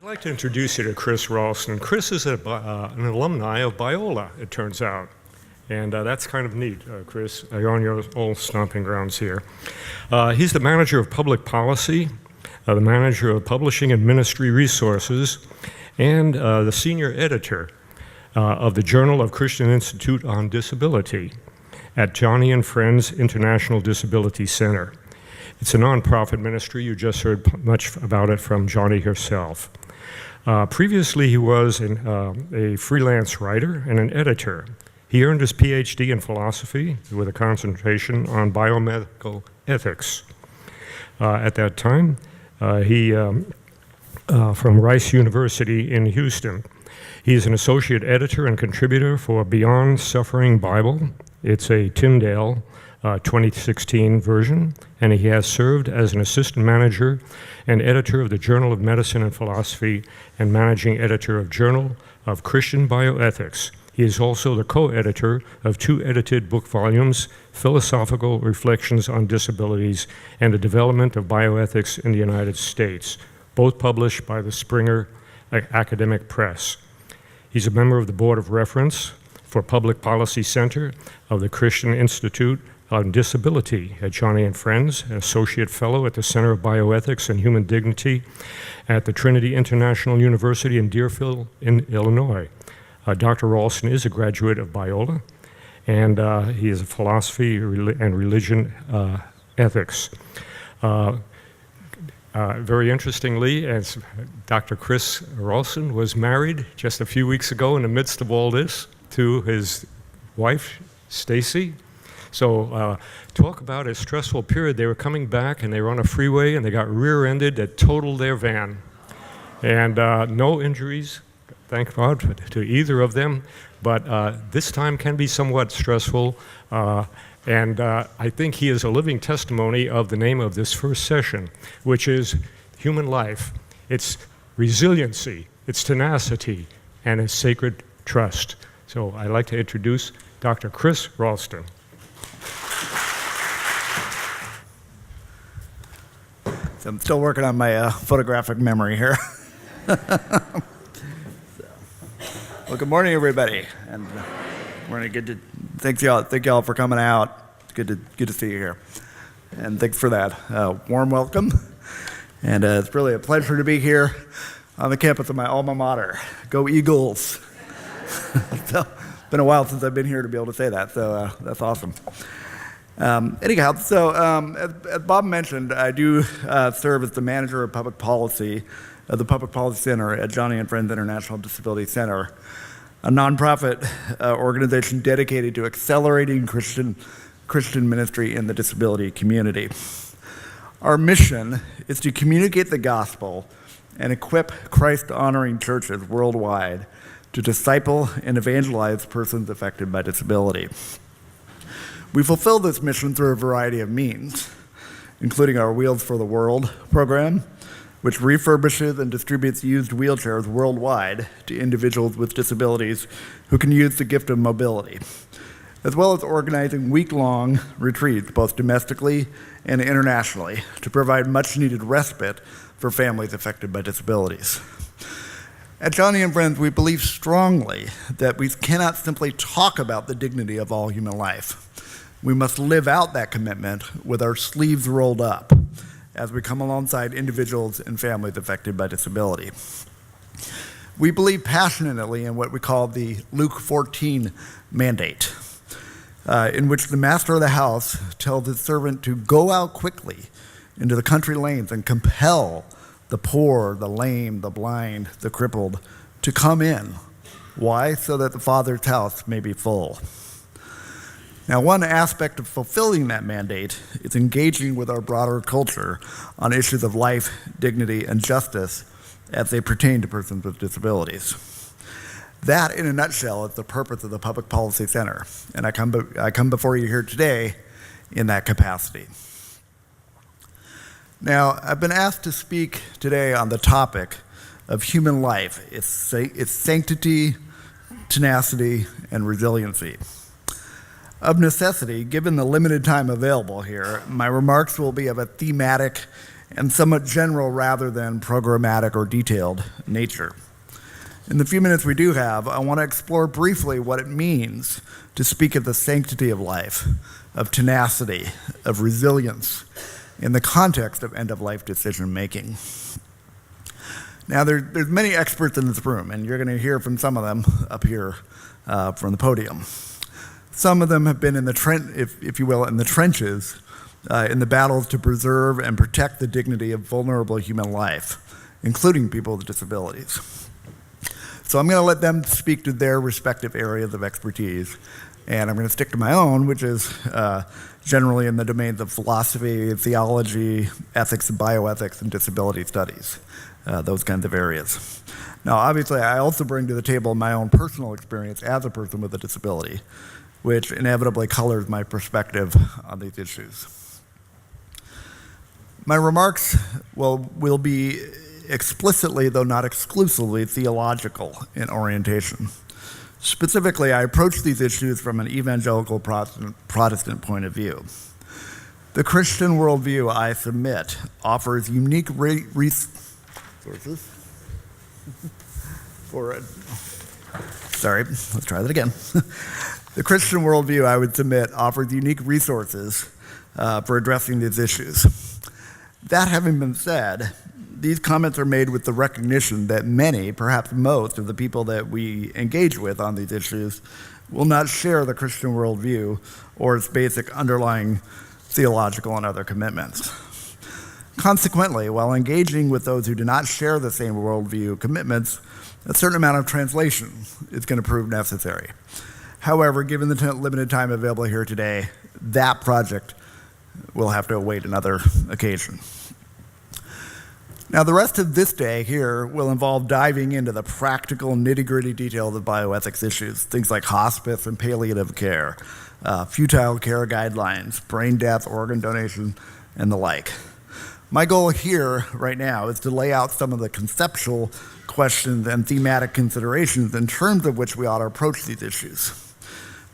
I'd like to introduce you to Chris Ralston. Chris is an alumni of Biola, it turns out. And that's kind of neat, Chris. You're on your old stomping grounds here. He's the manager of public policy, the manager of publishing and ministry resources, and the senior editor of the Journal of Christian Institute on Disability at Johnny and Friends International Disability Center. It's a nonprofit ministry. You just heard much about it from Johnny herself. Previously, he was a freelance writer and an editor. He earned his PhD in philosophy with a concentration on biomedical ethics. At that time, from Rice University in Houston. He's an associate editor and contributor for Beyond Suffering Bible. It's a Tyndale 2016 version, and he has served as an assistant manager and editor of the Journal of Medicine and Philosophy and managing editor of Journal of Christian Bioethics. He is also the co-editor of 2 edited book volumes, Philosophical Reflections on Disabilities and the Development of Bioethics in the United States, both published by the Springer Academic Press. He's a member of the Board of Reference for Public Policy Center of the Christian Institute on Disability at Johnny and Friends, an associate fellow at the Center of Bioethics and Human Dignity at the Trinity International University in Deerfield, Illinois. Dr. Ralston is a graduate of Biola, and he is a philosophy and religion ethics. Very interestingly, as Dr. Chris Ralston was married just a few weeks ago in the midst of all this to his wife, Stacy. So talk about a stressful period. They were coming back and they were on a freeway and they got rear-ended that totaled their van. And no injuries, thank God, to either of them. But this time can be somewhat stressful. And I think he is a living testimony of the name of this first session, which is human life. It's resiliency, it's tenacity, and it's sacred trust. So I'd like to introduce Dr. Chris Ralston. So I'm still working on my photographic memory here. Well, good morning, everybody, and thank y'all for coming out. It's good to see you here, and thanks for that warm welcome. And it's really a pleasure to be here on the campus of my alma mater. Go Eagles! So, it's been a while since I've been here to be able to say that, so that's awesome. Anyhow, so as Bob mentioned, I do serve as the manager of public policy of the Public Policy Center at Johnny and Friends International Disability Center, a nonprofit organization dedicated to accelerating Christian ministry in the disability community. Our mission is to communicate the gospel and equip Christ-honoring churches worldwide to disciple and evangelize persons affected by disability. We fulfill this mission through a variety of means, including our Wheels for the World program, which refurbishes and distributes used wheelchairs worldwide to individuals with disabilities who can use the gift of mobility, as well as organizing week-long retreats, both domestically and internationally, to provide much-needed respite for families affected by disabilities. At Johnny and Friends, we believe strongly that we cannot simply talk about the dignity of all human life. We must live out that commitment with our sleeves rolled up as we come alongside individuals and families affected by disability. We believe passionately in what we call the Luke 14 mandate, in which the master of the house tells his servant to go out quickly into the country lanes and compel the poor, the lame, the blind, the crippled to come in. Why? So that the Father's house may be full. Now, one aspect of fulfilling that mandate is engaging with our broader culture on issues of life, dignity, and justice as they pertain to persons with disabilities. That, in a nutshell, is the purpose of the Public Policy Center, and I come before you here today in that capacity. Now, I've been asked to speak today on the topic of human life, its sanctity, tenacity, and resiliency. Of necessity, given the limited time available here, my remarks will be of a thematic and somewhat general rather than programmatic or detailed nature. In the few minutes we do have, I want to explore briefly what it means to speak of the sanctity of life, of tenacity, of resilience, in the context of end-of-life decision-making. Now, there's many experts in this room, and you're going to hear from some of them up here from the podium. Some of them have been in the if you will, in the trenches, in the battles to preserve and protect the dignity of vulnerable human life, including people with disabilities. So I'm going to let them speak to their respective areas of expertise, and I'm going to stick to my own, which is generally in the domains of philosophy, theology, ethics and bioethics, and disability studies, those kinds of areas. Now, obviously, I also bring to the table my own personal experience as a person with a disability, which inevitably colors my perspective on these issues. My remarks will be explicitly, though not exclusively, theological in orientation. Specifically, I approach these issues from an evangelical Protestant point of view. The Christian worldview I submit offers unique resources for it. Sorry, let's try that again. The Christian worldview I would submit offers unique resources for addressing these issues. That having been said, these comments are made with the recognition that many, perhaps most, of the people that we engage with on these issues will not share the Christian worldview or its basic underlying theological and other commitments. Consequently, while engaging with those who do not share the same worldview commitments, a certain amount of translation is going to prove necessary. However, given the limited time available here today, that project will have to await another occasion. Now, the rest of this day here will involve diving into the practical, nitty-gritty details of bioethics issues, things like hospice and palliative care, futile care guidelines, brain death, organ donation, and the like. My goal here right now is to lay out some of the conceptual questions and thematic considerations in terms of which we ought to approach these issues.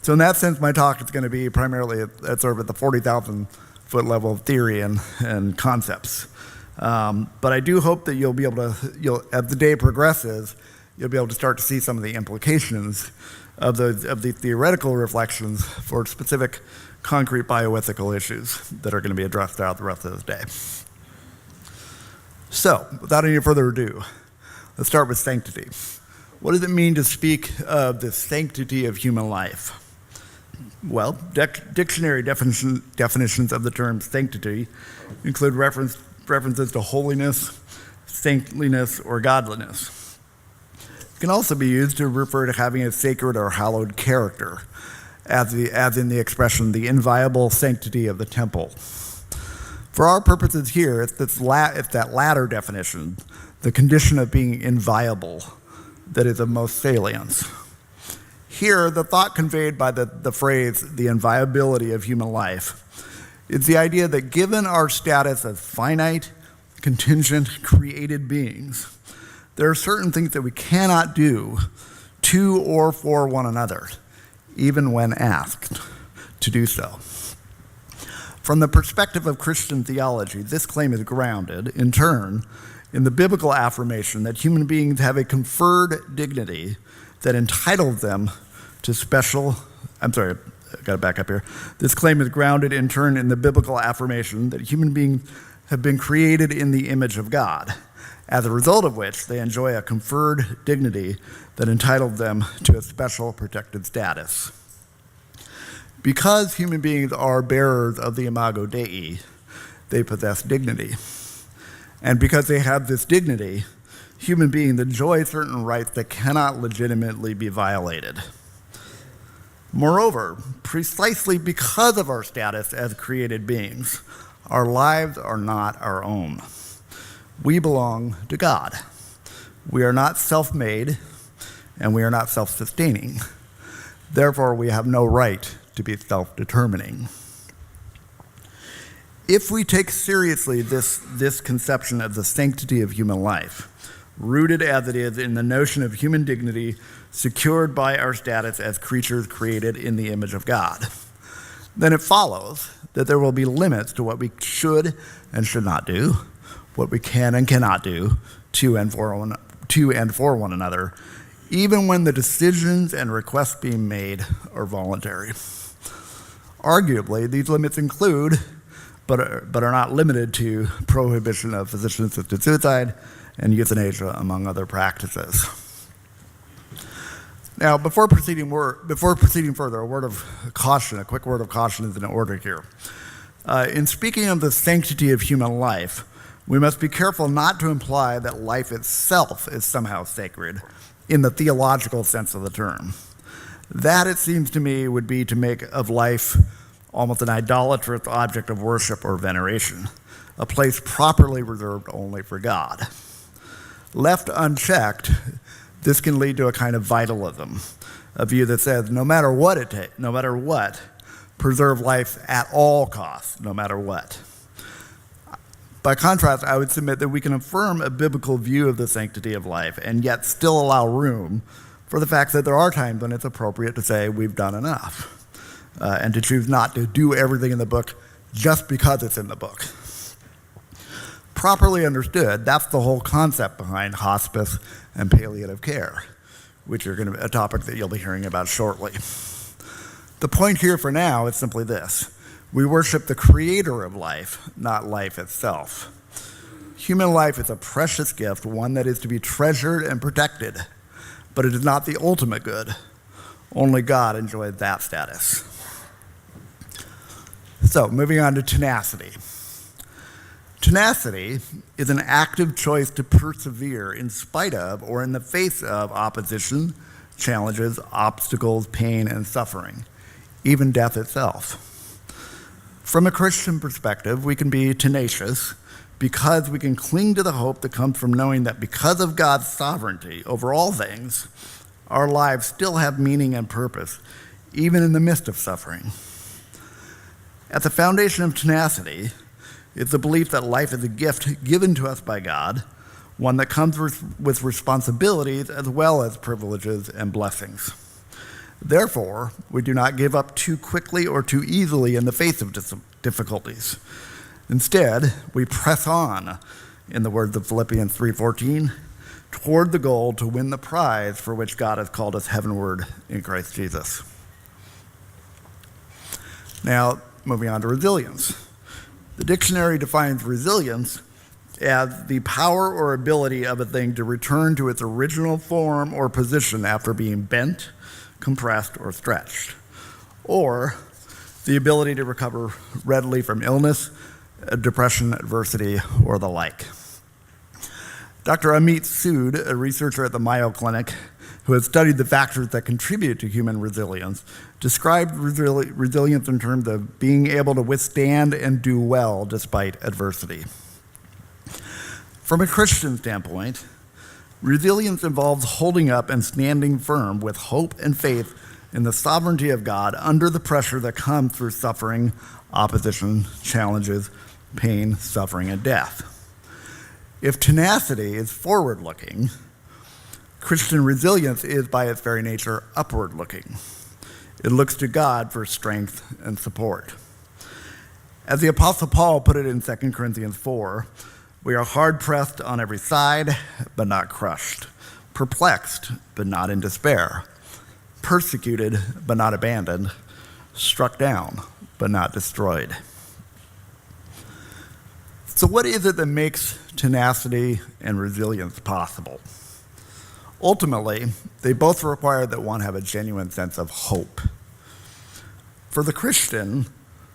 So in that sense, my talk is going to be primarily at sort of at the 40,000-foot level of theory and concepts. But I do hope that you'll be able to, as the day progresses, you'll be able to start to see some of the implications of the theoretical reflections for specific concrete bioethical issues that are going to be addressed throughout the rest of this day. So, without any further ado, let's start with sanctity. What does it mean to speak of the sanctity of human life? Well, dictionary definitions of the term sanctity include references to holiness, saintliness, or godliness. It can also be used to refer to having a sacred or hallowed character, as in the expression, the inviolable sanctity of the temple. For our purposes here, it's that latter definition, the condition of being inviolable, that is of most salience. Here, the thought conveyed by the phrase, the inviolability of human life, is the idea that given our status as finite, contingent, created beings, there are certain things that we cannot do to or for one another, even when asked to do so. From the perspective of Christian theology, this claim is grounded, in turn, in the biblical affirmation that human beings have a conferred dignity that entitles them to special, I got to back up here. This claim is grounded in turn in the biblical affirmation that human beings have been created in the image of God, as a result of which they enjoy a conferred dignity that entitles them to a special protected status. Because human beings are bearers of the imago Dei, they possess dignity. And because they have this dignity, human beings enjoy certain rights that cannot legitimately be violated. Moreover, precisely because of our status as created beings, our lives are not our own. We belong to God. We are not self-made, and we are not self-sustaining. Therefore, we have no right to be self-determining. If we take seriously this conception of the sanctity of human life, rooted as it is in the notion of human dignity secured by our status as creatures created in the image of God, then it follows that there will be limits to what we should and should not do, what we can and cannot do to and for one another, even when the decisions and requests being made are voluntary. Arguably, these limits include, but are not limited to, prohibition of physician-assisted suicide and euthanasia, among other practices. Now, before proceeding further, a quick word of caution is in order here. In speaking of the sanctity of human life, we must be careful not to imply that life itself is somehow sacred in the theological sense of the term. That, it seems to me, would be to make of life almost an idolatrous object of worship or veneration, a place properly reserved only for God. Left unchecked, this can lead to a kind of vitalism, a view that says no matter what, preserve life at all costs, no matter what. By contrast, I would submit that we can affirm a biblical view of the sanctity of life and yet still allow room for the fact that there are times when it's appropriate to say we've done enough, and to choose not to do everything in the book just because it's in the book. Properly understood, that's the whole concept behind hospice and palliative care, which are going to be a topic that you'll be hearing about shortly. The point here for now is simply this: we worship the creator of life, not life itself. Human life is a precious gift, one that is to be treasured and protected, but it is not the ultimate good. Only God enjoys that status. So, moving on to tenacity. Tenacity is an active choice to persevere in spite of or in the face of opposition, challenges, obstacles, pain, and suffering, even death itself. From a Christian perspective, we can be tenacious because we can cling to the hope that comes from knowing that because of God's sovereignty over all things, our lives still have meaning and purpose, even in the midst of suffering. At the foundation of tenacity is the belief that life is a gift given to us by God, one that comes with responsibilities as well as privileges and blessings. Therefore, we do not give up too quickly or too easily in the face of difficulties. Instead, we press on, in the words of Philippians 3:14, toward the goal to win the prize for which God has called us heavenward in Christ Jesus. Now, moving on to resilience. The dictionary defines resilience as the power or ability of a thing to return to its original form or position after being bent, compressed, or stretched, or the ability to recover readily from illness, depression, adversity, or the like. Dr. Amit Sood, a researcher at the Mayo Clinic who has studied the factors that contribute to human resilience, described resilience in terms of being able to withstand and do well despite adversity. From a Christian standpoint, resilience involves holding up and standing firm with hope and faith in the sovereignty of God under the pressure that comes through suffering, opposition, challenges, pain, suffering, and death. If tenacity is forward-looking, Christian resilience is by its very nature upward-looking. It looks to God for strength and support. As the Apostle Paul put it in 2 Corinthians 4, we are hard-pressed on every side, but not crushed, perplexed, but not in despair, persecuted, but not abandoned, struck down, but not destroyed. So what is it that makes tenacity and resilience possible? Ultimately, they both require that one have a genuine sense of hope. For the Christian,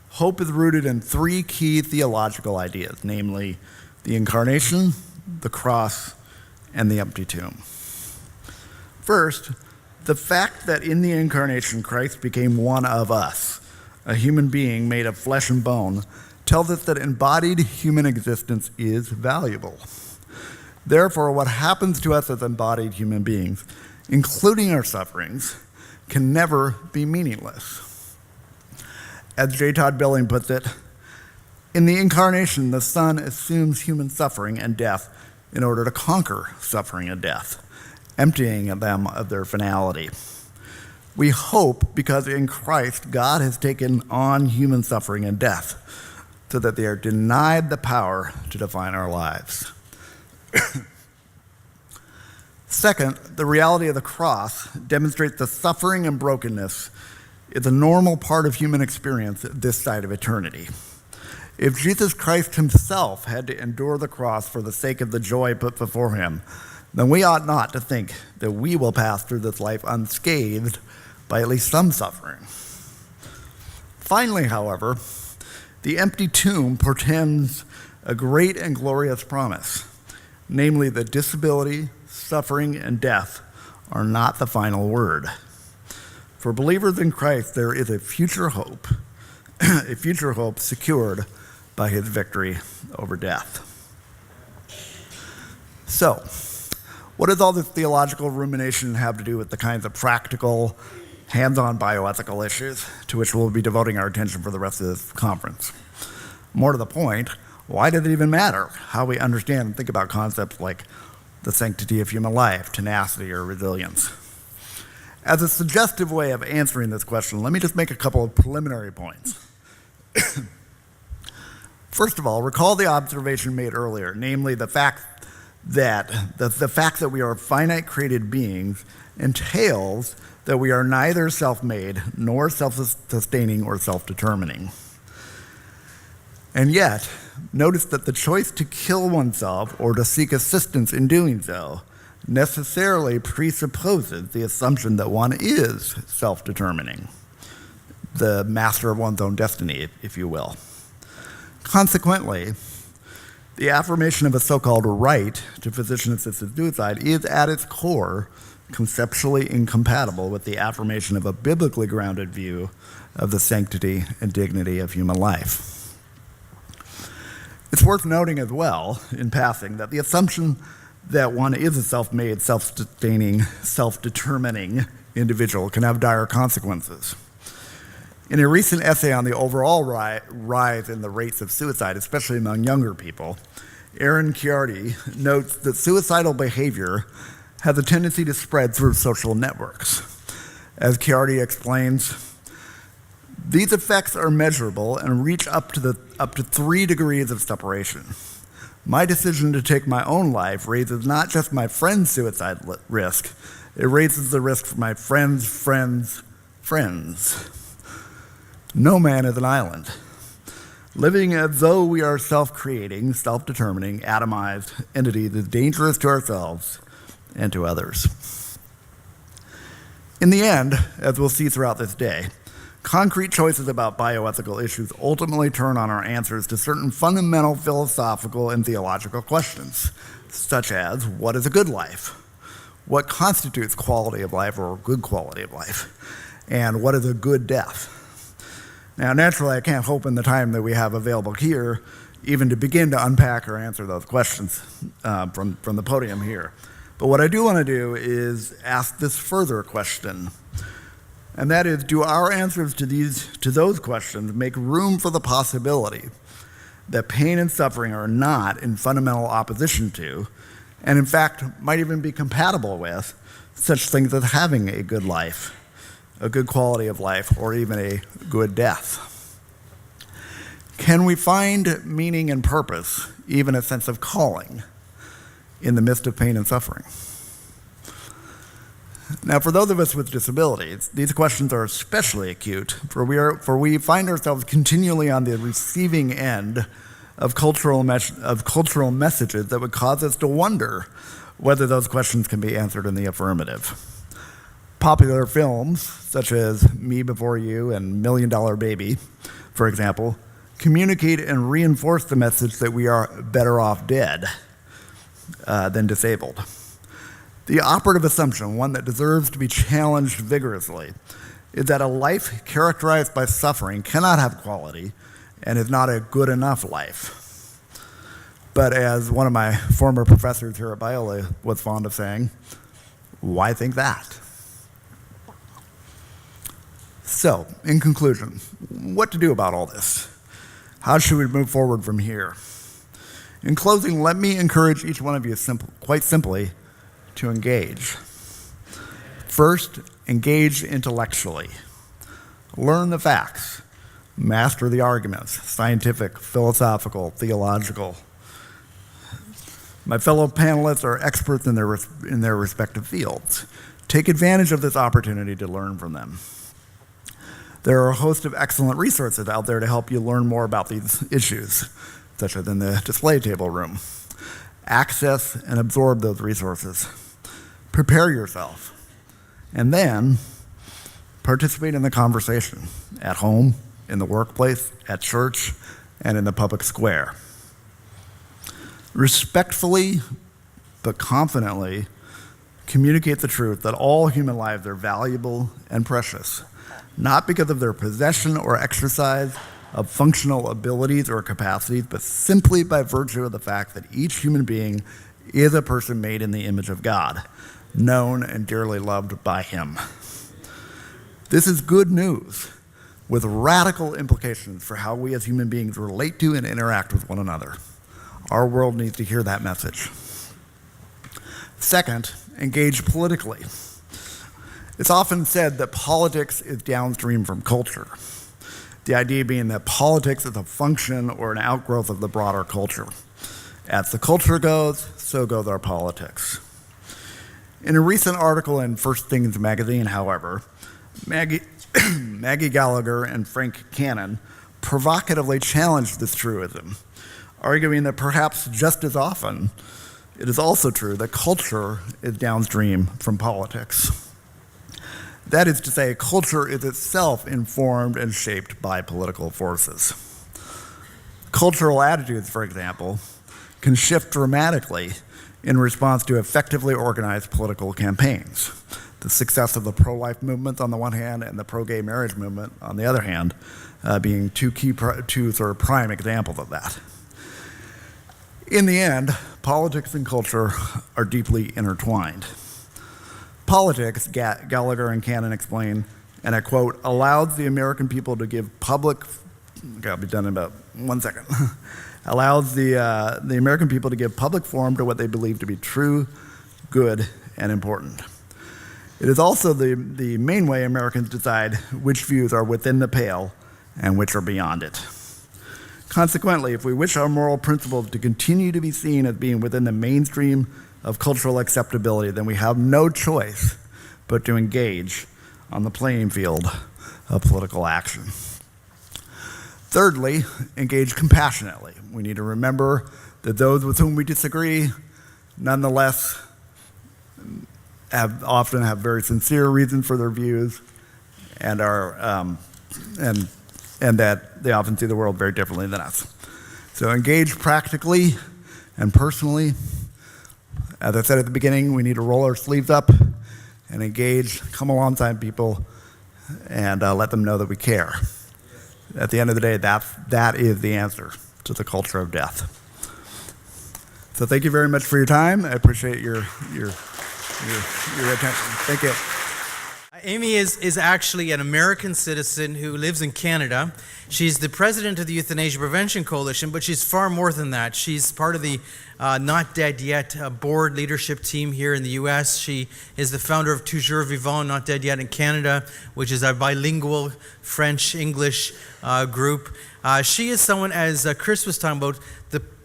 hope is rooted in three key theological ideas, namely the incarnation, the cross, and the empty tomb. First, the fact that in the incarnation Christ became one of us, a human being made of flesh and bone, tells us that embodied human existence is valuable. Therefore, what happens to us as embodied human beings, including our sufferings, can never be meaningless. As J. Todd Billing puts it, in the incarnation, the Son assumes human suffering and death in order to conquer suffering and death, emptying them of their finality. We hope because in Christ, God has taken on human suffering and death. so that they are denied the power to define our lives. Second, the reality of the cross demonstrates the suffering and brokenness is a normal part of human experience this side of eternity. If Jesus Christ himself had to endure the cross for the sake of the joy put before him, then we ought not to think that we will pass through this life unscathed by at least some suffering. Finally, however, the empty tomb portends a great and glorious promise, namely that disability, suffering, and death are not the final word. For believers in Christ, there is a future hope, a future hope secured by his victory over death. So, what does all this theological rumination have to do with the kinds of practical, hands-on bioethical issues to which we'll be devoting our attention for the rest of this conference? More to the point, why does it even matter how we understand and think about concepts like the sanctity of human life, tenacity, or resilience? As a suggestive way of answering this question, let me just make a couple of preliminary points. First of all, recall the observation made earlier, namely the fact that we are finite created beings entails that we are neither self-made nor self-sustaining or self-determining. And yet, notice that the choice to kill oneself or to seek assistance in doing so necessarily presupposes the assumption that one is self-determining, the master of one's own destiny, if you will. Consequently, the affirmation of a so-called right to physician-assisted suicide is at its core conceptually incompatible with the affirmation of a biblically grounded view of the sanctity and dignity of human life. It's worth noting as well, in passing, that the assumption that one is a self-made, self-sustaining, self-determining individual can have dire consequences. In a recent essay on the overall rise in the rates of suicide, especially among younger people, Aaron Chiardi notes that suicidal behavior has a tendency to spread through social networks. As Chiardi explains, these effects are measurable and reach up to 3 degrees of separation. My decision to take my own life raises not just my friend's suicide risk, it raises the risk for my friend's friends' friends. No man is an island. Living as though we are self-creating, self-determining, atomized entities is dangerous to ourselves and to others. In the end, as we'll see throughout this day, concrete choices about bioethical issues ultimately turn on our answers to certain fundamental philosophical and theological questions, such as, what is a good life? What constitutes quality of life or good quality of life? And what is a good death? Now, naturally, I can't hope in the time that we have available here even to begin to unpack or answer those questions from the podium here. But what I do want to do is ask this further question, and that is, do our answers to those questions make room for the possibility that pain and suffering are not in fundamental opposition to, and in fact might even be compatible with, such things as having a good life, a good quality of life, or even a good death? Can we find meaning and purpose, even a sense of calling, in the midst of pain and suffering? Now, for those of us with disabilities, these questions are especially acute, for we find ourselves continually on the receiving end of cultural messages that would cause us to wonder whether those questions can be answered in the affirmative. Popular films, such as Me Before You and $1 Million Baby, for example, communicate and reinforce the message that we are better off dead than disabled. The operative assumption, one that deserves to be challenged vigorously, is that a life characterized by suffering cannot have quality and is not a good enough life. But as one of my former professors here at Biola was fond of saying, why think that? So, in conclusion, what to do about all this? How should we move forward from here? In closing, let me encourage each one of you quite simply to engage. First, engage intellectually. Learn the facts. Master the arguments, scientific, philosophical, theological. My fellow panelists are experts in their respective fields. Take advantage of this opportunity to learn from them. There are a host of excellent resources out there to help you learn more about these issues, such as in the display table room. Access and absorb those resources. Prepare yourself. And then participate in the conversation at home, in the workplace, at church, and in the public square. Respectfully, but confidently, communicate the truth that all human lives are valuable and precious, not because of their possession or exercise of functional abilities or capacities, but simply by virtue of the fact that each human being is a person made in the image of God, known and dearly loved by Him. This is good news with radical implications for how we as human beings relate to and interact with one another. Our world needs to hear that message. Second, engage politically. It's often said that politics is downstream from culture. The idea being that politics is a function or an outgrowth of the broader culture. As the culture goes, so goes our politics. In a recent article in First Things magazine, however, Maggie Gallagher and Frank Cannon provocatively challenged this truism, arguing that perhaps just as often, it is also true that culture is downstream from politics. That is to say, culture is itself informed and shaped by political forces. Cultural attitudes, for example, can shift dramatically in response to effectively organized political campaigns. The success of the pro-life movement on the one hand and the pro-gay marriage movement on the other hand being two sort of prime examples of that. In the end, politics and culture are deeply intertwined. Politics, Gallagher and Cannon explain, and I quote, allows the American people to give public, okay, I'll be done in about 1 second, allows the American people to give public form to what they believe to be true, good, and important. It is also the main way Americans decide which views are within the pale and which are beyond it. Consequently, if we wish our moral principles to continue to be seen as being within the mainstream of cultural acceptability, then we have no choice but to engage on the playing field of political action. Thirdly, engage compassionately. We need to remember that those with whom we disagree, nonetheless, often have very sincere reasons for their views and are and that they often see the world very differently than us. So engage practically and personally. As I said at the beginning, we need to roll our sleeves up and engage, come alongside people, and let them know that we care. At the end of the day, that is the answer to the culture of death. So thank you very much for your time. I appreciate your attention. Thank you. Amy is actually an American citizen who lives in Canada. She's the president of the Euthanasia Prevention Coalition, but she's far more than that. She's part of the Not Dead Yet board leadership team here in the U.S. She is the founder of Toujours Vivant, Not Dead Yet in Canada, which is a bilingual French-English group. She is someone, as Chris was talking about,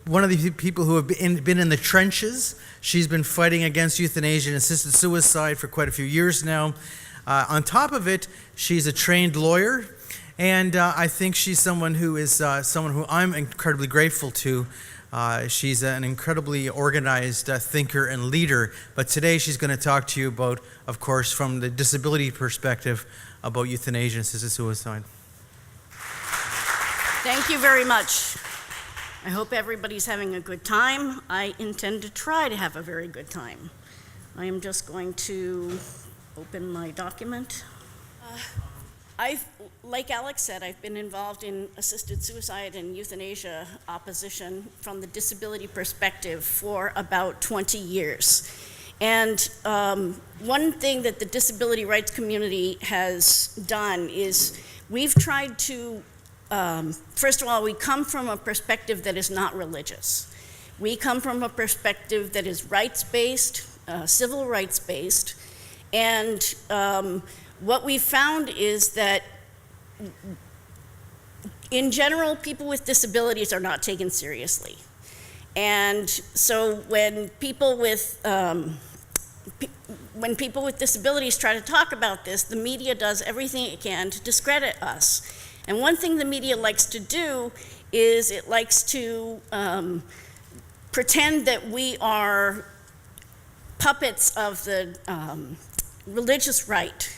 one of the people who have been in the trenches. She's been fighting against euthanasia and assisted suicide for quite a few years now. On top of it, she's a trained lawyer, and I think she's someone who I'm incredibly grateful to. She's an incredibly organized thinker and leader, but today she's going to talk to you about, of course, from the disability perspective, about euthanasia and assisted suicide. Thank you very much. I hope everybody's having a good time. I intend to try to have a very good time. I am just going to open my document. Like Alex said, I've been involved in assisted suicide and euthanasia opposition from the disability perspective for about 20 years. And one thing that the disability rights community has done is we've tried to, first of all, we come from a perspective that is not religious. We come from a perspective that is rights-based, civil rights-based, and what we found is that in general, people with disabilities are not taken seriously. And so when people with disabilities try to talk about this, the media does everything it can to discredit us. And one thing the media likes to do is it likes to pretend that we are puppets of the religious right,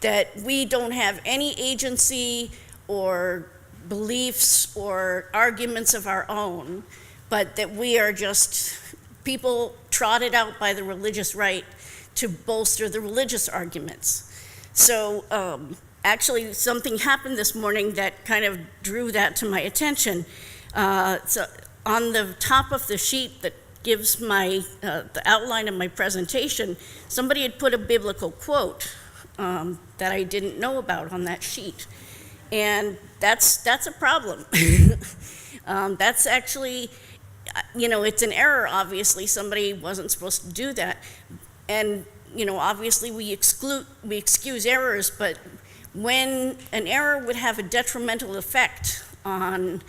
that we don't have any agency or beliefs or arguments of our own, but that we are just people trotted out by the religious right to bolster the religious arguments. So actually something happened this morning that kind of drew that to my attention. So on the top of the sheet that gives my the outline of my presentation, somebody had put a biblical quote that I didn't know about on that sheet. And that's a problem. That's actually, it's an error, obviously. Somebody wasn't supposed to do that. And, obviously we excuse errors, but when an error would have a detrimental effect on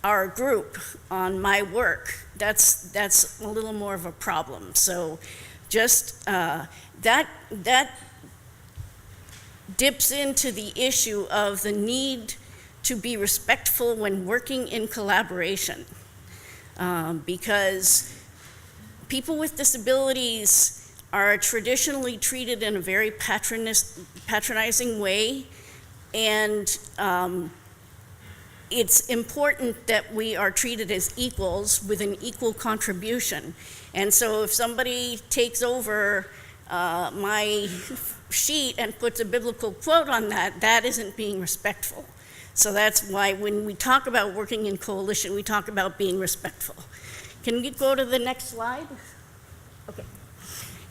our group, on my work, that's a little more of a problem. So just that dips into the issue of the need to be respectful when working in collaboration, because people with disabilities are traditionally treated in a very patronizing way, and it's important that we are treated as equals with an equal contribution. And so if somebody takes over my sheet and puts a biblical quote on that, that isn't being respectful. So that's why when we talk about working in coalition, we talk about being respectful. Can we go to the next slide? Okay.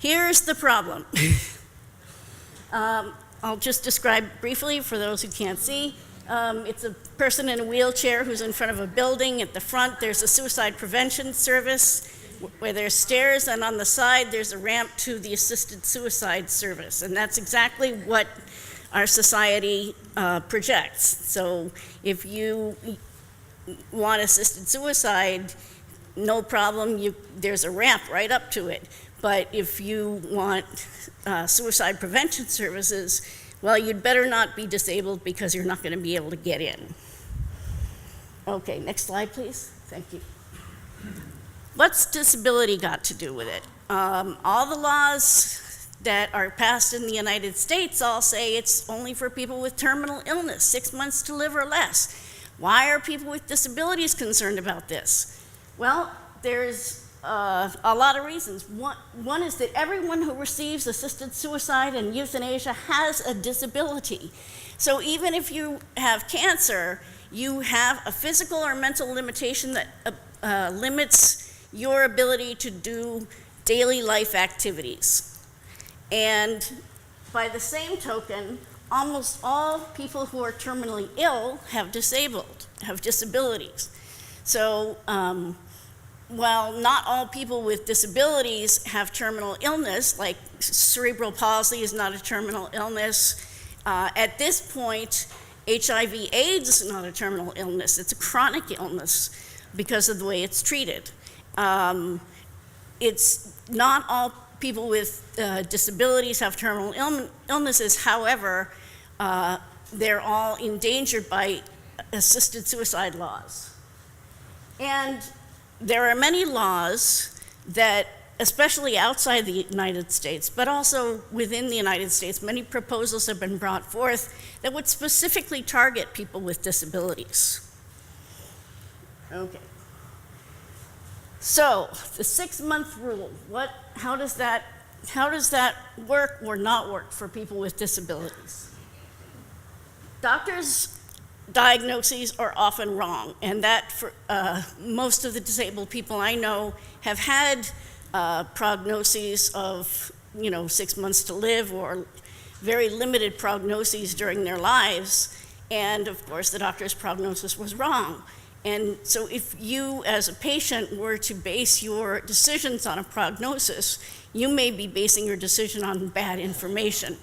Here's the problem. I'll just describe briefly for those who can't see. It's a person in a wheelchair who's in front of a building. At the front, there's a suicide prevention service where there's stairs, and on the side, there's a ramp to the assisted suicide service. And that's exactly what our society projects. So if you want assisted suicide, no problem, there's a ramp right up to it. But if you want suicide prevention services, well, you'd better not be disabled because you're not going to be able to get in. Okay, next slide, please. Thank you. What's disability got to do with it? All the laws that are passed in the United States all say it's only for people with terminal illness, 6 months to live or less. Why are people with disabilities concerned about this? Well, there's a lot of reasons. One is that everyone who receives assisted suicide and euthanasia has a disability. So even if you have cancer, you have a physical or mental limitation that limits your ability to do daily life activities. And by the same token, almost all people who are terminally ill have disabilities. So while not all people with disabilities have terminal illness, like cerebral palsy is not a terminal illness, at this point, HIV/AIDS is not a terminal illness, it's a chronic illness because of the way it's treated. It's not all people with disabilities have terminal illnesses, however, they're all endangered by assisted suicide laws. And there are many laws that, especially outside the United States, but also within the United States, many proposals have been brought forth that would specifically target people with disabilities. Okay. So, the 6-month rule, how does that work or not work for people with disabilities? Doctors' diagnoses are often wrong, and that for most of the disabled people I know have had prognoses of 6 months to live or very limited prognoses during their lives, and of course the doctor's prognosis was wrong. And so if you as a patient were to base your decisions on a prognosis, you may be basing your decision on bad information.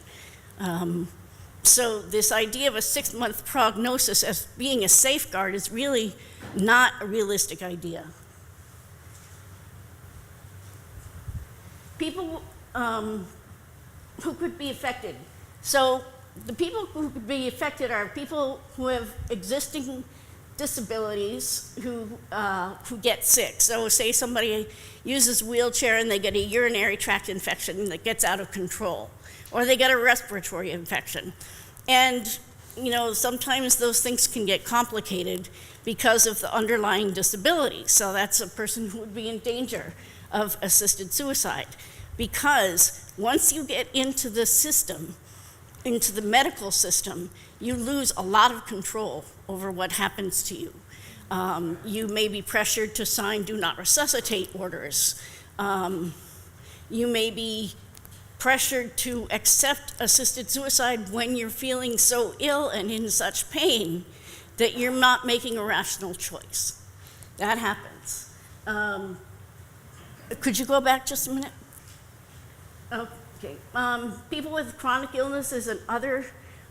So this idea of a 6-month prognosis as being a safeguard is really not a realistic idea. People who could be affected. So the people who could be affected are people who have existing disabilities who get sick. So say somebody uses a wheelchair and they get a urinary tract infection that gets out of control, or they get a respiratory infection. And sometimes those things can get complicated because of the underlying disability. So that's a person who would be in danger of assisted suicide. Because once you get into the system, into the medical system, you lose a lot of control over what happens to you. You may be pressured to sign do not resuscitate orders. You may be pressured to accept assisted suicide when you're feeling so ill and in such pain that you're not making a rational choice. That happens. Could you go back just a minute? Okay. People with chronic illnesses and other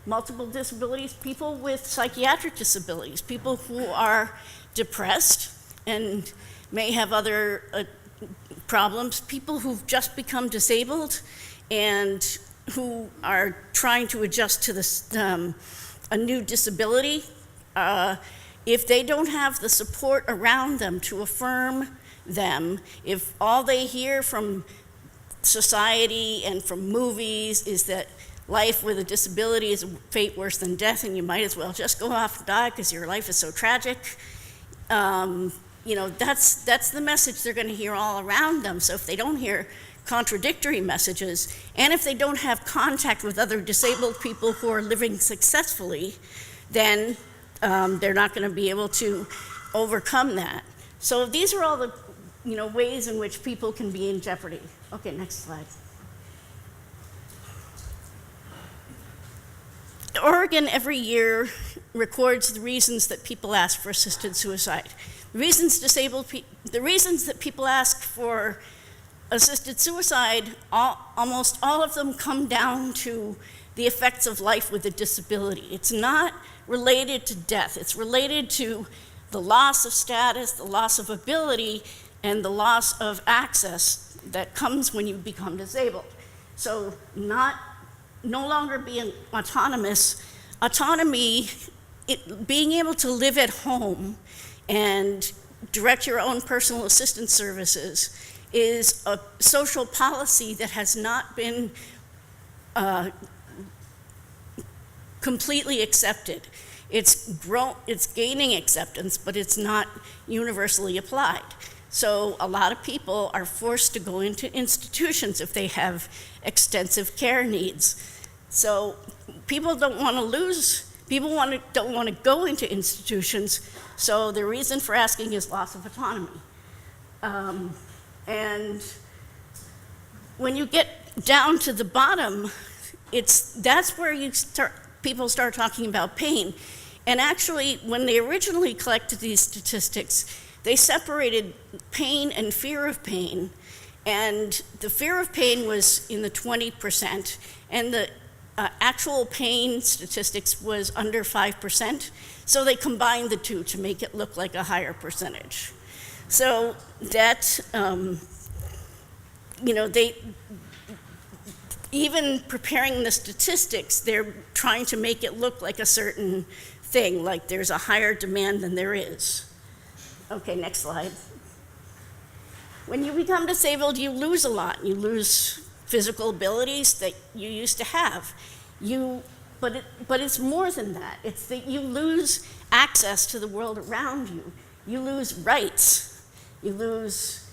multiple disabilities, people with psychiatric disabilities, people who are depressed and may have other problems, people who've just become disabled and who are trying to adjust to this, a new disability. If they don't have the support around them to affirm them, if all they hear from society and from movies is that life with a disability is a fate worse than death and you might as well just go off and die because your life is so tragic, that's the message they're going to hear all around them. So if they don't hear contradictory messages, and if they don't have contact with other disabled people who are living successfully, then they're not going to be able to overcome that. So these are all the ways in which people can be in jeopardy. Okay, next slide. Oregon every year records the reasons that people ask for assisted suicide. The reasons that people ask for assisted suicide, almost all of them come down to the effects of life with a disability. It's not related to death. It's related to the loss of status, the loss of ability, and the loss of access that comes when you become disabled. So no longer being autonomous. Autonomy, being able to live at home and direct your own personal assistance services is a social policy that has not been completely accepted. It's gaining acceptance, but it's not universally applied. So a lot of people are forced to go into institutions if they have extensive care needs. So people don't want to go into institutions, so the reason for asking is loss of autonomy. And when you get down to the bottom, that's where people start talking about pain. And actually, when they originally collected these statistics, they separated pain and fear of pain. And the fear of pain was in the 20%, and the actual pain statistics was under 5%. So they combined the two to make it look like a higher percentage. So that, even preparing the statistics, they're trying to make it look like a certain thing, like there's a higher demand than there is. Okay, next slide. When you become disabled, you lose a lot. You lose physical abilities that you used to have. But it's more than that. It's that you lose access to the world around you. You lose rights. You lose,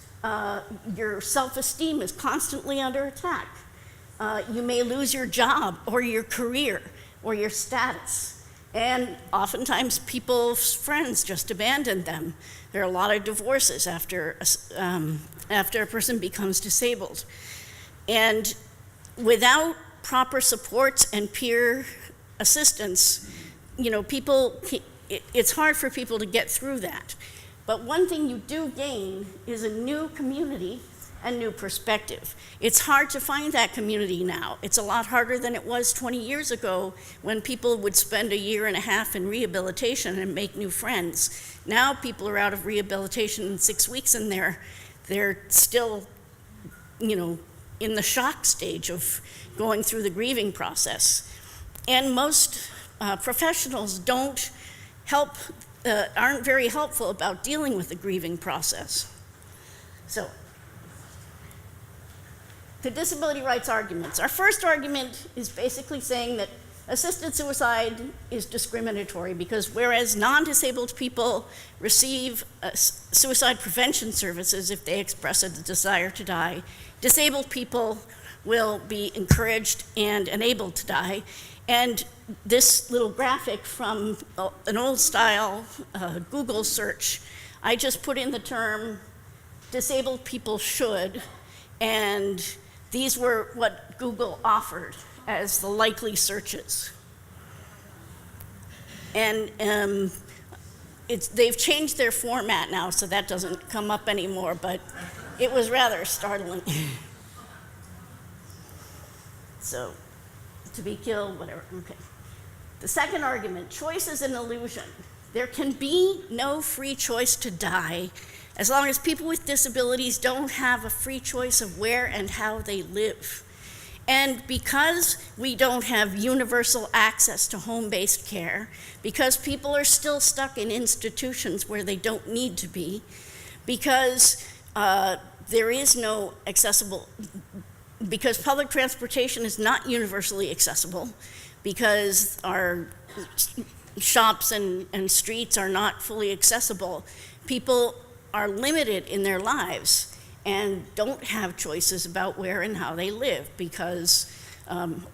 your self-esteem is constantly under attack. You may lose your job or your career or your status. And oftentimes people's friends just abandon them. There are a lot of divorces after a person becomes disabled. And without proper supports and peer assistance, it's hard for people to get through that. But one thing you do gain is a new community and new perspective. It's hard to find that community now. It's a lot harder than it was 20 years ago when people would spend a year and a half in rehabilitation and make new friends. Now people are out of rehabilitation in 6 weeks and they're still, in the shock stage of going through the grieving process. And most professionals aren't very helpful about dealing with the grieving process. So, the disability rights arguments. Our first argument is basically saying that assisted suicide is discriminatory because whereas non-disabled people receive suicide prevention services if they express a desire to die, disabled people will be encouraged and enabled to die. And this little graphic from an old style Google search, I just put in the term disabled people should, and these were what Google offered as the likely searches. And they've changed their format now, so that doesn't come up anymore, but it was rather startling. So, to be killed, whatever, okay. The second argument, choice is an illusion. There can be no free choice to die as long as people with disabilities don't have a free choice of where and how they live. And because we don't have universal access to home-based care, because people are still stuck in institutions where they don't need to be, because there is no accessible, because public transportation is not universally accessible, because our shops and streets are not fully accessible, people are limited in their lives and don't have choices about where and how they live because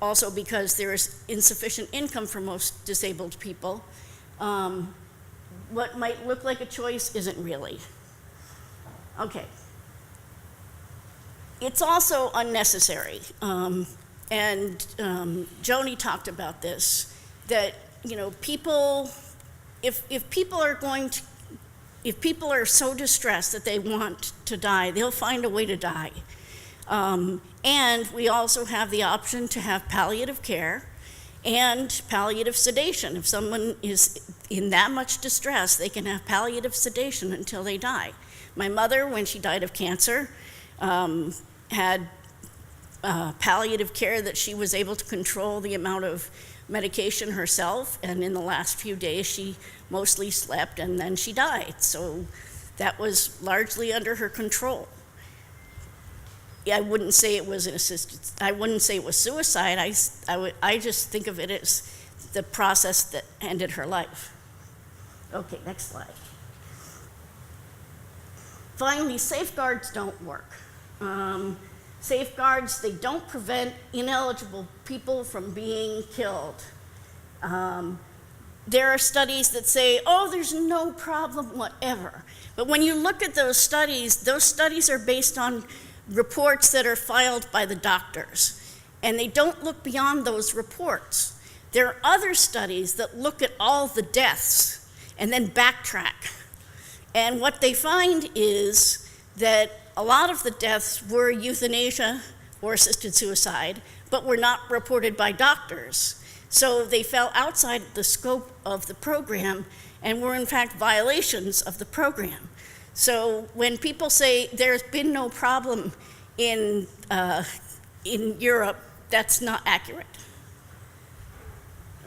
also because there is insufficient income for most disabled people. What might look like a choice isn't really. Okay. It's also unnecessary, and Joni talked about this, that people, if people are so distressed that they want to die, they'll find a way to die. And we also have the option to have palliative care and palliative sedation. If someone is in that much distress, they can have palliative sedation until they die. My mother, when she died of cancer, had palliative care that she was able to control the amount of medication herself, and in the last few days she mostly slept and then she died. So that was largely under her control. I wouldn't say it was I wouldn't say it was suicide. I just think of it as the process that ended her life. Okay, next slide. Finally, safeguards don't work. Safeguards, they don't prevent ineligible people from being killed. There are studies that say, oh, there's no problem whatever. But when you look at those studies are based on reports that are filed by the doctors, and they don't look beyond those reports. There are other studies that look at all the deaths and then backtrack. And what they find is that a lot of the deaths were euthanasia or assisted suicide, but were not reported by doctors. So they fell outside the scope of the program and were in fact violations of the program. So when people say there's been no problem in Europe, that's not accurate.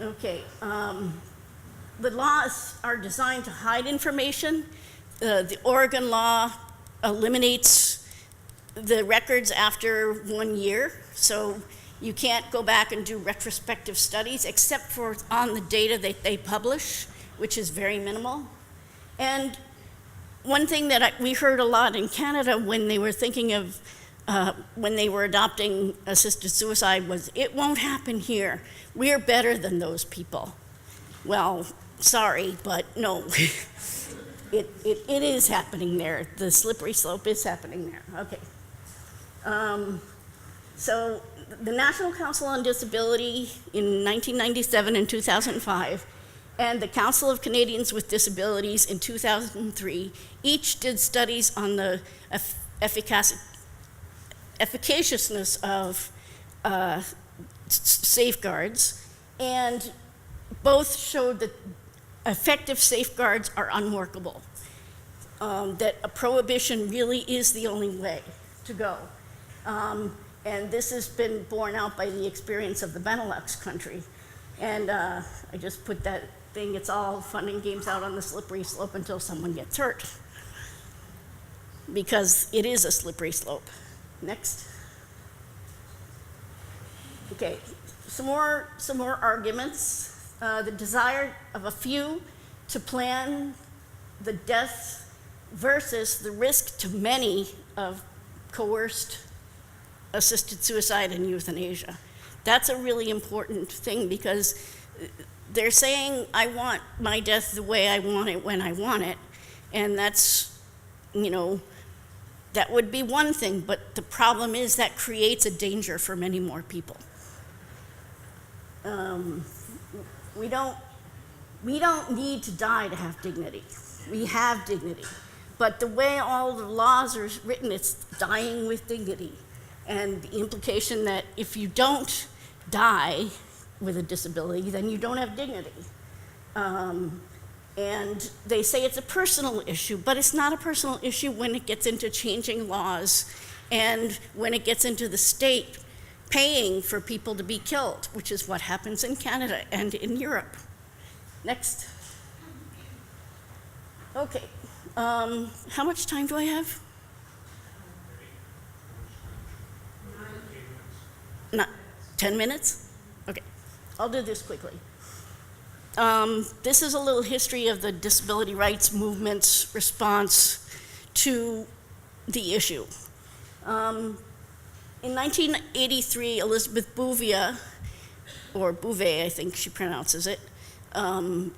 Okay, the laws are designed to hide information. The Oregon law eliminates the records after 1 year, so you can't go back and do retrospective studies except for on the data that they publish, which is very minimal. And one thing that we heard a lot in Canada when they were thinking of, when they were adopting assisted suicide was, it won't happen here. We're better than those people. Well, sorry, but no. It is happening there. The slippery slope is happening there. Okay. So the National Council on Disability in 1997 and 2005, and the Council of Canadians with Disabilities in 2003, each did studies on the efficacy efficaciousness of safeguards, and both showed that effective safeguards are unworkable, that a prohibition really is the only way to go. And this has been borne out by the experience of the Benelux country. And I just put that thing, it's all fun and games out on the slippery slope until someone gets hurt. Because it is a slippery slope. Next. Okay, some more arguments. The desire of a few to plan the death versus the risk to many of coerced assisted suicide and euthanasia. That's a really important thing, because they're saying, I want my death the way I want it when I want it, and that's, that would be one thing, but the problem is that creates a danger for many more people. We don't need to die to have dignity. We have dignity. But the way all the laws are written, it's dying with dignity. And the implication that if you don't die with a disability, then you don't have dignity. And they say it's a personal issue, but it's not a personal issue when it gets into changing laws and when it gets into the state paying for people to be killed, which is what happens in Canada and in Europe. Next. Okay, how much time do I have? Not 10 minutes? Okay, I'll do this quickly. This is a little history of the disability rights movement's response to the issue. In 1983, Elizabeth Bouvier, or Bouvet, I think she pronounces it,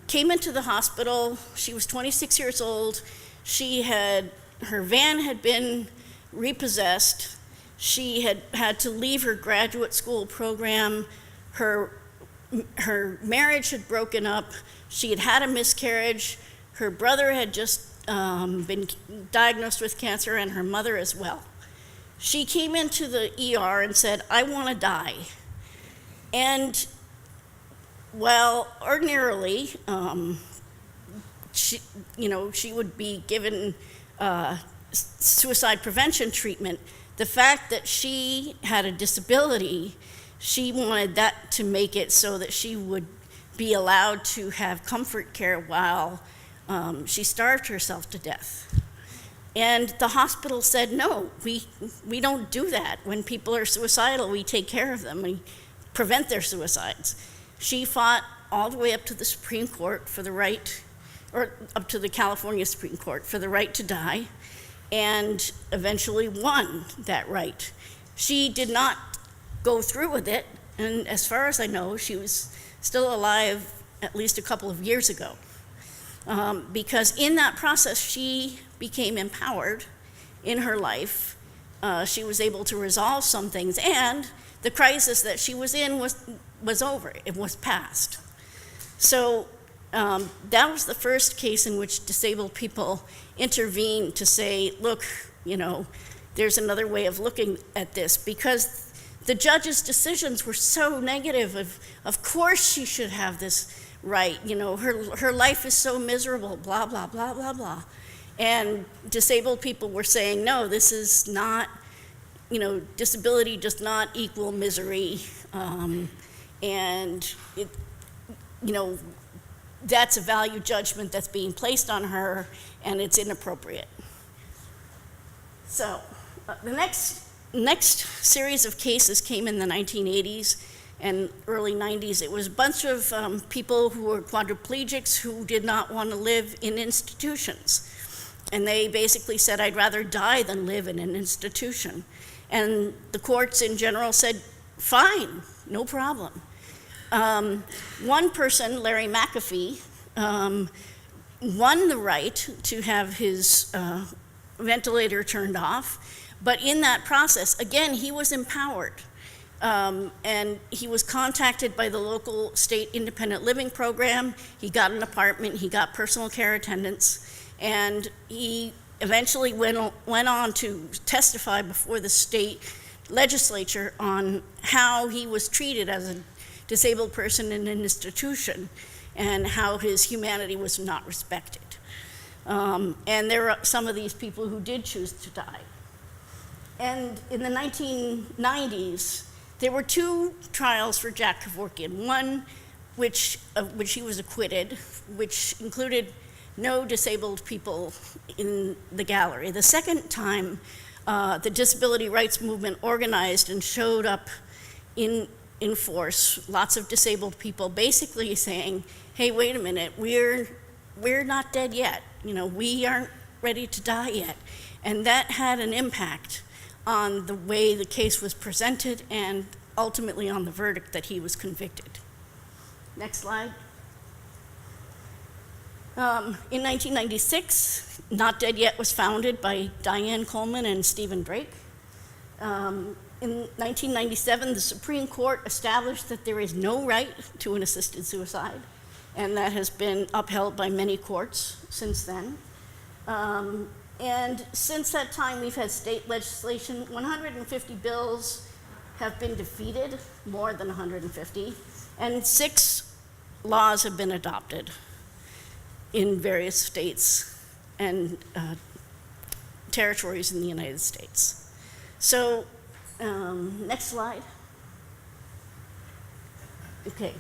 came into the hospital. She was 26 years old. Her van had been repossessed. She had to leave her graduate school program. Her marriage had broken up. She had had a miscarriage. Her brother had just been diagnosed with cancer, and her mother as well. She came into the ER and said, I want to die. And while ordinarily, she would be given suicide prevention treatment, the fact that she had a disability, she wanted that to make it so that she would be allowed to have comfort care while she starved herself to death. And the hospital said, no, we don't do that. When people are suicidal, we take care of them. We prevent their suicides. She fought all the way up to the Supreme Court for the right, or up to the California Supreme Court for the right to die, and eventually won that right. She did not go through with it, and as far as I know, she was still alive at least a couple of years ago. Because in that process, she became empowered in her life. She was able to resolve some things, and the crisis that she was in was over. It was past. So that was the first case in which disabled people intervened to say, look, there's another way of looking at this, because the judge's decisions were so negative. Of course she should have this right. Her life is so miserable, blah, blah, blah, blah, blah. And disabled people were saying, no, this is not, disability does not equal misery. And that's a value judgment that's being placed on her, and it's inappropriate. So the next series of cases came in the 1980s and early 90s. It was a bunch of people who were quadriplegics who did not want to live in institutions. And they basically said, I'd rather die than live in an institution. And the courts in general said, fine, no problem. One person, Larry McAfee, won the right to have his ventilator turned off. But in that process, again, he was empowered. And he was contacted by the local state independent living program. He got an apartment, he got personal care attendants, and he eventually went on to testify before the state legislature on how he was treated as a disabled person in an institution and how his humanity was not respected. And there are some of these people who did choose to die. And in the 1990s, there were 2 trials for Jack Kevorkian. One, which he was acquitted, which included no disabled people in the gallery. The second time, the disability rights movement organized and showed up in force, lots of disabled people basically saying, hey, wait a minute, we're not dead yet. We aren't ready to die yet. And that had an impact on the way the case was presented and ultimately on the verdict that he was convicted. Next slide. In 1996, Not Dead Yet was founded by Diane Coleman and Stephen Drake. In 1997, the Supreme Court established that there is no right to an assisted suicide, and that has been upheld by many courts since then. And since that time, we've had state legislation. 150 bills have been defeated, more than 150, and 6 laws have been adopted in various states and territories in the United States. So, next slide. Okay,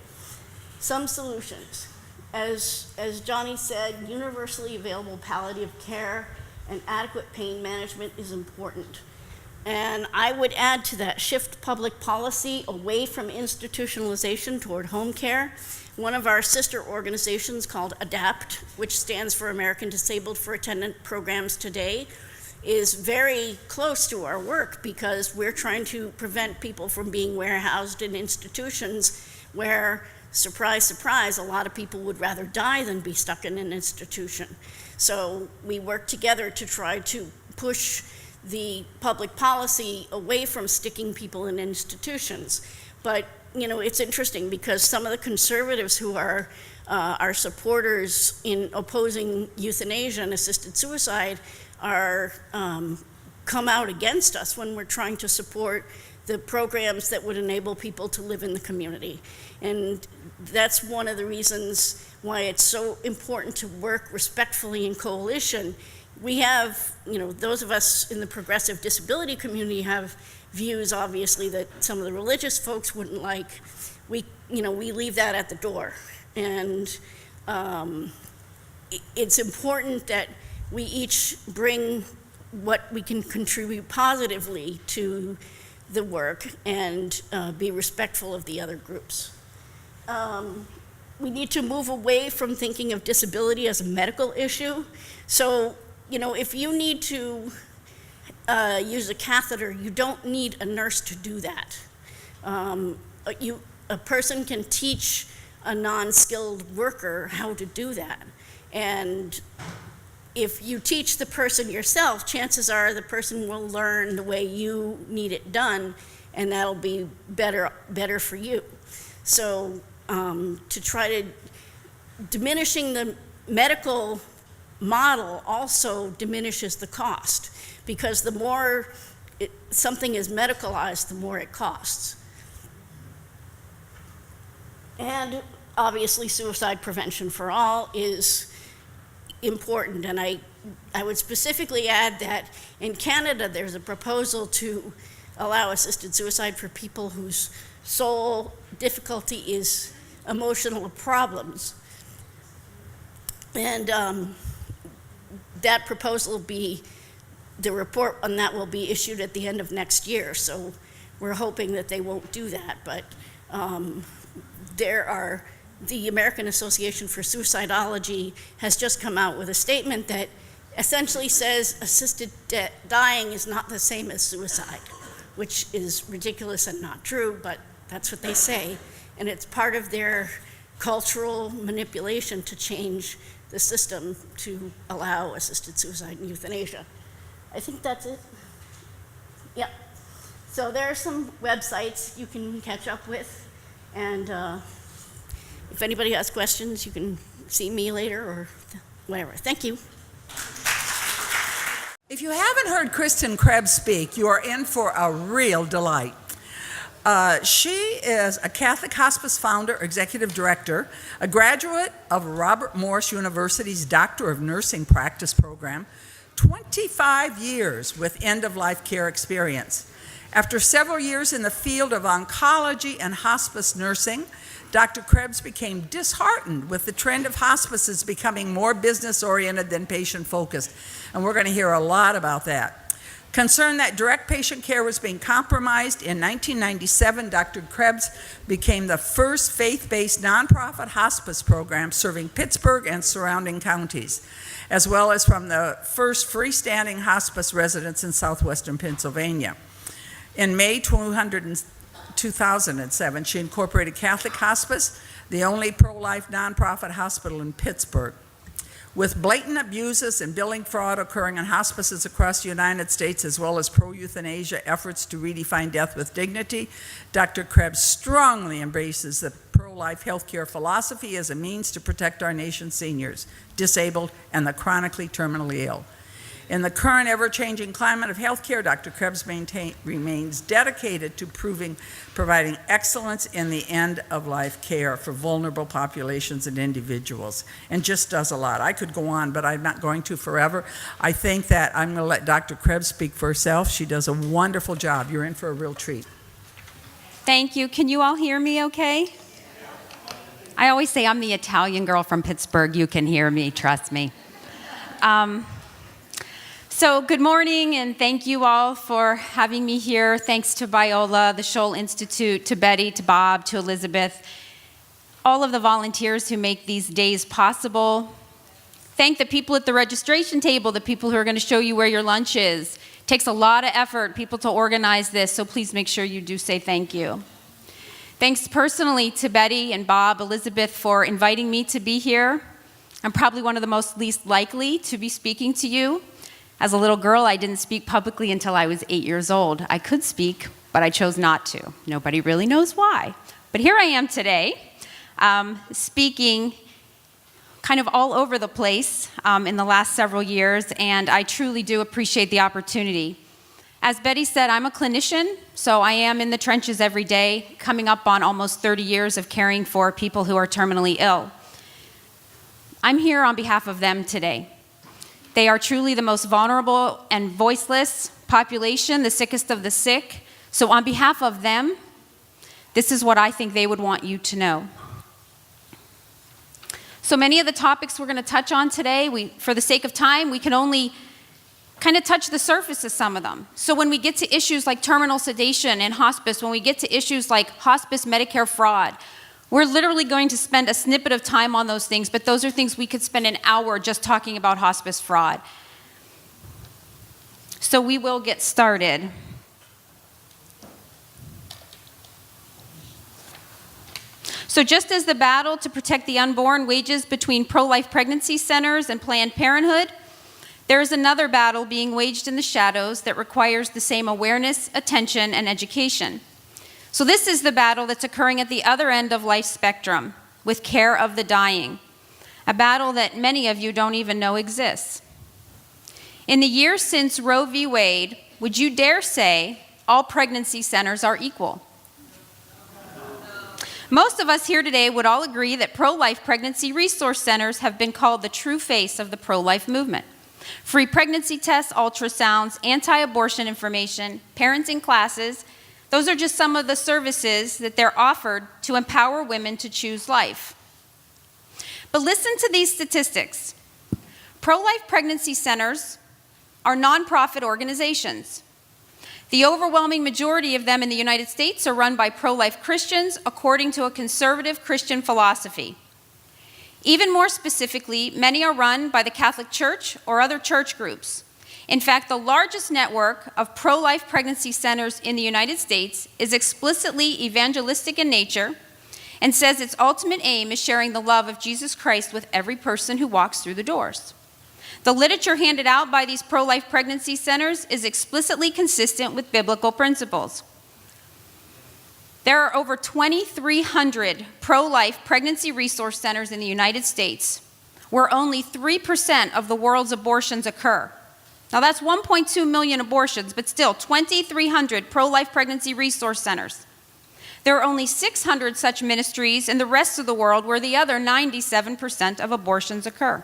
some solutions. As Johnny said, universally available palliative care and adequate pain management is important. And I would add to that, shift public policy away from institutionalization toward home care. One of our sister organizations called ADAPT, which stands for American Disabled for Attendant Programs Today, is very close to our work because we're trying to prevent people from being warehoused in institutions where, surprise, surprise, a lot of people would rather die than be stuck in an institution. So we work together to try to push the public policy away from sticking people in institutions. But it's interesting because some of the conservatives who are our supporters in opposing euthanasia and assisted suicide are come out against us when we're trying to support the programs that would enable people to live in the community. And that's one of the reasons why it's so important to work respectfully in coalition. We have, those of us in the progressive disability community have views, obviously, that some of the religious folks wouldn't like. We leave that at the door. And it's important that we each bring what we can contribute positively to the work and be respectful of the other groups. We need to move away from thinking of disability as a medical issue. So, if you need to use a catheter, you don't need a nurse to do that. A person can teach a non-skilled worker how to do that. And if you teach the person yourself, chances are the person will learn the way you need it done, and that'll be better for you. So to try to diminishing the medical model also diminishes the cost, because the more something is medicalized, the more it costs. And obviously suicide prevention for all is important, and I would specifically add that in Canada there's a proposal to allow assisted suicide for people whose sole difficulty is emotional problems. And that proposal the report on that will be issued at the end of next year, so we're hoping that they won't do that. But the American Association for Suicidology has just come out with a statement that essentially says assisted dying is not the same as suicide, which is ridiculous and not true, but that's what they say. And it's part of their cultural manipulation to change the system to allow assisted suicide and euthanasia. I think that's it. Yeah. So there are some websites you can catch up with, and if anybody has questions, you can see me later or whatever. Thank you. If you haven't heard Kristen Krebs speak, you are in for a real delight. She is a Catholic Hospice founder, executive director, a graduate of Robert Morris University's Doctor of Nursing Practice program, 25 years with end-of-life care experience. After several years in the field of oncology and hospice nursing, Dr. Krebs became disheartened with the trend of hospices becoming more business-oriented than patient-focused, and we're going to hear a lot about that. Concerned that direct patient care was being compromised, in 1997, Dr. Krebs became the first faith-based nonprofit hospice program serving Pittsburgh and surrounding counties, as well as from the first freestanding hospice residents in southwestern Pennsylvania. In May 2007, she incorporated Catholic Hospice, the only pro-life nonprofit hospital in Pittsburgh. With blatant abuses and billing fraud occurring in hospices across the United States, as well as pro-euthanasia efforts to redefine death with dignity, Dr. Krebs strongly embraces the pro-life healthcare philosophy as a means to protect our nation's seniors, disabled, and the chronically terminally ill. In the current ever-changing climate of healthcare, Dr. Krebs remains dedicated to providing excellence in the end-of-life care for vulnerable populations and individuals, and just does a lot. I could go on, but I'm not going to forever. I think that I'm going to let Dr. Krebs speak for herself. She does a wonderful job. You're in for a real treat. Thank you. Can you all hear me okay? I always say I'm the Italian girl from Pittsburgh. You can hear me, trust me. So good morning, and thank you all for having me here. Thanks to Biola, the Scholl Institute, to Betty, to Bob, to Elizabeth, all of the volunteers who make these days possible. Thank the people at the registration table, the people who are going to show you where your lunch is. It takes a lot of effort, people, to organize this, so please make sure you do say thank you. Thanks personally to Betty and Bob, Elizabeth, for inviting me to be here. I'm probably one of the most least likely to be speaking to you. As a little girl, I didn't speak publicly until I was 8 years old. I could speak, but I chose not to. Nobody really knows why. But here I am today, speaking kind of all over the place in the last several years, and I truly do appreciate the opportunity. As Betty said, I'm a clinician, so I am in the trenches every day, coming up on almost 30 years of caring for people who are terminally ill. I'm here on behalf of them today. They are truly the most vulnerable and voiceless population, the sickest of the sick. So on behalf of them, this is what I think they would want you to know. So many of the topics we're going to touch on today, for the sake of time, we can only kind of touch the surface of some of them. So when we get to issues like terminal sedation in hospice, when we get to issues like hospice Medicare fraud, we're literally going to spend a snippet of time on those things, but those are things we could spend an hour just talking about hospice fraud. So we will get started. So just as the battle to protect the unborn wages between pro-life pregnancy centers and Planned Parenthood, there is another battle being waged in the shadows that requires the same awareness, attention, and education. So this is the battle that's occurring at the other end of life spectrum, with care of the dying, a battle that many of you don't even know exists. In the years since Roe v. Wade, would you dare say all pregnancy centers are equal? Most of us here today would all agree that pro-life pregnancy resource centers have been called the true face of the pro-life movement. Free pregnancy tests, ultrasounds, anti-abortion information, parenting classes, those are just some of the services that they're offered to empower women to choose life. But listen to these statistics. Pro-life pregnancy centers are nonprofit organizations. The overwhelming majority of them in the United States are run by pro-life Christians according to a conservative Christian philosophy. Even more specifically, many are run by the Catholic Church or other church groups. In fact, the largest network of pro-life pregnancy centers in the United States is explicitly evangelistic in nature and says its ultimate aim is sharing the love of Jesus Christ with every person who walks through the doors. The literature handed out by these pro-life pregnancy centers is explicitly consistent with biblical principles. There are over 2,300 pro-life pregnancy resource centers in the United States, where only 3% of the world's abortions occur. Now that's 1.2 million abortions, but still 2,300 pro-life pregnancy resource centers. There are only 600 such ministries in the rest of the world where the other 97% of abortions occur.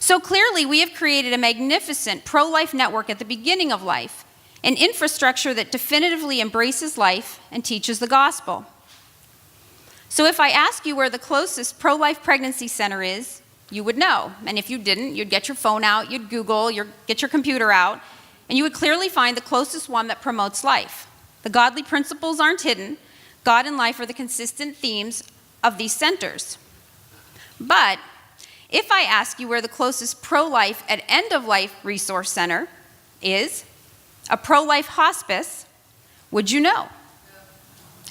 So clearly, we have created a magnificent pro-life network at the beginning of life, an infrastructure that definitively embraces life and teaches the gospel. So if I ask you where the closest pro-life pregnancy center is, you would know. And if you didn't, you'd get your phone out, you'd Google, get your computer out, and you would clearly find the closest one that promotes life. The godly principles aren't hidden. God and life are the consistent themes of these centers. But if I ask you where the closest pro-life at end-of-life resource center is, a pro-life hospice, would you know?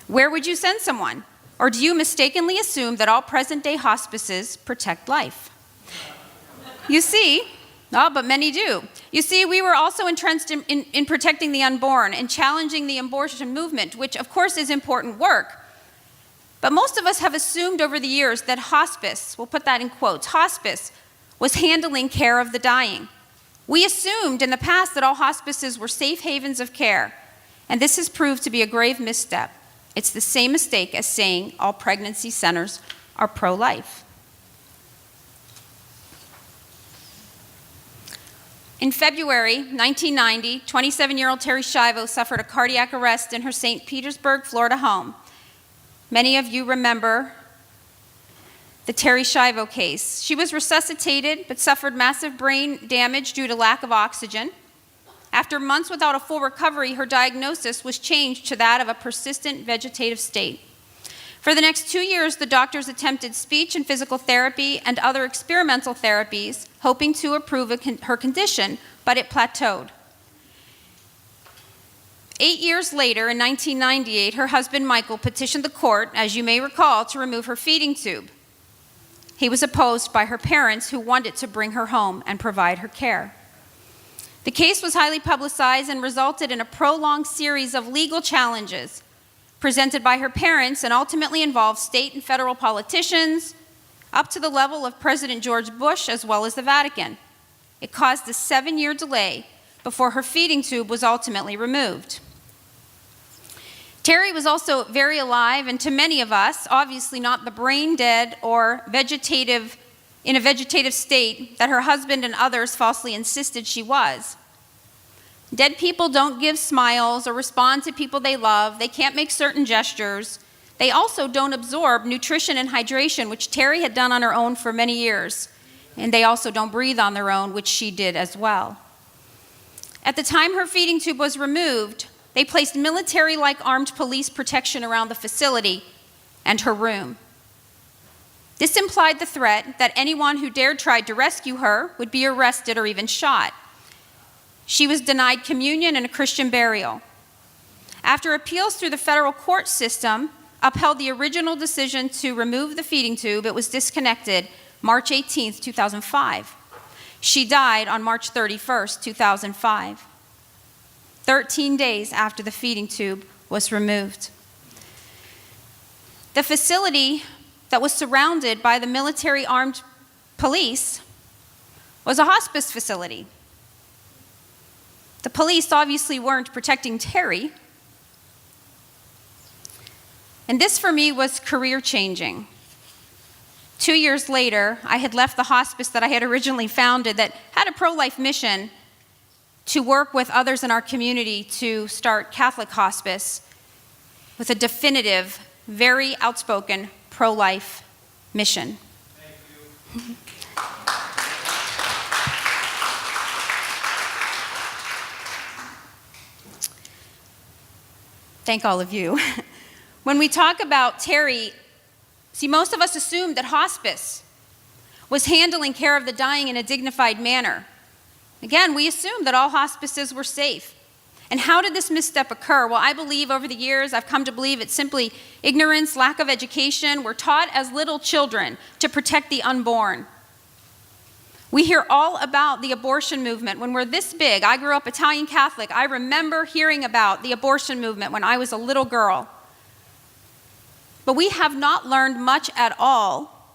Where would you send someone? Or do you mistakenly assume that all present-day hospices protect life? You see, but many do. You see, we were also entrenched in protecting the unborn and challenging the abortion movement, which of course is important work. But most of us have assumed over the years that hospice, we'll put that in quotes, hospice was handling care of the dying. We assumed in the past that all hospices were safe havens of care, and this has proved to be a grave misstep. It's the same mistake as saying all pregnancy centers are pro-life. In February 1990, 27-year-old Terri Schiavo suffered a cardiac arrest in her St. Petersburg, Florida home. Many of you remember the Terri Schiavo case. She was resuscitated but suffered massive brain damage due to lack of oxygen. After months without a full recovery, her diagnosis was changed to that of a persistent vegetative state. For the next 2 years, the doctors attempted speech and physical therapy and other experimental therapies, hoping to improve her condition, but it plateaued. 8 years later, in 1998, her husband Michael petitioned the court, as you may recall, to remove her feeding tube. He was opposed by her parents, who wanted to bring her home and provide her care. The case was highly publicized and resulted in a prolonged series of legal challenges presented by her parents and ultimately involved state and federal politicians, up to the level of President George Bush as well as the Vatican. It caused a 7-year delay before her feeding tube was ultimately removed. Terri was also very alive, and to many of us, obviously not the brain dead or in a vegetative state that her husband and others falsely insisted she was. Dead people don't give smiles or respond to people they love. They can't make certain gestures. They also don't absorb nutrition and hydration, which Terri had done on her own for many years. And they also don't breathe on their own, which she did as well. At the time her feeding tube was removed, they placed military-like armed police protection around the facility and her room. This implied the threat that anyone who dared try to rescue her would be arrested or even shot. She was denied communion and a Christian burial. After appeals through the federal court system upheld the original decision to remove the feeding tube, it was disconnected March 18, 2005. She died on March 31, 2005, 13 days after the feeding tube was removed. The facility that was surrounded by the military armed police was a hospice facility. The police obviously weren't protecting Terri. And this for me was career changing. 2 years later, I had left the hospice that I had originally founded that had a pro-life mission to work with others in our community to start Catholic hospice with a definitive, very outspoken pro-life mission. Thank you. Thank all of you. When we talk about Terri, see, most of us assumed that hospice was handling care of the dying in a dignified manner. Again, we assumed that all hospices were safe. And how did this misstep occur? Well, I believe over the years, I've come to believe it's simply ignorance, lack of education. We're taught as little children to protect the unborn. We hear all about the abortion movement when we're this big. I grew up Italian Catholic. I remember hearing about the abortion movement when I was a little girl. But we have not learned much at all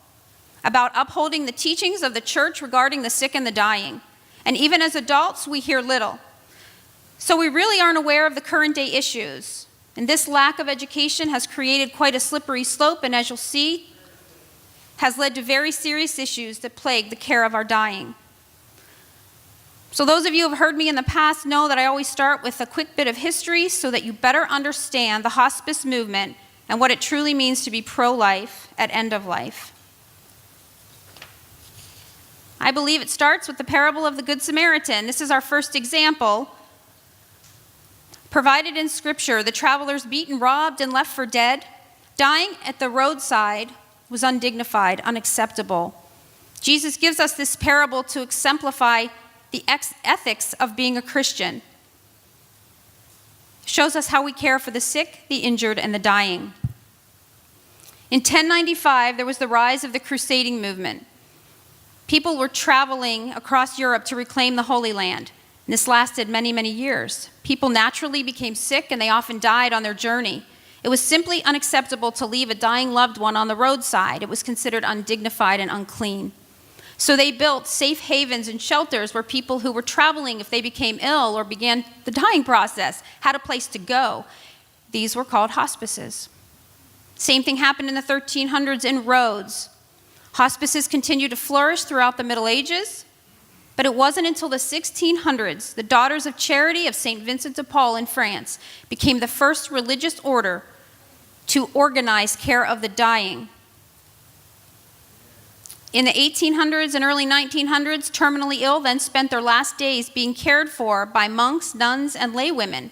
about upholding the teachings of the church regarding the sick and the dying. And even as adults, we hear little. So we really aren't aware of the current day issues. And this lack of education has created quite a slippery slope, and as you'll see, has led to very serious issues that plague the care of our dying. So those of you who have heard me in the past know that I always start with a quick bit of history so that you better understand the hospice movement and what it truly means to be pro-life at end of life. I believe it starts with the parable of the Good Samaritan. This is our first example. Provided in Scripture, the travelers beaten, robbed, and left for dead, dying at the roadside was undignified, unacceptable. Jesus gives us this parable to exemplify the ethics of being a Christian. Shows us how we care for the sick, the injured, and the dying. In 1095, there was the rise of the crusading movement. People were traveling across Europe to reclaim the Holy Land. And this lasted many, many years. People naturally became sick, and they often died on their journey. It was simply unacceptable to leave a dying loved one on the roadside. It was considered undignified and unclean. So they built safe havens and shelters where people who were traveling, if they became ill or began the dying process, had a place to go. These were called hospices. Same thing happened in the 1300s in Rhodes. Hospices continued to flourish throughout the Middle Ages, but it wasn't until the 1600s, the Daughters of Charity of St. Vincent de Paul in France became the first religious order to organize care of the dying. In the 1800s and early 1900s, terminally ill then spent their last days being cared for by monks, nuns, and laywomen.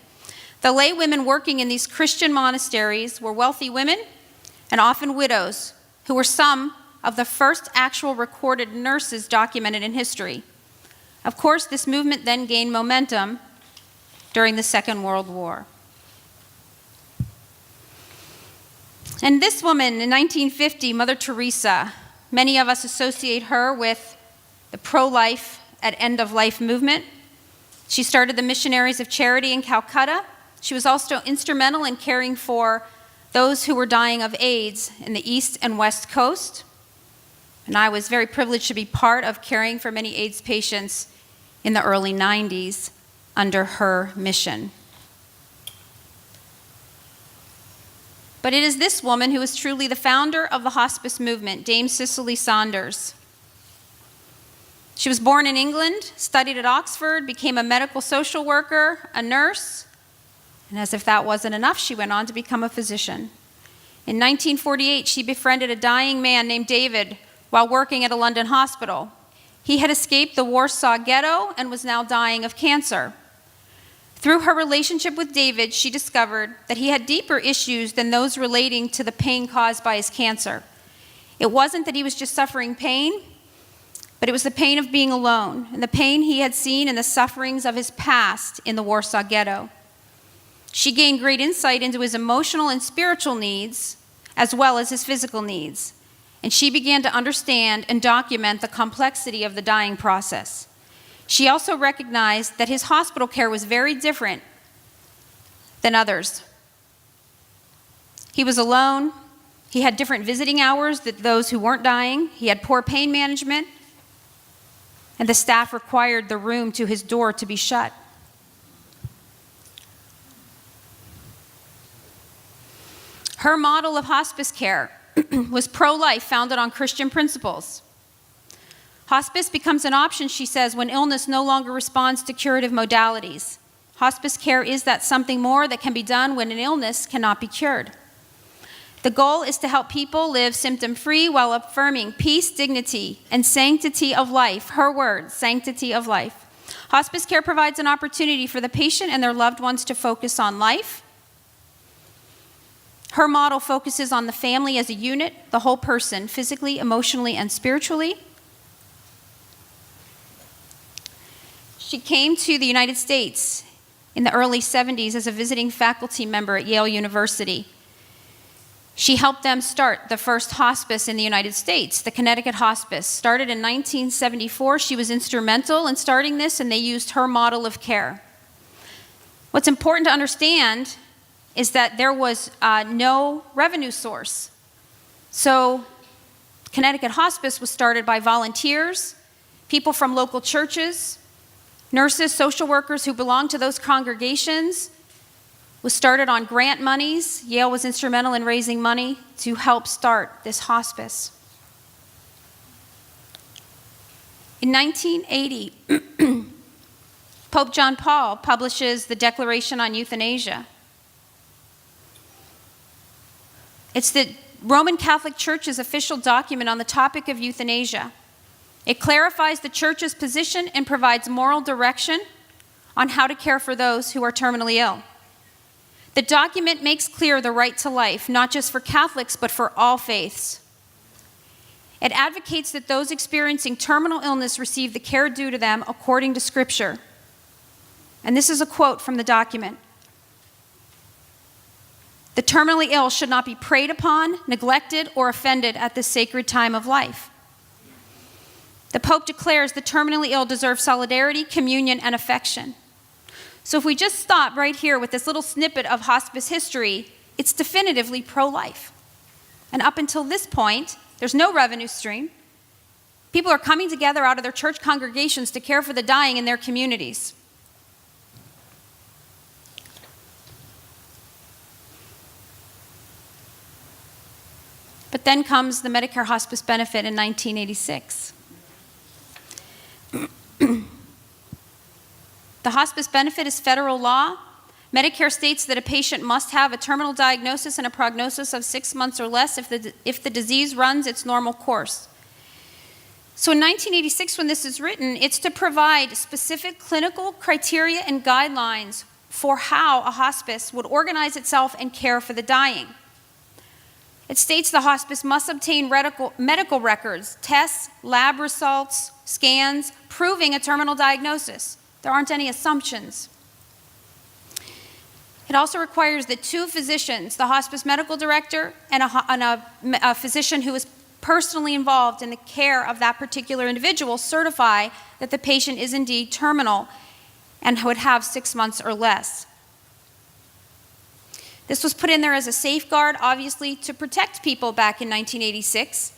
The laywomen working in these Christian monasteries were wealthy women and often widows, who were some of the first actual recorded nurses documented in history. Of course, this movement then gained momentum during the Second World War. And this woman in 1950, Mother Teresa, many of us associate her with the pro-life at end-of-life movement. She started the Missionaries of Charity in Calcutta. She was also instrumental in caring for those who were dying of AIDS in the East and West Coast. And I was very privileged to be part of caring for many AIDS patients in the early 90s under her mission. But it is this woman who is truly the founder of the hospice movement, Dame Cicely Saunders. She was born in England, studied at Oxford, became a medical social worker, a nurse, and as if that wasn't enough, she went on to become a physician. In 1948, she befriended a dying man named David while working at a London hospital. He had escaped the Warsaw Ghetto and was now dying of cancer. Through her relationship with David, she discovered that he had deeper issues than those relating to the pain caused by his cancer. It wasn't that he was just suffering pain, but it was the pain of being alone and the pain he had seen in the sufferings of his past in the Warsaw Ghetto. She gained great insight into his emotional and spiritual needs, as well as his physical needs. And she began to understand and document the complexity of the dying process. She also recognized that his hospital care was very different than others. He was alone. He had different visiting hours than those who weren't dying. He had poor pain management. And the staff required the room to his door to be shut. Her model of hospice care was pro-life, founded on Christian principles. Hospice becomes an option, she says, when illness no longer responds to curative modalities. Hospice care is that something more that can be done when an illness cannot be cured. The goal is to help people live symptom-free while affirming peace, dignity, and sanctity of life. Her word, sanctity of life. Hospice care provides an opportunity for the patient and their loved ones to focus on life. Her model focuses on the family as a unit, the whole person, physically, emotionally, and spiritually. She came to the United States in the early 70s as a visiting faculty member at Yale University. She helped them start the first hospice in the United States, the Connecticut Hospice. Started in 1974, she was instrumental in starting this, and they used her model of care. What's important to understand is that there was no revenue source. So Connecticut Hospice was started by volunteers, people from local churches, Nurses, social workers who belonged to those congregations was started on grant monies. Yale was instrumental in raising money to help start this hospice. In 1980, Pope John Paul publishes the Declaration on Euthanasia. It's the Roman Catholic Church's official document on the topic of euthanasia. It clarifies the Church's position and provides moral direction on how to care for those who are terminally ill. The document makes clear the right to life, not just for Catholics, but for all faiths. It advocates that those experiencing terminal illness receive the care due to them according to Scripture. And this is a quote from the document. The terminally ill should not be preyed upon, neglected, or offended at this sacred time of life. The Pope declares the terminally ill deserve solidarity, communion, and affection. So if we just stop right here with this little snippet of hospice history, it's definitively pro-life. And up until this point, there's no revenue stream. People are coming together out of their church congregations to care for the dying in their communities. But then comes the Medicare hospice benefit in 1986. The hospice benefit is federal law. Medicare states that a patient must have a terminal diagnosis and a prognosis of 6 months or less if the disease runs its normal course. So in 1986, when this is written, it's to provide specific clinical criteria and guidelines for how a hospice would organize itself and care for the dying. It states the hospice must obtain medical records, tests, lab results, scans, proving a terminal diagnosis. There aren't any assumptions. It also requires that 2 physicians, the hospice medical director and a physician who is personally involved in the care of that particular individual, certify that the patient is indeed terminal and would have 6 months or less. This was put in there as a safeguard, obviously, to protect people back in 1986.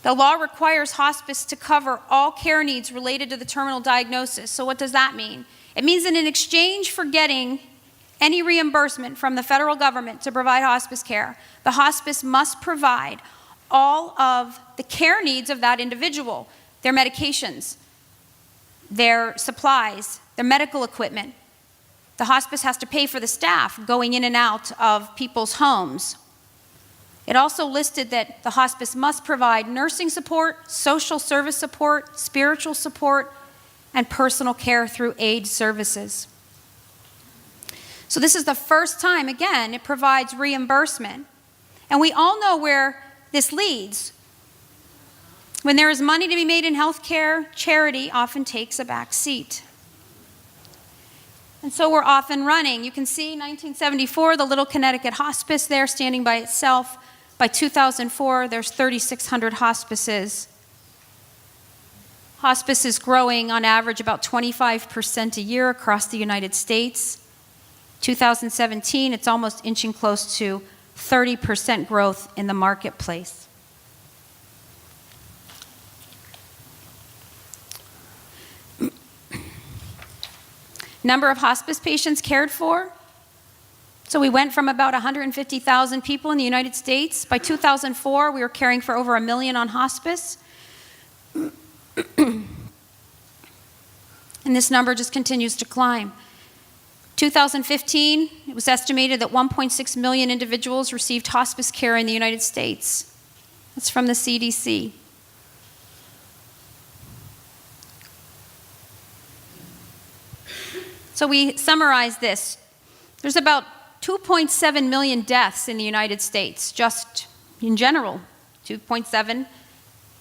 The law requires hospice to cover all care needs related to the terminal diagnosis. So what does that mean? It means that in exchange for getting any reimbursement from the federal government to provide hospice care, the hospice must provide all of the care needs of that individual, their medications, their supplies, their medical equipment. The hospice has to pay for the staff going in and out of people's homes. It also listed that the hospice must provide nursing support, social service support, spiritual support, and personal care through aid services. So this is the first time, again, it provides reimbursement. And we all know where this leads. When there is money to be made in healthcare, charity often takes a back seat. And so we're off and running. You can see 1974, the Little Connecticut Hospice there standing by itself. By 2004, there's 3,600 hospices. Hospice is growing on average about 25% a year across the United States. 2017, it's almost inching close to 30% growth in the marketplace. Number of hospice patients cared for. So we went from about 150,000 people in the United States. By 2004, we were caring for over 1 million on hospice. And this number just continues to climb. 2015, it was estimated that 1.6 million individuals received hospice care in the United States. That's from the CDC. So we summarize this. There's about 2.7 million deaths in the United States, just in general, 2.7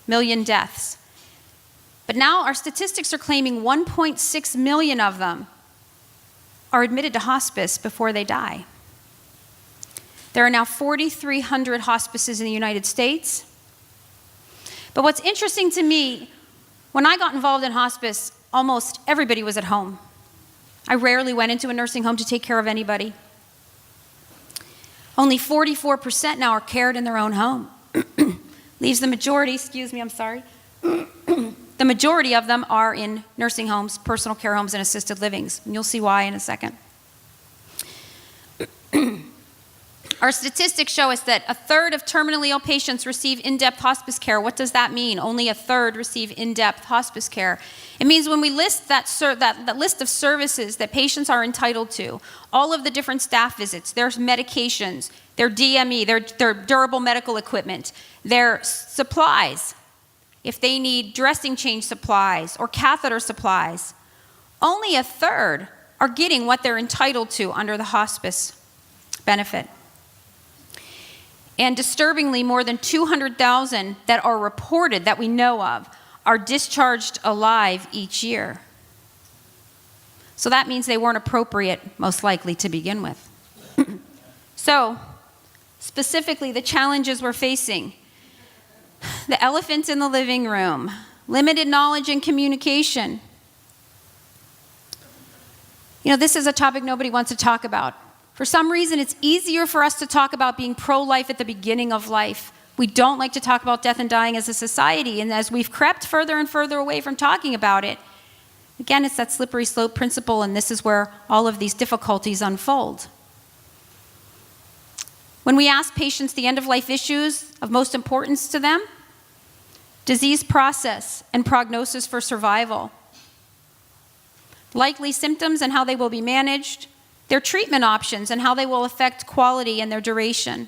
million deaths. But now our statistics are claiming 1.6 million of them are admitted to hospice before they die. There are now 4,300 hospices in the United States. But what's interesting to me, when I got involved in hospice, almost everybody was at home. I rarely went into a nursing home to take care of anybody. Only 44% now are cared in their own home. Leaves the majority, the The majority of them are in nursing homes, personal care homes, and assisted livings. And you'll see why in a second. Our statistics show us that a third of terminally ill patients receive in-depth hospice care. What does that mean? Only a third receive in-depth hospice care. It means when we list that list of services that patients are entitled to, all of the different staff visits, their medications, their DME, their durable medical equipment, their supplies, if they need dressing change supplies or catheter supplies, only a third are getting what they're entitled to under the hospice benefit. And disturbingly, more than 200,000 that are reported, that we know of, are discharged alive each year. So that means they weren't appropriate, most likely, to begin with. So, specifically, the challenges we're facing. The elephant in the living room, limited knowledge and communication. You know, this is a topic nobody wants to talk about. For some reason, it's easier for us to talk about being pro-life at the beginning of life. We don't like to talk about death and dying as a society, and as we've crept further and further away from talking about it, again, it's that slippery slope principle, and this is where all of these difficulties unfold. When we ask patients the end-of-life issues of most importance to them, disease process and prognosis for survival, likely symptoms and how they will be managed, their treatment options and how they will affect quality and their duration.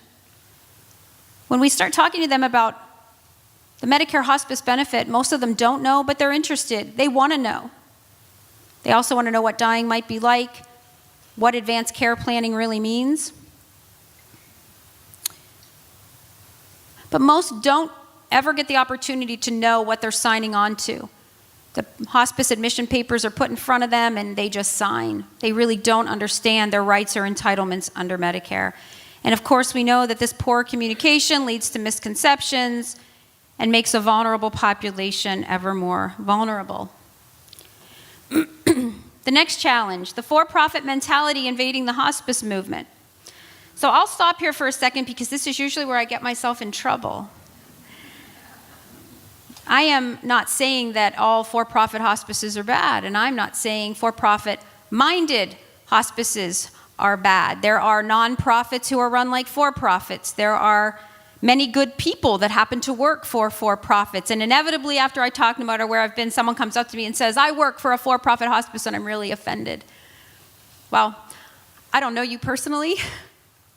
When we start talking to them about the Medicare hospice benefit, most of them don't know, but they're interested. They want to know. They also want to know what dying might be like, what advanced care planning really means. But most don't ever get the opportunity to know what they're signing on to. The hospice admission papers are put in front of them and they just sign. They really don't understand their rights or entitlements under Medicare. And of course, we know that this poor communication leads to misconceptions and makes a vulnerable population ever more vulnerable. The next challenge, the for-profit mentality invading the hospice movement. So I'll stop here for a second because this is usually where I get myself in trouble. I am not saying that all for-profit hospices are bad, and I'm not saying for-profit-minded hospices are bad. There are nonprofits who are run like for-profits. There are many good people that happen to work for for-profits, and inevitably after I talk about or where I've been, someone comes up to me and says, I work for a for-profit hospice, and I'm really offended. Well, I don't know you personally,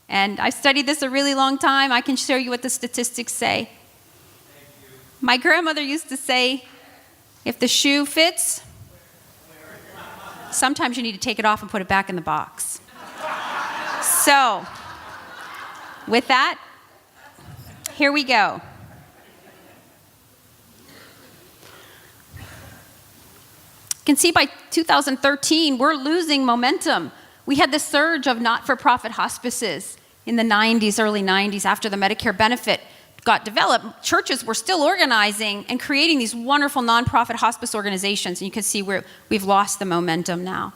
and I've studied this a really long time. I can show you what the statistics say. My grandmother used to say, if the shoe fits, sometimes you need to take it off and put it back in the box. So, with that, here we go. You can see by 2013, we're losing momentum. We had the surge of not-for-profit hospices in the 90s, early 90s, after the Medicare benefit got developed. Churches were still organizing and creating these wonderful nonprofit hospice organizations, and you can see we've lost the momentum now.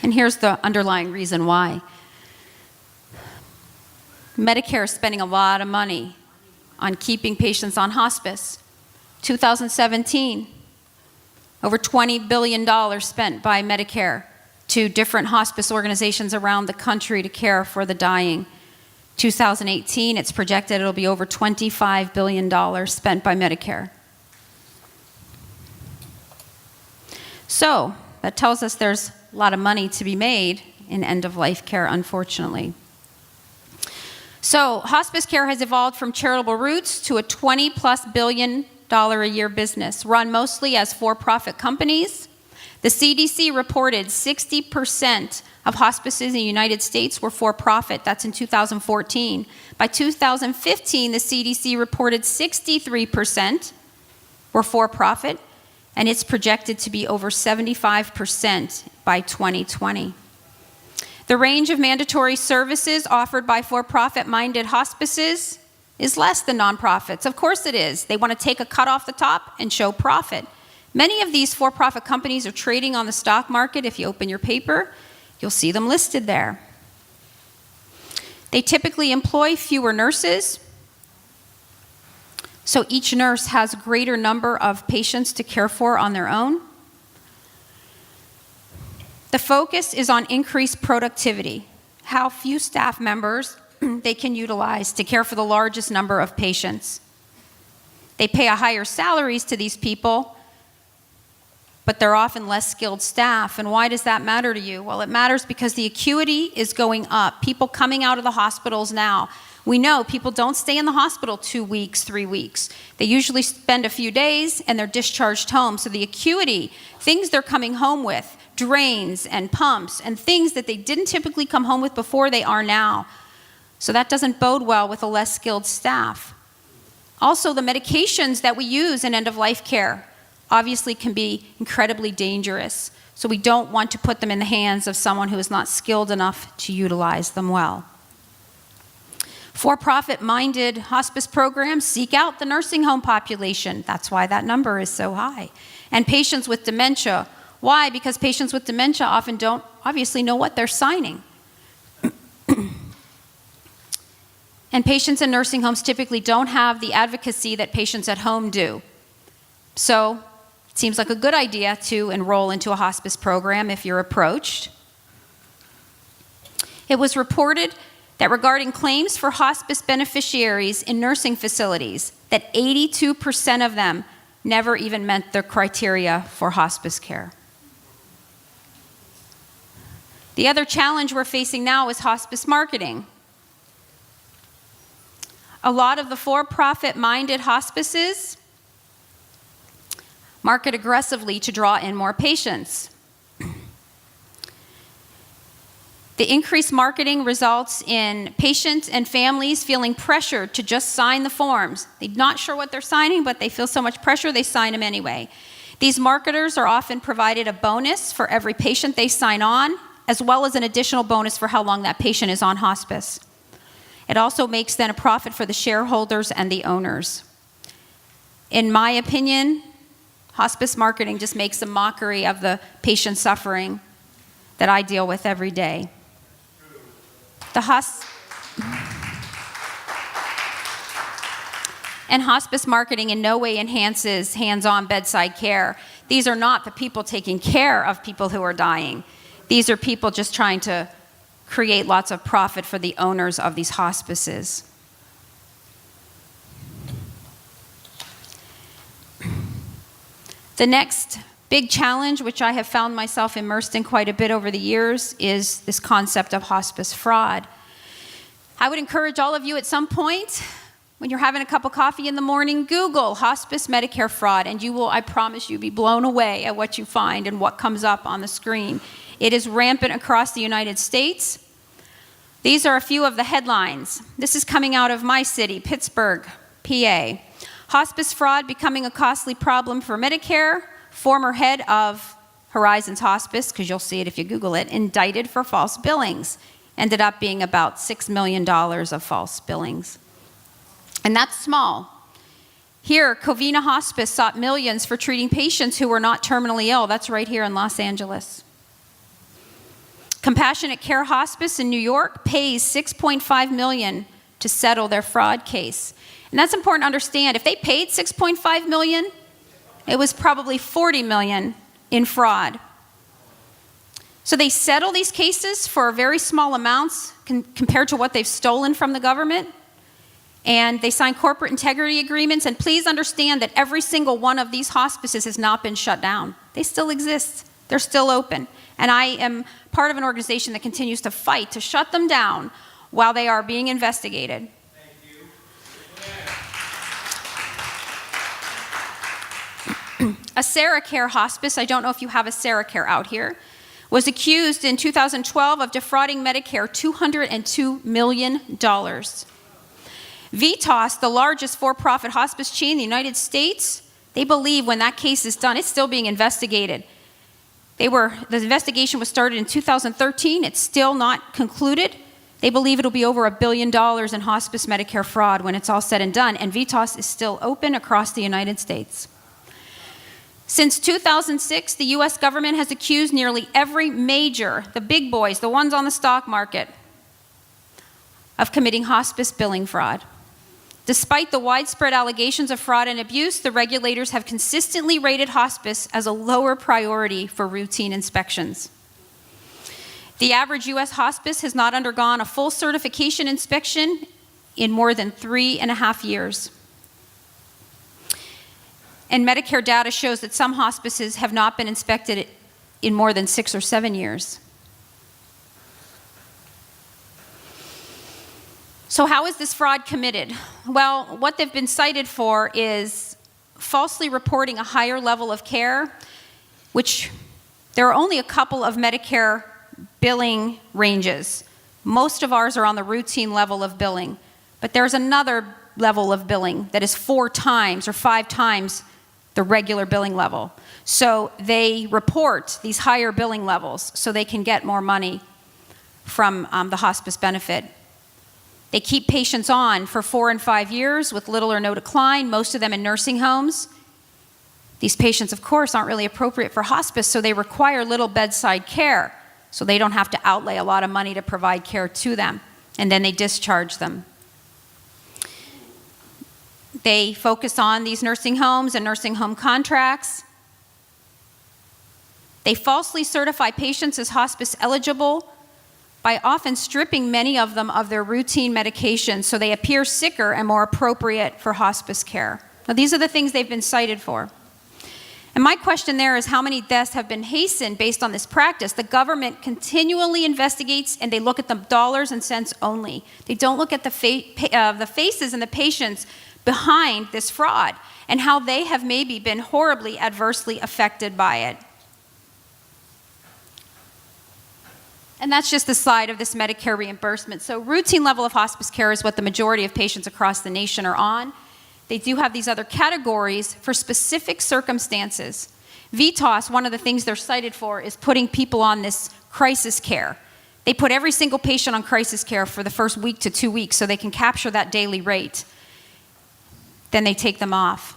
And here's the underlying reason why. Medicare is spending a lot of money on keeping patients on hospice. 2017, over $20 billion spent by Medicare to different hospice organizations around the country to care for the dying. 2018, it's projected it'll be over $25 billion spent by Medicare. So, that tells us there's a lot of money to be made in end-of-life care, unfortunately. So, hospice care has evolved from charitable roots to a $20+ billion a year business, run mostly as for-profit companies. The CDC reported 60% of hospices in the United States were for-profit. That's in 2014. By 2015, the CDC reported 63% were for-profit, and it's projected to be over 75% by 2020. The range of mandatory services offered by for-profit-minded hospices is less than nonprofits. Of course it is. They want to take a cut off the top and show profit. Many of these for-profit companies are trading on the stock market. If you open your paper, you'll see them listed there. They typically employ fewer nurses, so each nurse has a greater number of patients to care for on their own. The focus is on increased productivity, how few staff members they can utilize to care for the largest number of patients. They pay a higher salaries to these people, but they're often less skilled staff. And why does that matter to you? Well, it matters because the acuity is going up. People coming out of the hospitals now. We know people don't stay in the hospital 2 weeks, 3 weeks. They usually spend a few days and they're discharged home. So the acuity, things they're coming home with, drains and pumps and things that they didn't typically come home with before, they are now. So that doesn't bode well with a less skilled staff. Also, the medications that we use in end-of-life care obviously can be incredibly dangerous. So we don't want to put them in the hands of someone who is not skilled enough to utilize them well. For-profit-minded hospice programs seek out the nursing home population. That's why that number is so high. And patients with dementia. Why? Because patients with dementia often don't obviously know what they're signing. And patients in nursing homes typically don't have the advocacy that patients at home do. So it seems like a good idea to enroll into a hospice program if you're approached. It was reported that regarding claims for hospice beneficiaries in nursing facilities, that 82% of them never even met the criteria for hospice care. The other challenge we're facing now is hospice marketing. A lot of the for-profit-minded hospices market aggressively to draw in more patients. The increased marketing results in patients and families feeling pressured to just sign the forms. They're not sure what they're signing, but they feel so much pressure, they sign them anyway. These marketers are often provided a bonus for every patient they sign on, as well as an additional bonus for how long that patient is on hospice. It also makes then a profit for the shareholders and the owners. In my opinion, hospice marketing just makes a mockery of the patient suffering that I deal with every day. And hospice marketing in no way enhances hands-on bedside care. These are not the people taking care of people who are dying. These are people just trying to create lots of profit for the owners of these hospices. The next big challenge, which I have found myself immersed in quite a bit over the years, is this concept of hospice fraud. I would encourage all of you at some point, when you're having a cup of coffee in the morning, Google hospice Medicare fraud, and you will, I promise you, be blown away at what you find and what comes up on the screen. It is rampant across the United States. These are a few of the headlines. This is coming out of my city, Pittsburgh, PA. Hospice fraud becoming a costly problem for Medicare. Former head of Horizons Hospice, because you'll see it if you Google it, indicted for false billings. Ended up being about $6 million of false billings. And that's small. Here, Covina Hospice sought millions for treating patients who were not terminally ill. That's right here in Los Angeles. Compassionate Care Hospice in New York pays $6.5 million to settle their fraud case. And that's important to understand. If they paid $6.5 million, it was probably $40 million in fraud. So they settle these cases for very small amounts compared to what they've stolen from the government. And they sign corporate integrity agreements. And please understand that every single one of these hospices has not been shut down. They still exist. They're still open. And I am part of an organization that continues to fight to shut them down while they are being investigated. A Sarah Care Hospice, I don't know if you have a Sarah Care out here, was accused in 2012 of defrauding Medicare $202 million. Vitas, the largest for-profit hospice chain in the United States, they believe when that case is done, it's still being investigated. The investigation was started in 2013. It's still not concluded. They believe it'll be over $1 billion in hospice Medicare fraud when it's all said and done, and Vitas is still open across the United States. Since 2006, the U.S. government has accused nearly every major, the big boys, the ones on the stock market, of committing hospice billing fraud. Despite the widespread allegations of fraud and abuse, the regulators have consistently rated hospice as a lower priority for routine inspections. The average U.S. hospice has not undergone a full certification inspection in more than 3.5 years. And Medicare data shows that some hospices have not been inspected in more than 6 or 7 years. So how is this fraud committed? Well, what they've been cited for is falsely reporting a higher level of care, which there are only a couple of Medicare billing ranges. Most of ours are on the routine level of billing, but there's another level of billing that is 4 times or 5 times the regular billing level. So they report these higher billing levels so they can get more money from the hospice benefit. They keep patients on for 4 and 5 years with little or no decline, most of them in nursing homes. These patients, of course, aren't really appropriate for hospice, so they require little bedside care, so they don't have to outlay a lot of money to provide care to them, and then they discharge them. They focus on these nursing homes and nursing home contracts. They falsely certify patients as hospice eligible by often stripping many of them of their routine medications so they appear sicker and more appropriate for hospice care. Now, these are the things they've been cited for. And my question there is how many deaths have been hastened based on this practice? The government continually investigates and they look at the dollars and cents only. They don't look at the faces and the patients behind this fraud and how they have maybe been horribly adversely affected by it. And that's just the slide of this Medicare reimbursement. So routine level of hospice care is what the majority of patients across the nation are on. They do have these other categories for specific circumstances. VITAS, one of the things they're cited for is putting people on this crisis care. They put every single patient on crisis care for the first week to 2 weeks so they can capture that daily rate. Then they take them off.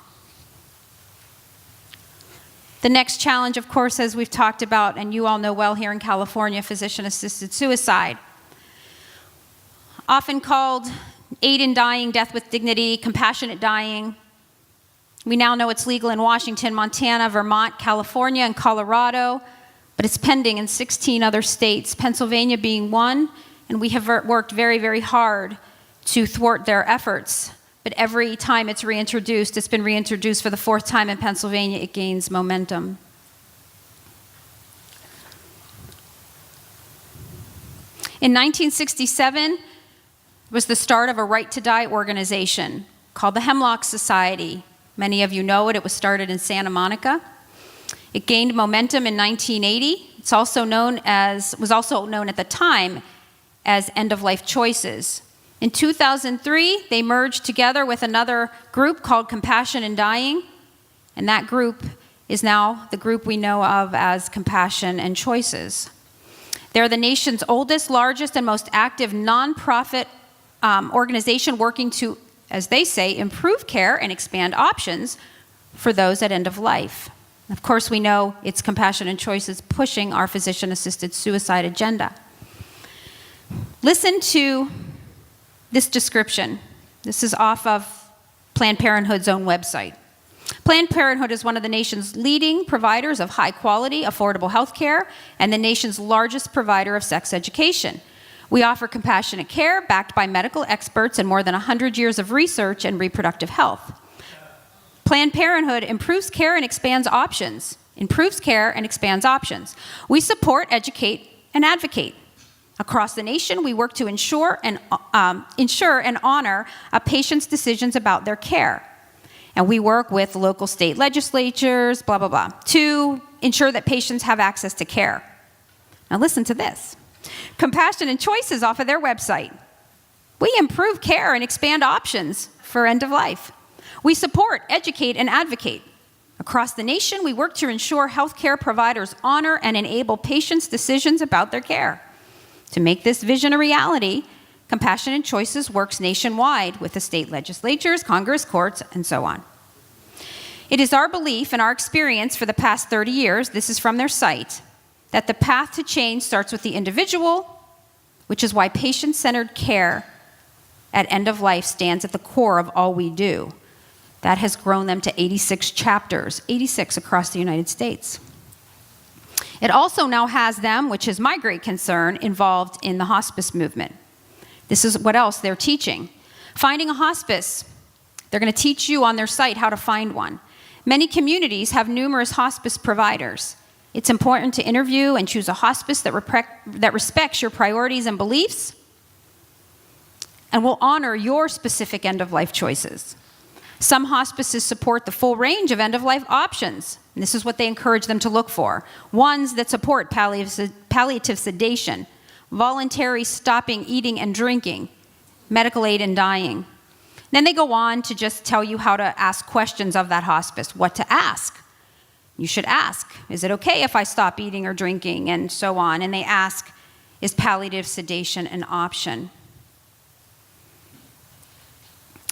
The next challenge, of course, as we've talked about, and you all know well here in California, physician-assisted suicide. Often called aid in dying, death with dignity, compassionate dying. We now know it's legal in Washington, Montana, Vermont, California, and Colorado, but it's pending in 16 other states, Pennsylvania being one, and we have worked very, very hard to thwart their efforts. But every time it's reintroduced, it's been reintroduced for the 4th time in Pennsylvania, it gains momentum. In 1967 was the start of a Right to Die organization called the Hemlock Society. Many of you know it. It was started in Santa Monica. It gained momentum in 1980. It's also known as, was also known at the time as End-of-Life Choices. In 2003, they merged together with another group called Compassion in Dying, and that group is now the group we know of as Compassion and Choices. They're the nation's oldest, largest, and most active nonprofit organization working to, as they say, improve care and expand options for those at end of life. Of course, we know it's Compassion and Choices pushing our physician-assisted suicide agenda. Listen to this description. This is off of Planned Parenthood's own website. Planned Parenthood is one of the nation's leading providers of high-quality, affordable health care and the nation's largest provider of sex education. We offer compassionate care backed by medical experts and more than 100 years of research in reproductive health. Planned Parenthood improves care and expands options. Improves care and expands options. We support, educate, and advocate. Across the nation, we work to ensure and honor a patient's decisions about their care. And we work with local state legislatures, blah, blah, blah, to ensure that patients have access to care. Now listen to this. Compassion and Choices off of their website. We improve care and expand options for end of life. We support, educate, and advocate. Across the nation, we work to ensure healthcare providers honor and enable patients' decisions about their care. To make this vision a reality, Compassion and Choices works nationwide with the state legislatures, Congress, courts, and so on. It is our belief and our experience for the past 30 years, this is from their site, that the path to change starts with the individual, which is why patient-centered care at end of life stands at the core of all we do. That has grown them to 86 chapters, 86 across the United States. It also now has them, which is my great concern, involved in the hospice movement. This is what else they're teaching. Finding a hospice. They're going to teach you on their site how to find one. Many communities have numerous hospice providers. It's important to interview and choose a hospice that respects your priorities and beliefs and will honor your specific end-of-life choices. Some hospices support the full range of end-of-life options, and this is what they encourage them to look for. Ones that support palliative sedation, voluntary stopping eating and drinking, medical aid in dying. Then they go on to just tell you how to ask questions of that hospice, what to ask. You should ask, is it okay if I stop eating or drinking, and so on. And they ask, is palliative sedation an option?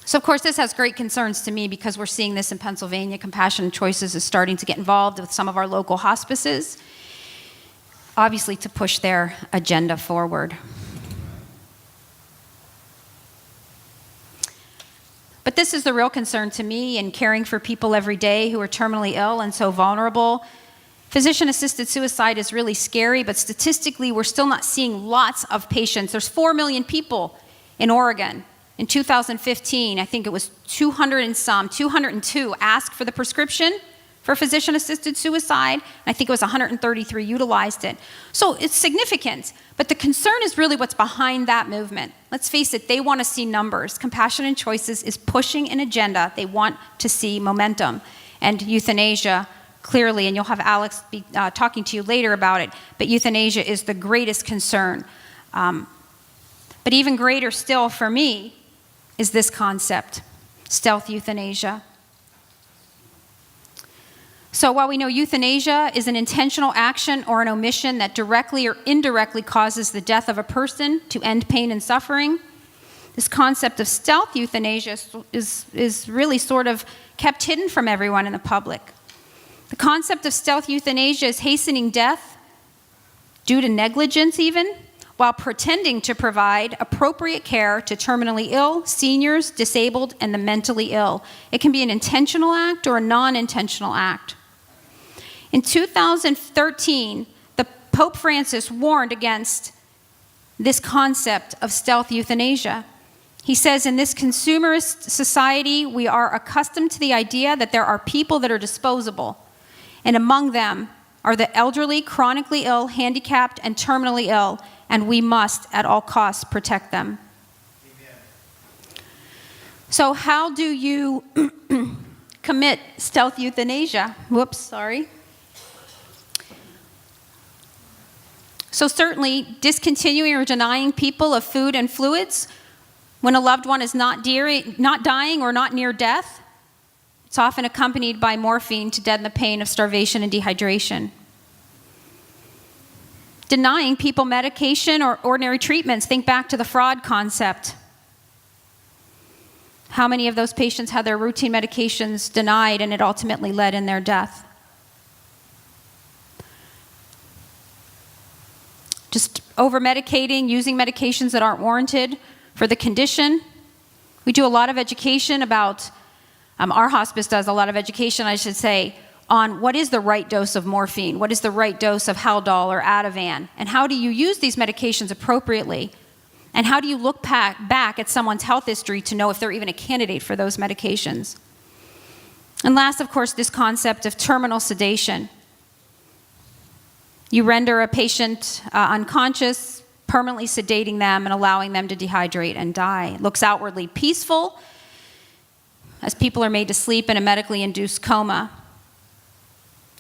So of course this has great concerns to me because we're seeing this in Pennsylvania. Compassion Choices is starting to get involved with some of our local hospices, obviously to push their agenda forward. But this is the real concern to me in caring for people every day who are terminally ill and so vulnerable. Physician-assisted suicide is really scary, but statistically, we're still not seeing lots of patients. There's 4 million people in Oregon. In 2015, I think it was 202 asked for the prescription for physician-assisted suicide, and I think it was 133 utilized it. So it's significant, but the concern is really what's behind that movement. Let's face it, they want to see numbers. Compassion & Choices is pushing an agenda. They want to see momentum. And euthanasia, clearly, and you'll have Alex be talking to you later about it, but euthanasia is the greatest concern. But even greater still for me is this concept, stealth euthanasia. So while we know euthanasia is an intentional action or an omission that directly or indirectly causes the death of a person to end pain and suffering, this concept of stealth euthanasia is really sort of kept hidden from everyone in the public. The concept of stealth euthanasia is hastening death due to negligence even, while pretending to provide appropriate care to terminally ill, seniors, disabled, and the mentally ill. It can be an intentional act or a non-intentional act. In 2013, Pope Francis warned against this concept of stealth euthanasia. He says, in this consumerist society, we are accustomed to the idea that there are people that are disposable, and among them are the elderly, chronically ill, handicapped, and terminally ill, and we must, at all costs, protect them. Amen. So how do you commit stealth euthanasia? Whoops, sorry. So certainly, discontinuing or denying people of food and fluids when a loved one is not dying or not near death. It's often accompanied by morphine to deaden the pain of starvation and dehydration. Denying people medication or ordinary treatments. Think back to the fraud concept. How many of those patients had their routine medications denied and it ultimately led in their death? Just over-medicating, using medications that aren't warranted for the condition. We do a lot of education about, our hospice does a lot of education, I should say, on what is the right dose of morphine, what is the right dose of Haldol or Ativan, and how do you use these medications appropriately, and how do you look back at someone's health history to know if they're even a candidate for those medications. And last, of course, this concept of terminal sedation. You render a patient unconscious, permanently sedating them and allowing them to dehydrate and die. It looks outwardly peaceful as people are made to sleep in a medically induced coma.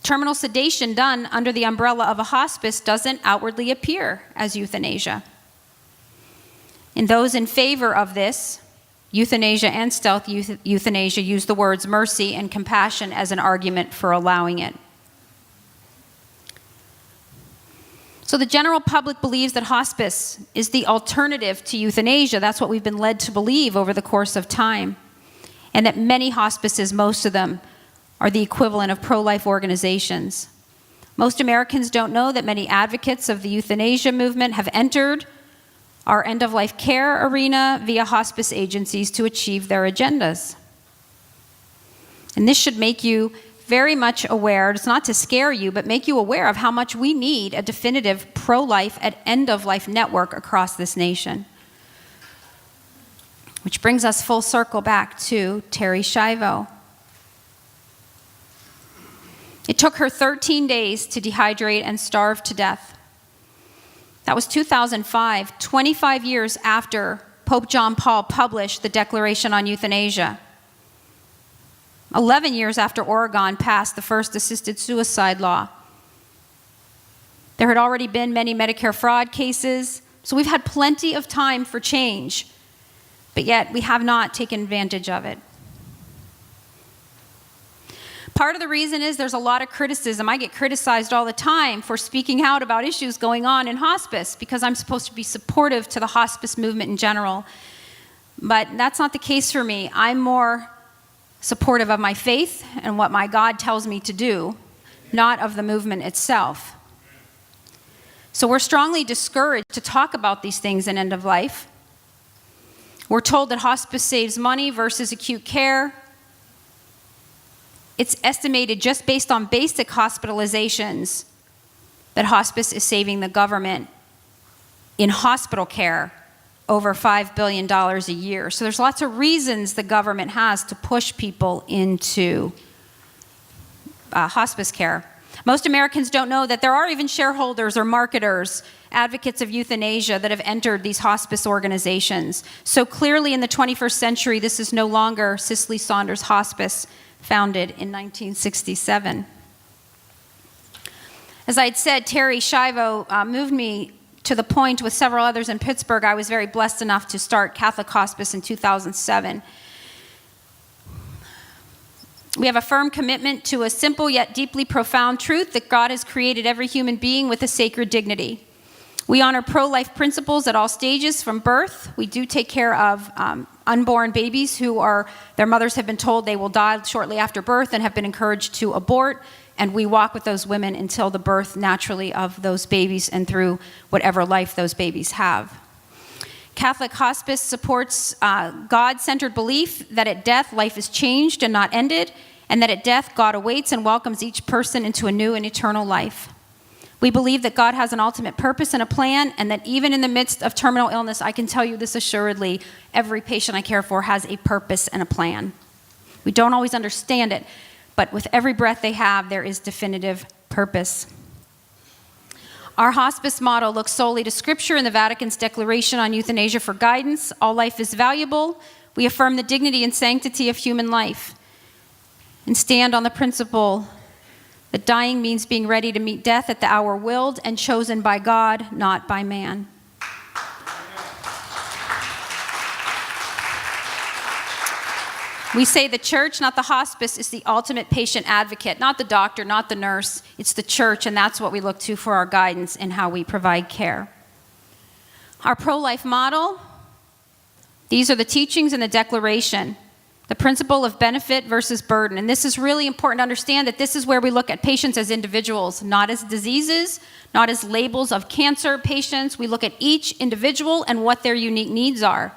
Terminal sedation done under the umbrella of a hospice doesn't outwardly appear as euthanasia. And those in favor of this, euthanasia and stealth euthanasia, use the words mercy and compassion as an argument for allowing it. So the general public believes that hospice is the alternative to euthanasia. That's what we've been led to believe over the course of time. And that many hospices, most of them, are the equivalent of pro-life organizations. Most Americans don't know that many advocates of the euthanasia movement have entered our end-of-life care arena via hospice agencies to achieve their agendas. And this should make you very much aware, it's not to scare you, but make you aware of how much we need a definitive pro-life and end-of-life network across this nation. Which brings us full circle back to Terri Schiavo. It took her 13 days to dehydrate and starve to death. That was 2005, 25 years after Pope John Paul published the Declaration on Euthanasia. 11 years after Oregon passed the first assisted suicide law. There had already been many Medicare fraud cases, so we've had plenty of time for change, but yet we have not taken advantage of it. Part of the reason is there's a lot of criticism. I get criticized all the time for speaking out about issues going on in hospice because I'm supposed to be supportive to the hospice movement in general. But that's not the case for me. I'm more supportive of my faith and what my God tells me to do, not of the movement itself. So we're strongly discouraged to talk about these things in end of life. We're told that hospice saves money versus acute care. It's estimated just based on basic hospitalizations that hospice is saving the government in hospital care over $5 billion a year. So there's lots of reasons the government has to push people into hospice care. Most Americans don't know that there are even shareholders or marketers, advocates of euthanasia that have entered these hospice organizations. So clearly in the 21st century, this is no longer Cicely Saunders Hospice, founded in 1967. As I had said, Terri Schiavo moved me to the point with several others in Pittsburgh. I was very blessed enough to start Catholic Hospice in 2007. We have a firm commitment to a simple yet deeply profound truth that God has created every human being with a sacred dignity. We honor pro-life principles at all stages from birth. We do take care of unborn babies their mothers have been told they will die shortly after birth and have been encouraged to abort. And we walk with those women until the birth naturally of those babies and through whatever life those babies have. Catholic Hospice supports God-centered belief that at death, life is changed and not ended, and that at death, God awaits and welcomes each person into a new and eternal life. We believe that God has an ultimate purpose and a plan, and that even in the midst of terminal illness, I can tell you this assuredly, every patient I care for has a purpose and a plan. We don't always understand it, but with every breath they have, there is definitive purpose. Our hospice model looks solely to Scripture and the Vatican's Declaration on Euthanasia for guidance. All life is valuable. We affirm the dignity and sanctity of human life and stand on the principle that dying means being ready to meet death at the hour willed and chosen by God, not by man. We say the church, not the hospice, is the ultimate patient advocate, not the doctor, not the nurse. It's the church, and that's what we look to for our guidance in how we provide care. Our pro-life model, these are the teachings in the Declaration, the principle of benefit versus burden. And this is really important to understand that this is where we look at patients as individuals, not as diseases, not as labels of cancer patients. We look at each individual and what their unique needs are.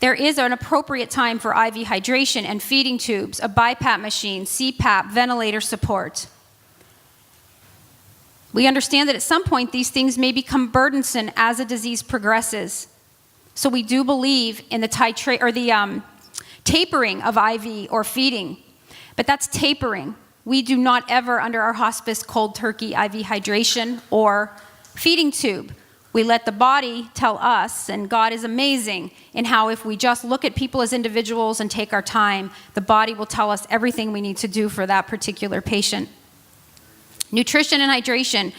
There is an appropriate time for IV hydration and feeding tubes, a BiPAP machine, CPAP, ventilator support. We understand that at some point these things may become burdensome as a disease progresses. So we do believe in the tapering of IV or feeding, but that's tapering. We do not ever, under our hospice, cold turkey IV hydration or feeding tube. We let the body tell us, and God is amazing in how if we just look at people as individuals and take our time, the body will tell us everything we need to do for that particular patient. Nutrition and hydration.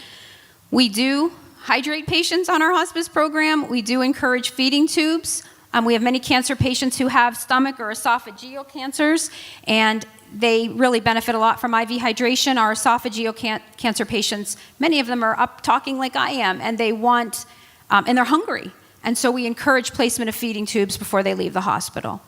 We do hydrate patients on our hospice program. We do encourage feeding tubes. We have many cancer patients who have stomach or esophageal cancers, and they really benefit a lot from IV hydration. Our esophageal cancer patients, many of them are up talking like I am, and they want, and they're hungry. And so we encourage placement of feeding tubes before they leave the hospital.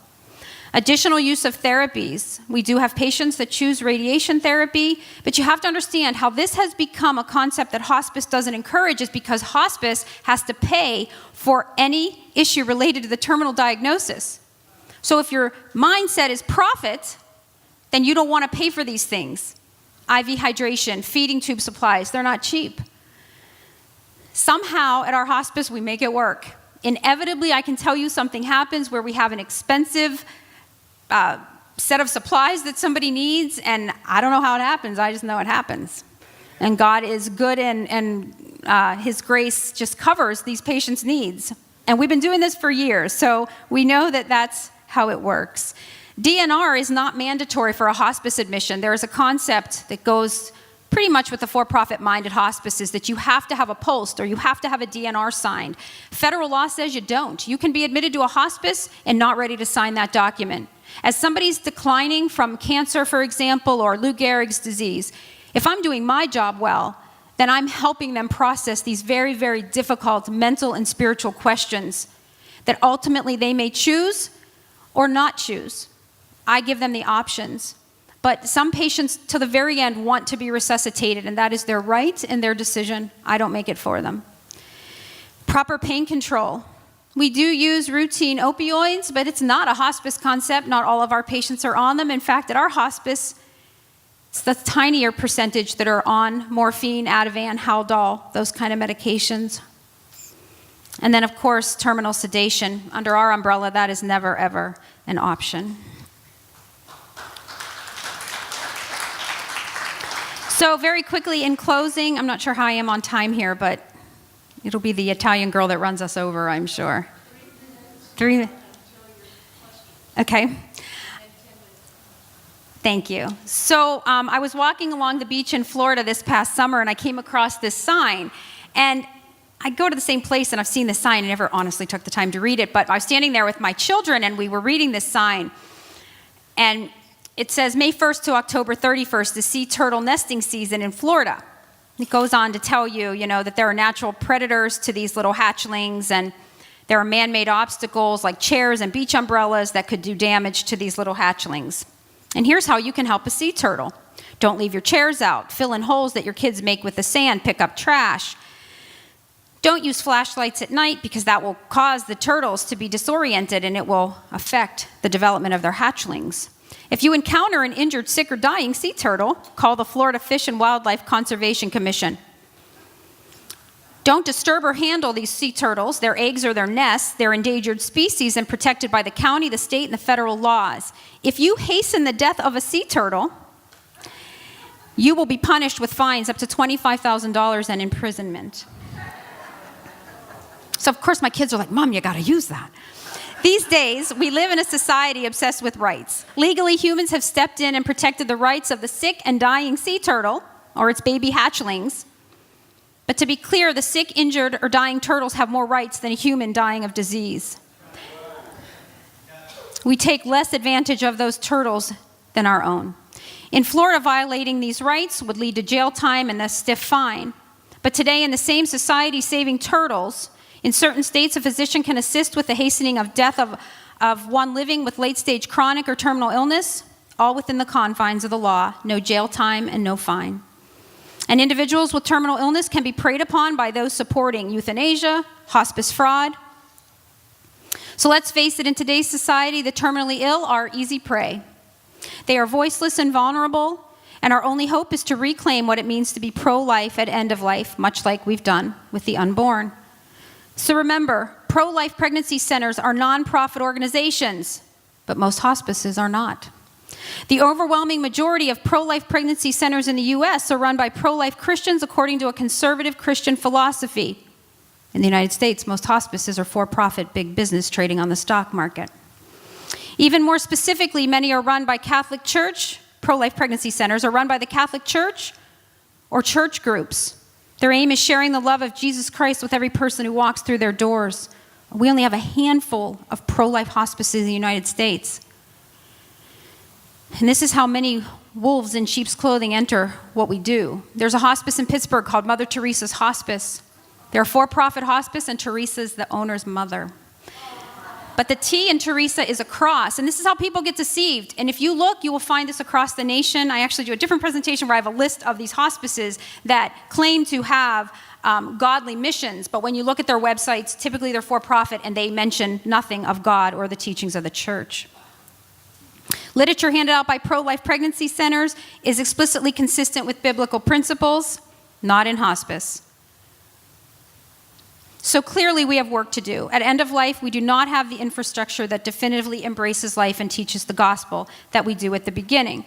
Additional use of therapies. We do have patients that choose radiation therapy, but you have to understand how this has become a concept that hospice doesn't encourage is because hospice has to pay for any issue related to the terminal diagnosis. So if your mindset is profit, then you don't want to pay for these things. IV hydration, feeding tube supplies, they're not cheap. Somehow at our hospice, we make it work. Inevitably, I can tell you something happens where we have an expensive set of supplies that somebody needs, and I don't know how it happens. I just know it happens. And God is good, and His grace just covers these patients' needs. And we've been doing this for years, so we know that that's how it works. DNR is not mandatory for a hospice admission. There is a concept that goes pretty much with the for-profit-minded hospices that you have to have a post or you have to have a DNR signed. Federal law says you don't. You can be admitted to a hospice and not ready to sign that document. As somebody's declining from cancer, for example, or Lou Gehrig's disease, if I'm doing my job well, then I'm helping them process these very, very difficult mental and spiritual questions that ultimately they may choose or not choose. I give them the options. But some patients, to the very end, want to be resuscitated, and that is their right and their decision. I don't make it for them. Proper pain control. We do use routine opioids, but it's not a hospice concept. Not all of our patients are on them. In fact, at our hospice, it's the tinier percentage that are on morphine, Ativan, Haldol, those kind of medications. And then, of course, terminal sedation. Under our umbrella, that is never, ever an option. So very quickly in closing, I'm not sure how I am on time here, but it'll be the Italian girl that runs us over, I'm sure. 3 minutes. Okay. Thank you. So I was walking along the beach in Florida this past summer, and I came across this sign. And I go to the same place, and I've seen this sign. I never honestly took the time to read it, but I was standing there with my children, and we were reading this sign. And it says, May 1st to October 31st, the sea turtle nesting season in Florida. It goes on to tell you, that there are natural predators to these little hatchlings, and there are man-made obstacles like chairs and beach umbrellas that could do damage to these little hatchlings. And here's how you can help a sea turtle. Don't leave your chairs out. Fill in holes that your kids make with the sand. Pick up trash. Don't use flashlights at night because that will cause the turtles to be disoriented and it will affect the development of their hatchlings. If you encounter an injured, sick, or dying sea turtle, call the Florida Fish and Wildlife Conservation Commission. Don't disturb or handle these sea turtles, their eggs or their nests. They're endangered species and protected by the county, the state, and the federal laws. If you hasten the death of a sea turtle, you will be punished with fines up to $25,000 and imprisonment. So, of course, my kids are like, Mom, you got to use that. These days, we live in a society obsessed with rights. Legally, humans have stepped in and protected the rights of the sick and dying sea turtle, or its baby hatchlings. But to be clear, the sick, injured, or dying turtles have more rights than a human dying of disease. We take less advantage of those turtles than our own. In Florida, violating these rights would lead to jail time and a stiff fine. But today, in the same society saving turtles, in certain states, a physician can assist with the hastening of death of one living with late-stage chronic or terminal illness, all within the confines of the law, no jail time and no fine. And individuals with terminal illness can be preyed upon by those supporting euthanasia, hospice fraud. So let's face it, in today's society, the terminally ill are easy prey. They are voiceless and vulnerable, and our only hope is to reclaim what it means to be pro-life at end of life, much like we've done with the unborn. So remember, pro-life pregnancy centers are nonprofit organizations, but most hospices are not. The overwhelming majority of pro-life pregnancy centers in the U.S. are run by pro-life Christians according to a conservative Christian philosophy. In the United States, most hospices are for-profit big business trading on the stock market. Even more specifically, many are run by Catholic Church. Pro-life pregnancy centers are run by the Catholic Church or church groups. Their aim is sharing the love of Jesus Christ with every person who walks through their doors. We only have a handful of pro-life hospices in the United States. And this is how many wolves in sheep's clothing enter what we do. There's a hospice in Pittsburgh called Mother Teresa's Hospice. They're a for-profit hospice, and Teresa's the owner's mother. But the T in Teresa is a cross, and this is how people get deceived. And if you look, you will find this across the nation. I actually do a different presentation where I have a list of these hospices that claim to have godly missions, but when you look at their websites, typically they're for-profit and they mention nothing of God or the teachings of the church. Literature handed out by pro-life pregnancy centers is explicitly consistent with biblical principles, not in hospice. So clearly we have work to do. At end of life, we do not have the infrastructure that definitively embraces life and teaches the gospel that we do at the beginning.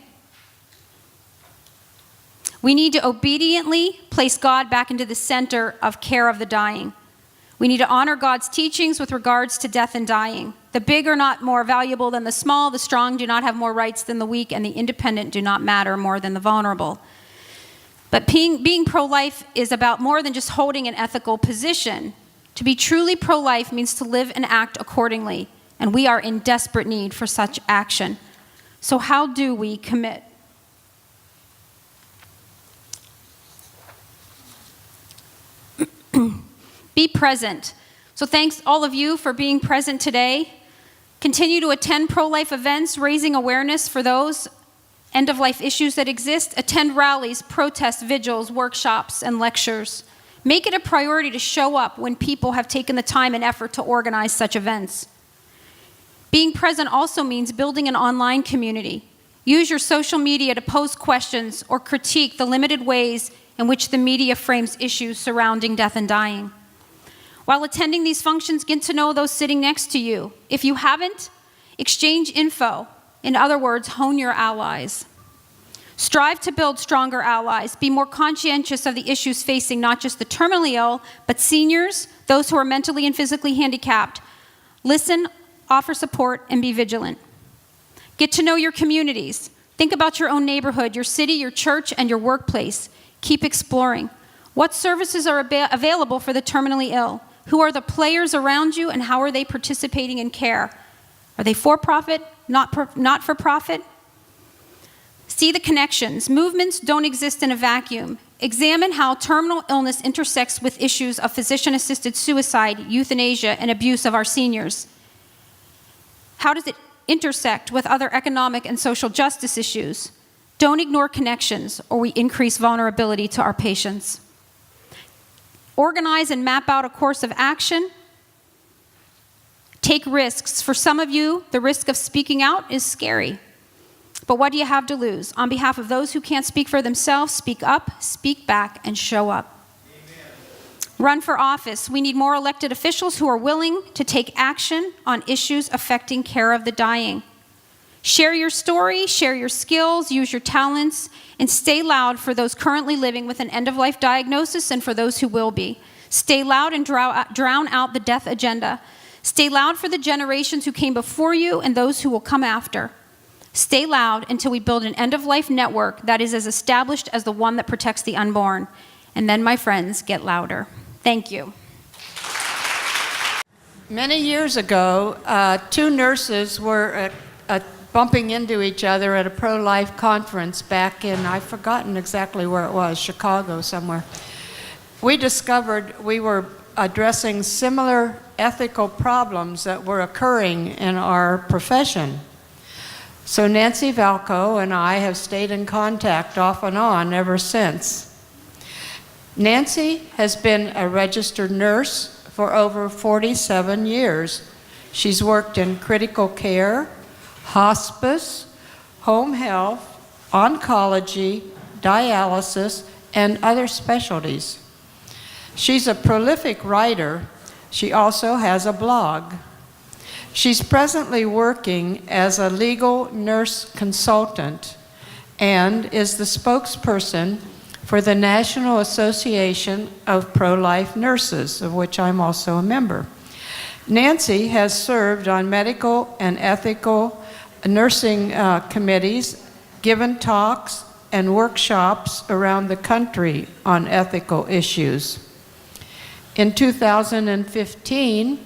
We need to obediently place God back into the center of care of the dying. We need to honor God's teachings with regards to death and dying. The big are not more valuable than the small, the strong do not have more rights than the weak, and the independent do not matter more than the vulnerable. But being pro-life is about more than just holding an ethical position. To be truly pro-life means to live and act accordingly, and we are in desperate need for such action. So how do we commit? Be present. So thanks all of you for being present today. Continue to attend pro-life events, raising awareness for those end-of-life issues that exist. Attend rallies, protests, vigils, workshops, and lectures. Make it a priority to show up when people have taken the time and effort to organize such events. Being present also means building an online community. Use your social media to pose questions or critique the limited ways in which the media frames issues surrounding death and dying. While attending these functions, get to know those sitting next to you. If you haven't, exchange info. In other words, hone your allies. Strive to build stronger allies. Be more conscientious of the issues facing not just the terminally ill, but seniors, those who are mentally and physically handicapped. Listen, offer support, and be vigilant. Get to know your communities. Think about your own neighborhood, your city, your church, and your workplace. Keep exploring. What services are available for the terminally ill? Who are the players around you, and how are they participating in care? Are they for-profit, not for-profit? See the connections. Movements don't exist in a vacuum. Examine how terminal illness intersects with issues of physician-assisted suicide, euthanasia, and abuse of our seniors. How does it intersect with other economic and social justice issues? Don't ignore connections, or we increase vulnerability to our patients. Organize and map out a course of action. Take risks. For some of you, the risk of speaking out is scary. But what do you have to lose? On behalf of those who can't speak for themselves, speak up, speak back, and show up. Amen. Run for office. We need more elected officials who are willing to take action on issues affecting care of the dying. Share your story, share your skills, use your talents, and stay loud for those currently living with an end-of-life diagnosis and for those who will be. Stay loud and drown out the death agenda. Stay loud for the generations who came before you and those who will come after. Stay loud until we build an end-of-life network that is as established as the one that protects the unborn. And then, my friends, get louder. Thank you. Many years ago, two nurses were bumping into each other at a pro-life conference back in, I've forgotten exactly where it was, Chicago somewhere. We discovered we were addressing similar ethical problems that were occurring in our profession. So Nancy Valco and I have stayed in contact off and on ever since. Nancy has been a registered nurse for over 47 years. She's worked in critical care, hospice, home health, oncology, dialysis, and other specialties. She's a prolific writer. She also has a blog. She's presently working as a legal nurse consultant and is the spokesperson for the National Association of Pro-Life Nurses, of which I'm also a member. Nancy has served on medical and ethical nursing committees, given talks and workshops around the country on ethical issues. In 2015,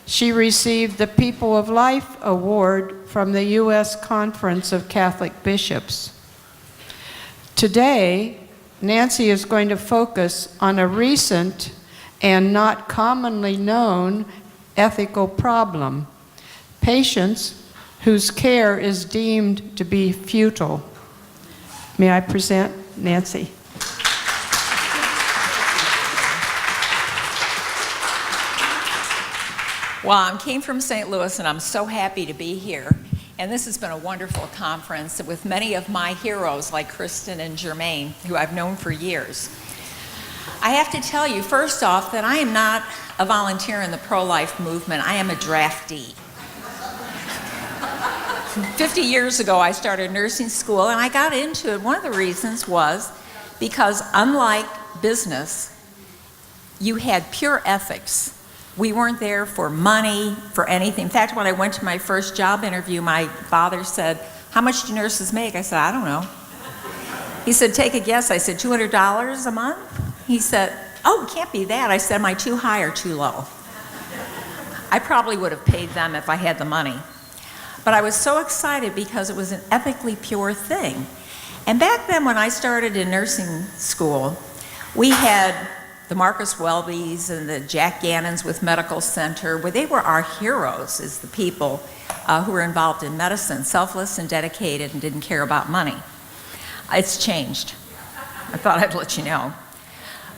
she received the People of Life Award from the U.S. Conference of Catholic Bishops. Today, Nancy is going to focus on a recent and not commonly known ethical problem, patients whose care is deemed to be futile. May I present Nancy? Well, I came from St. Louis, and I'm so happy to be here. And this has been a wonderful conference with many of my heroes like Kristen and Jermaine, who I've known for years. I have to tell you, first off, that I am not a volunteer in the pro-life movement. I am a draftee. 50 years ago, I started nursing school, and I got into it. One of the reasons was because, unlike business, you had pure ethics. We weren't there for money, for anything. In fact, when I went to my first job interview, my father said, "How much do nurses make?" I said, "I don't know." He said, "Take a guess." I said, $200 a month? He said, "Oh, it can't be that." I said, "Am I too high or too low?" I probably would have paid them if I had the money. But I was so excited because it was an ethically pure thing. And back then when I started in nursing school, we had the Marcus Welbys and the Jack Gannons with Medical Center, where they were our heroes as the people who were involved in medicine, selfless and dedicated and didn't care about money. It's changed. I thought I'd let you know.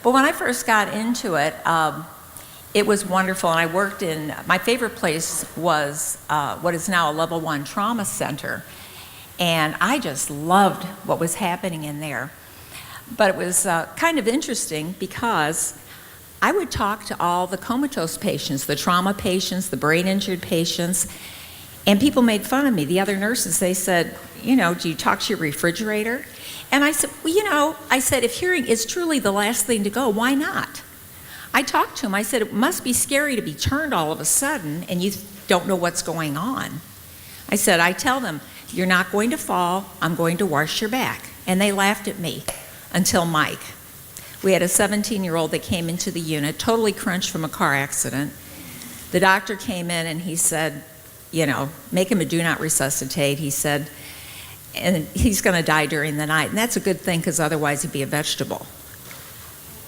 But when I first got into it, it was wonderful, and I worked in, my favorite place was what is now a level 1 trauma center, and I just loved what was happening in there. But it was kind of interesting because I would talk to all the comatose patients, the trauma patients, the brain injured patients, and people made fun of me. The other nurses, they said, "You know, do you talk to your refrigerator?" And I said, "Well, you know," I said, "if hearing is truly the last thing to go, why not?" I talked to him. I said, "It must be scary to be turned all of a sudden and you don't know what's going on." I said, "I tell them, you're not going to fall, I'm going to wash your back." And they laughed at me until Mike. We had a 17-year-old that came into the unit, totally crunched from a car accident. The doctor came in and he said, you know, make him a do not resuscitate. He said, and he's going to die during the night. And that's a good thing because otherwise he'd be a vegetable.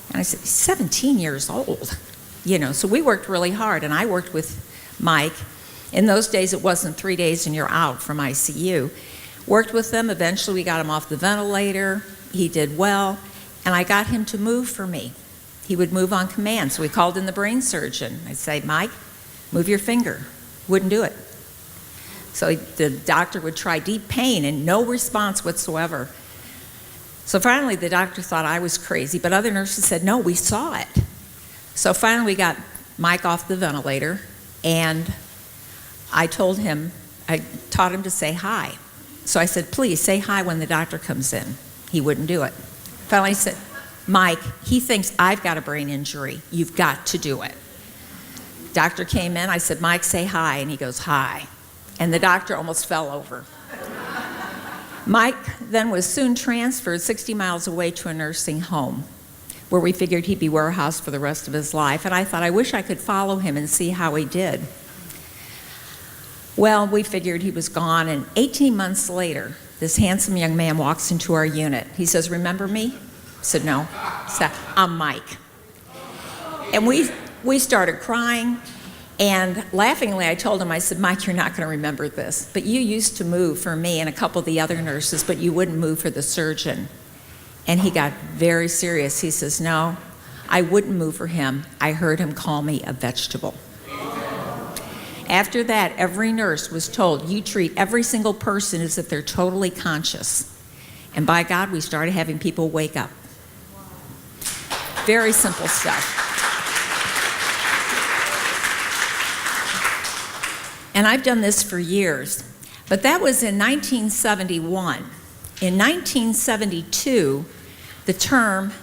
And I said, he's 17 years old. You know, so we worked really hard, and I worked with Mike. In those days, it wasn't 3 days and you're out from ICU. Worked with them. Eventually, we got him off the ventilator. He did well, and I got him to move for me. He would move on command, so we called in the brain surgeon. I'd say, "Mike, move your finger." Wouldn't do it. So the doctor would try deep pain and no response whatsoever. So finally, the doctor thought I was crazy, but other nurses said, "No, we saw it." So finally, we got Mike off the ventilator, and I taught him to say hi. So I said, "Please say hi when the doctor comes in." He wouldn't do it. Finally, I said, "Mike, he thinks I've got a brain injury. You've got to do it." Doctor came in. I said, "Mike, say hi." And he goes, "Hi." And the doctor almost fell over. Mike then was soon transferred 60 miles away to a nursing home where we figured he'd be warehoused for the rest of his life. And I thought, I wish I could follow him and see how he did. Well, we figured he was gone, and 18 months later, this handsome young man walks into our unit. He says, "Remember me?" I said, "No." He said, "I'm Mike." And we started crying, and laughingly I told him, I said, "Mike, you're not going to remember this, but you used to move for me and a couple of the other nurses, but you wouldn't move for the surgeon." And he got very serious. He says, "No, I wouldn't move for him. I heard him call me a vegetable." After that, every nurse was told, you treat every single person as if they're totally conscious. And by God, we started having people wake up. Very simple stuff. And I've done this for years, but that was in 1971. In 1972, the term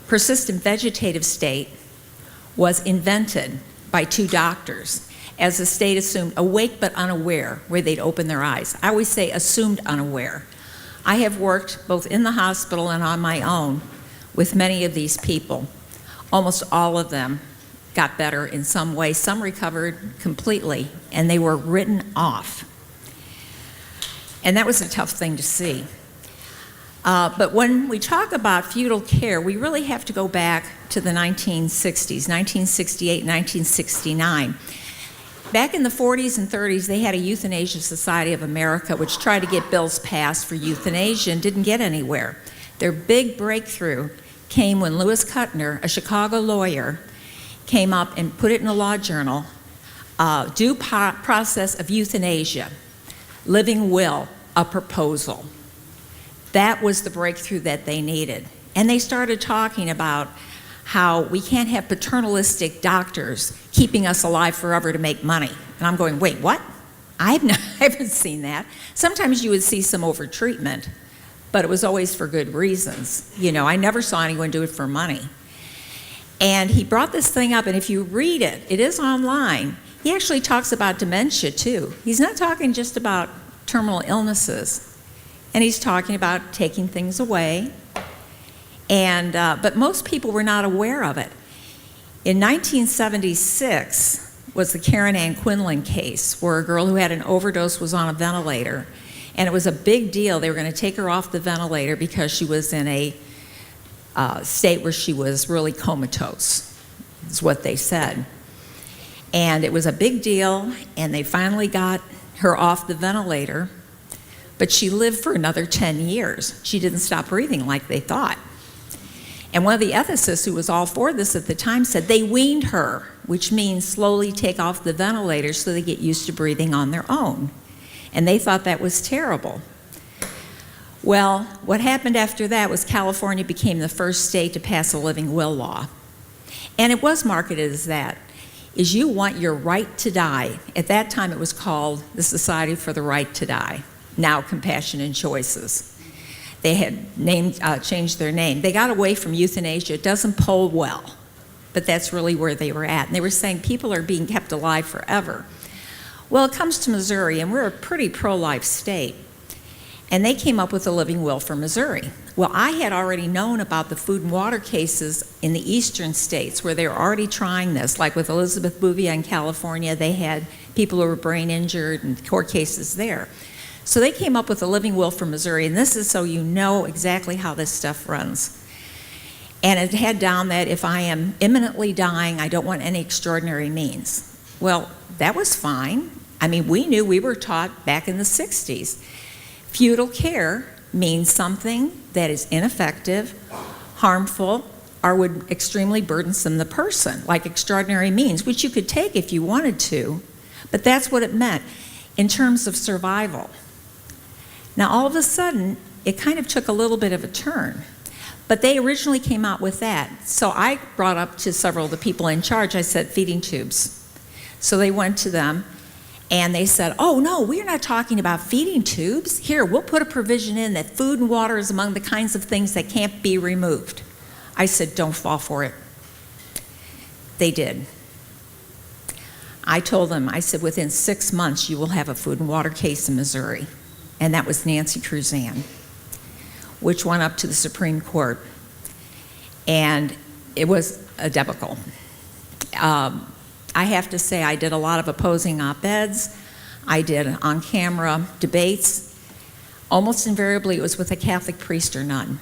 persistent vegetative state was invented by two doctors as a state assumed awake but unaware, where they'd open their eyes. I always say assumed unaware. I have worked both in the hospital and on my own with many of these people. Almost all of them got better in some way. Some recovered completely, and they were written off. And that was a tough thing to see. But when we talk about futile care, we really have to go back to the 1960s, 1968, 1969. back in the 40s and 30s, they had a Euthanasia Society of America, which tried to get bills passed for euthanasia and didn't get anywhere. Their big breakthrough came when Lewis Kuttner, a Chicago lawyer, came up and put it in a law journal, due process of euthanasia, living will, a proposal. That was the breakthrough that they needed. And they started talking about how we can't have paternalistic doctors keeping us alive forever to make money. And I'm going, wait, what? I haven't seen that. Sometimes you would see some overtreatment, but it was always for good reasons. You know, I never saw anyone do it for money. And he brought this thing up, and if you read it, it is online. He actually talks about dementia too. He's not talking just about terminal illnesses, and he's talking about taking things away. And but most people were not aware of it. In 1976 was the Karen Ann Quinlan case, where a girl who had an overdose was on a ventilator, and it was a big deal. They were going to take her off the ventilator because she was in a state where she was really comatose, is what they said. And it was a big deal, and they finally got her off the ventilator, but she lived for another 10 years. She didn't stop breathing like they thought. And one of the ethicists who was all for this at the time said they weaned her, which means slowly take off the ventilator so they get used to breathing on their own. And they thought that was terrible. Well, what happened after that was California became the first state to pass a living will law. And it was marketed as that, is you want your right to die. At that time it was called the Society for the Right to Die, now Compassion and Choices. They had changed their name. They got away from euthanasia. It doesn't poll well, but that's really where they were at. And they were saying people are being kept alive forever. Well, it comes to Missouri, and we're a pretty pro-life state. And they came up with a living will for Missouri. Well, I had already known about the food and water cases in the eastern states where they were already trying this. Like with Elizabeth Bouvier in California, they had people who were brain injured and court cases there. So they came up with a living will for Missouri, and this is so you know exactly how this stuff runs. And it had down that if I am imminently dying, I don't want any extraordinary means. Well, that was fine. I mean, we knew, we were taught back in the 60s. Feudal care means something that is ineffective, harmful, or would extremely burdensome the person, like extraordinary means, which you could take if you wanted to, but that's what it meant in terms of survival. Now, all of a sudden, it kind of took a little bit of a turn, but they originally came out with that. So I brought up to several of the people in charge, I said, feeding tubes. So they went to them, and they said, oh, no, we're not talking about feeding tubes. Here, we'll put a provision in that food and water is among the kinds of things that can't be removed. I said, don't fall for it. They did. I told them, I said, within 6 months, you will have a food and water case in Missouri. And that was Nancy Cruzan, which went up to the Supreme Court. And it was a debacle. I have to say, I did a lot of opposing op-eds. I did on-camera debates. Almost invariably, it was with a Catholic priest or nun.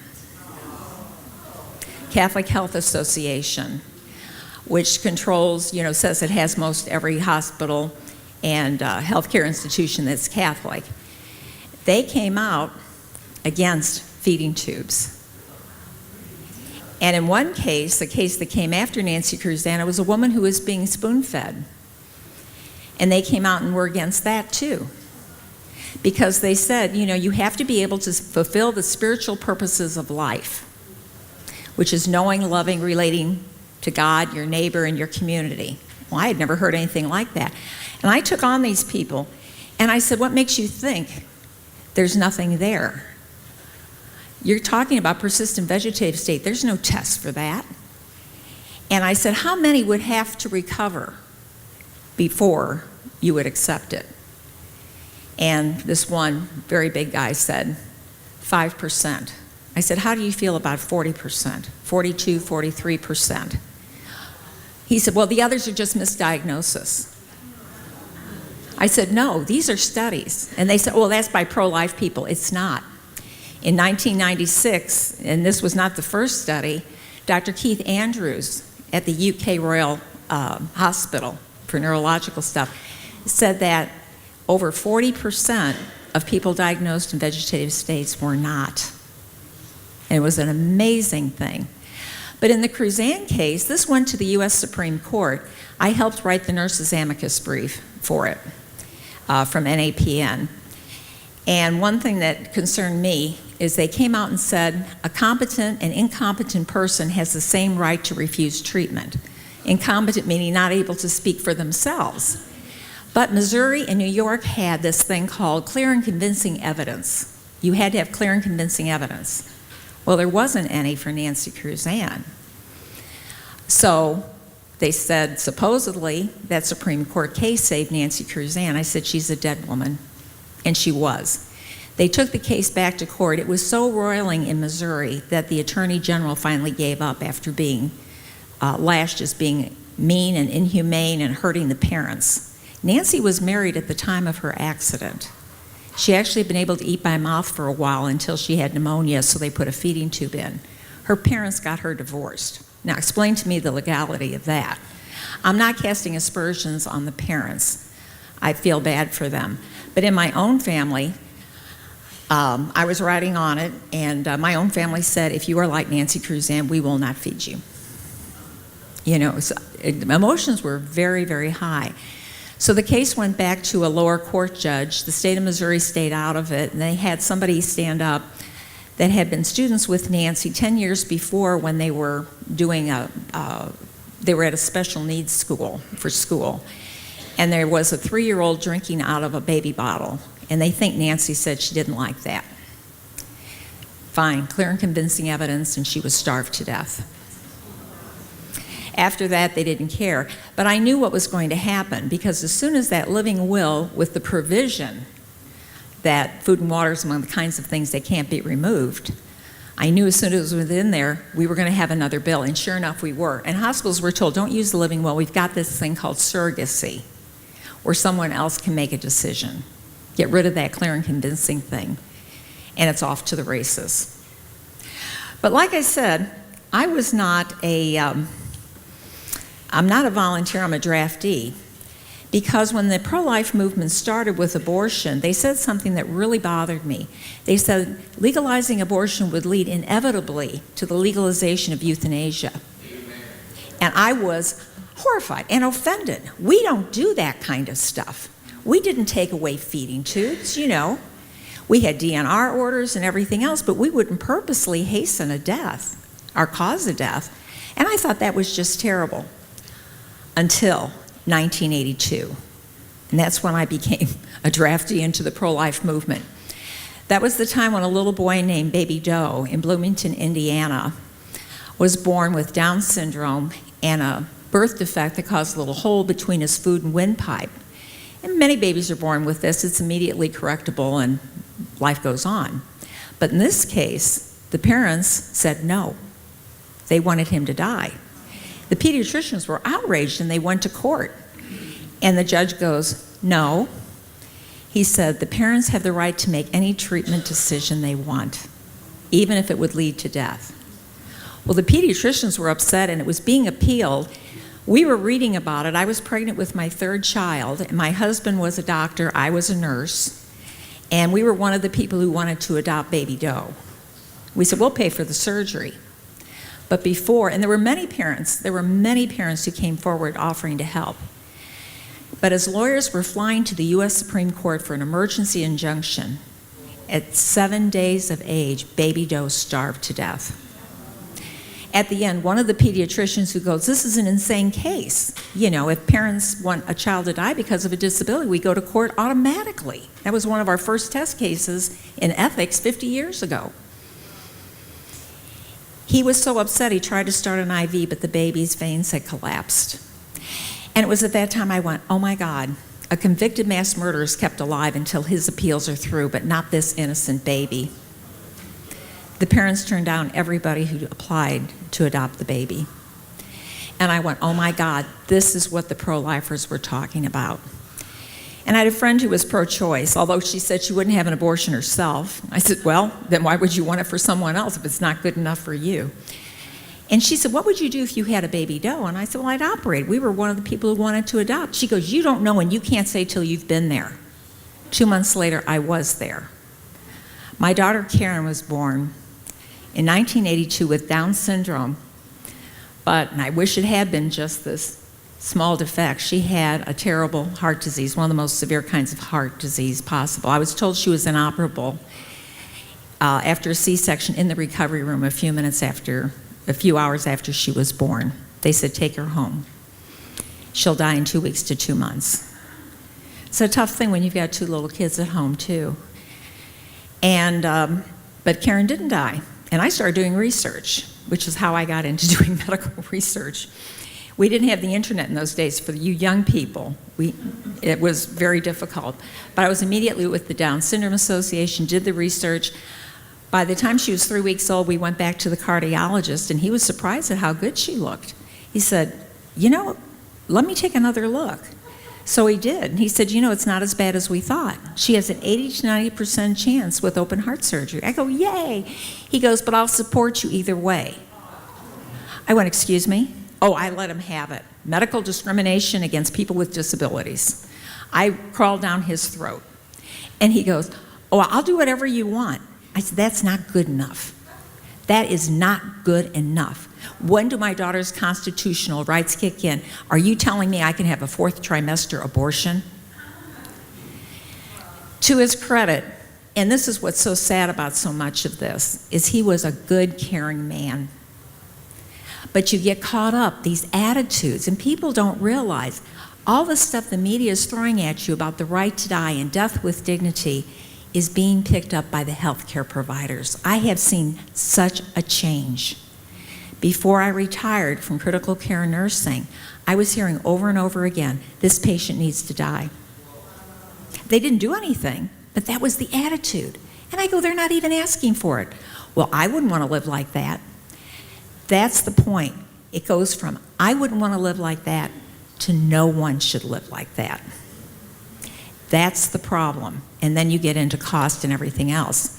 Catholic Health Association, which controls, you know, says it has most every hospital and healthcare institution that's Catholic. They came out against feeding tubes. And in one case, the case that came after Nancy Cruzan, it was a woman who was being spoon-fed. And they came out and were against that too. Because they said, you know, you have to be able to fulfill the spiritual purposes of life, which is knowing, loving, relating to God, your neighbor, and your community. Well, I had never heard anything like that. And I took on these people, and I said, what makes you think there's nothing there? You're talking about persistent vegetative state. There's no test for that. And I said, how many would have to recover before you would accept it? And this one very big guy said, 5%. I said, how do you feel about 40%, 42, 43%? He said, well, the others are just misdiagnosis. I said, no, these are studies. And they said, well, that's by pro-life people. It's not. In 1996, and this was not the first study, Dr. Keith Andrews at the UK Royal Hospital for neurological stuff said that over 40% of people diagnosed in vegetative states were not. And it was an amazing thing. But in the Cruzan case, this went to the U.S. Supreme Court. I helped write the nurse's amicus brief for it from NAPN. And one thing that concerned me is they came out and said a competent and incompetent person has the same right to refuse treatment. Incompetent meaning not able to speak for themselves. But Missouri and New York had this thing called clear and convincing evidence. You had to have clear and convincing evidence. Well, there wasn't any for Nancy Cruzan. So they said, supposedly, that Supreme Court case saved Nancy Cruzan. I said, she's a dead woman. And she was. They took the case back to court. It was so roiling in Missouri that the Attorney General finally gave up after being lashed as being mean and inhumane and hurting the parents. Nancy was married at the time of her accident. She actually had been able to eat by mouth for a while until she had pneumonia, so they put a feeding tube in. Her parents got her divorced. Now, explain to me the legality of that. I'm not casting aspersions on the parents. I feel bad for them. But in my own family, I was writing on it, and my own family said, if you are like Nancy Cruzan, we will not feed you. You know, so emotions were very, very high. So the case went back to a lower court judge. The state of Missouri stayed out of it, and they had somebody stand up that had been students with Nancy 10 years before when they were doing they were at a special needs school for school. And there was a 3-year-old drinking out of a baby bottle, and they think Nancy said she didn't like that. Fine, clear and convincing evidence, and she was starved to death. After that, they didn't care. But I knew what was going to happen, because as soon as that living will, with the provision that food and water is among the kinds of things that can't be removed, I knew as soon as it was within there, we were going to have another bill, and sure enough, we were. And hospitals were told, don't use the living will. We've got this thing called surrogacy, where someone else can make a decision. Get rid of that clear and convincing thing, and it's off to the races. But like I said, I was not I'm not a volunteer, I'm a draftee. Because when the pro-life movement started with abortion, they said something that really bothered me. They said legalizing abortion would lead inevitably to the legalization of euthanasia. Amen. And I was horrified and offended. We don't do that kind of stuff. We didn't take away feeding tubes, you know. We had DNR orders and everything else, but we wouldn't purposely hasten a death, or cause a death. And I thought that was just terrible. Until 1982. And that's when I became a draftee into the pro-life movement. That was the time when a little boy named Baby Doe in Bloomington, Indiana, was born with Down syndrome and a birth defect that caused a little hole between his food and windpipe. And many babies are born with this. It's immediately correctable and life goes on. But in this case, the parents said no. They wanted him to die. The pediatricians were outraged and they went to court. And the judge goes, no. He said, the parents have the right to make any treatment decision they want, even if it would lead to death. Well, the pediatricians were upset and it was being appealed. We were reading about it. I was pregnant with my 3rd child, and my husband was a doctor, I was a nurse, and we were one of the people who wanted to adopt Baby Doe. We said, we'll pay for the surgery. But before, and there were many parents who came forward offering to help. But as lawyers were flying to the U.S. Supreme Court for an emergency injunction, at 7 days of age, Baby Doe starved to death. At the end, one of the pediatricians who goes, this is an insane case. You know, if parents want a child to die because of a disability, we go to court automatically. That was one of our first test cases in ethics 50 years ago. He was so upset he tried to start an IV, but the baby's veins had collapsed. And it was at that time I went, oh my God, a convicted mass murderer is kept alive until his appeals are through, but not this innocent baby. The parents turned down everybody who applied to adopt the baby. And I went, oh my God, this is what the pro-lifers were talking about. And I had a friend who was pro-choice, although she said she wouldn't have an abortion herself. I said, well, then why would you want it for someone else if it's not good enough for you? And she said, what would you do if you had a baby doe? And I said, well, I'd operate. We were one of the people who wanted to adopt. She goes, you don't know and you can't say till you've been there. 2 months later, I was there. My daughter Karen was born in 1982 with Down syndrome, and I wish it had been just this small defect. She had a terrible heart disease, one of the most severe kinds of heart disease possible. I was told she was inoperable after a C-section in the recovery room a few hours after she was born. They said, take her home. She'll die in 2 weeks to 2 months. It's a tough thing when you've got 2 little kids at home, too. But Karen didn't die. And I started doing research, which is how I got into doing medical research. We didn't have the internet in those days for you young people. It was very difficult. But I was immediately with the Down Syndrome Association, did the research. By the time she was 3 weeks old, we went back to the cardiologist, and he was surprised at how good she looked. He said, let me take another look. So he did. And he said, it's not as bad as we thought. She has an 80 to 90% chance with open heart surgery. I go, yay. He goes, but I'll support you either way. I went, excuse me? Oh, I let him have it. Medical discrimination against people with disabilities. I crawled down his throat. And he goes, oh, I'll do whatever you want. I said, that's not good enough. That is not good enough. When do my daughter's constitutional rights kick in? Are you telling me I can have a 4th trimester abortion? To his credit, and this is what's so sad about so much of this, is he was a good, caring man. But you get caught up, these attitudes, and people don't realize all the stuff the media is throwing at you about the right to die and death with dignity is being picked up by the healthcare providers. I have seen such a change. Before I retired from critical care nursing, I was hearing over and over again, this patient needs to die. They didn't do anything, but that was the attitude. And I go, they're not even asking for it. Well, I wouldn't want to live like that. That's the point. It goes from, I wouldn't want to live like that, to no one should live like that. That's the problem. And then you get into cost and everything else.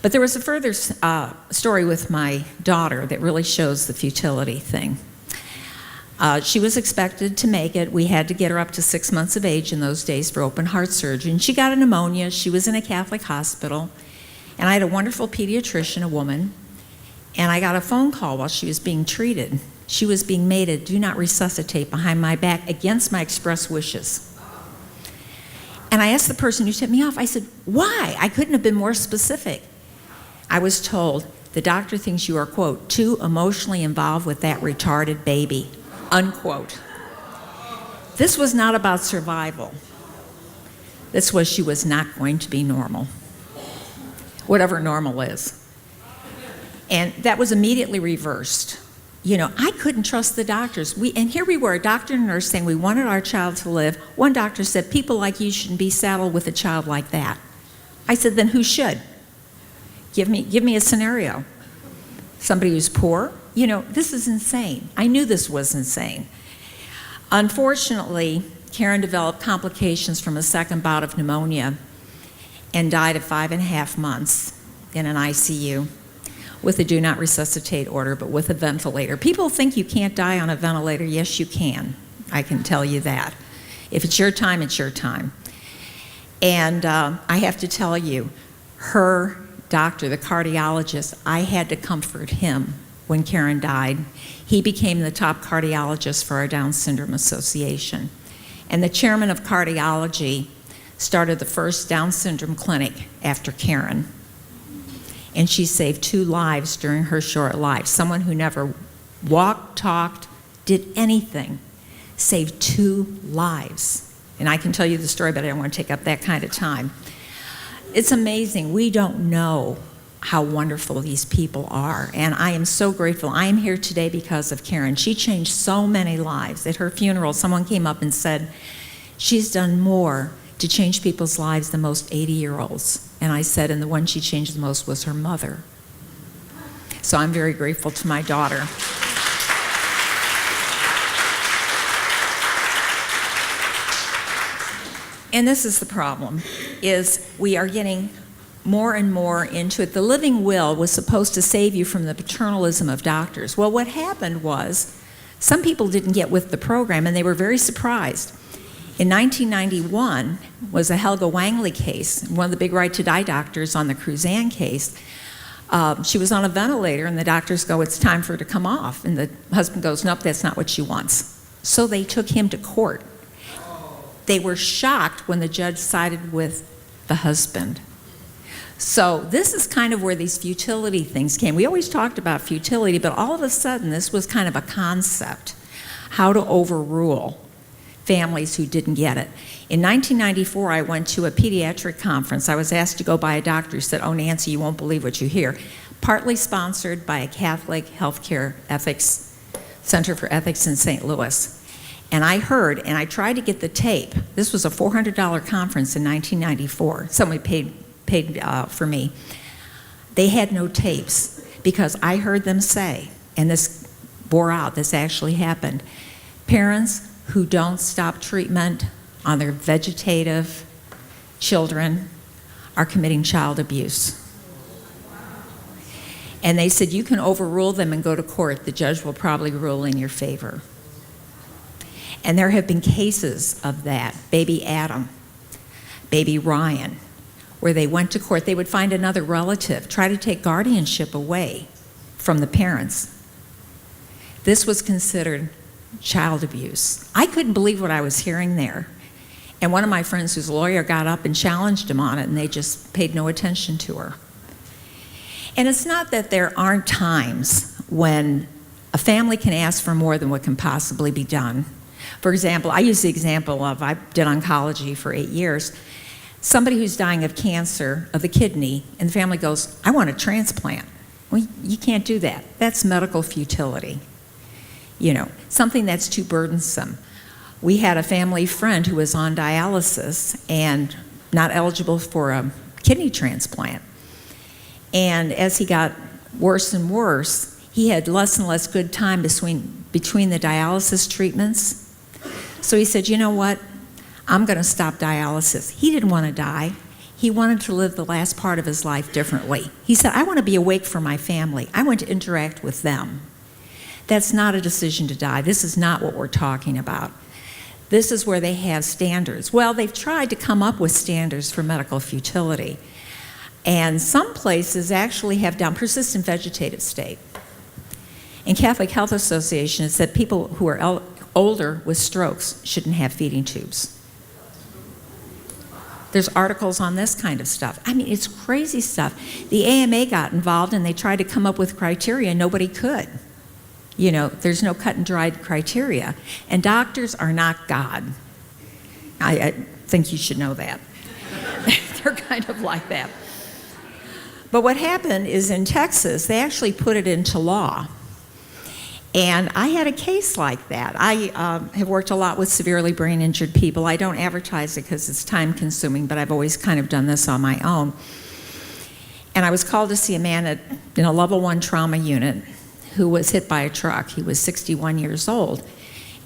But there was a further story with my daughter that really shows the futility thing. She was expected to make it. We had to get her up to 6 months of age in those days for open heart surgery. And she got a pneumonia. She was in a Catholic hospital. And I had a wonderful pediatrician, a woman. And I got a phone call while she was being treated. She was being made a do not resuscitate behind my back against my express wishes. And I asked the person who tipped me off, I said, why? I couldn't have been more specific. I was told, the doctor thinks you are, quote, too emotionally involved with that retarded baby, unquote. This was not about survival. This was she was not going to be normal, whatever normal is. And that was immediately reversed. I couldn't trust the doctors. And here we were, a doctor and a nurse saying we wanted our child to live. One doctor said, people like you shouldn't be saddled with a child like that. I said, then who should? Give me a scenario. Somebody who's poor? This is insane. I knew this was insane. Unfortunately, Karen developed complications from a second bout of pneumonia and died at 5.5 months in an ICU. With a do not resuscitate order, but with a ventilator. People think you can't die on a ventilator. Yes, you can. I can tell you that. If it's your time, it's your time. And I have to tell you, her doctor, the cardiologist, I had to comfort him when Karen died. He became the top cardiologist for our Down Syndrome Association. And the chairman of cardiology started the first Down syndrome clinic after Karen. And she saved 2 lives during her short life. Someone who never walked, talked, did anything, saved 2 lives. And I can tell you the story, but I don't want to take up that kind of time. It's amazing. We don't know how wonderful these people are. And I am so grateful. I am here today because of Karen. She changed so many lives. At her funeral, someone came up and said, she's done more to change people's lives than most 80-year-olds. And I said, and the one she changed the most was her mother. So I'm very grateful to my daughter. And this is the problem, is we are getting more and more into it. The living will was supposed to save you from the paternalism of doctors. Well, what happened was some people didn't get with the program, and they were very surprised. In 1991 was a Helga Wangley case, one of the big right-to-die doctors on the Cruzan case. She was on a ventilator, and the doctors go, it's time for her to come off. And the husband goes, nope, that's not what she wants. So they took him to court. They were shocked when the judge sided with the husband. So this is kind of where these futility things came. We always talked about futility, but all of a sudden this was kind of a concept, how to overrule families who didn't get it. In 1994, I went to a pediatric conference. I was asked to go by a doctor who said, oh, Nancy, you won't believe what you hear. Partly sponsored by a Catholic healthcare ethics, Center for Ethics in St. Louis. And I heard, and I tried to get the tape. This was a $400 conference in 1994. Somebody paid for me. They had no tapes because I heard them say, and this bore out, this actually happened, parents who don't stop treatment on their vegetative children are committing child abuse. And they said, you can overrule them and go to court. The judge will probably rule in your favor. And there have been cases of that. Baby Adam, baby Ryan, where they went to court. They would find another relative, try to take guardianship away from the parents. This was considered child abuse. I couldn't believe what I was hearing there. And one of my friends who's a lawyer got up and challenged him on it, and they just paid no attention to her. And it's not that there aren't times when a family can ask for more than what can possibly be done. For example, I use the example of, I did oncology for 8 years, somebody who's dying of cancer of the kidney, and the family goes, I want a transplant. Well, you can't do that. That's medical futility. You know, something that's too burdensome. We had a family friend who was on dialysis and not eligible for a kidney transplant. And as he got worse and worse, he had less and less good time between the dialysis treatments. So he said, you know what? I'm going to stop dialysis. He didn't want to die. He wanted to live the last part of his life differently. He said, I want to be awake for my family. I want to interact with them. That's not a decision to die. This is not what we're talking about. This is where they have standards. Well, they've tried to come up with standards for medical futility. And some places actually have done persistent vegetative state. In Catholic Health Association, it said people who are older with strokes shouldn't have feeding tubes. There's articles on this kind of stuff. I mean, it's crazy stuff. The AMA got involved and they tried to come up with criteria, and nobody could. You know, there's no cut and dried criteria. And doctors are not God. I think you should know that. They're kind of like that. But what happened is in Texas, they actually put it into law. And I had a case like that. I have worked a lot with severely brain injured people. I don't advertise it because it's time consuming, but I've always kind of done this on my own. And I was called to see a man in a level 1 trauma unit who was hit by a truck. He was 61 years old.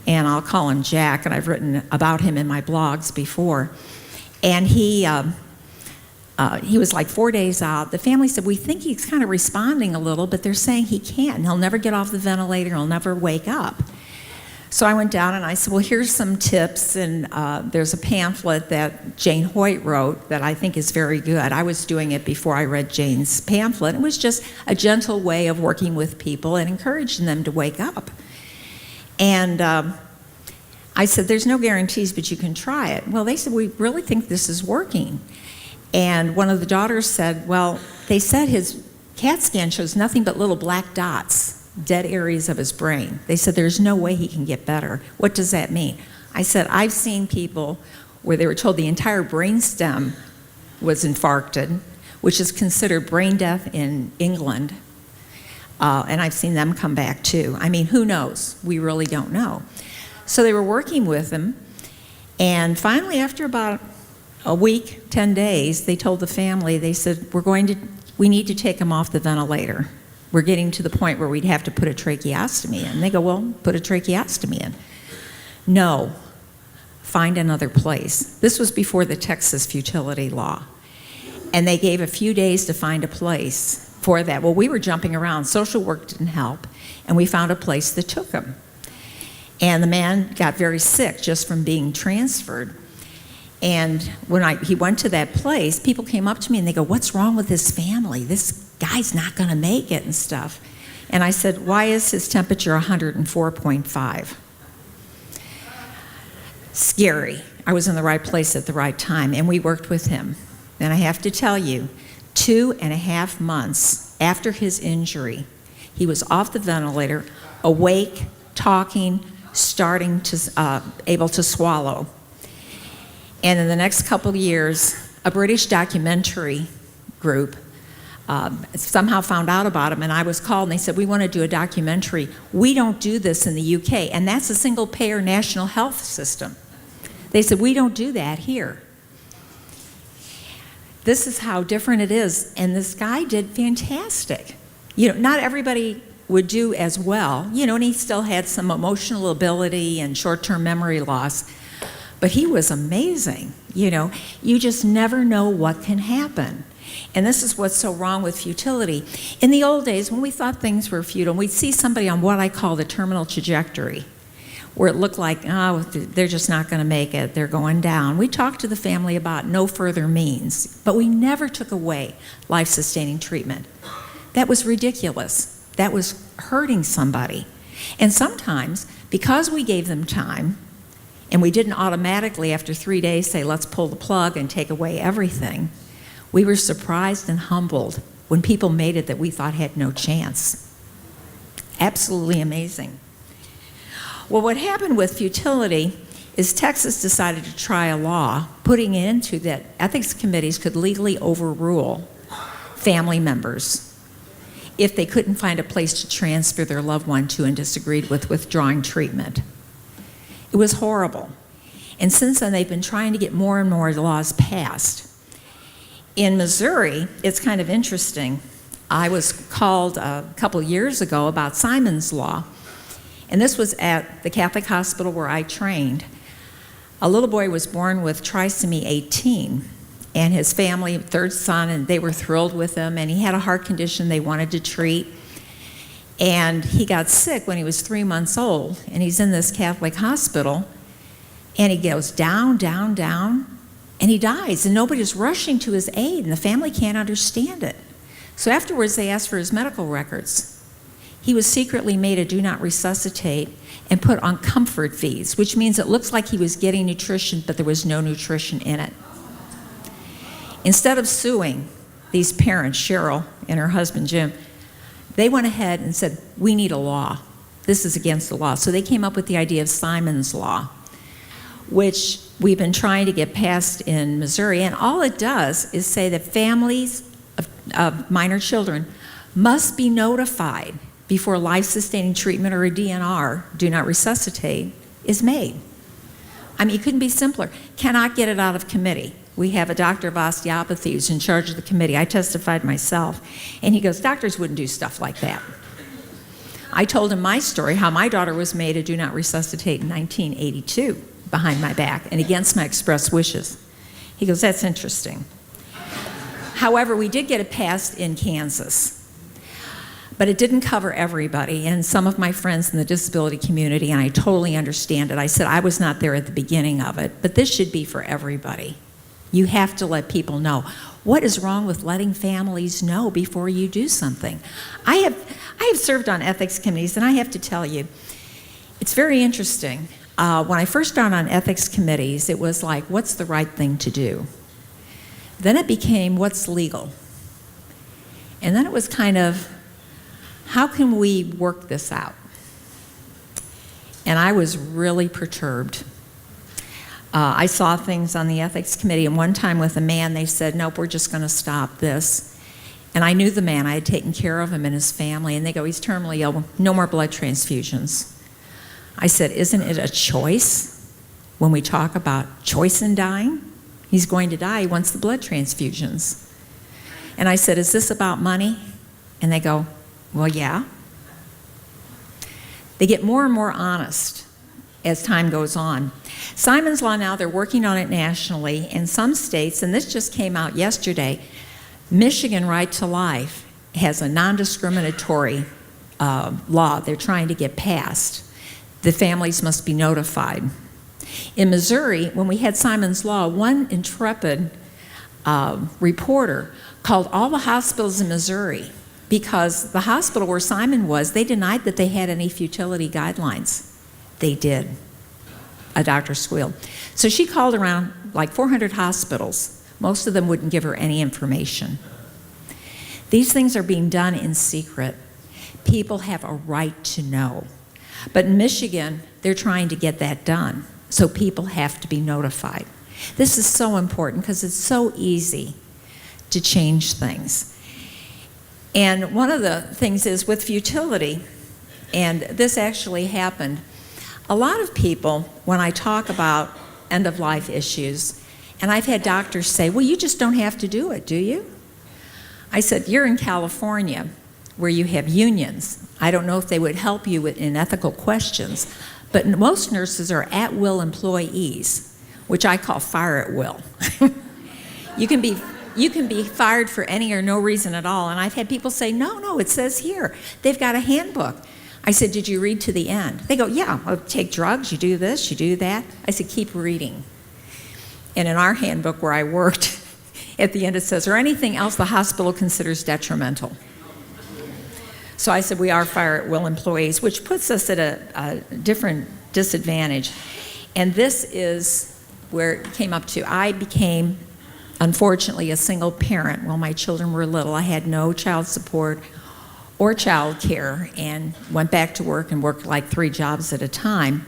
And I'll call him Jack, and I've written about him in my blogs before. And he was like 4 days out. The family said, we think he's kind of responding a little, but they're saying he can't. He'll never get off the ventilator. He'll never wake up. So I went down and I said, well, here's some tips. And there's a pamphlet that Jane Hoyt wrote that I think is very good. I was doing it before I read Jane's pamphlet. It was just a gentle way of working with people and encouraging them to wake up. And I said, there's no guarantees, but you can try it. Well, they said, we really think this is working. And one of the daughters said, well, they said his CAT scan shows nothing but little black dots, dead areas of his brain. They said, there's no way he can get better. What does that mean? I said, I've seen people where they were told the entire brainstem was infarcted, which is considered brain death in England. And I've seen them come back too. I mean, who knows? We really don't know. So they were working with him. And finally, after about a week, 10 days, they told the family, they said, we need to take him off the ventilator. We're getting to the point where we'd have to put a tracheostomy in. They go, well, put a tracheostomy in. No, find another place. This was before the Texas futility law. and they gave a few days to find a place for that. Well, we were jumping around. Social work didn't help, and we found a place that took him. And the man got very sick just from being transferred. And when he went to that place, people came up to me and they go, "What's wrong with this family? This guy's not going to make it," and stuff. And I said, "Why is his temperature 104.5? Scary. I was in the right place at the right time, and we worked with him. And I have to tell you, 2.5 months after his injury, he was off the ventilator, awake, talking, starting to able to swallow. And in the next couple of years, a British documentary group somehow found out about him, and I was called, and they said, "We want to do a documentary. We don't do this in the UK," and that's a single-payer national health system. They said, "We don't do that here." This is how different it is, and this guy did fantastic. Not everybody would do as well, and he still had some emotional ability and short-term memory loss, but he was amazing. You just never know what can happen. And this is what's so wrong with futility. In the old days, when we thought things were futile, we'd see somebody on what I call the terminal trajectory, where it looked like, oh, they're just not going to make it, they're going down. We talked to the family about no further means, but we never took away life-sustaining treatment. That was ridiculous. That was hurting somebody. And sometimes, because we gave them time, and we didn't automatically, after 3 days, say, "Let's pull the plug and take away everything," we were surprised and humbled when people made it that we thought had no chance. Absolutely amazing. Well, what happened with futility is Texas decided to try a law putting it into that ethics committees could legally overrule family members if they couldn't find a place to transfer their loved one to and disagreed with withdrawing treatment. It was horrible. And since then, they've been trying to get more and more laws passed. In Missouri, it's kind of interesting. I was called a couple years ago about Simon's Law, and this was at the Catholic hospital where I trained. A little boy was born with trisomy 18, and his family, third son, and they were thrilled with him, and he had a heart condition they wanted to treat. And he got sick when he was 3 months old, and he's in this Catholic hospital, and he goes down, down, down, and he dies, and nobody's rushing to his aid, and the family can't understand it. So afterwards, they asked for his medical records. He was secretly made a do not resuscitate and put on comfort fees, which means it looks like he was getting nutrition, but there was no nutrition in it. Instead of suing these parents, Cheryl and her husband, Jim, they went ahead and said, "We need a law. This is against the law." So they came up with the idea of Simon's Law, which we've been trying to get passed in Missouri. And all it does is say that families of minor children must be notified before life-sustaining treatment or a DNR, do not resuscitate, is made. I mean, it couldn't be simpler. Cannot get it out of committee. We have a doctor of osteopathy who's in charge of the committee. I testified myself. And he goes, "Doctors wouldn't do stuff like that." I told him my story, how my daughter was made a do not resuscitate in 1982 behind my back and against my express wishes. He goes, "That's interesting." However, we did get it passed in Kansas, but it didn't cover everybody. And some of my friends in the disability community, and I totally understand it, I said I was not there at the beginning of it, but this should be for everybody. You have to let people know. What is wrong with letting families know before you do something? I have served on ethics committees, and I have to tell you, it's very interesting. When I first started on ethics committees, it was like, what's the right thing to do? Then it became, what's legal? And then it was kind of, how can we work this out? And I was really perturbed. I saw things on the ethics committee, and one time with a man, they said, "Nope, we're just going to stop this." And I knew the man. I had taken care of him and his family, and they go, "He's terminally ill, no more blood transfusions." I said, "Isn't it a choice when we talk about choice in dying? He's going to die, he wants the blood transfusions." And I said, "Is this about money?" And they go, "Well, yeah." They get more and more honest as time goes on. Simon's Law now, they're working on it nationally. In some states, and this just came out yesterday, Michigan Right to Life has a non-discriminatory law they're trying to get passed. The families must be notified. In Missouri, when we had Simon's Law, one intrepid reporter called all the hospitals in Missouri because the hospital where Simon was, they denied that they had any futility guidelines. They did. A doctor squealed. So she called around like 400 hospitals. Most of them wouldn't give her any information. These things are being done in secret. People have a right to know. But in Michigan, they're trying to get that done. So people have to be notified. This is so important because it's so easy to change things. And one of the things is with futility, and this actually happened, a lot of people, when I talk about end-of-life issues, and I've had doctors say, well, you just don't have to do it, do you? I said, you're in California where you have unions. I don't know if they would help you in ethical questions, but most nurses are at-will employees, which I call fire at will. You can be fired for any or no reason at all, and I've had people say, no, it says here. They've got a handbook. I said, did you read to the end? They go, yeah, I'll take drugs, you do this, you do that. I said, keep reading. And in our handbook where I worked, at the end it says, or anything else the hospital considers detrimental. So I said, we are fire at will employees, which puts us at a different disadvantage. And this is where it came up to. I became, unfortunately, a single parent while my children were little. I had no child support or child care and went back to work and worked like 3 jobs at a time.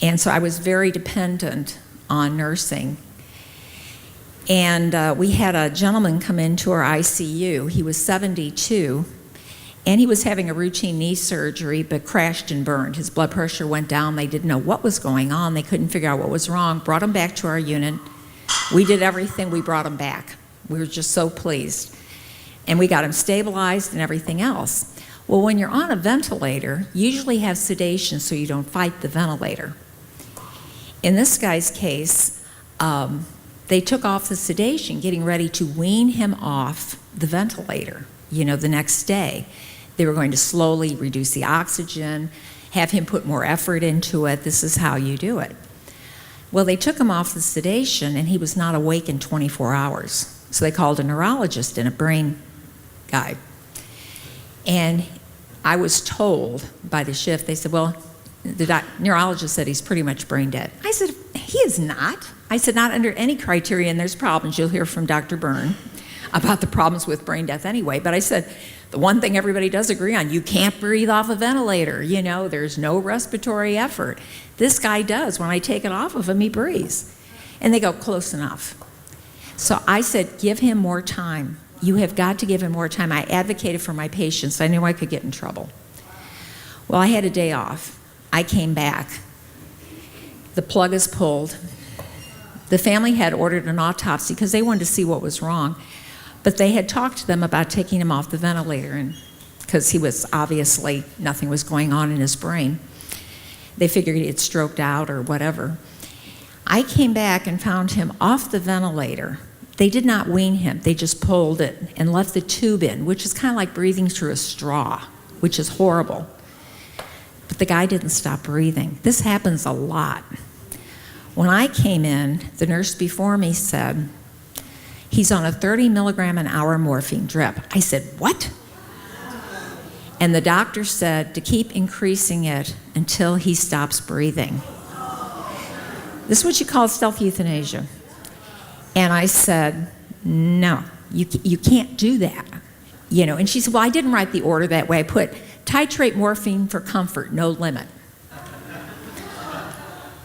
And so I was very dependent on nursing. And we had a gentleman come into our ICU. He was 72, and he was having a routine knee surgery, but crashed and burned. His blood pressure went down. They didn't know what was going on. They couldn't figure out what was wrong. Brought him back to our unit. We did everything. We brought him back. We were just so pleased. And we got him stabilized and everything else. Well, when you're on a ventilator, you usually have sedation so you don't fight the ventilator. In this guy's case, they took off the sedation, getting ready to wean him off the ventilator, the next day. They were going to slowly reduce the oxygen, have him put more effort into it. This is how you do it. Well, they took him off the sedation, and he was not awake in 24 hours. So they called a neurologist and a brain guy. And I was told by the shift, they said, well, the neurologist said he's pretty much brain dead. I said, he is not. I said, not under any criteria, and there's problems. You'll hear from Dr. Byrne about the problems with brain death anyway. But I said, the one thing everybody does agree on, you can't breathe off a ventilator. There's no respiratory effort. This guy does. When I take it off of him, he breathes. And they go, close enough. So I said, give him more time. You have got to give him more time. I advocated for my patients. I knew I could get in trouble. Well, I had a day off. I came back. The plug is pulled. The family had ordered an autopsy because they wanted to see what was wrong. But they had talked to them about taking him off the ventilator, and because he was obviously, nothing was going on in his brain. They figured he had stroked out or whatever. I came back and found him off the ventilator. They did not wean him. They just pulled it and left the tube in, which is kind of like breathing through a straw, which is horrible. But the guy didn't stop breathing. This happens a lot. When I came in, the nurse before me said, he's on a 30 milligram an hour morphine drip. I said, what? And the doctor said to keep increasing it until he stops breathing. This is what you call stealth euthanasia. And I said, no, you can't do that. And she said, well, I didn't write the order that way. I put titrate morphine for comfort, no limit.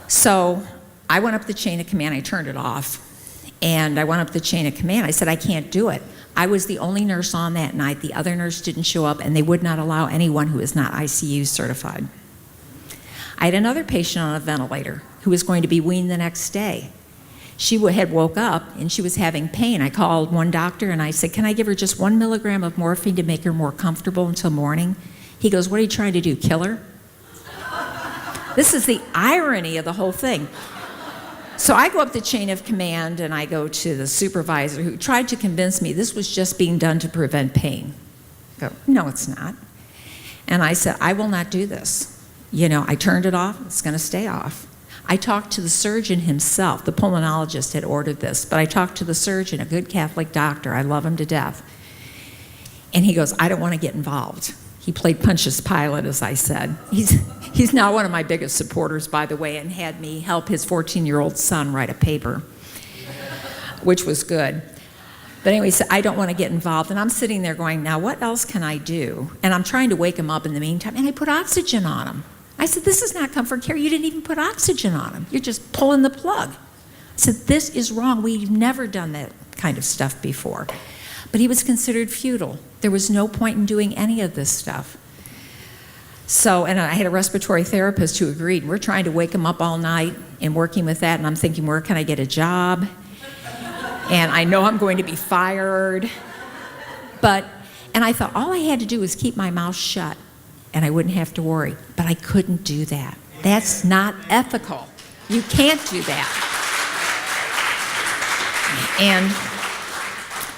So I went up the chain of command. I turned it off. And I went up the chain of command. I said, I can't do it. I was the only nurse on that night. The other nurse didn't show up, and they would not allow anyone who is not ICU certified. I had another patient on a ventilator who was going to be weaned the next day. She had woke up, and she was having pain. I called one doctor, and I said, can I give her just 1 milligram of morphine to make her more comfortable until morning? He goes, what are you trying to do, kill her? This is the irony of the whole thing. So I go up the chain of command and I go to the supervisor who tried to convince me this was just being done to prevent pain. I go, no, it's not. And I said, I will not do this. You know, I turned it off, it's going to stay off. I talked to the surgeon himself. The pulmonologist had ordered this, but I talked to the surgeon, a good Catholic doctor. I love him to death. And he goes, I don't want to get involved. He played Pontius Pilate, as I said. He's now one of my biggest supporters, by the way, and had me help his 14-year-old son write a paper, which was good. But anyway, so I don't want to get involved. And I'm sitting there going, now what else can I do? And I'm trying to wake him up in the meantime, and I put oxygen on him. I said, this is not comfort care. You didn't even put oxygen on him. You're just pulling the plug. I said, this is wrong. We've never done that kind of stuff before. But he was considered futile. There was no point in doing any of this stuff. So, and I had a respiratory therapist who agreed. We're trying to wake him up all night and working with that, and I'm thinking, where can I get a job? And I know I'm going to be fired. And I thought all I had to do was keep my mouth shut, and I wouldn't have to worry. But I couldn't do that. That's not ethical. You can't do that. And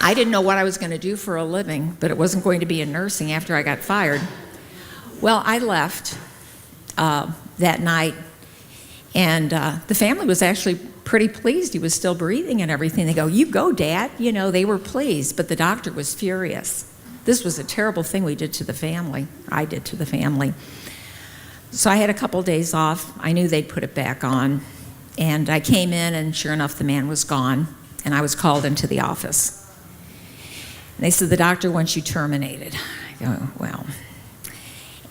I didn't know what I was going to do for a living, but it wasn't going to be in nursing after I got fired. Well, I left that night, and the family was actually pretty pleased. He was still breathing and everything. They go, you go, Dad. You know, they were pleased, but the doctor was furious. This was a terrible thing we did to the family. I did to the family. So I had a couple days off. I knew they'd put it back on, and I came in, and sure enough, the man was gone, and I was called into the office. And they said, the doctor wants you terminated. I go, well.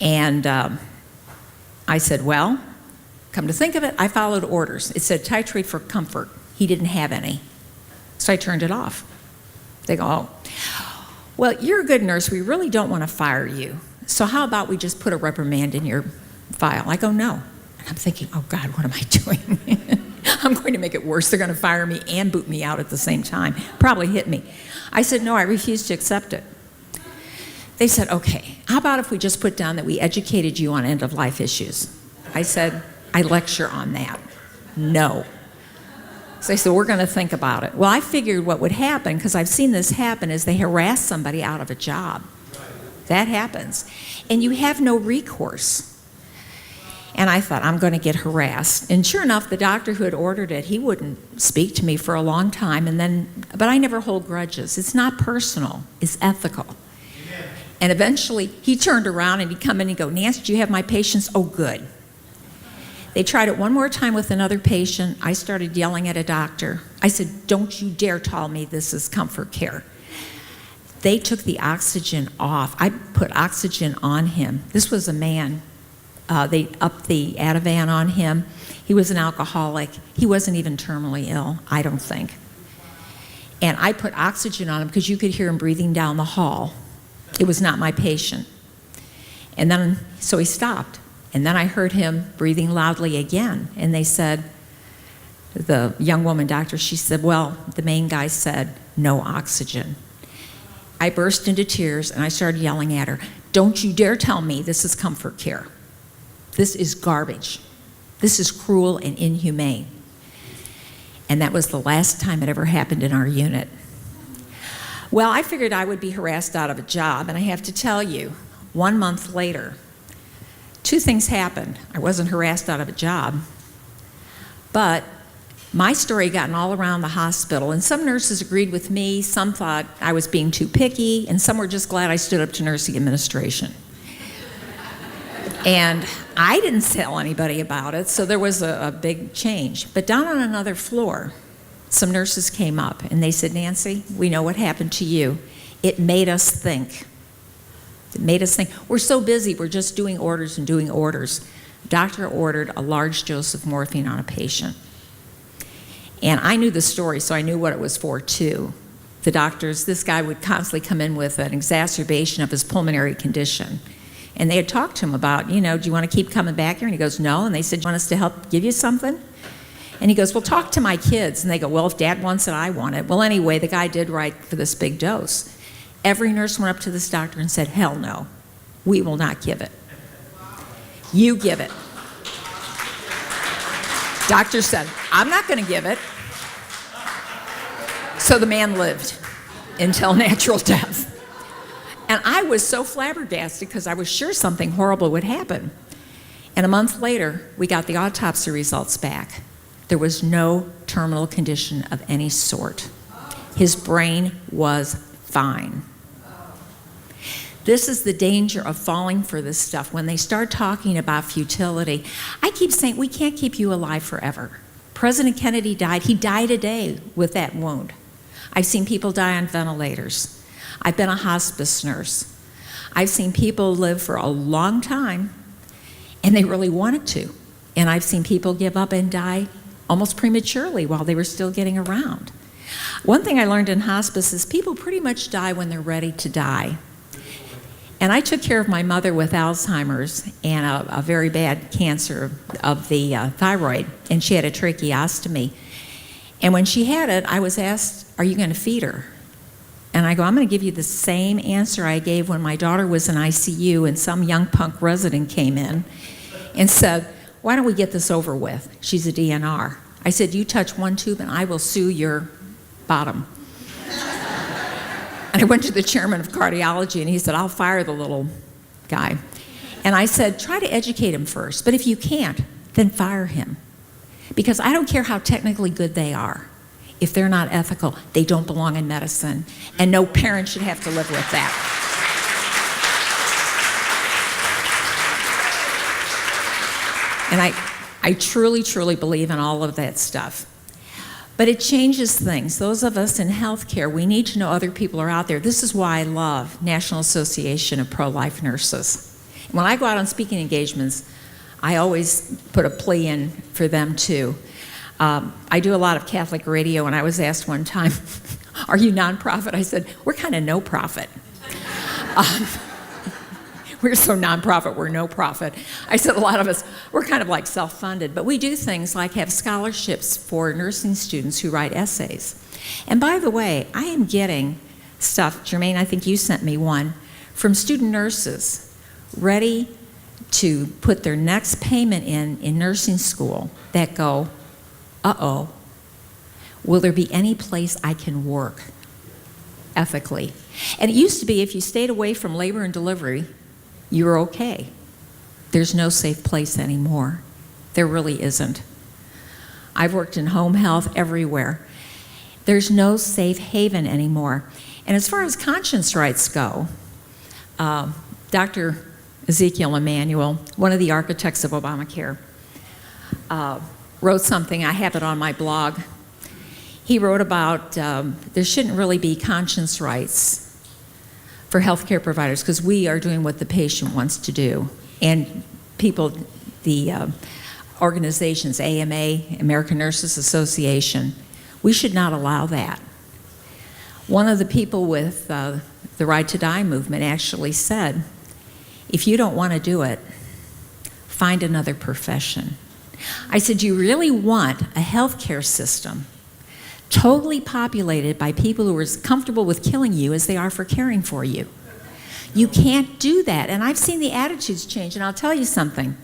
And I said, well, come to think of it, I followed orders. It said titrate for comfort. He didn't have any. So I turned it off. They go, oh, well, you're a good nurse. We really don't want to fire you. So how about we just put a reprimand in your file? I go, no. And I'm thinking, oh, God, what am I doing? I'm going to make it worse. They're going to fire me and boot me out at the same time. Probably hit me. I said, no, I refuse to accept it. They said, okay, how about if we just put down that we educated you on end-of-life issues? I said, I lecture on that. No. So they said, we're going to think about it. Well, I figured what would happen, because I've seen this happen, is they harass somebody out of a job. That happens. And you have no recourse. And I thought, I'm going to get harassed. And sure enough, the doctor who had ordered it, he wouldn't speak to me for a long time. But I never hold grudges. It's not personal. It's ethical. Amen. And eventually, he turned around and he'd come in and go, Nancy, do you have my patients? Oh, good. They tried it one more time with another patient. I started yelling at a doctor. I said, don't you dare tell me this is comfort care. They took the oxygen off. I put oxygen on him. This was a man. They upped the Ativan on him. He was an alcoholic. He wasn't even terminally ill, I don't think. And I put oxygen on him because you could hear him breathing down the hall. It was not my patient. And then, so he stopped. And then I heard him breathing loudly again. And they said, the young woman doctor, she said, well, the main guy said, no oxygen. I burst into tears and I started yelling at her, don't you dare tell me this is comfort care. This is garbage. This is cruel and inhumane. And that was the last time it ever happened in our unit. Well, I figured I would be harassed out of a job, and I have to tell you, 1 month later, two things happened. I wasn't harassed out of a job, but my story gotten all around the hospital, and some nurses agreed with me, some thought I was being too picky, and some were just glad I stood up to nursing administration. And I didn't tell anybody about it, so there was a big change. But down on another floor, some nurses came up, and they said, Nancy, we know what happened to you. It made us think. It made us think. We're so busy, we're just doing orders and doing orders. Doctor ordered a large dose of morphine on a patient. And I knew the story, so I knew what it was for, too. The doctors, this guy would constantly come in with an exacerbation of his pulmonary condition. And they had talked to him about, do you want to keep coming back here? And he goes, no. And they said, do you want us to help give you something? And he goes, well, talk to my kids. And they go, well, if Dad wants it, I want it. Well, anyway, the guy did write for this big dose. Every nurse went up to this doctor and said, hell no, we will not give it. You give it. Doctor said, I'm not going to give it. So the man lived until natural death. And I was so flabbergasted because I was sure something horrible would happen. And a month later, we got the autopsy results back. There was no terminal condition of any sort. His brain was fine. This is the danger of falling for this stuff. When they start talking about futility, I keep saying, we can't keep you alive forever. President Kennedy died. He died a day with that wound. I've seen people die on ventilators. I've been a hospice nurse. I've seen people live for a long time, and they really wanted to. And I've seen people give up and die almost prematurely while they were still getting around. One thing I learned in hospice is people pretty much die when they're ready to die. And I took care of my mother with Alzheimer's and a very bad cancer of the thyroid, and she had a tracheostomy. And when she had it, I was asked, are you going to feed her? And I go, I'm going to give you the same answer I gave when my daughter was in ICU and some young punk resident came in and said, why don't we get this over with? She's a DNR. I said, you touch one tube and I will sue your bottom. And I went to the chairman of cardiology, and he said, I'll fire the little guy. And I said, try to educate him first. But if you can't, then fire him. Because I don't care how technically good they are. If they're not ethical, they don't belong in medicine. And no parent should have to live with that. And I truly, truly believe in all of that stuff. But it changes things. Those of us in healthcare, we need to know other people are out there. This is why I love National Association of Pro-Life Nurses. When I go out on speaking engagements, I always put a plea in for them too. I do a lot of Catholic radio, and I was asked one time, are you nonprofit? I said, we're kind of no profit. We're so nonprofit, we're no profit. I said a lot of us, we're kind of like self-funded, but we do things like have scholarships for nursing students who write essays. And by the way, I am getting stuff, Jermaine, I think you sent me one, from student nurses ready to put their next payment in nursing school that go, uh-oh, will there be any place I can work ethically? And it used to be if you stayed away from labor and delivery, you were okay. There's no safe place anymore. There really isn't. I've worked in home health everywhere. There's no safe haven anymore. And as far as conscience rights go, Dr. Ezekiel Emanuel, one of the architects of Obamacare, wrote something. I have it on my blog. He wrote about there shouldn't really be conscience rights for healthcare providers because we are doing what the patient wants to do. And people, the organizations, AMA, American Nurses Association, we should not allow that. One of the people with the Right to Die movement actually said, if you don't want to do it, find another profession. I said, do you really want a healthcare system totally populated by people who are as comfortable with killing you as they are for caring for you? You can't do that. And I've seen the attitudes change, and I'll tell you something.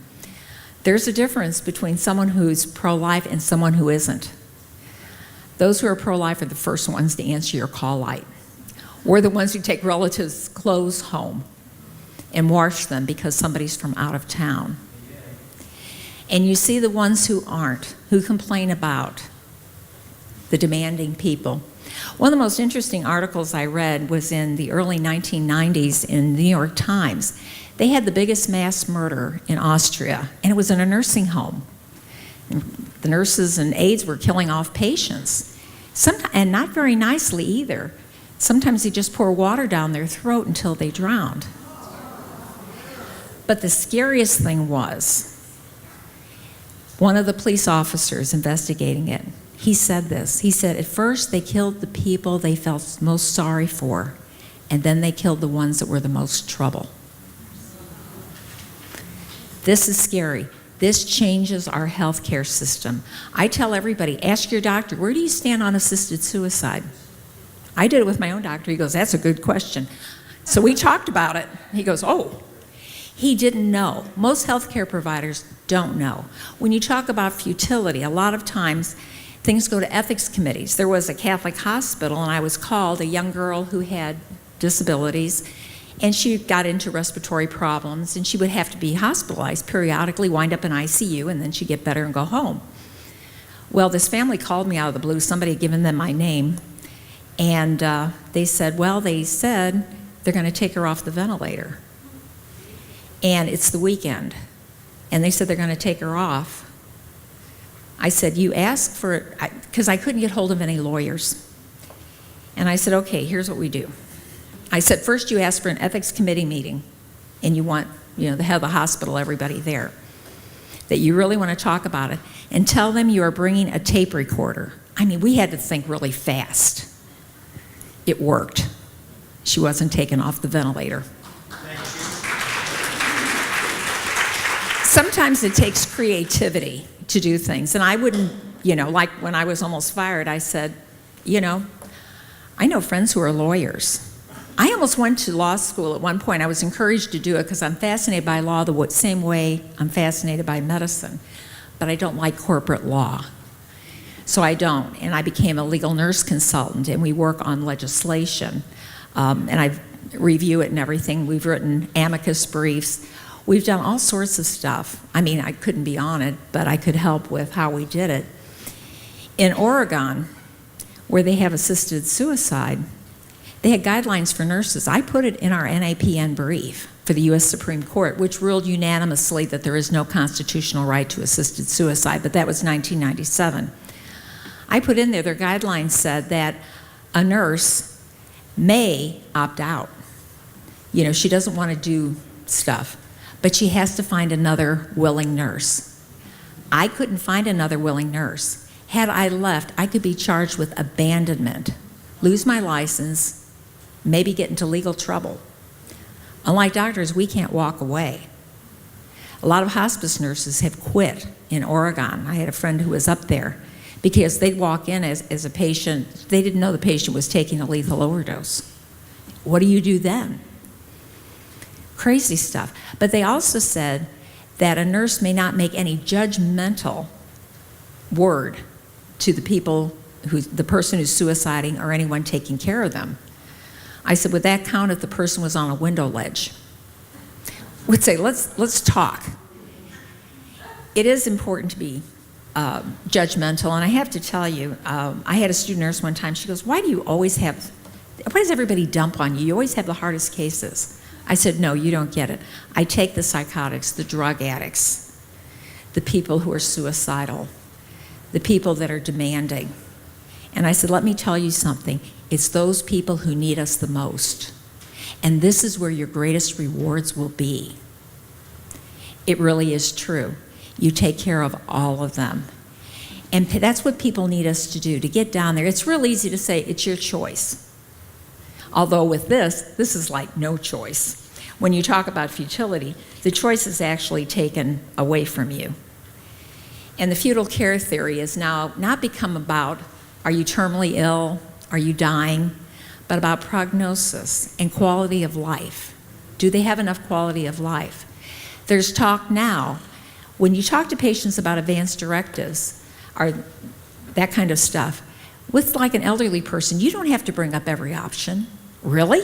There's a difference between someone who's pro-life and someone who isn't. Those who are pro-life are the first ones to answer your call light. We're the ones who take relatives' clothes home and wash them because somebody's from out of town. And you see the ones who aren't, who complain about the demanding people. One of the most interesting articles I read was in the early 1990s in the New York Times. They had the biggest mass murder in Austria, and it was in a nursing home. And the nurses and aides were killing off patients, and not very nicely either. Sometimes they just pour water down their throat until they drowned. But the scariest thing was, one of the police officers investigating it, he said this. He said, at first they killed the people they felt most sorry for, and then they killed the ones that were the most trouble. This is scary. This changes our healthcare system. I tell everybody, ask your doctor, where do you stand on assisted suicide? I did it with my own doctor. He goes, that's a good question. So we talked about it. He goes, oh. He didn't know. Most healthcare providers don't know. When you talk about futility, a lot of times things go to ethics committees. There was a Catholic hospital, and I was called, a young girl who had disabilities, and she got into respiratory problems, and she would have to be hospitalized periodically, wind up in ICU, and then she'd get better and go home. Well, this family called me out of the blue. Somebody had given them my name, and they said they're going to take her off the ventilator. And it's the weekend. And they said they're going to take her off. I said, you asked for it, because I couldn't get hold of any lawyers. And I said, okay, here's what we do. I said, first you ask for an ethics committee meeting, and you want, the head of the hospital, everybody there, that you really want to talk about it, and tell them you are bringing a tape recorder. I mean, we had to think really fast. It worked. She wasn't taken off the ventilator. Sometimes it takes creativity to do things. And I wouldn't, like when I was almost fired, I said, I know friends who are lawyers. I almost went to law school at one point. I was encouraged to do it because I'm fascinated by law the same way I'm fascinated by medicine. But I don't like corporate law. So I don't. And I became a legal nurse consultant, and we work on legislation. And I review it and everything. We've written amicus briefs. We've done all sorts of stuff. I mean, I couldn't be on it, but I could help with how we did it. In Oregon, where they have assisted suicide, they had guidelines for nurses. I put it in our NAPN brief for the U.S. Supreme Court, which ruled unanimously that there is no constitutional right to assisted suicide, but that was 1997. I put in there, their guidelines said that a nurse may opt out. She doesn't want to do stuff, but she has to find another willing nurse. I couldn't find another willing nurse. Had I left, I could be charged with abandonment, lose my license, maybe get into legal trouble. Unlike doctors, we can't walk away. A lot of hospice nurses have quit in Oregon. I had a friend who was up there because they'd walk in as a patient. They didn't know the patient was taking a lethal overdose. What do you do then? Crazy stuff. But they also said that a nurse may not make any judgmental word to the person who's suiciding or anyone taking care of them. I said, would that count if the person was on a window ledge? Would say, let's talk. It is important to be judgmental, and I have to tell you, I had a student nurse one time. She goes, why does everybody dump on you? You always have the hardest cases. I said, no, you don't get it. I take the psychotics, the drug addicts, the people who are suicidal, the people that are demanding. And I said, let me tell you something. It's those people who need us the most. And this is where your greatest rewards will be. It really is true. You take care of all of them. And that's what people need us to do, to get down there. It's real easy to say, it's your choice. Although with this is like no choice. When you talk about futility, the choice is actually taken away from you. And the futile care theory has now not become about, are you terminally ill, are you dying, but about prognosis and quality of life. Do they have enough quality of life? There's talk now, when you talk to patients about advanced directives, or that kind of stuff, with like an elderly person, you don't have to bring up every option. Really?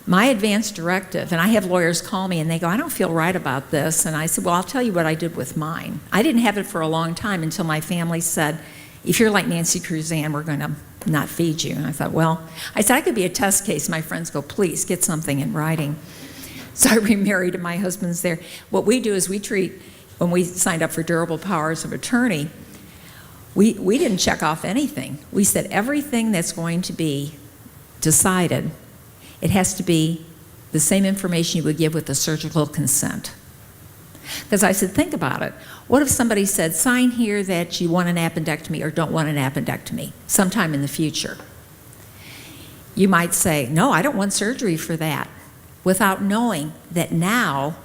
My advance directive, and I have lawyers call me and they go, I don't feel right about this. And I said, well, I'll tell you what I did with mine. I didn't have it for a long time until my family said, if you're like Nancy Cruzan, we're going to not feed you. And I thought, well, I said I could be a test case. My friends go, please get something in writing. So I remarried and my husband's there. What we do is we treat, when we signed up for durable powers of attorney, we didn't check off anything. We said everything that's going to be decided, it has to be the same information you would give with a surgical consent. Because I said, think about it. What if somebody said, sign here that you want an appendectomy or don't want an appendectomy sometime in the future? You might say, no, I don't want surgery for that, without knowing that now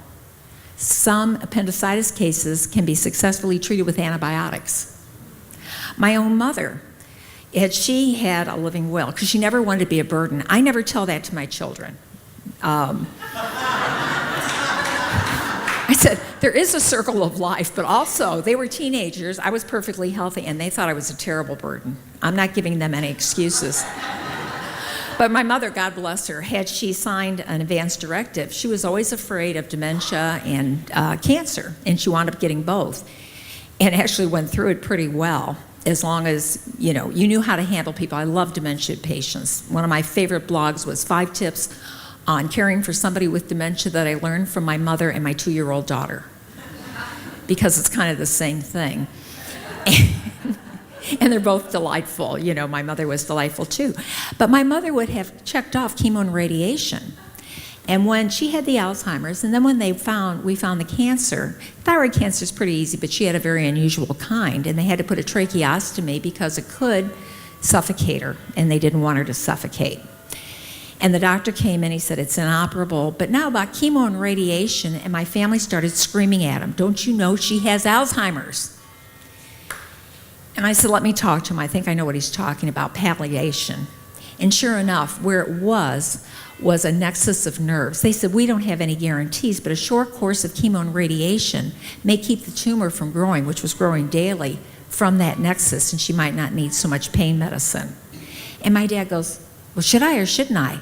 some appendicitis cases can be successfully treated with antibiotics. My own mother, she had a living will because she never wanted to be a burden. I never tell that to my children. there is a circle of life, but also they were teenagers. I was perfectly healthy, and they thought I was a terrible burden. I'm not giving them any excuses. But my mother, God bless her, had she signed an advance directive, she was always afraid of dementia and cancer, and she wound up getting both. And actually went through it pretty well, as long as, you knew how to handle people. I love dementia patients. One of my favorite blogs was 5 tips on caring for somebody with dementia that I learned from my mother and my 2-year-old daughter, because it's kind of the same thing. And they're both delightful. My mother was delightful too. But my mother would have checked off chemo and radiation. And when she had the Alzheimer's, and then when we found the cancer, thyroid cancer is pretty easy, but she had a very unusual kind, and they had to put a tracheostomy because it could suffocate her, and they didn't want her to suffocate. And the doctor came in, he said, it's inoperable. But now about chemo and radiation, and my family started screaming at him, don't you know she has Alzheimer's? And I said, let me talk to him. I think I know what he's talking about, palliation. And sure enough, where it was a nexus of nerves. They said, we don't have any guarantees, but a short course of chemo and radiation may keep the tumor from growing, which was growing daily, from that nexus, and she might not need so much pain medicine. And my dad goes, well, should I or shouldn't I?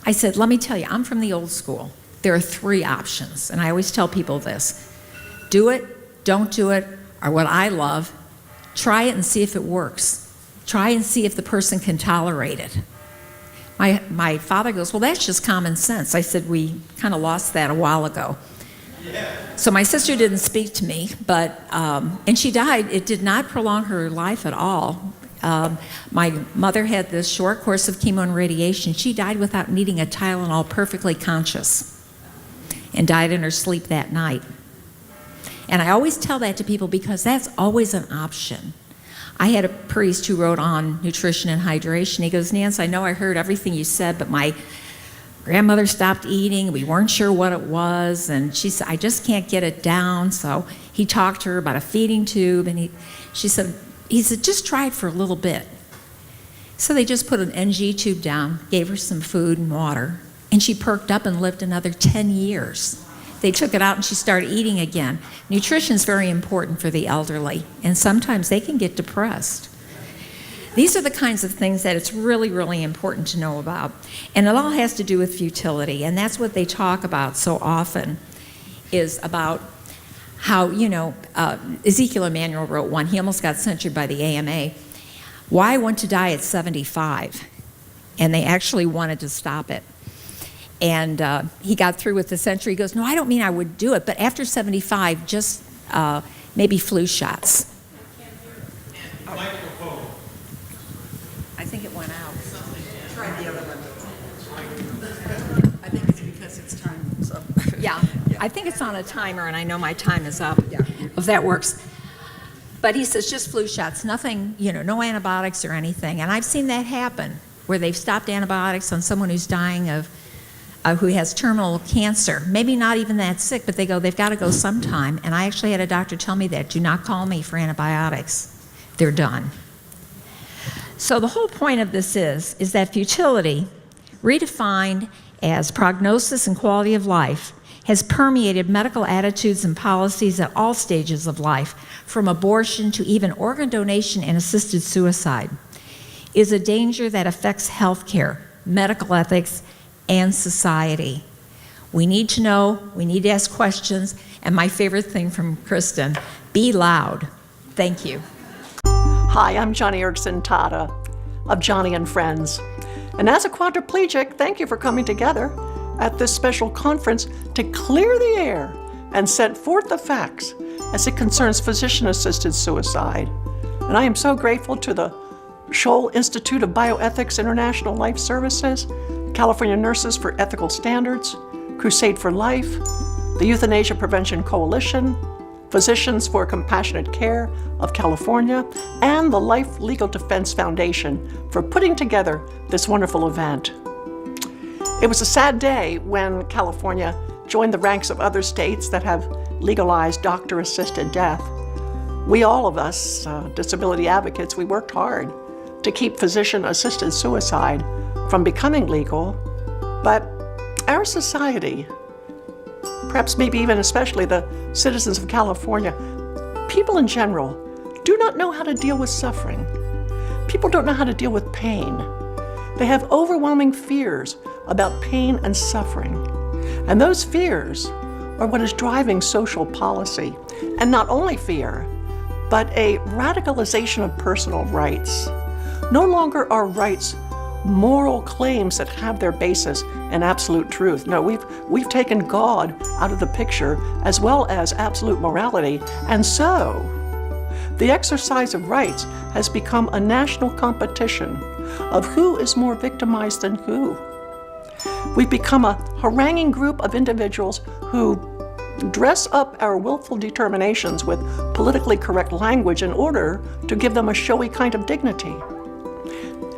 I said, let me tell you, I'm from the old school. There are 3 options, and I always tell people this. Do it, don't do it, or what I love, try it and see if it works. Try and see if the person can tolerate it. My father goes, well, that's just common sense. I said, we kind of lost that a while ago. Yeah. So my sister didn't speak to me, but, and she died. It did not prolong her life at all. My mother had this short course of chemo and radiation. She died without needing a Tylenol, perfectly conscious, and died in her sleep that night. And I always tell that to people because that's always an option. I had a priest who wrote on nutrition and hydration. He goes, Nance, I know I heard everything you said, but my grandmother stopped eating. We weren't sure what it was, and she said, I just can't get it down. So he talked to her about a feeding tube, and he said, just try it for a little bit. So they just put an NG tube down, gave her some food and water, and she perked up and lived another 10 years. They took it out and she started eating again. Nutrition is very important for the elderly, and sometimes they can get depressed. These are the kinds of things that it's really, really important to know about. And it all has to do with futility, and that's what they talk about so often, is about how, Ezekiel Emanuel wrote one. He almost got censured by the AMA. Why want to die at 75? And they actually wanted to stop it. And he got through with the censure. He goes, no, I don't mean I would do it, but after 75, just maybe flu shots. I think it went out. Try the other one. I think it's because it's time. So. Yeah, I think it's on a timer, and I know my time is up, if that works. But he says just flu shots, nothing, no antibiotics or anything. And I've seen that happen, where they've stopped antibiotics on someone who's dying of who has terminal cancer, maybe not even that sick, but they've got to go sometime. And I actually had a doctor tell me that, do not call me for antibiotics. They're done. So the whole point of this is that futility, redefined as prognosis and quality of life, has permeated medical attitudes and policies at all stages of life, from abortion to even organ donation and assisted suicide, is a danger that affects healthcare, medical ethics, and society. We need to know, we need to ask questions, and my favorite thing from Kristen, be loud. Thank you. Hi, I'm Johnny Erkson Tata of Johnny and Friends. And as a quadriplegic, thank you for coming together at this special conference to clear the air and set forth the facts as it concerns physician-assisted suicide. And I am so grateful to the Scholl Institute of Bioethics International Life Services, California Nurses for Ethical Standards, Crusade for Life, the Euthanasia Prevention Coalition, Physicians for Compassionate Care of California, and the Life Legal Defense Foundation for putting together this wonderful event. It was a sad day when California joined the ranks of other states that have legalized doctor-assisted death. We, all of us, disability advocates, we worked hard to keep physician-assisted suicide from becoming legal, but our society perhaps maybe even especially the citizens of California, people in general do not know how to deal with suffering. People don't know how to deal with pain. They have overwhelming fears about pain and suffering. And those fears are what is driving social policy. And not only fear, but a radicalization of personal rights. No longer are rights moral claims that have their basis in absolute truth. No, we've taken God out of the picture as well as absolute morality, and so the exercise of rights has become a national competition of who is more victimized than who. We've become a haranguing group of individuals who dress up our willful determinations with politically correct language in order to give them a showy kind of dignity.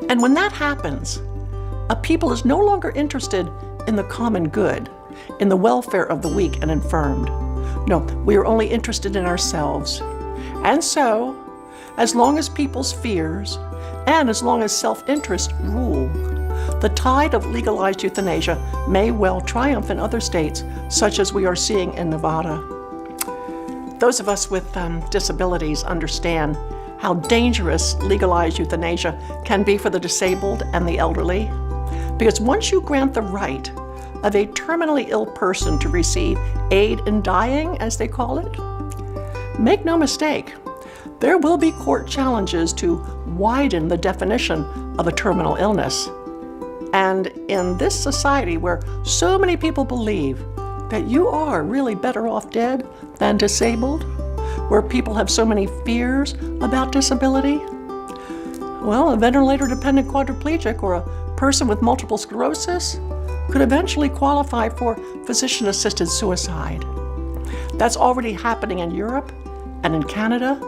And when that happens, a people is no longer interested in the common good, in the welfare of the weak and infirmed. No, we are only interested in ourselves. And so, as long as people's fears and as long as self-interest rule, the tide of legalized euthanasia may well triumph in other states, such as we are seeing in Nevada. Those of us with disabilities understand how dangerous legalized euthanasia can be for the disabled and the elderly. Because once you grant the right of a terminally ill person to receive aid in dying, as they call it, make no mistake, there will be court challenges to widen the definition of a terminal illness. And in this society where so many people believe that you are really better off dead than disabled, where people have so many fears about disability, well, a ventilator-dependent quadriplegic or a person with multiple sclerosis could eventually qualify for physician-assisted suicide. That's already happening in Europe and in Canada.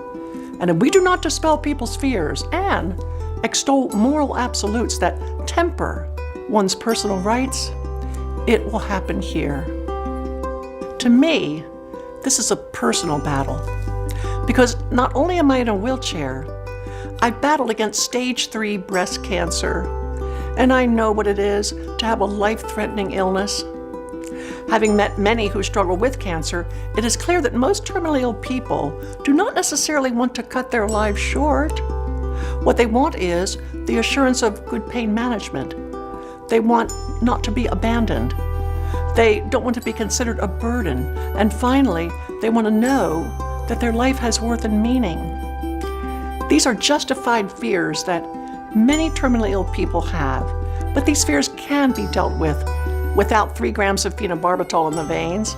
And if we do not dispel people's fears and extol moral absolutes that temper one's personal rights, it will happen here. To me, this is a personal battle, because not only am I in a wheelchair, I battled against stage 3 breast cancer, and I know what it is to have a life-threatening illness. Having met many who struggle with cancer, it is clear that most terminally ill people do not necessarily want to cut their lives short. What they want is the assurance of good pain management. They want not to be abandoned. They don't want to be considered a burden. And finally, they want to know that their life has worth and meaning. These are justified fears that many terminally ill people have, but these fears can be dealt with without 3 grams of phenobarbital in the veins.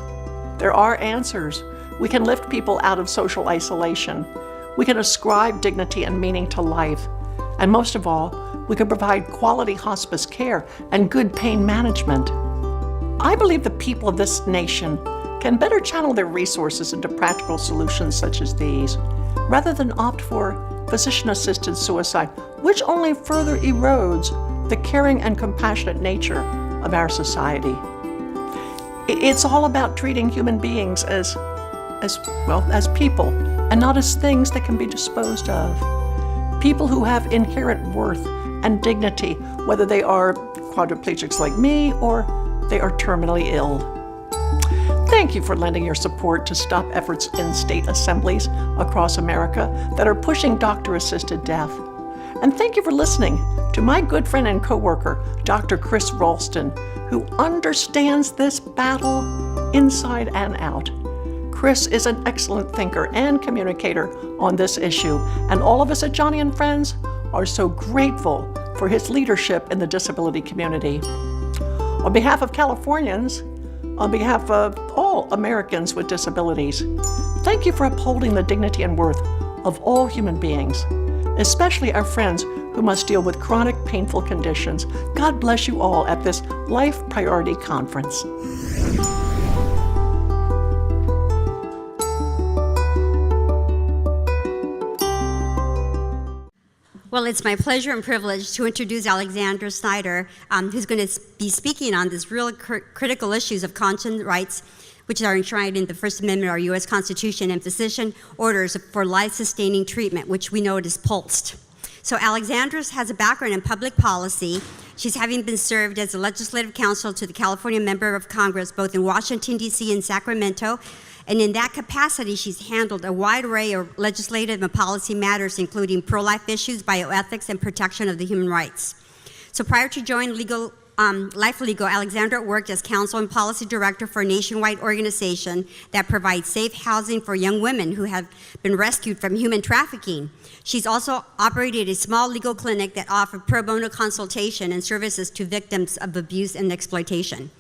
There are answers. We can lift people out of social isolation. We can ascribe dignity and meaning to life. And most of all, we can provide quality hospice care and good pain management. I believe the people of this nation can better channel their resources into practical solutions such as these, rather than opt for physician-assisted suicide, which only further erodes the caring and compassionate nature of our society. It's all about treating human beings as people, and not as things that can be disposed of. People who have inherent worth and dignity, whether they are quadriplegics like me or they are terminally ill. Thank you for lending your support to stop efforts in state assemblies across America that are pushing doctor-assisted death. And thank you for listening to my good friend and coworker, Dr. Chris Ralston, who understands this battle inside and out. Chris is an excellent thinker and communicator on this issue, and all of us at Johnny and Friends are so grateful for his leadership in the disability community. On behalf of Californians, on behalf of all Americans with disabilities, thank you for upholding the dignity and worth of all human beings, especially our friends who must deal with chronic, painful conditions. God bless you all at this Life Priority Conference. Well, it's my pleasure and privilege to introduce Alexandra Snyder, who's going to be speaking on these real critical issues of conscience rights, which are enshrined in the First Amendment of our U.S. Constitution, and physician orders for life-sustaining treatment, which we know it is pulsed. So Alexandra has a background in public policy She's having been served as a legislative counsel to the California Member of Congress, both in Washington, D.C. and Sacramento. And in that capacity, she's handled a wide array of legislative and policy matters, including pro-life issues, bioethics, and protection of the human rights. So prior to joining Life Legal, Alexandra worked as counsel and policy director for a nationwide organization that provides safe housing for young women who have been rescued from human trafficking. She's also operated a small legal clinic that offered pro bono consultation and services to victims of abuse and exploitation.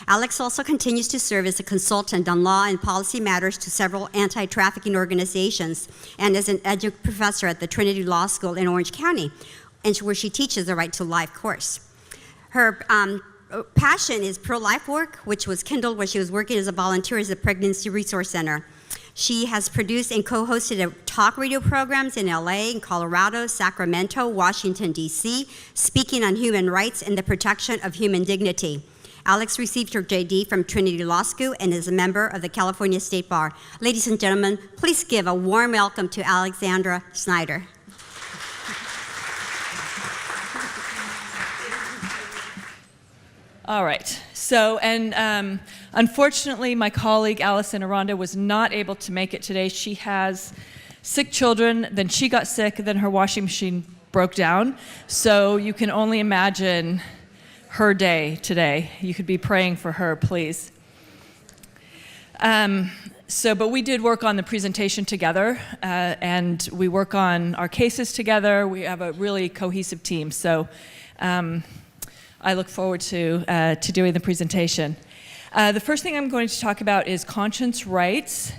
Alex also continues to serve as a consultant on law and policy matters to several anti-trafficking organizations and as an adjunct professor at the Trinity Law School in Orange County, and where she teaches the Right to Life course. Her passion is pro-life work, which was kindled when she was working as a volunteer at the Pregnancy Resource Center. She has produced and co-hosted talk radio programs in LA, in Colorado, Sacramento, Washington, D.C., speaking on human rights and the protection of human dignity. Alex received her JD from Trinity Law School and is a member of the California State Bar. Ladies and gentlemen, please give a warm welcome to Alexandra Snyder. All right. So, unfortunately, my colleague Allison Aranda was not able to make it today. She has sick children, then she got sick, then her washing machine broke down. So you can only imagine her day today. You could be praying for her, please. But we did work on the presentation together, and we work on our cases together. We have a really cohesive team. So I look forward to doing the presentation. The first thing I'm going to talk about is conscience rights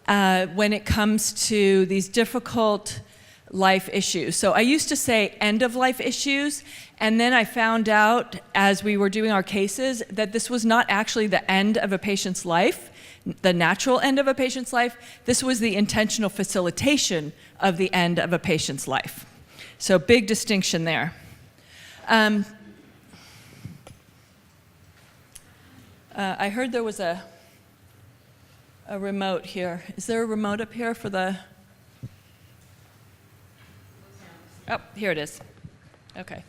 when it comes to these difficult life issues. So I used to say end-of-life issues, and then I found out as we were doing our cases that this was not actually the end of a patient's life, the natural end of a patient's life. This was the intentional facilitation of the end of a patient's life. So big distinction there. I heard there was a remote here. Is there a remote up here for the... Oh, here it is. Okay.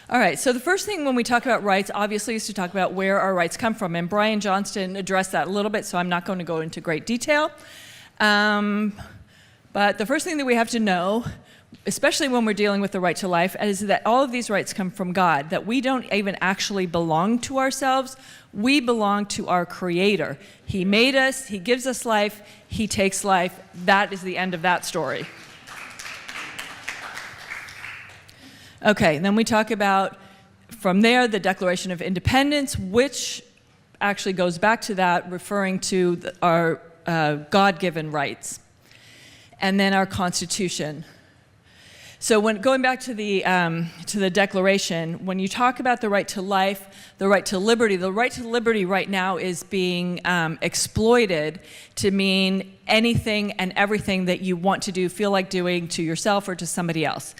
All right, so the first thing when we talk about rights, obviously, is to talk about where our rights come from. And Brian Johnston addressed that a little bit, so I'm not going to go into great detail. But the first thing that we have to know, especially when we're dealing with the right to life, is that all of these rights come from God, that we don't even actually belong to ourselves. We belong to our Creator. He made us, He gives us life, He takes life. That is the end of that story. Okay, then we talk about, from there, the Declaration of Independence, which actually goes back to that, referring to our God-given rights. And then our Constitution. So going back to the Declaration, when you talk about the right to life, the right to liberty right now is being exploited to mean anything and everything that you want to do, feel like doing to yourself or to somebody else.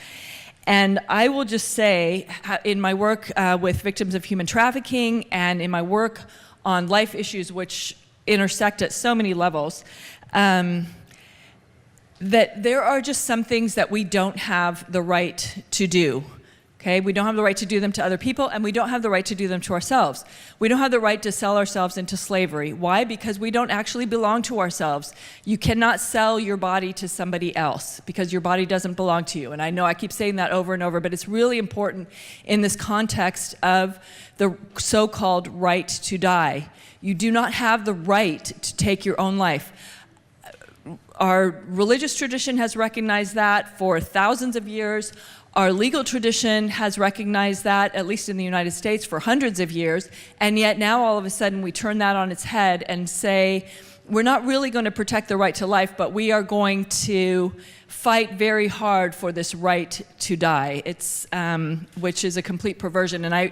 And I will just say, in my work with victims of human trafficking and in my work on life issues which intersect at so many levels, that there are just some things that we don't have the right to do. Okay, we don't have the right to do them to other people, and we don't have the right to do them to ourselves. We don't have the right to sell ourselves into slavery. Why? Because we don't actually belong to ourselves. You cannot sell your body to somebody else because your body doesn't belong to you. And I know I keep saying that over and over, but it's really important in this context of the so-called right to die. You do not have the right to take your own life. Our religious tradition has recognized that for thousands of years. Our legal tradition has recognized that, at least in the United States, for hundreds of years, and yet now all of a sudden we turn that on its head and say, we're not really going to protect the right to life, but we are going to fight very hard for this right to die, which is a complete perversion. And I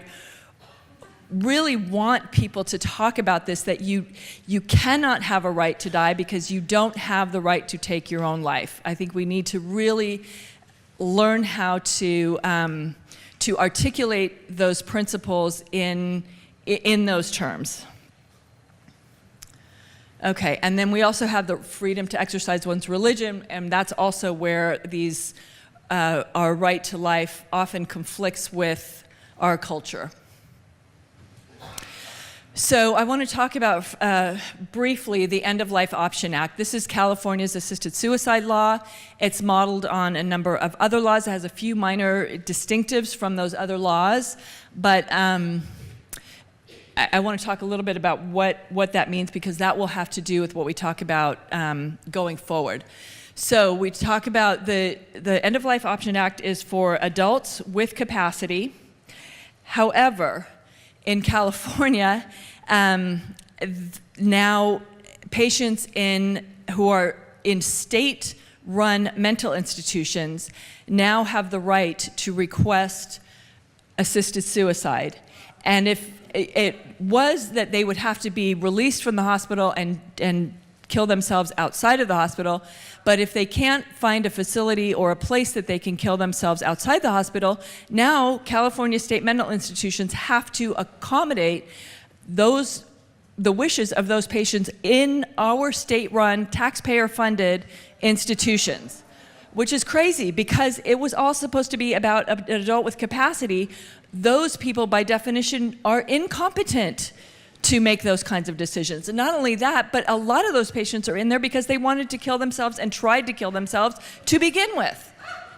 really want people to talk about this, that you cannot have a right to die because you don't have the right to take your own life. I think we need to really learn how to articulate those principles in those terms. Okay, and then we also have the freedom to exercise one's religion, and that's also where these our right to life often conflicts with our culture. So I want to talk about briefly the End of Life Option Act. This is California's assisted suicide law. It's modeled on a number of other laws. It has a few minor distinctives from those other laws, but I want to talk a little bit about what that means, because that will have to do with what we talk about going forward. So we talk about the End of Life Option Act is for adults with capacity. However, in California, now patients who are in state-run mental institutions now have the right to request assisted suicide. And if it was that they would have to be released from the hospital and kill themselves outside of the hospital, but if they can't find a facility or a place that they can kill themselves outside the hospital, now California state mental institutions have to accommodate the wishes of those patients in our state-run, taxpayer-funded institutions, which is crazy because it was all supposed to be about an adult with capacity. Those people, by definition, are incompetent to make those kinds of decisions. And not only that, but a lot of those patients are in there because they wanted to kill themselves and tried to kill themselves to begin with.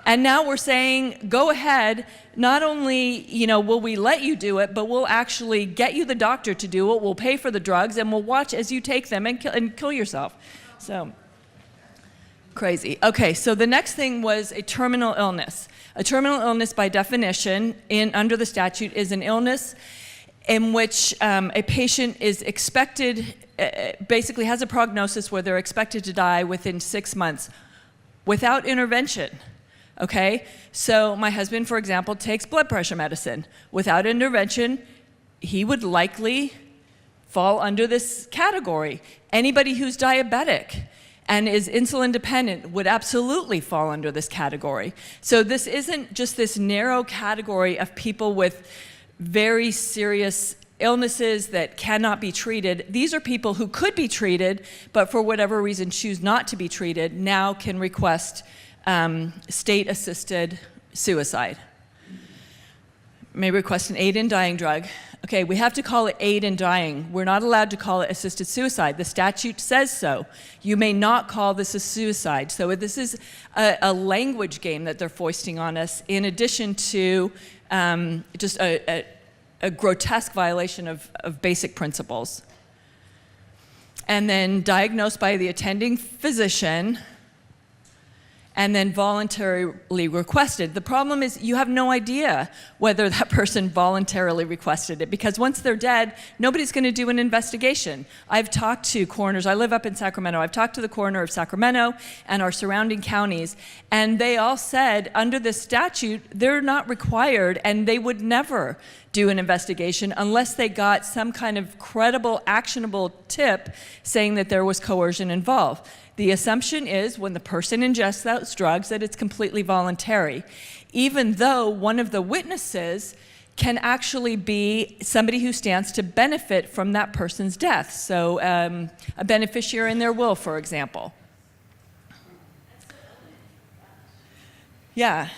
And now we're saying, go ahead, not only will we let you do it, but we'll actually get you the doctor to do it, we'll pay for the drugs, and we'll watch as you take them and kill yourself. So, crazy. Okay, so the next thing was a terminal illness. A terminal illness, by definition, under the statute, is an illness in which a patient is expected, basically has a prognosis where they're expected to die within 6 months without intervention, okay? So my husband, for example, takes blood pressure medicine. Without intervention, he would likely fall under this category. Anybody who's diabetic and is insulin dependent would absolutely fall under this category. So this isn't just this narrow category of people with very serious illnesses that cannot be treated. These are people who could be treated, but for whatever reason choose not to be treated, now can request state-assisted suicide. May request an aid in dying drug. Okay, we have to call it aid in dying. We're not allowed to call it assisted suicide. The statute says so. You may not call this a suicide. So this is a language game that they're foisting on us, in addition to just a grotesque violation of basic principles. And then diagnosed by the attending physician, and then voluntarily requested. The problem is you have no idea whether that person voluntarily requested it, because once they're dead, nobody's going to do an investigation. I've talked to coroners. I live up in Sacramento. I've talked to the coroner of Sacramento and our surrounding counties, and they all said under this statute, they're not required, and they would never do an investigation unless they got some kind of credible, actionable tip saying that there was coercion involved. The assumption is when the person ingests those drugs that it's completely voluntary, even though one of the witnesses can actually be somebody who stands to benefit from that person's death. So a beneficiary in their will, for example. Yeah.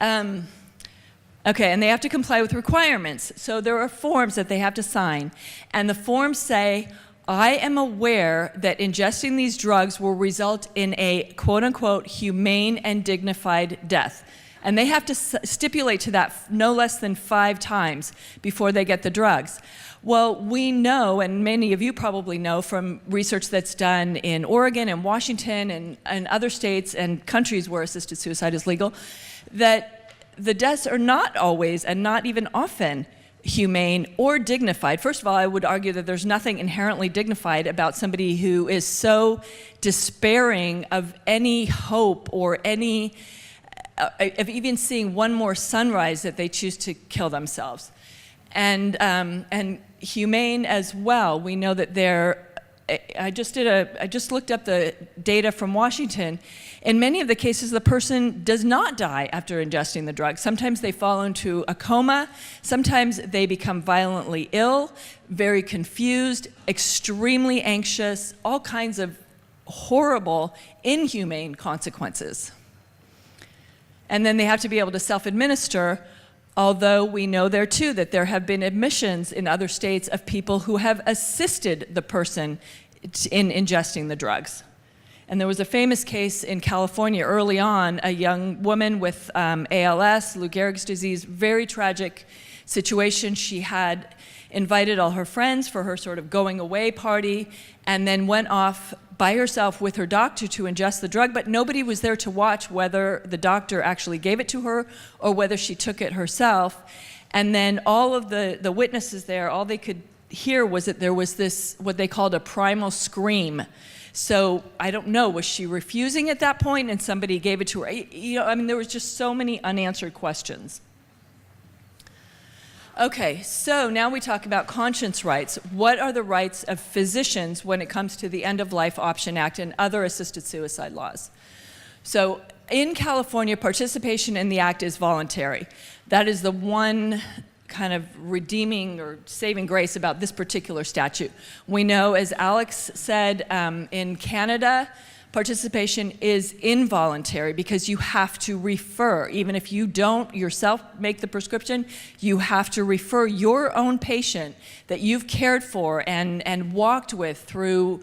Okay, and they have to comply with requirements. So there are forms that they have to sign, and the forms say, I am aware that ingesting these drugs will result in a quote-unquote humane and dignified death. And they have to stipulate to that no less than 5 times before they get the drugs. Well, we know, and many of you probably know from research that's done in Oregon and Washington and other states and countries where assisted suicide is legal, that the deaths are not always, and not even often, humane or dignified. First of all, I would argue that there's nothing inherently dignified about somebody who is so despairing of any hope or any, of even seeing one more sunrise that they choose to kill themselves. And humane as well. We know that I just looked up the data from Washington. In many of the cases, the person does not die after ingesting the drug. Sometimes they fall into a coma. Sometimes they become violently ill, very confused, extremely anxious, all kinds of horrible, inhumane consequences. And then they have to be able to self-administer, although we know there too that there have been admissions in other states of people who have assisted the person in ingesting the drugs. And there was a famous case in California early on, a young woman with ALS, Lou Gehrig's disease, very tragic situation. She had invited all her friends for her sort of going away party and then went off by herself with her doctor to ingest the drug, but nobody was there to watch whether the doctor actually gave it to her or whether she took it herself. And then all of the witnesses there, all they could hear was that there was this, what they called a primal scream. So I don't know, was she refusing at that point and somebody gave it to her? You know, I mean, there was just so many unanswered questions. Okay, so now we talk about conscience rights. What are the rights of physicians when it comes to the End of Life Option Act and other assisted suicide laws? So in California, participation in the act is voluntary. That is the one kind of redeeming or saving grace about this particular statute. We know, as Alex said, in Canada, participation is involuntary because you have to refer. Even if you don't yourself make the prescription, you have to refer your own patient that you've cared for and walked with through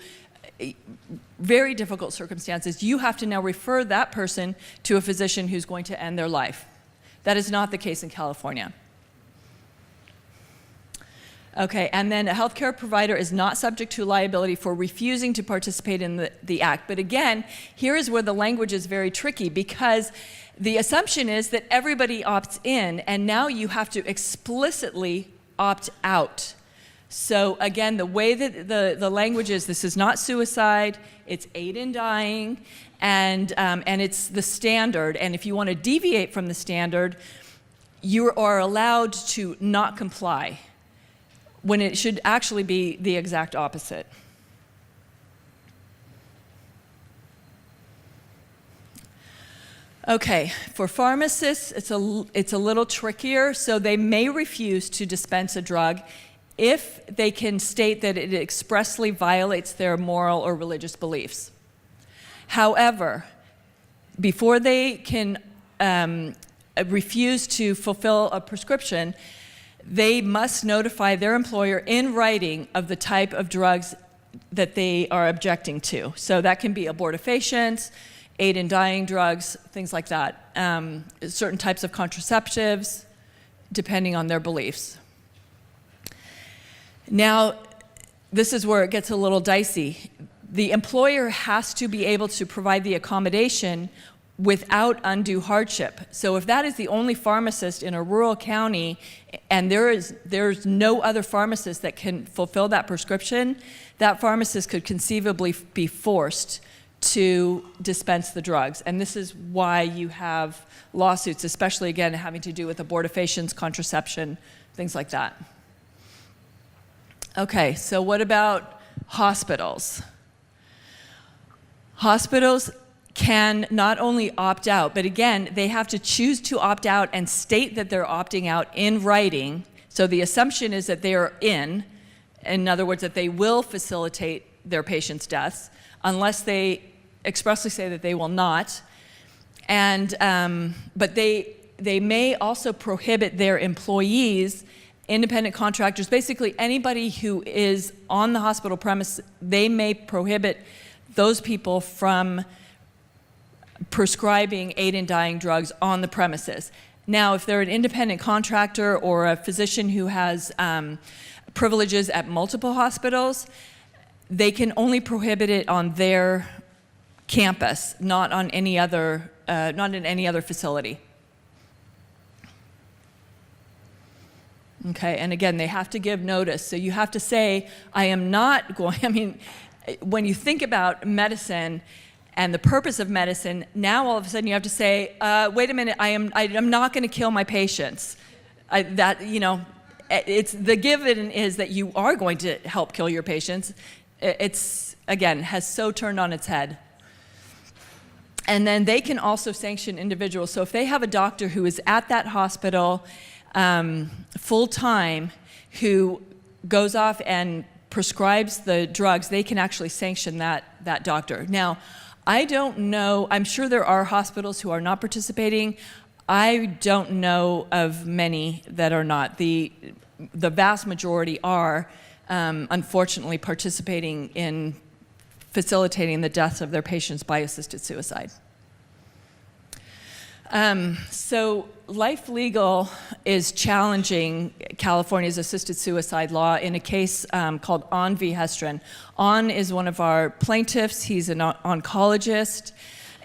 very difficult circumstances. You have to now refer that person to a physician who's going to end their life. That is not the case in California. Okay, and then a healthcare provider is not subject to liability for refusing to participate in the act. But again, here is where the language is very tricky because the assumption is that everybody opts in, and now you have to explicitly opt out. So again, the way that the language is, this is not suicide, it's aid in dying, and it's the standard. And if you want to deviate from the standard, you are allowed to not comply, when it should actually be the exact opposite. Okay, for pharmacists, it's a little trickier. So they may refuse to dispense a drug if they can state that it expressly violates their moral or religious beliefs. However, before they can refuse to fulfill a prescription, they must notify their employer in writing of the type of drugs that they are objecting to. So that can be abortifacients, aid in dying drugs, things like that. Certain types of contraceptives, depending on their beliefs. Now, this is where it gets a little dicey. The employer has to be able to provide the accommodation without undue hardship. So if that is the only pharmacist in a rural county and there's no other pharmacist that can fulfill that prescription, that pharmacist could conceivably be forced to dispense the drugs. And this is why you have lawsuits, especially again having to do with abortifacients, contraception, things like that. Okay, so what about hospitals? Hospitals can not only opt out, but again, they have to choose to opt out and state that they're opting out in writing. So the assumption is that they are in other words, that they will facilitate their patients' deaths, unless they expressly say that they will not. And, but they may also prohibit their employees, independent contractors, basically anybody who is on the hospital premise, they may prohibit those people from prescribing aid in dying drugs on the premises. Now, if they're an independent contractor or a physician who has privileges at multiple hospitals, they can only prohibit it on their campus, not on any other, not in any other facility. Okay, and again, they have to give notice. So you have to say, I am not going, I mean, when you think about medicine and the purpose of medicine, now all of a sudden you have to say, wait a minute, I'm not going to kill my patients. It's the given is that you are going to help kill your patients. It's, again, has so turned on its head. And then they can also sanction individuals. So if they have a doctor who is at that hospital full-time, who goes off and prescribes the drugs, they can actually sanction that doctor. Now, I don't know, I'm sure there are hospitals who are not participating. I don't know of many that are not. The vast majority are, unfortunately, participating in facilitating the deaths of their patients by assisted suicide. So Life Legal is challenging California's assisted suicide law in a case called On v. Hestron. On is one of our plaintiffs. He's an oncologist.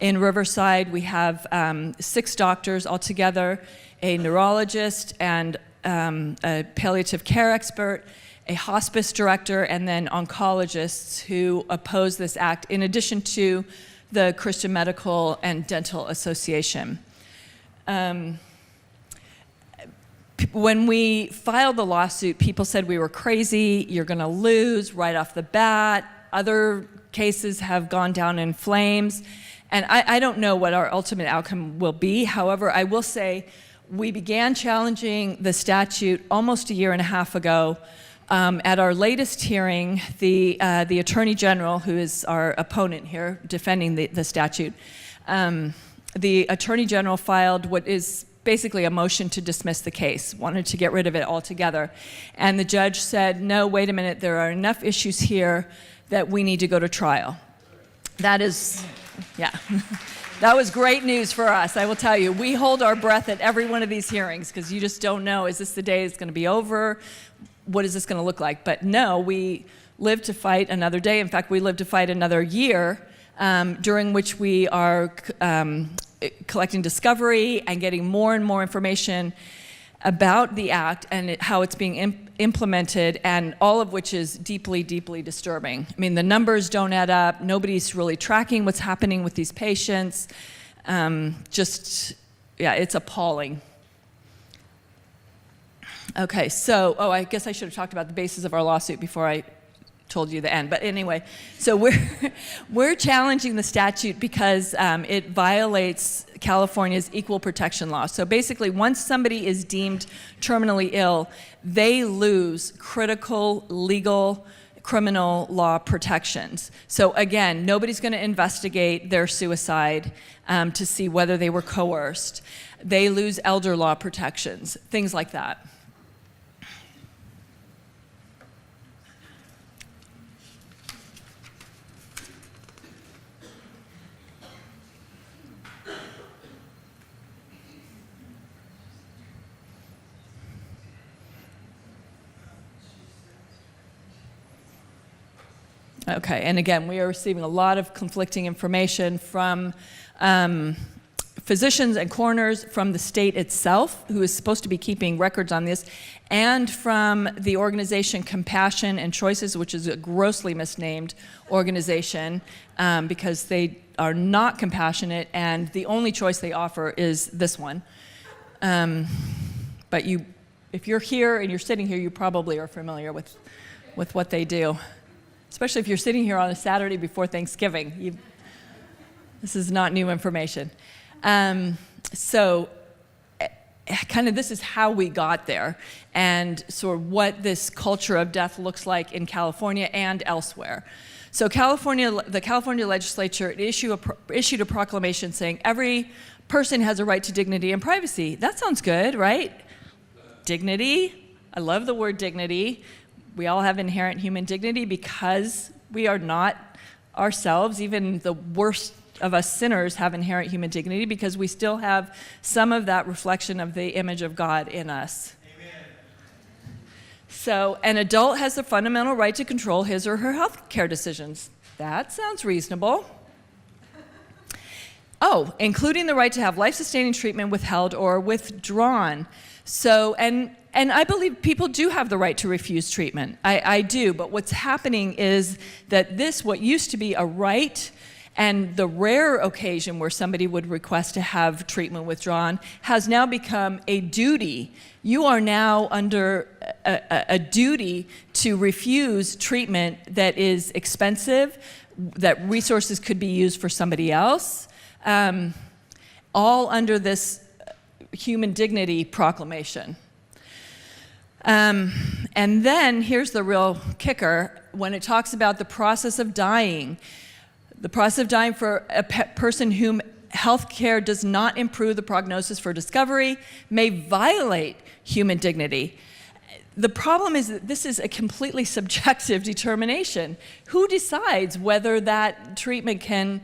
In Riverside, we have 6 doctors altogether, a neurologist and a palliative care expert, a hospice director, and then oncologists who oppose this act, in addition to the Christian Medical and Dental Association. When we filed the lawsuit, people said we were crazy, you're going to lose right off the bat. Other cases have gone down in flames. And I don't know what our ultimate outcome will be. However, I will say we began challenging the statute almost a year and a half ago. At our latest hearing, the Attorney General, who is our opponent here defending the statute, the Attorney General filed what is basically a motion to dismiss the case, wanted to get rid of it altogether. And the judge said, no, wait a minute, there are enough issues here that we need to go to trial. That is, yeah, that was great news for us, I will tell you. We hold our breath at every one of these hearings because you just don't know, is this the day it's going to be over? What is this going to look like? But no, we live to fight another day. In fact, we live to fight another year, during which we are collecting discovery and getting more and more information about the act and how it's being implemented, and all of which is deeply, deeply disturbing. I mean, the numbers don't add up. Nobody's really tracking what's happening with these patients. Yeah, it's appalling. Okay, so, I guess I should have talked about the basis of our lawsuit before I told you the end. But anyway, so we're challenging the statute because it violates California's equal protection law. So basically, once somebody is deemed terminally ill, they lose critical legal criminal law protections. So again, nobody's going to investigate their suicide to see whether they were coerced. They lose elder law protections, things like that. Okay, and again, we are receiving a lot of conflicting information from physicians and coroners, from the state itself, who is supposed to be keeping records on this, and from the organization Compassion and Choices, which is a grossly misnamed organization because they are not compassionate, and the only choice they offer is this one. But if you're here and you're sitting here, you probably are familiar with what they do. Especially if you're sitting here on a Saturday before Thanksgiving. This is not new information. So kind of this is how we got there, and sort of what this culture of death looks like in California and elsewhere. So the California legislature issued a proclamation saying every person has a right to dignity and privacy. That sounds good, right? Dignity. I love the word dignity. We all have inherent human dignity because we are not ourselves. Even the worst of us sinners have inherent human dignity because we still have some of that reflection of the image of God in us. Amen. So an adult has the fundamental right to control his or her health care decisions. That sounds reasonable. Oh, including the right to have life-sustaining treatment withheld or withdrawn. So, and I believe people do have the right to refuse treatment. I do, but what's happening is that what used to be a right and the rare occasion where somebody would request to have treatment withdrawn has now become a duty. You are now under a duty to refuse treatment that is expensive, that resources could be used for somebody else, all under this human dignity proclamation. And then here's the real kicker. When it talks about the process of dying, The process of dying for a person whom health care does not improve the prognosis for discovery may violate human dignity. The problem is that this is a completely subjective determination. Who decides whether that treatment can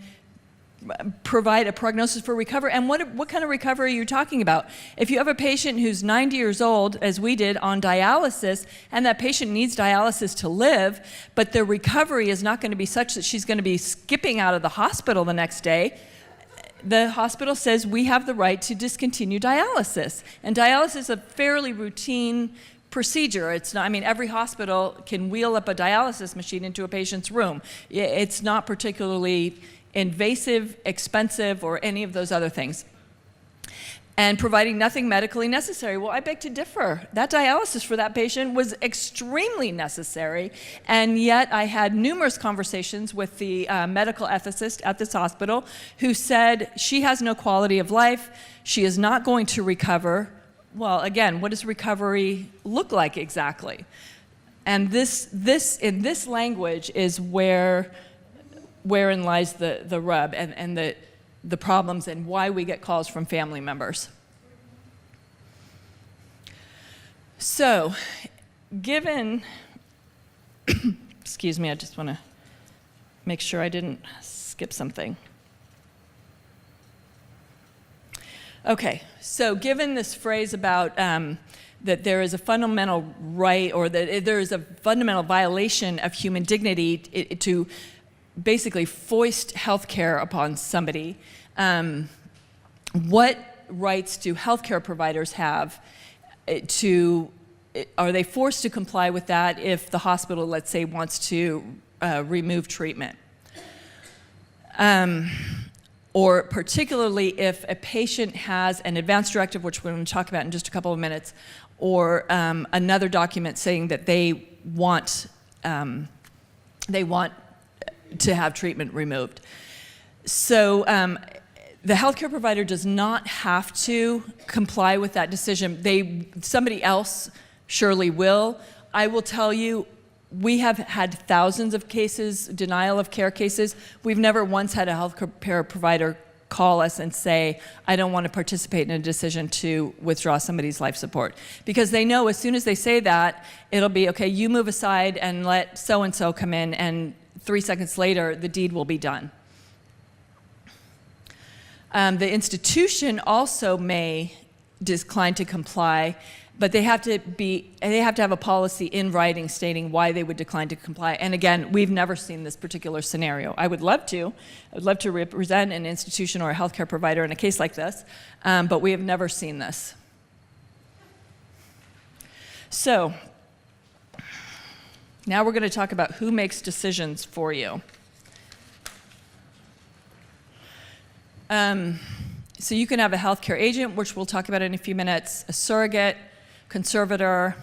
provide a prognosis for recovery, and what kind of recovery are you talking about? If you have a patient who's 90 years old, as we did, on dialysis, and that patient needs dialysis to live, but their recovery is not going to be such that she's going to be skipping out of the hospital the next day, the hospital says we have the right to discontinue dialysis. And dialysis is a fairly routine procedure. It's not, I mean, every hospital can wheel up a dialysis machine into a patient's room. It's not particularly invasive, expensive, or any of those other things. And providing nothing medically necessary. Well, I beg to differ. That dialysis for that patient was extremely necessary, and yet I had numerous conversations with the medical ethicist at this hospital who said she has no quality of life, she is not going to recover. Well, again, what does recovery look like exactly? And this in this language is wherein lies the rub and the problems and why we get calls from family members. So, given, excuse me, I just want to make sure I didn't skip something. Okay, so given this phrase about that there is a fundamental right, or that there is a fundamental violation of human dignity to basically foist health care upon somebody, what rights do healthcare providers have are they forced to comply with that if the hospital, let's say, wants to remove treatment? Or particularly if a patient has an advance directive, which we're going to talk about in just a couple of minutes, or another document saying that they want to have treatment removed. So the healthcare provider does not have to comply with that decision. Somebody else surely will. I will tell you, we have had thousands of cases, denial of care cases. We've never once had a healthcare provider call us and say, I don't want to participate in a decision to withdraw somebody's life support. Because they know as soon as they say that, it'll be, okay, you move aside and let so-and-so come in, and 3 seconds later, the deed will be done. The institution also may decline to comply, but they have to have a policy in writing stating why they would decline to comply. And again, we've never seen this particular scenario. I would love to represent an institution or a healthcare provider in a case like this, but we have never seen this. So, now we're going to talk about who makes decisions for you. So you can have a healthcare agent, which we'll talk about in a few minutes, a surrogate, conservator.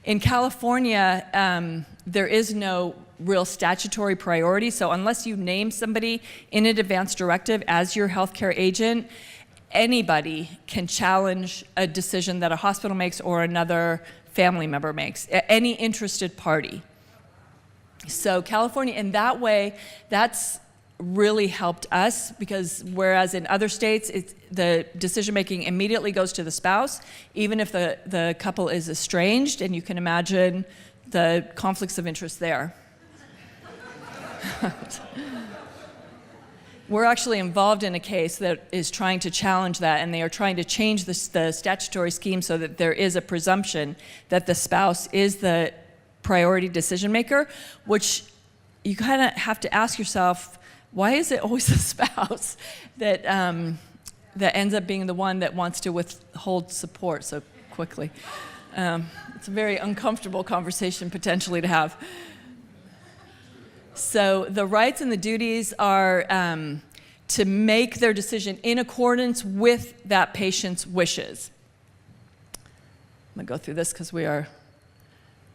In California, there is no real statutory priority, so unless you name somebody in an advance directive as your healthcare agent, anybody can challenge a decision that a hospital makes or another family member makes, any interested party. So California, in that way, that's really helped us, because whereas in other states, the decision-making immediately goes to the spouse, even if the couple is estranged, and you can imagine the conflicts of interest there. We're actually involved in a case that is trying to challenge that, and they are trying to change the statutory scheme so that there is a presumption that the spouse is the priority decision maker, which you kind of have to ask yourself, why is it always the spouse that ends up being the one that wants to withhold support so quickly? It's a very uncomfortable conversation potentially to have. So the rights and the duties are to make their decision in accordance with that patient's wishes. I'm going to go through this because we are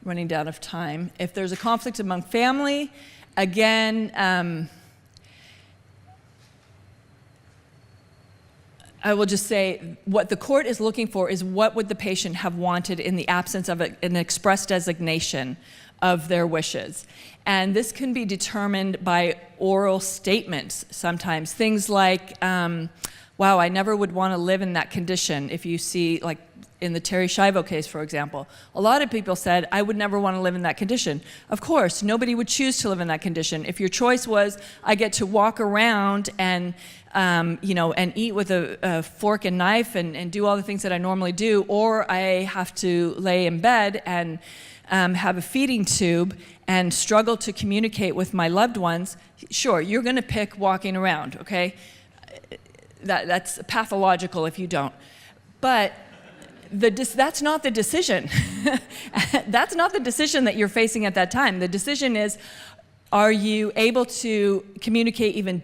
running down of time. If there's a conflict among family, again, I will just say what the court is looking for is what would the patient have wanted in the absence of an express designation of their wishes. And this can be determined by oral statements sometimes. Things like, wow, I never would want to live in that condition. If you see, like in the Terry Schiavo case, for example, a lot of people said, I would never want to live in that condition. Of course, nobody would choose to live in that condition. If your choice was, I get to walk around and and eat with a fork and knife and do all the things that I normally do, or I have to lay in bed and have a feeding tube and struggle to communicate with my loved ones, sure, you're going to pick walking around, okay? That's pathological if you don't. But that's not the decision. That's not the decision that you're facing at that time. The decision is, are you able to communicate even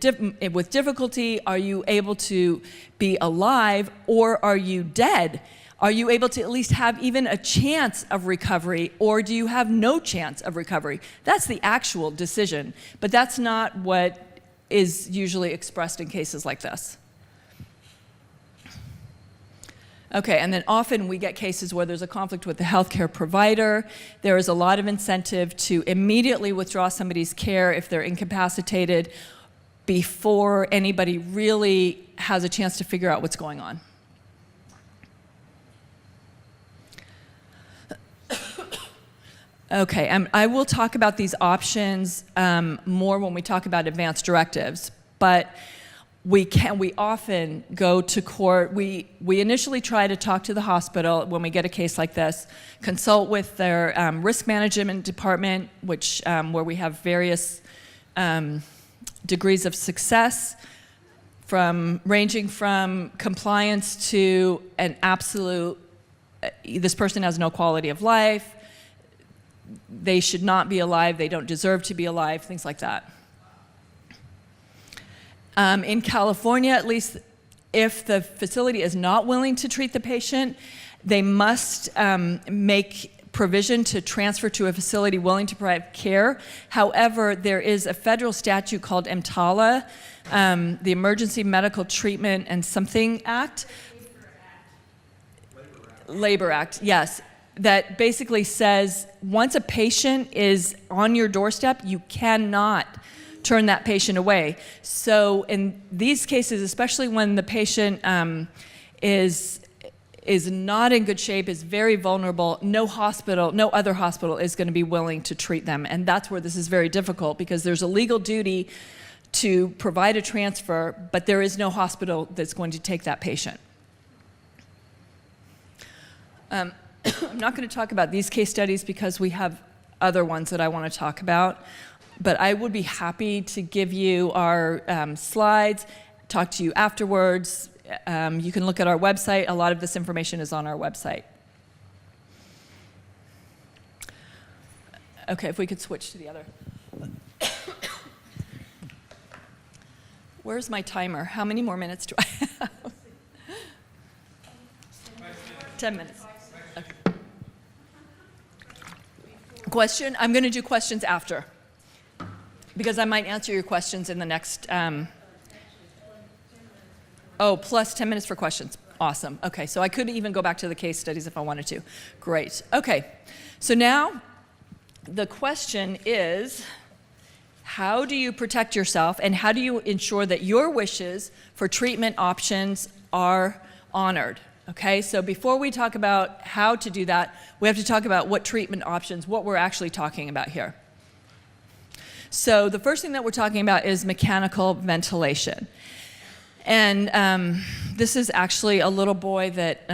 with difficulty? Are you able to be alive, or are you dead? Are you able to at least have even a chance of recovery, or do you have no chance of recovery? That's the actual decision, but that's not what is usually expressed in cases like this. Okay, and then often we get cases where there's a conflict with the healthcare provider. There is a lot of incentive to immediately withdraw somebody's care if they're incapacitated before anybody really has a chance to figure out what's going on. Okay, I will talk about these options more when we talk about advance directives, but we often go to court. We initially try to talk to the hospital when we get a case like this, consult with their risk management department, where we have various degrees of success, ranging from compliance to an absolute, this person has no quality of life, they should not be alive, they don't deserve to be alive, things like that. In California, at least, if the facility is not willing to treat the patient, they must make provision to transfer to a facility willing to provide care. However, there is a federal statute called EMTALA, the Emergency Medical Treatment and Something Act. Labor Act, yes. That basically says once a patient is on your doorstep, you cannot turn that patient away. So in these cases, especially when the patient is not in good shape, is very vulnerable, no other hospital is going to be willing to treat them. And that's where this is very difficult, because there's a legal duty to provide a transfer, but there is no hospital that's going to take that patient. I'm not going to talk about these case studies because we have other ones that I want to talk about. But I would be happy to give you our slides, talk to you afterwards. You can look at our website. A lot of this information is on our website. Okay, if we could switch to the other. Where's my timer? How many more minutes do I have? 10 minutes. Okay. Question? I'm going to do questions after, because I might answer your questions in the next, plus 10 minutes for questions. Awesome. Okay, so I could even go back to the case studies if I wanted to. Great. Okay, so now the question is, how do you protect yourself, and how do you ensure that your wishes for treatment options are honored? Okay, so before we talk about how to do that, we have to talk about what treatment options, what we're actually talking about here. So the first thing that we're talking about is mechanical ventilation. And this is actually a little boy that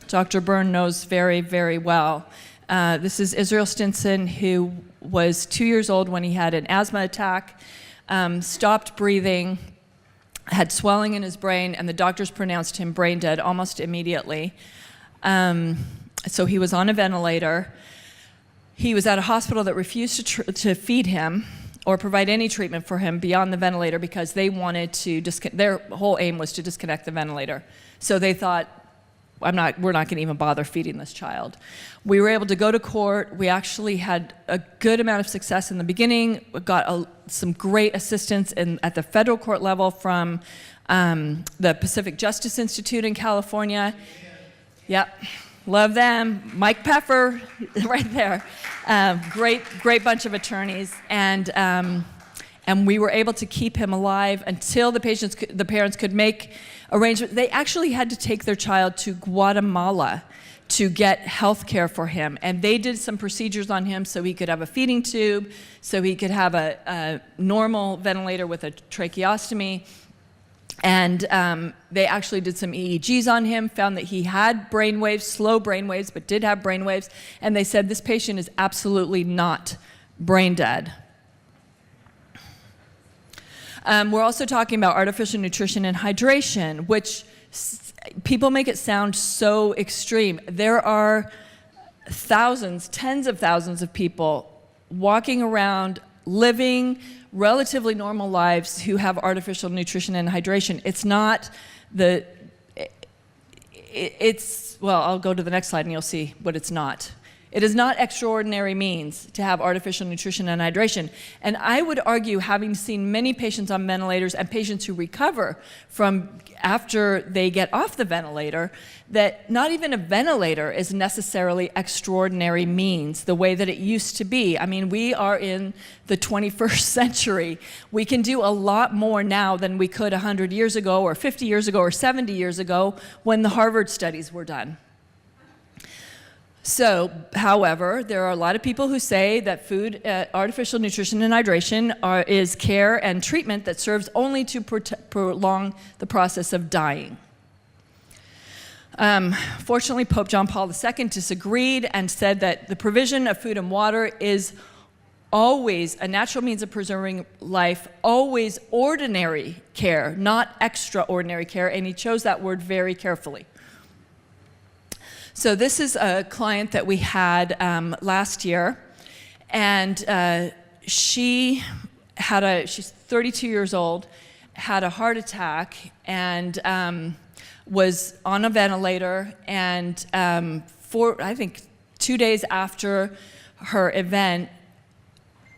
Dr. Byrne knows very, very well. This is Israel Stinson, who was 2 years old when he had an asthma attack, stopped breathing, had swelling in his brain, and the doctors pronounced him brain dead almost immediately. So he was on a ventilator. He was at a hospital that refused to feed him or provide any treatment for him beyond the ventilator, because they wanted to their whole aim was to disconnect the ventilator. So they thought, we're not going to even bother feeding this child. We were able to go to court. We actually had a good amount of success in the beginning. We got some great assistance at the federal court level from the Pacific Justice Institute in California. Yep, love them. Mike Pfeffer, right there. Great bunch of attorneys. And And we were able to keep him alive until the parents could make arrangements. They actually had to take their child to Guatemala to get health care for him. And they did some procedures on him so he could have a feeding tube, so he could have a normal ventilator with a tracheostomy. And they actually did some EEGs on him, found that he had brainwaves, slow brainwaves, but did have brainwaves. And they said, this patient is absolutely not brain dead. We're also talking about artificial nutrition and hydration, which people make it sound so extreme. There are thousands, tens of thousands of people walking around living relatively normal lives who have artificial nutrition and hydration. It's not well, I'll go to the next slide and you'll see what it's not. It is not extraordinary means to have artificial nutrition and hydration. And I would argue, having seen many patients on ventilators and patients who recover from after they get off the ventilator, that not even a ventilator is necessarily extraordinary means the way that it used to be. I mean, we are in the 21st century. We can do a lot more now than we could 100 years ago or 50 years ago or 70 years ago when the Harvard studies were done. So, however, there are a lot of people who say that food, artificial nutrition and hydration is care and treatment that serves only to prolong the process of dying. Fortunately, Pope John Paul II disagreed and said that the provision of food and water is always a natural means of preserving life, always ordinary care, not extraordinary care, and he chose that word very carefully. So this is a client that we had last year, and she's 32 years old, had a heart attack, and was on a ventilator, and I think 2 days after her event,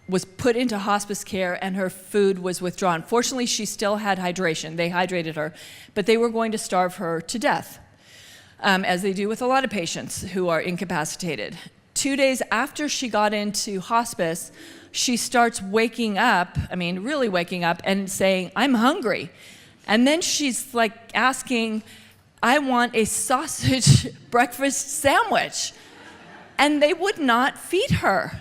was put into hospice care, and her food was withdrawn. Fortunately, she still had hydration. They hydrated her, but they were going to starve her to death. As they do with a lot of patients who are incapacitated. 2 days after she got into hospice, she starts waking up, really waking up and saying, I'm hungry. And then she's like asking, I want a sausage breakfast sandwich. And they would not feed her.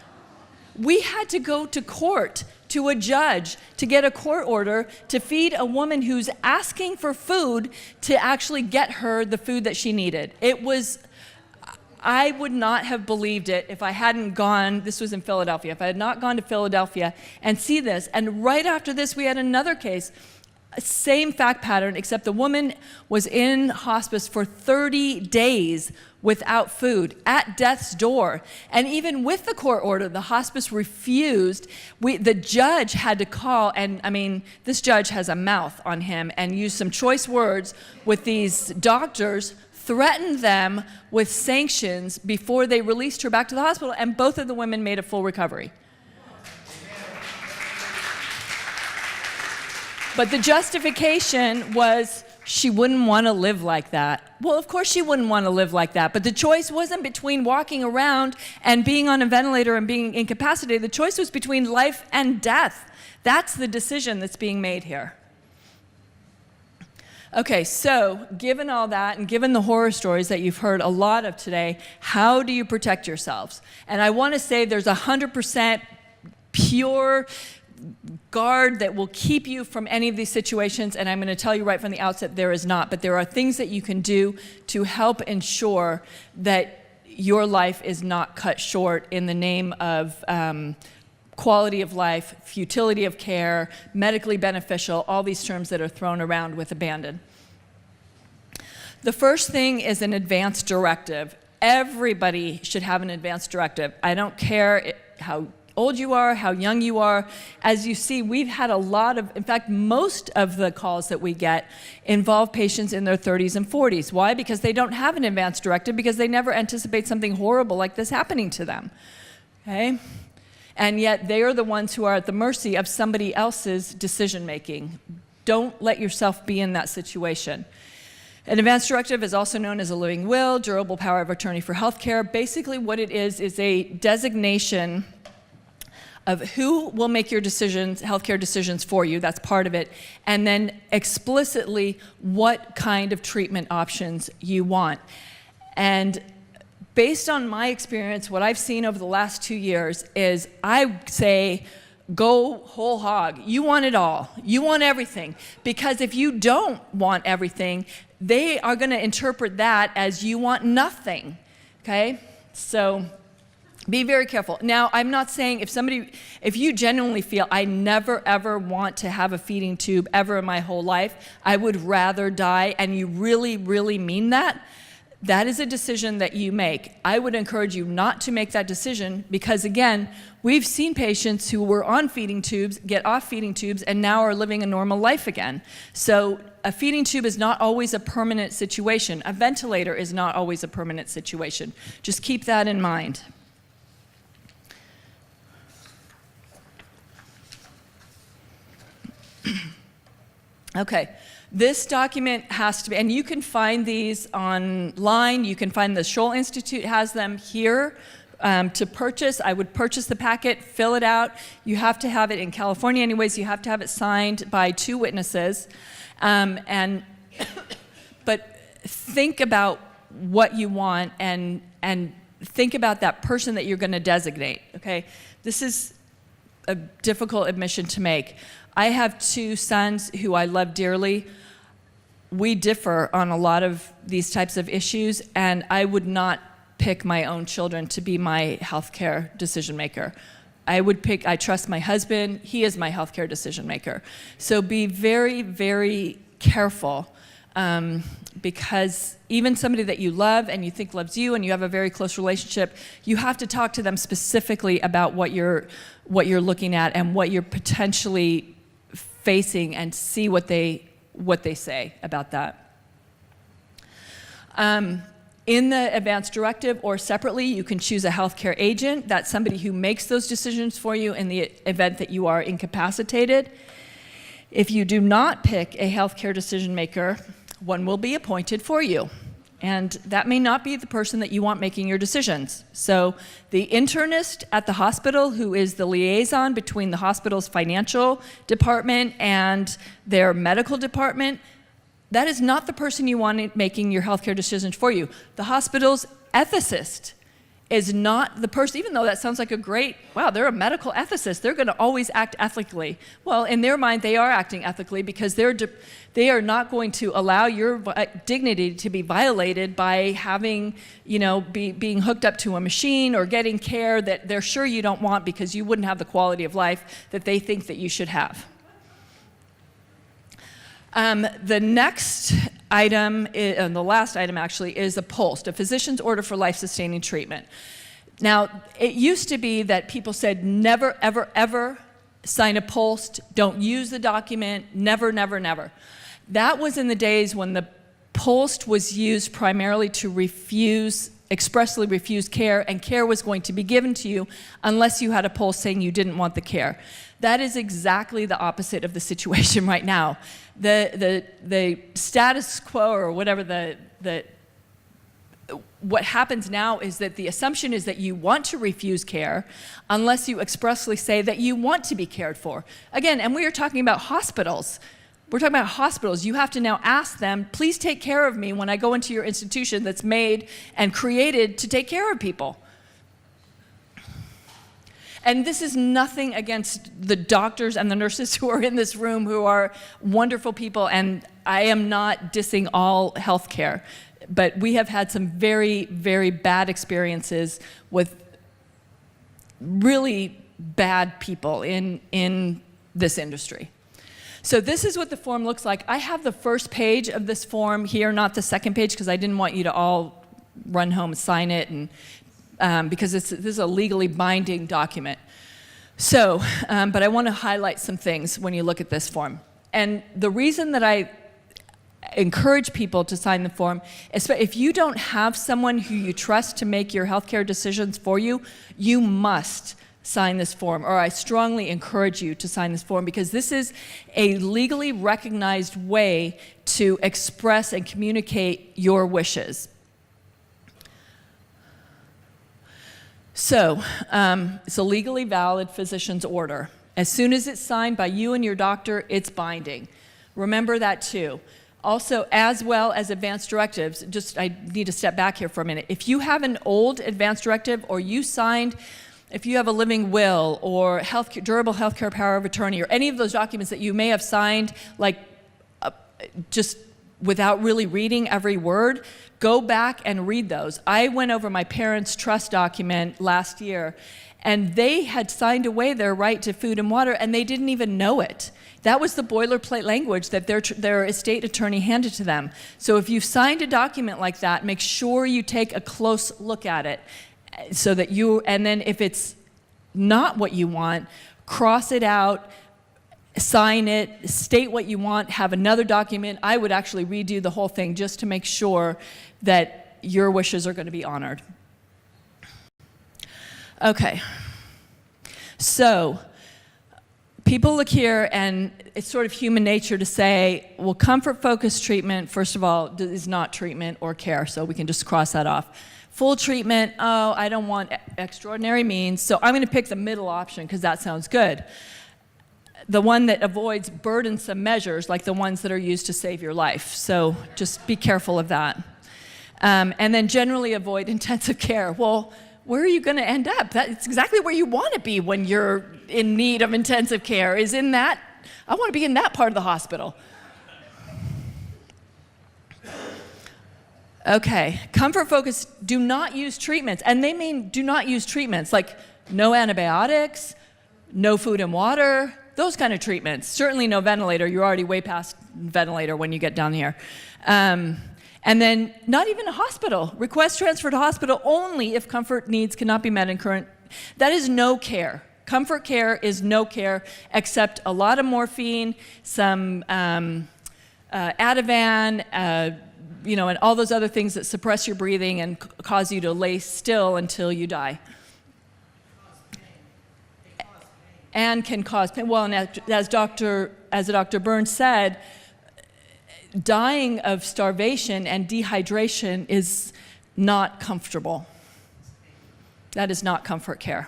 We had to go to court, to a judge, to get a court order to feed a woman who's asking for food to actually get her the food that she needed. I would not have believed it if I hadn't gone, this was in Philadelphia, if I had not gone to Philadelphia and see this. And right after this, we had another case, same fact pattern, except the woman was in hospice for 30 days without food, at death's door. And even with the court order, the hospice refused. The judge had to call, and this judge has a mouth on him, and used some choice words with these doctors, threatened them with sanctions before they released her back to the hospital, and both of the women made a full recovery. But the justification was she wouldn't want to live like that. Well, of course she wouldn't want to live like that, but the choice wasn't between walking around and being on a ventilator and being incapacitated. The choice was between life and death. That's the decision that's being made here. Okay, so given all that and given the horror stories that you've heard a lot of today, how do you protect yourselves? And I want to say there's 100% pure guard that will keep you from any of these situations, and I'm going to tell you right from the outset there is not, but there are things that you can do to help ensure that your life is not cut short in the name of quality of life, futility of care, medically beneficial, all these terms that are thrown around with abandon. The first thing is an advance directive. Everybody should have an advance directive. I don't care how old you are, how young you are. As you see, we've had a lot of, in fact, most of the calls that we get involve patients in their 30s and 40s. Why? Because they don't have an advance directive, because they never anticipate something horrible like this happening to them. Okay? And yet they are the ones who are at the mercy of somebody else's decision making. Don't let yourself be in that situation. An advance directive is also known as a living will, durable power of attorney for health care. Basically what it is a designation of who will make your decisions, healthcare decisions for you, that's part of it, and then explicitly what kind of treatment options you want. And based on my experience, what I've seen over the last 2 years is I say, go whole hog. You want it all. You want everything. Because if you don't want everything, they are going to interpret that as you want nothing. Okay? So be very careful. Now, I'm not saying if you genuinely feel, I never ever want to have a feeding tube ever in my whole life, I would rather die, and you really, really mean that, that is a decision that you make. I would encourage you not to make that decision because, again, we've seen patients who were on feeding tubes get off feeding tubes and now are living a normal life again. So a feeding tube is not always a permanent situation. A ventilator is not always a permanent situation. Just keep that in mind. Okay. This document has to be, and you can find these online. You can find the Scholl Institute has them here to purchase. I would purchase the packet, fill it out. You have to have it in California anyways. You have to have it signed by 2 witnesses. But think about what you want and think about that person that you're going to designate, okay? This is a difficult admission to make. I have 2 sons who I love dearly. We differ on a lot of these types of issues, and I would not pick my own children to be my healthcare decision maker. I trust my husband. He is my healthcare decision maker. So be very, very careful because even somebody that you love and you think loves you and you have a very close relationship, you have to talk to them specifically about what you're looking at and what you're potentially facing and see what they say about that. In the advance directive or separately, you can choose a healthcare agent. That's somebody who makes those decisions for you in the event that you are incapacitated. If you do not pick a healthcare decision maker, one will be appointed for you. And that may not be the person that you want making your decisions. So the internist at the hospital, who is the liaison between the hospital's financial department and their medical department, that is not the person you want making your healthcare decisions for you. The hospital's ethicist is not the person, even though that sounds like a great, wow, they're a medical ethicist, they're going to always act ethically. Well, in their mind, they are acting ethically because they are not going to allow your dignity to be violated by having, being hooked up to a machine or getting care that they're sure you don't want because you wouldn't have the quality of life that they think that you should have. The next item, and the last item actually, is a POLST, a physician's order for life-sustaining treatment. Now, it used to be that people said never, ever, ever sign a POLST, don't use the document, never, never, never. That was in the days when the POLST was used primarily to expressly refuse care, and care was going to be given to you unless you had a POLST saying you didn't want the care. That is exactly the opposite of the situation right now. The status quo, or whatever what happens now is that the assumption is that you want to refuse care unless you expressly say that you want to be cared for. Again, and we are talking about hospitals. We're talking about hospitals. You have to now ask them, please take care of me when I go into your institution that's made and created to take care of people. And this is nothing against the doctors and the nurses who are in this room, who are wonderful people, and I am not dissing all healthcare, but we have had some very, very bad experiences with really bad people in this industry. So this is what the form looks like. I have the first page of this form here, not the second page, because I didn't want you to all run home and sign it, and because this is a legally binding document. So, but I want to highlight some things when you look at this form. And the reason that I encourage people to sign the form is if you don't have someone who you trust to make your healthcare decisions for you, you must sign this form, or I strongly encourage you to sign this form, because this is a legally recognized way to express and communicate your wishes. So, it's a legally valid physician's order. As soon as it's signed by you and your doctor, it's binding. Remember that too. Also, as well as advanced directives, I need to step back here for a minute. If you have an old advanced directive or you signed, if you have a living will or durable healthcare power of attorney or any of those documents that you may have signed just without really reading every word, go back and read those. I went over my parents' trust document last year, and they had signed away their right to food and water, and they didn't even know it. That was the boilerplate language that their estate attorney handed to them. So if you've signed a document like that, make sure you take a close look at it, so that and then if it's not what you want, cross it out, sign it, state what you want, have another document. I would actually redo the whole thing just to make sure that your wishes are going to be honored. Okay. So, people look here and it's sort of human nature to say, well, comfort-focused treatment, first of all, is not treatment or care, so we can just cross that off. Full treatment, oh, I don't want extraordinary means, so I'm going to pick the middle option because that sounds good. The one that avoids burdensome measures like the ones that are used to save your life. So just be careful of that. And then generally avoid intensive care. Well, where are you going to end up? That's exactly where you want to be when you're in need of intensive care, is in that. I want to be in that part of the hospital. Okay, comfort focus, do not use treatments. And they mean do not use treatments like no antibiotics, no food and water, those kind of treatments. Certainly no ventilator. You're already way past ventilator when you get down here. And then not even a hospital. Request transfer to hospital only if comfort needs cannot be met in current. That is no care. Comfort care is no care except a lot of morphine, some Ativan, and all those other things that suppress your breathing and cause you to lay still until you die. And can cause pain. Well, and as Dr. Burns said, dying of starvation and dehydration is not comfortable. That is not comfort care.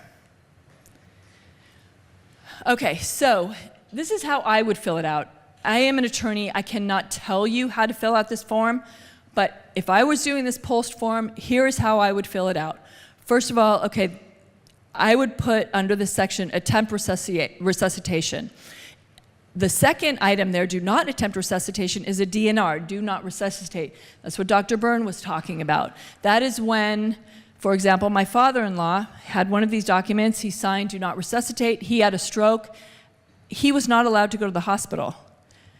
Okay, so this is how I would fill it out. I am an attorney. I cannot tell you how to fill out this form, but if I was doing this post form, here's how I would fill it out. First of all, okay, I would put under this section attempt resuscitation. The second item there, do not attempt resuscitation, is a DNR, do not resuscitate. That's what Dr. Byrne was talking about. That is when, for example, my father-in-law had one of these documents. He signed do not resuscitate. He had a stroke. He was not allowed to go to the hospital.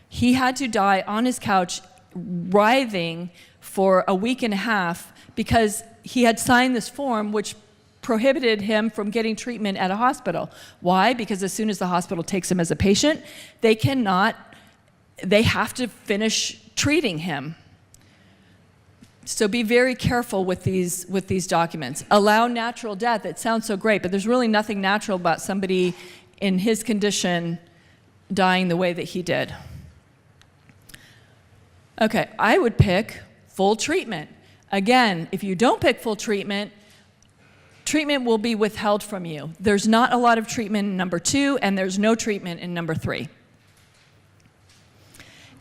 He had to die on his couch writhing for a week and a half because he had signed this form which prohibited him from getting treatment at a hospital. Why? Because as soon as the hospital takes him as a patient, they have to finish treating him. So be very careful with these documents. Allow natural death. It sounds so great, but there's really nothing natural about somebody in his condition dying the way that he did. Okay, I would pick full treatment. Again, if you don't pick full treatment, treatment will be withheld from you. There's not a lot of treatment in number 2, and there's no treatment in number 3.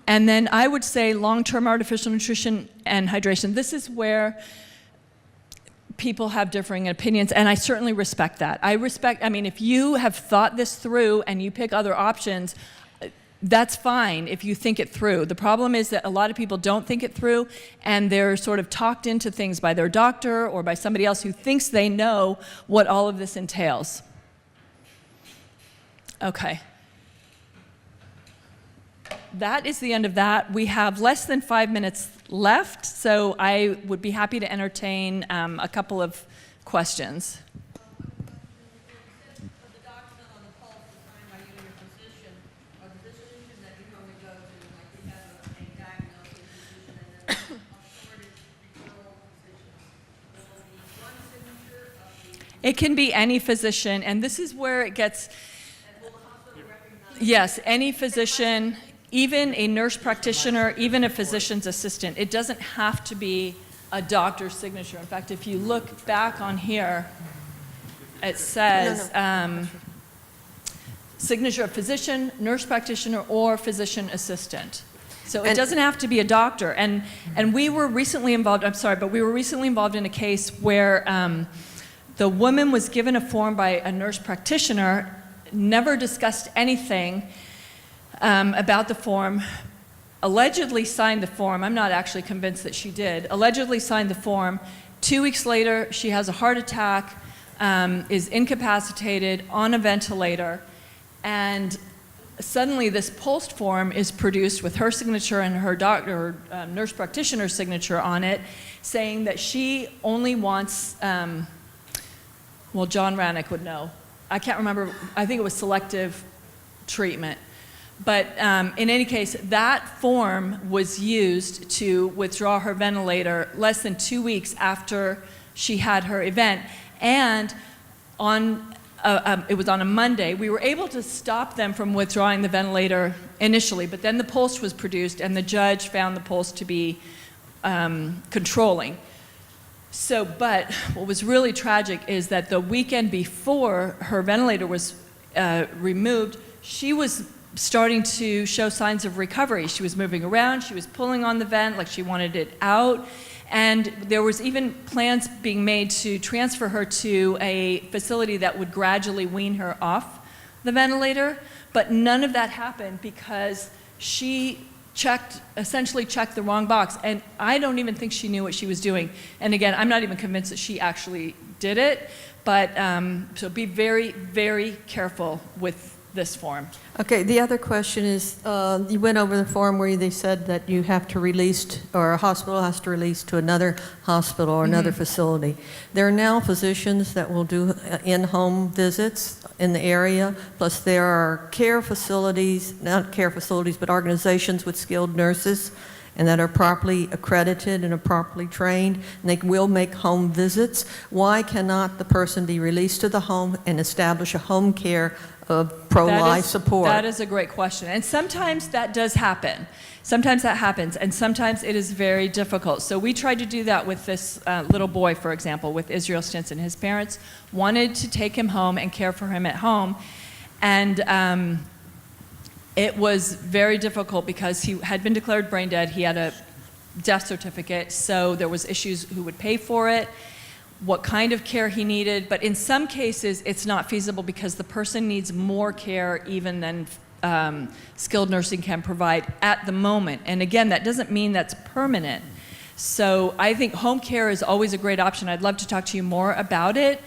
And then I would say long-term artificial nutrition and hydration. This is where people have differing opinions, and I certainly respect that. If you have thought this through and you pick other options, that's fine if you think it through. The problem is that a lot of people don't think it through, and they're sort of talked into things by their doctor or by somebody else who thinks they know what all of this entails. Okay. That is the end of that. We have less than 5 minutes left, so I would be happy to entertain a couple of questions. It can be any physician, and this is where it gets, yes, any physician, even a nurse practitioner, even a physician's assistant. It doesn't have to be a doctor's signature. In fact, if you look back on here, it says signature of physician, nurse practitioner, or physician assistant. So it doesn't have to be a doctor. And we were recently involved, I'm sorry, but we were recently involved in a case where the woman was given a form by a nurse practitioner, never discussed anything about the form, allegedly signed the form. I'm not actually convinced that she did. Allegedly signed the form. 2 weeks later, she has a heart attack, is incapacitated, on a ventilator, and suddenly this post form is produced with her signature and her doctor, nurse practitioner's signature on it, saying that she only wants, well, John Rannick would know. I can't remember, I think it was selective treatment. But in any case, that form was used to withdraw her ventilator less than 2 weeks after she had her event. And it was on a Monday. We were able to stop them from withdrawing the ventilator initially, but then the post was produced and the judge found the post to be controlling. So, but what was really tragic is that the weekend before her ventilator was removed, she was starting to show signs of recovery. She was moving around, she was pulling on the vent like she wanted it out, and there was even plans being made to transfer her to a facility that would gradually wean her off the ventilator, but none of that happened because she essentially checked the wrong box, and I don't even think she knew what she was doing. And again, I'm not even convinced that she actually did it, but so be very, very careful with this form. Okay, the other question is, you went over the form where they said that you have to release, or a hospital has to release to another hospital or another facility. There are now physicians that will do in-home visits in the area, plus there are care facilities, not care facilities, but organizations with skilled nurses and that are properly accredited and are properly trained, and they will make home visits. Why cannot the person be released to the home and establish a home care of pro-life support? That is a great question. And sometimes that does happen. Sometimes that happens, and sometimes it is very difficult. So we tried to do that with this little boy, for example, with Israel Stinson. His parents wanted to take him home and care for him at home, and it was very difficult because he had been declared brain dead. He had a death certificate, so there was issues who would pay for it, what kind of care he needed, but in some cases it's not feasible because the person needs more care even than skilled nursing can provide at the moment. And again, that doesn't mean that's permanent. So I think home care is always a great option. I'd love to talk to you more about it.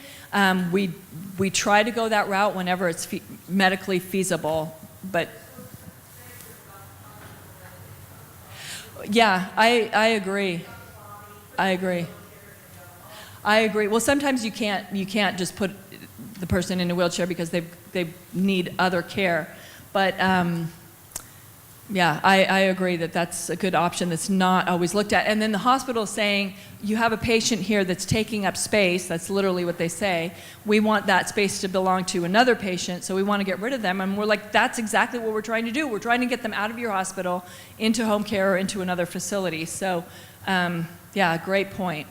We try to go that route whenever it's medically feasible, but yeah, I agree. I agree. Well, sometimes you can't just put the person in a wheelchair because they need other care. But yeah, I agree that that's a good option that's not always looked at. And then the hospital is saying, you have a patient here that's taking up space. That's literally what they say. We want that space to belong to another patient, so we want to get rid of them. And we're like, that's exactly what we're trying to do. We're trying to get them out of your hospital into home care or into another facility. So yeah, great point.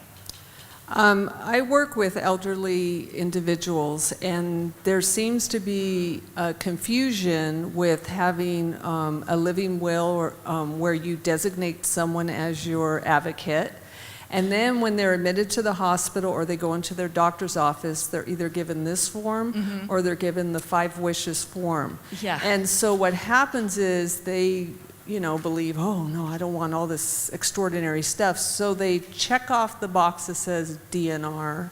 I work with elderly individuals, and there seems to be a confusion with having a living will or, where you designate someone as your advocate. And then when they're admitted to the hospital or they go into their doctor's office, they're either given this form or they're given the 5 wishes form. Yeah. And so what happens is they believe, oh no, I don't want all this extraordinary stuff. So they check off the box that says DNR.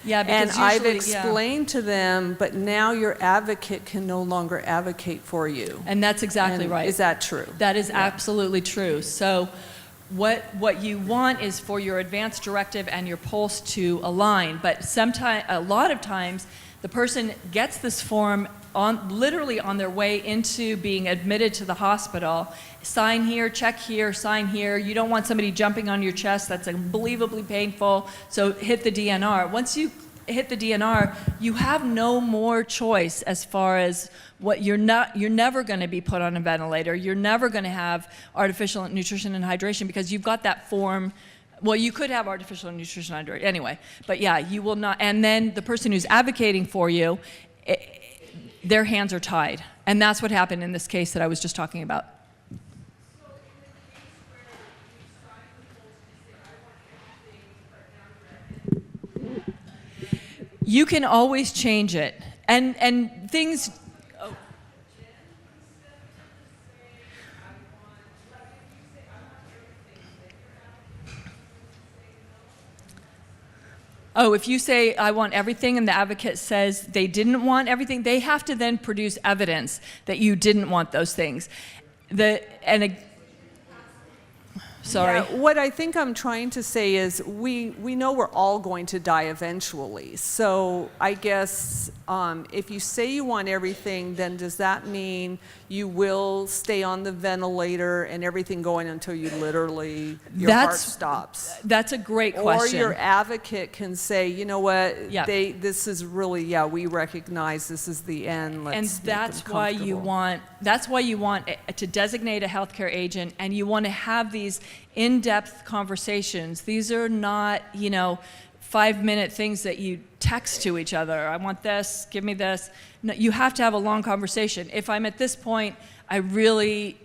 Yeah, and because I've usually, explained to them, but now your advocate can no longer advocate for you. And that's exactly right. Is that true? That is absolutely true. So what you want is for your advance directive and your pulse to align, but a lot of times the person gets this form literally on their way into being admitted to the hospital. Sign here, check here, sign here. You don't want somebody jumping on your chest. That's unbelievably painful. So hit the DNR. Once you hit the DNR, you have no more choice as far as what you're never going to be put on a ventilator. You're never going to have artificial nutrition and hydration because you've got that form Well, you could have artificial nutrition under it anyway, but yeah, you will not. And then the person who's advocating for you, their hands are tied. And that's what happened in this case that I was just talking about. You can always change it. And things... Oh, if you say, I want everything, and the advocate says they didn't want everything, they have to then produce evidence that you didn't want those things. Sorry. Yeah, what I think I'm trying to say is we know we're all going to die eventually. So I guess if you say you want everything, then does that mean you will stay on the ventilator and everything going until you literally, your heart stops? That's a great question. Or your advocate can say, you know what, Yeah. this is really, we recognize this is the end. Let's And make that's them why you comfortable. want to designate a healthcare agent, and you want to have these in-depth conversations. These are not, 5-minute things that you text to each other. I want this, give me this. No, you have to have a long conversation. If I'm at this point, I really,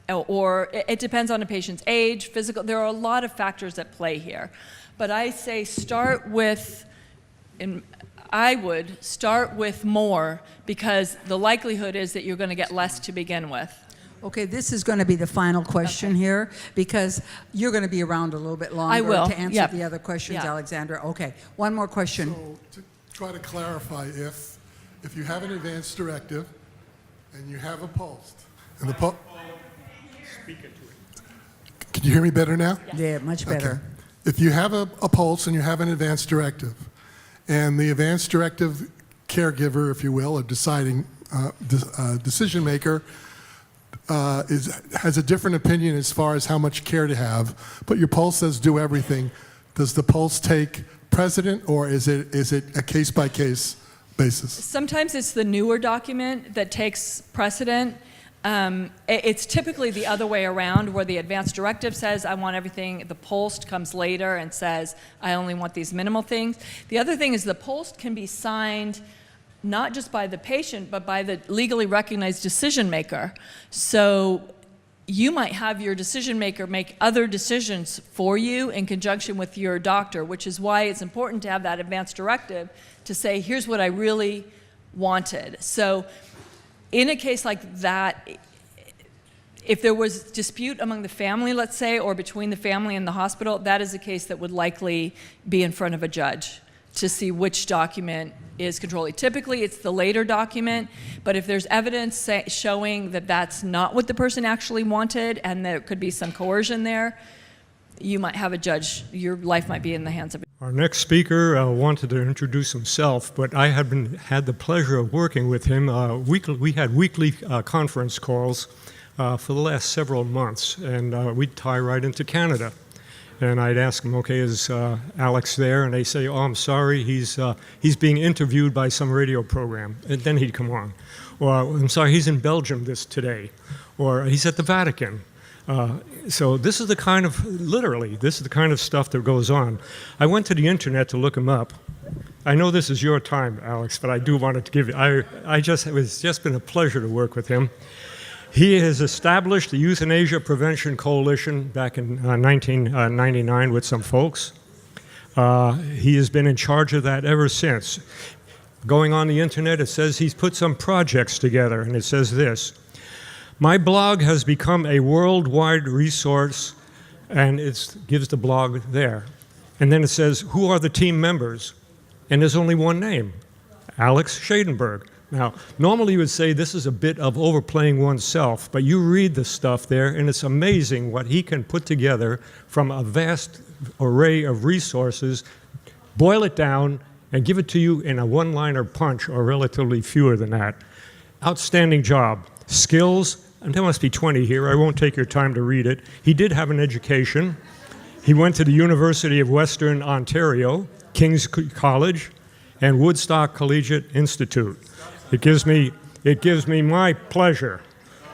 or it depends on a patient's age, physical, there are a lot of factors at play here. But I say I would start with more, because the likelihood is that you're going to get less to begin with. Okay, this is going to be the final question here, because you're going to be around a little bit longer I will. to answer Yep. the other questions, Yeah. Alexandra. Okay, one more question. So to try to clarify, if you have an advance directive and you have a pulse, and the pulse... Speak into it. Can you hear me better now? Yeah, much better. Okay. If you have a pulse and you have an advance directive, and the advance directive caregiver, if you will, or deciding decision maker, has a different opinion as far as how much care to have, but your pulse says do everything, does the pulse take precedent, or is it a case-by-case basis? Sometimes it's the newer document that takes precedent. It's typically the other way around, where the advance directive says, I want everything. The POLST comes later and says, I only want these minimal things. The other thing is the POLST can be signed not just by the patient, but by the legally recognized decision maker. So you might have your decision maker make other decisions for you in conjunction with your doctor, which is why it's important to have that advance directive to say, here's what I really wanted. So in a case like that, if there was dispute among the family, let's say, or between the family and the hospital, that is a case that would likely be in front of a judge to see which document is controlling. Typically, it's the later document, but if there's evidence showing that that's not what the person actually wanted and there could be some coercion there, you might have a judge. Your life might be in the hands of a judge. Our next speaker wanted to introduce himself, but I had the pleasure of working with him. We had weekly conference calls for the last several months, and we'd tie right into Canada. And I'd ask them, okay, is Alex there? And they say, oh, I'm sorry, he's being interviewed by some radio program. And then he'd come on. Or, I'm sorry, he's in Belgium today. Or he's at the Vatican. So this is the kind of, literally, this is the kind of stuff that goes on. I went to the internet to look him up. I know this is your time, Alex, but I do want to give you, it was just been a pleasure to work with him. He has established the Euthanasia Prevention Coalition back in 1999 with some folks. He has been in charge of that ever since. Going on the internet, it says he's put some projects together, and it says this: my blog has become a worldwide resource, and it gives the blog there. And then it says, who are the team members? And there's only one name, Alex Schadenberg. Now, normally you would say this is a bit of overplaying oneself, but you read the stuff there, and it's amazing what he can put together from a vast array of resources, boil it down, and give it to you in a one-liner punch, or relatively fewer than that. Outstanding job. Skills, and there must be 20 here. I won't take your time to read it. He did have an education. He went to the University of Western Ontario, King's College, and Woodstock Collegiate Institute. It gives me my pleasure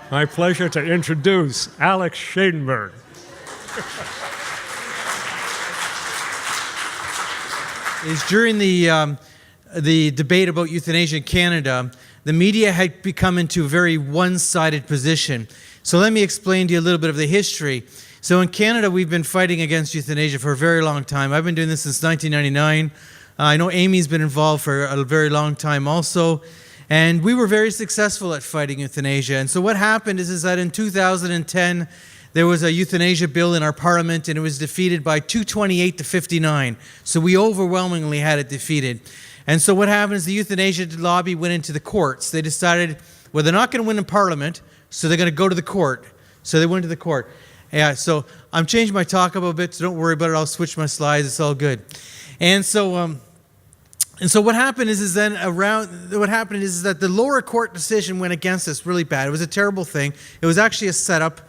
to introduce Alex Schadenberg. is during the debate about euthanasia in Canada, the media had become into a very one-sided position. So let me explain to you a little bit of the history. So in Canada, we've been fighting against euthanasia for a very long time. I've been doing this since 1999. I know Amy's been involved for a very long time also. And we were very successful at fighting euthanasia. And so what happened is that in 2010, there was a euthanasia bill in our parliament, and it was defeated by 228 to 59. So we overwhelmingly had it defeated. And so what happened is the euthanasia lobby went into the courts. They decided, well, they're not going to win in parliament, so they're going to go to the court. So they went to the court. Yeah, so I'm changing my talk up a bit, so don't worry about it. I'll switch my slides. It's all good. And so what happened is that the lower court decision went against us really bad. It was a terrible thing. It was actually a setup.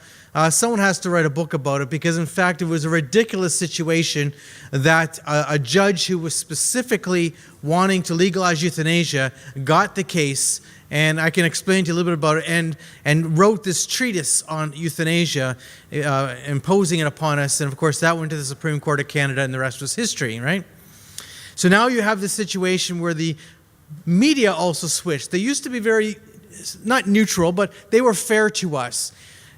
Someone has to write a book about it because, in fact, it was a ridiculous situation that a judge who was specifically wanting to legalize euthanasia got the case, and I can explain to you a little bit about it, and wrote this treatise on euthanasia, imposing it upon us. And, of course, that went to the Supreme Court of Canada, and the rest was history, right? So now you have this situation where the media also switched. They used to be very, not neutral, but they were fair to us.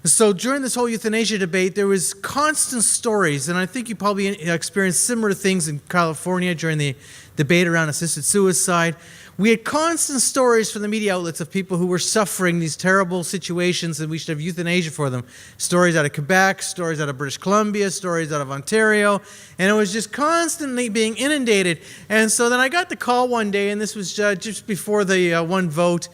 So during this whole euthanasia debate, there was constant stories, and I think you probably experienced similar things in California during the debate around assisted suicide. We had constant stories from the media outlets of people who were suffering these terrible situations and we should have euthanasia for them. Stories out of Quebec, stories out of British Columbia, stories out of Ontario, and it was just constantly being inundated. And so then I got the call one day, and this was just before the one vote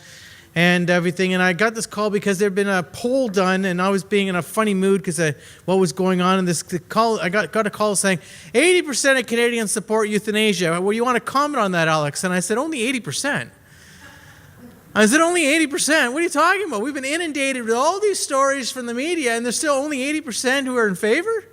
and everything, and I got this call because there had been a poll done, and I was being in a funny mood because what was going on. And I got a call saying 80% of Canadians support euthanasia. Well, you want to comment on that, Alex? And I said, only 80%. I said, only 80%? What are you talking about? We've been inundated with all these stories from the media, and there's still only 80% who are in favor?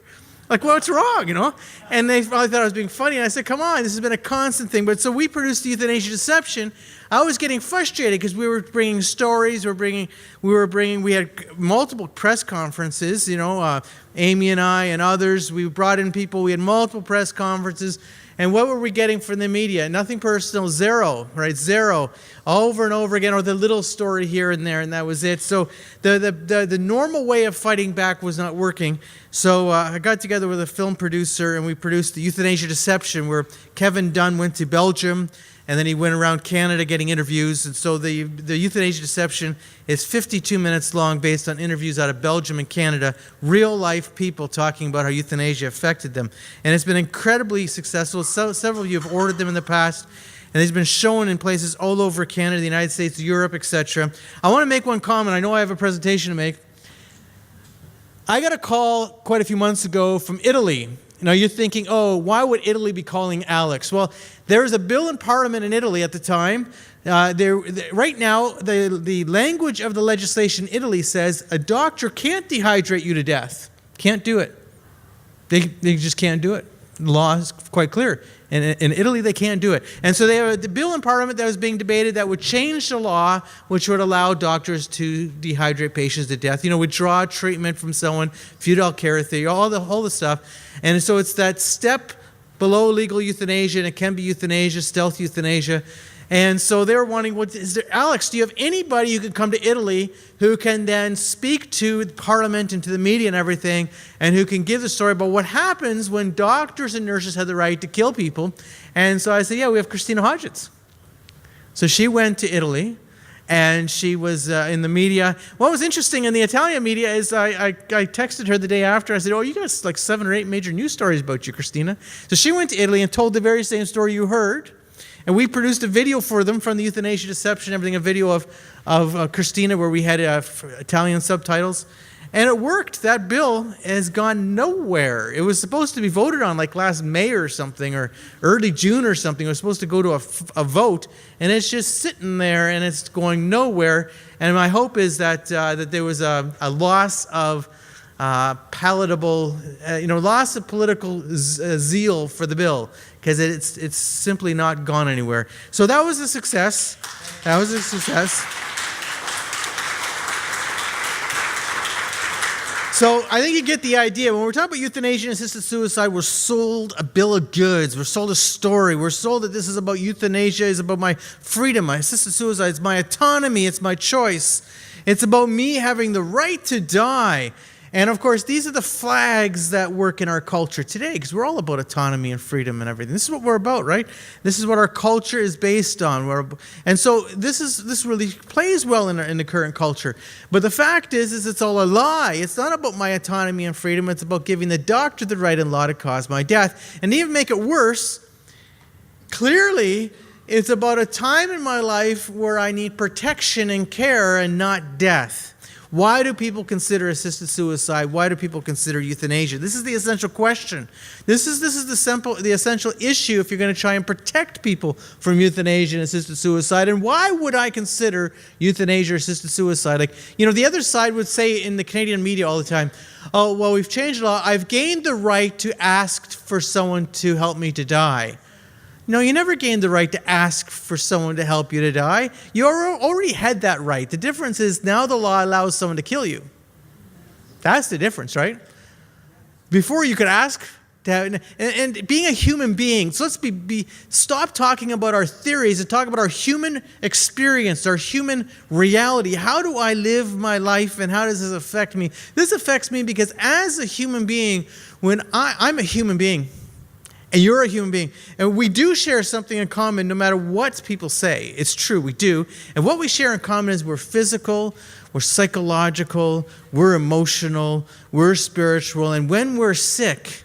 Like, what's wrong, you know? And they probably thought I was being funny, and I said, come on, this has been a constant thing. But so we produced the Euthanasia Deception. I was getting frustrated because we were bringing stories, we had multiple press conferences, you know, Amy and I and others. We brought in people, we had multiple press conferences. And what were we getting from the media? Nothing personal, zero, right? Zero, over and over again, or the little story here and there, and that was it. So the normal way of fighting back was not working. So I got together with a film producer, and we produced the Euthanasia Deception, where Kevin Dunn went to Belgium, and then he went around Canada getting interviews. And so the Euthanasia Deception is 52 minutes long, based on interviews out of Belgium and Canada, real-life people talking about how euthanasia affected them. And it's been incredibly successful. Several of you have ordered them in the past, and it's been shown in places all over Canada, the United States, Europe, etc. I want to make one comment. I know I have a presentation to make. I got a call quite a few months ago from Italy. Now you're thinking, oh, why would Italy be calling Alex? Well, there was a bill in Parliament in Italy at the time. Right now, the language of the legislation in Italy says a doctor can't dehydrate you to death. Can't do it. They just can't do it. The law is quite clear. In Italy, they can't do it. And so they have the bill in Parliament that was being debated that would change the law, which would allow doctors to dehydrate patients to death. You know, withdraw treatment from someone, feudal care theory, all the stuff. And so it's that step below legal euthanasia, and it can be euthanasia, stealth euthanasia. And so they're wanting, Alex, do you have anybody who can come to Italy who can then speak to Parliament and to the media and everything, and who can give the story about what happens when doctors and nurses have the right to kill people? And so I said, yeah, we have Christina Hodgins. So she went to Italy, and she was in the media. What was interesting in the Italian media is I texted her the day after. I said, oh, you got like 7 or 8 major news stories about you, Christina. So she went to Italy and told the very same story you heard. And we produced a video for them from the Euthanasia Deception, everything, a video of Christina where we had Italian subtitles. And it worked. That bill has gone nowhere. It was supposed to be voted on like last May or something, or early June or something. It was supposed to go to a vote, and it's just sitting there, and it's going nowhere. And my hope is that there was a loss of palatable, loss of political zeal for the bill, because it's simply not gone anywhere. So that was a success. That was a success. So I think you get the idea. When we're talking about euthanasia and assisted suicide, we're sold a bill of goods. We're sold a story. We're sold that this is about euthanasia, is about my freedom. My assisted suicide is my autonomy. It's my choice. It's about me having the right to die. And of course, these are the flags that work in our culture today, because we're all about autonomy and freedom and everything. This is what we're about, right? This is what our culture is based on. And so this really plays well in the current culture. But the fact is it's all a lie. It's not about my autonomy and freedom. It's about giving the doctor the right and law to cause my death. And to even make it worse, clearly, it's about a time in my life where I need protection and care and not death. Why do people consider assisted suicide? Why do people consider euthanasia? This is the essential question. This is the essential issue if you're going to try and protect people from euthanasia and assisted suicide. And why would I consider euthanasia or assisted suicide? Like, the other side would say in the Canadian media all the time, oh, well, we've changed the law. I've gained the right to ask for someone to help me to die. No, you never gained the right to ask for someone to help you to die. You already had that right. The difference is now the law allows someone to kill you. That's the difference, right? Before you could ask to have, and being a human being, so let's stop talking about our theories and talk about our human experience, our human reality. How do I live my life and how does this affect me? This affects me because as a human being, when I'm a human being, and you're a human being. And we do share something in common no matter what people say. It's true, we do. And what we share in common is we're physical, we're psychological, we're emotional, we're spiritual. And when we're sick,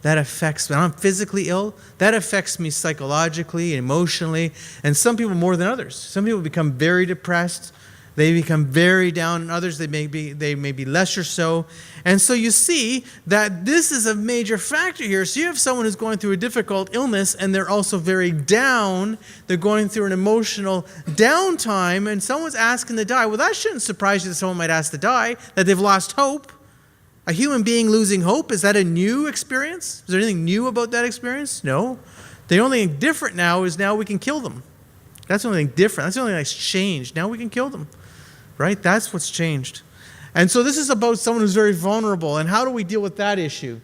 that affects me. When I'm physically ill, that affects me psychologically, emotionally, and some people more than others. Some people become very depressed. They become very down, and others they may be lesser so. And so you see that this is a major factor here. So you have someone who's going through a difficult illness, and they're also very down. They're going through an emotional downtime, and someone's asking to die. Well, that shouldn't surprise you that someone might ask to die, that they've lost hope. A human being losing hope, is that a new experience? Is there anything new about that experience? No. The only thing different now is now we can kill them. That's the only thing different. That's the only thing that's changed. Now we can kill them. Right? That's what's changed. And so this is about someone who's very vulnerable. And how do we deal with that issue?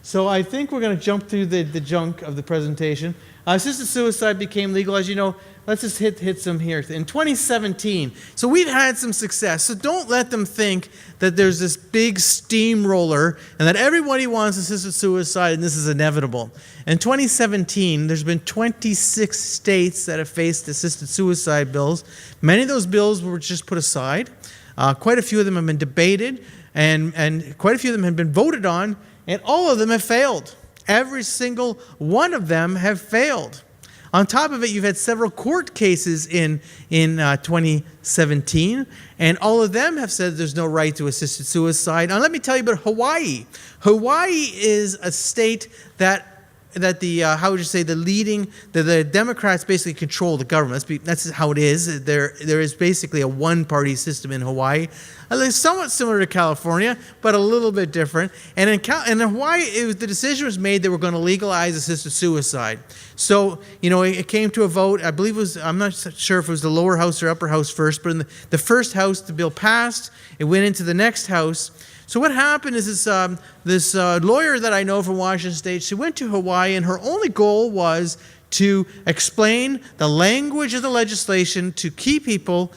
So I think we're going to jump through the junk of the presentation. Assisted suicide became legal, as you know. Let's just hit some here. In 2017, so we've had some success. So don't let them think that there's this big steamroller and that everybody wants assisted suicide and this is inevitable. In 2017, there's been 26 states that have faced assisted suicide bills. Many of those bills were just put aside. Quite a few of them have been debated and quite a few of them have been voted on, and all of them have failed. Every single one of them have failed. On top of it, you've had several court cases in 2017, and all of them have said there's no right to assisted suicide. Now, let me tell you about Hawaii. Hawaii is a state that the Democrats basically control the government. That's how it is. There is basically a one-party system in Hawaii. It's somewhat similar to California, but a little bit different. And in Hawaii, the decision was made that we're going to legalize assisted suicide. So, it came to a vote. I believe I'm not sure if it was the lower house or upper house first, but in the first house, the bill passed. It went into the next house. So what happened is this lawyer that I know from Washington State, she went to Hawaii, and her only goal was to explain the language of the legislation to key people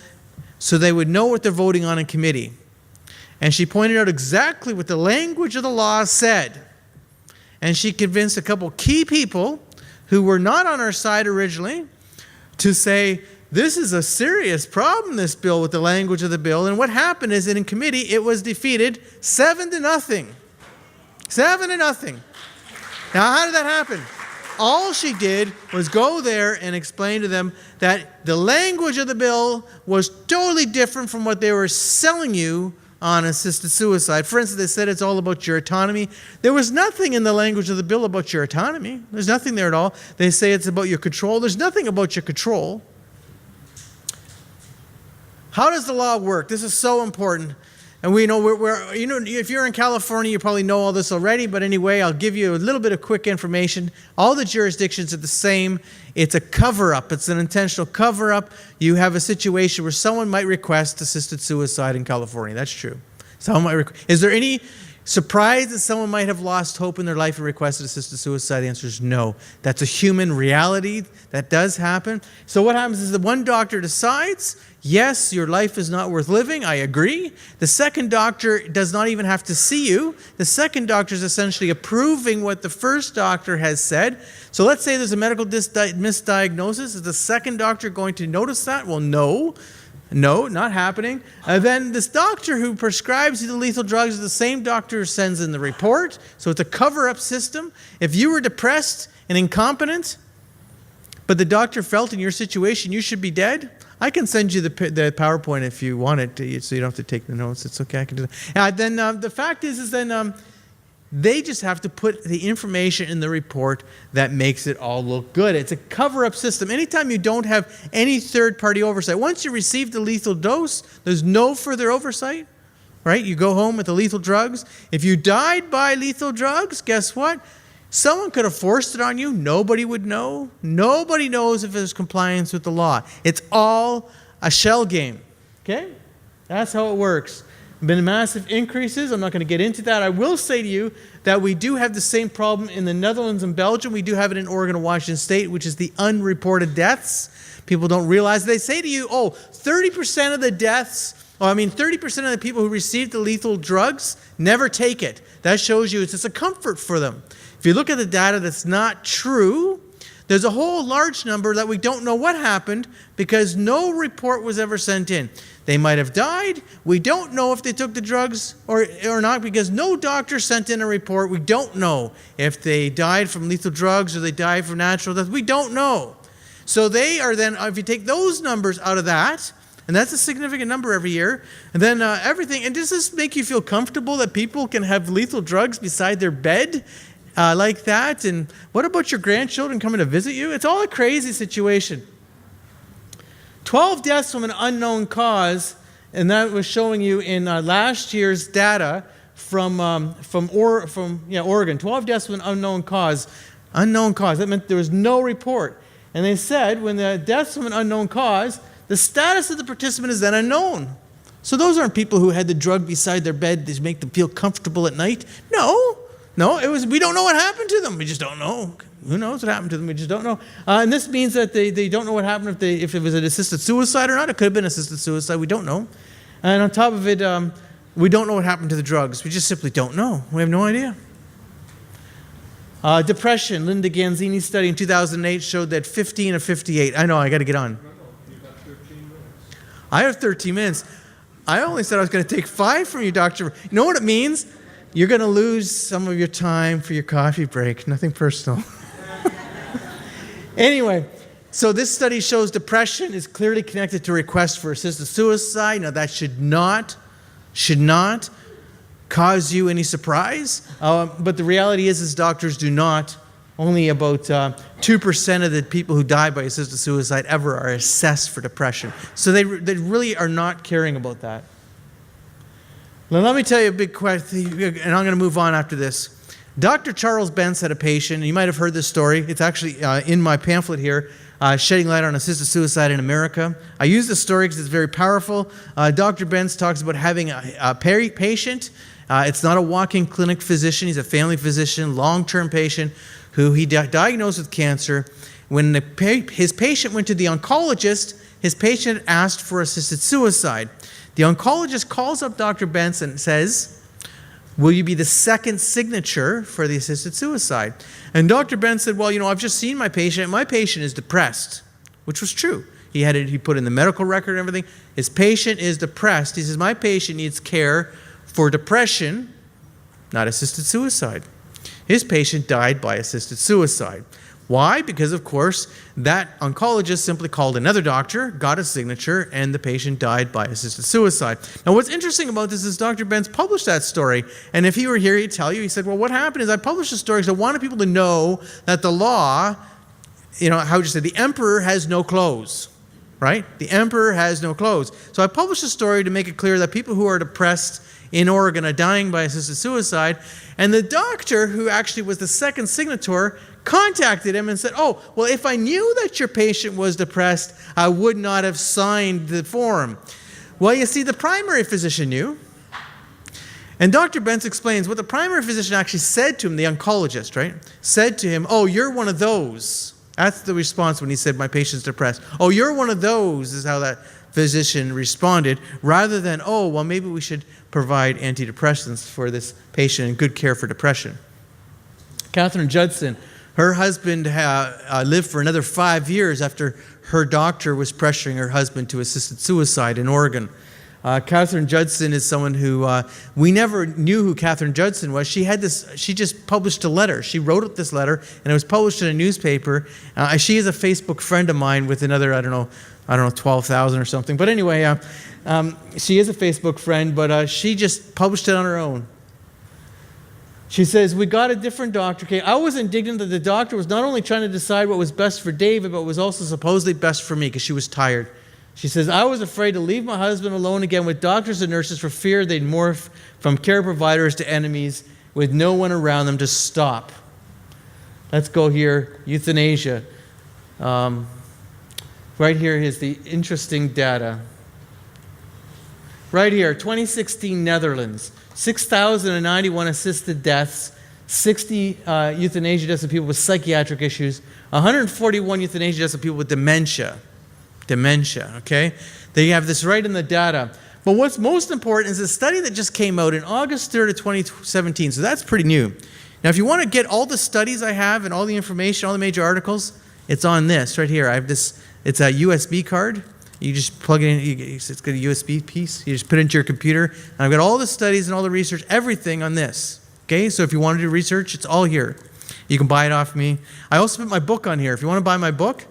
so they would know what they're voting on in committee. And she pointed out exactly what the language of the law said. And she convinced a couple key people who were not on our side originally to say, this is a serious problem, this bill, with the language of the bill. And what happened is that in committee, it was defeated 7-0. 7-0. Now, how did that happen? All she did was go there and explain to them that the language of the bill was totally different from what they were selling you on assisted suicide. For instance, they said it's all about your autonomy. There was nothing in the language of the bill about your autonomy. There's nothing there at all. They say it's about your control. There's nothing about your control. How does the law work? This is so important. And we know if you're in California, you probably know all this already, but anyway, I'll give you a little bit of quick information. All the jurisdictions are the same. It's a cover-up. It's an intentional cover-up. You have a situation where someone might request assisted suicide in California. That's true. Is there any surprise that someone might have lost hope in their life and requested assisted suicide? The answer is no. That's a human reality. That does happen. So what happens is the one doctor decides, yes, your life is not worth living. I agree. The second doctor does not even have to see you. The second doctor is essentially approving what the first doctor has said. So let's say there's a medical misdiagnosis. Is the second doctor going to notice that? Well, no. No, not happening. Then this doctor who prescribes you the lethal drugs is the same doctor who sends in the report. So it's a cover-up system. If you were depressed and incompetent, but the doctor felt in your situation you should be dead, I can send you the PowerPoint if you want it, so you don't have to take the notes. It's okay, I can do that. Then the fact is then they just have to put the information in the report that makes it all look good. It's a cover-up system. Anytime you don't have any third-party oversight, once you receive the lethal dose, there's no further oversight, right? You go home with the lethal drugs. If you died by lethal drugs, guess what? Someone could have forced it on you. Nobody would know. Nobody knows if there's compliance with the law. It's all a shell game, okay? That's how it works. Been massive increases. I'm not going to get into that. I will say to you that we do have the same problem in the Netherlands and Belgium. We do have it in Oregon and Washington State, which is the unreported deaths. People don't realize. They say to you, 30% of the deaths, 30% of the people who receive the lethal drugs never take it. That shows you it's just a comfort for them. If you look at the data, that's not true. There's a whole large number that we don't know what happened because no report was ever sent in. They might have died. We don't know if they took the drugs or not because no doctor sent in a report. We don't know if they died from lethal drugs or they died from natural death. We don't know. So they are then, if you take those numbers out of that, and that's a significant number every year, and then everything, and does this make you feel comfortable that people can have lethal drugs beside their bed like that? And what about your grandchildren coming to visit you? It's all a crazy situation. 12 deaths from an unknown cause, and that was showing you in last year's data from Oregon. 12 deaths from an unknown cause. Unknown cause. That meant there was no report. And they said when the deaths from an unknown cause, the status of the participant is then unknown. So those aren't people who had the drug beside their bed to make them feel comfortable at night. No, it was, we don't know what happened to them. We just don't know. Who knows what happened to them? We just don't know. And this means that they don't know what happened if it was an assisted suicide or not. It could have been assisted suicide. We don't know. And on top of it, we don't know what happened to the drugs. We just simply don't know. We have no idea. Depression. Linda Ganzini's study in 2008 showed that 15 of 58. I know, I got to get on. You've got 13 minutes. I have 13 minutes. I only said I was going to take 5 from you, Doctor. You know what it means? You're going to lose some of your time for your coffee break. Nothing personal. Anyway, so this study shows depression is clearly connected to requests for assisted suicide. Now, that should not cause you any surprise. But the reality is doctors do not. Only about 2% of the people who die by assisted suicide ever are assessed for depression. So they really are not caring about that. Now, let me tell you a big question, and I'm going to move on after this. Dr. Charles Bentz had a patient, and you might have heard this story. It's actually in my pamphlet here, Shedding Light on Assisted Suicide in America. I use this story because it's very powerful. Dr. Bentz talks about having a patient. It's not a walk-in clinic physician. He's a family physician, long-term patient, who he diagnosed with cancer. When his patient went to the oncologist, his patient asked for assisted suicide. The oncologist calls up Dr. Bentz and says, "Will you be the second signature for the assisted suicide?" And Dr. Bentz said, "Well, I've just seen my patient, and my patient is depressed," which was true. He put in the medical record and everything. His patient is depressed. He says, "My patient needs care for depression, not assisted suicide." His patient died by assisted suicide. Why? Because, of course, that oncologist simply called another doctor, got a signature, and the patient died by assisted suicide. Now, what's interesting about this is Dr. Bentz published that story, and if he were here, he'd tell you, he said, well, what happened is I published the story because I wanted people to know that the law, how would you say, the emperor has no clothes, right? The emperor has no clothes. So I published a story to make it clear that people who are depressed in Oregon are dying by assisted suicide, and the doctor who actually was the second signator contacted him and said, "Oh, well, if I knew that your patient was depressed, I would not have signed the form." Well, you see, the primary physician knew. And Dr. Bentz explains what the primary physician actually said to him, the oncologist, right? Said to him, oh, you're one of those. That's the response when he said, my patient's depressed. Oh, you're one of those, is how that physician responded, rather than, oh, well, maybe we should provide antidepressants for this patient and good care for depression. Catherine Judson, her husband lived for another 5 years after her doctor was pressuring her husband to assisted suicide in Oregon. Catherine Judson is someone who we never knew who Catherine Judson was. She just published a letter. She wrote this letter, and it was published in a newspaper. She is a Facebook friend of mine with another, I don't know, 12,000 or something. But anyway, she is a Facebook friend, but she just published it on her own. She says, we got a different doctor. Okay, I was indignant that the doctor was not only trying to decide what was best for David, but was also supposedly best for me because she was tired. She says, I was afraid to leave my husband alone again with doctors and nurses for fear they'd morph from care providers to enemies with no one around them to stop. Let's go here, euthanasia. Right here is the interesting data. Right here, 2016 Netherlands, 6,091 assisted deaths, 60 euthanasia deaths of people with psychiatric issues, 141 euthanasia deaths of people with dementia. Dementia, okay? They have this right in the data. But what's most important is a study that just came out in August 3rd of 2017, so that's pretty new. Now, if you want to get all the studies I have and all the information, all the major articles, it's on this right here. I have this, it's a USB card. You just plug it in, it's got a USB piece. You just put it into your computer. And I've got all the studies and all the research, everything on this. Okay, so if you want to do research, it's all here. You can buy it off me. I also put my book on here. If you want to buy my book,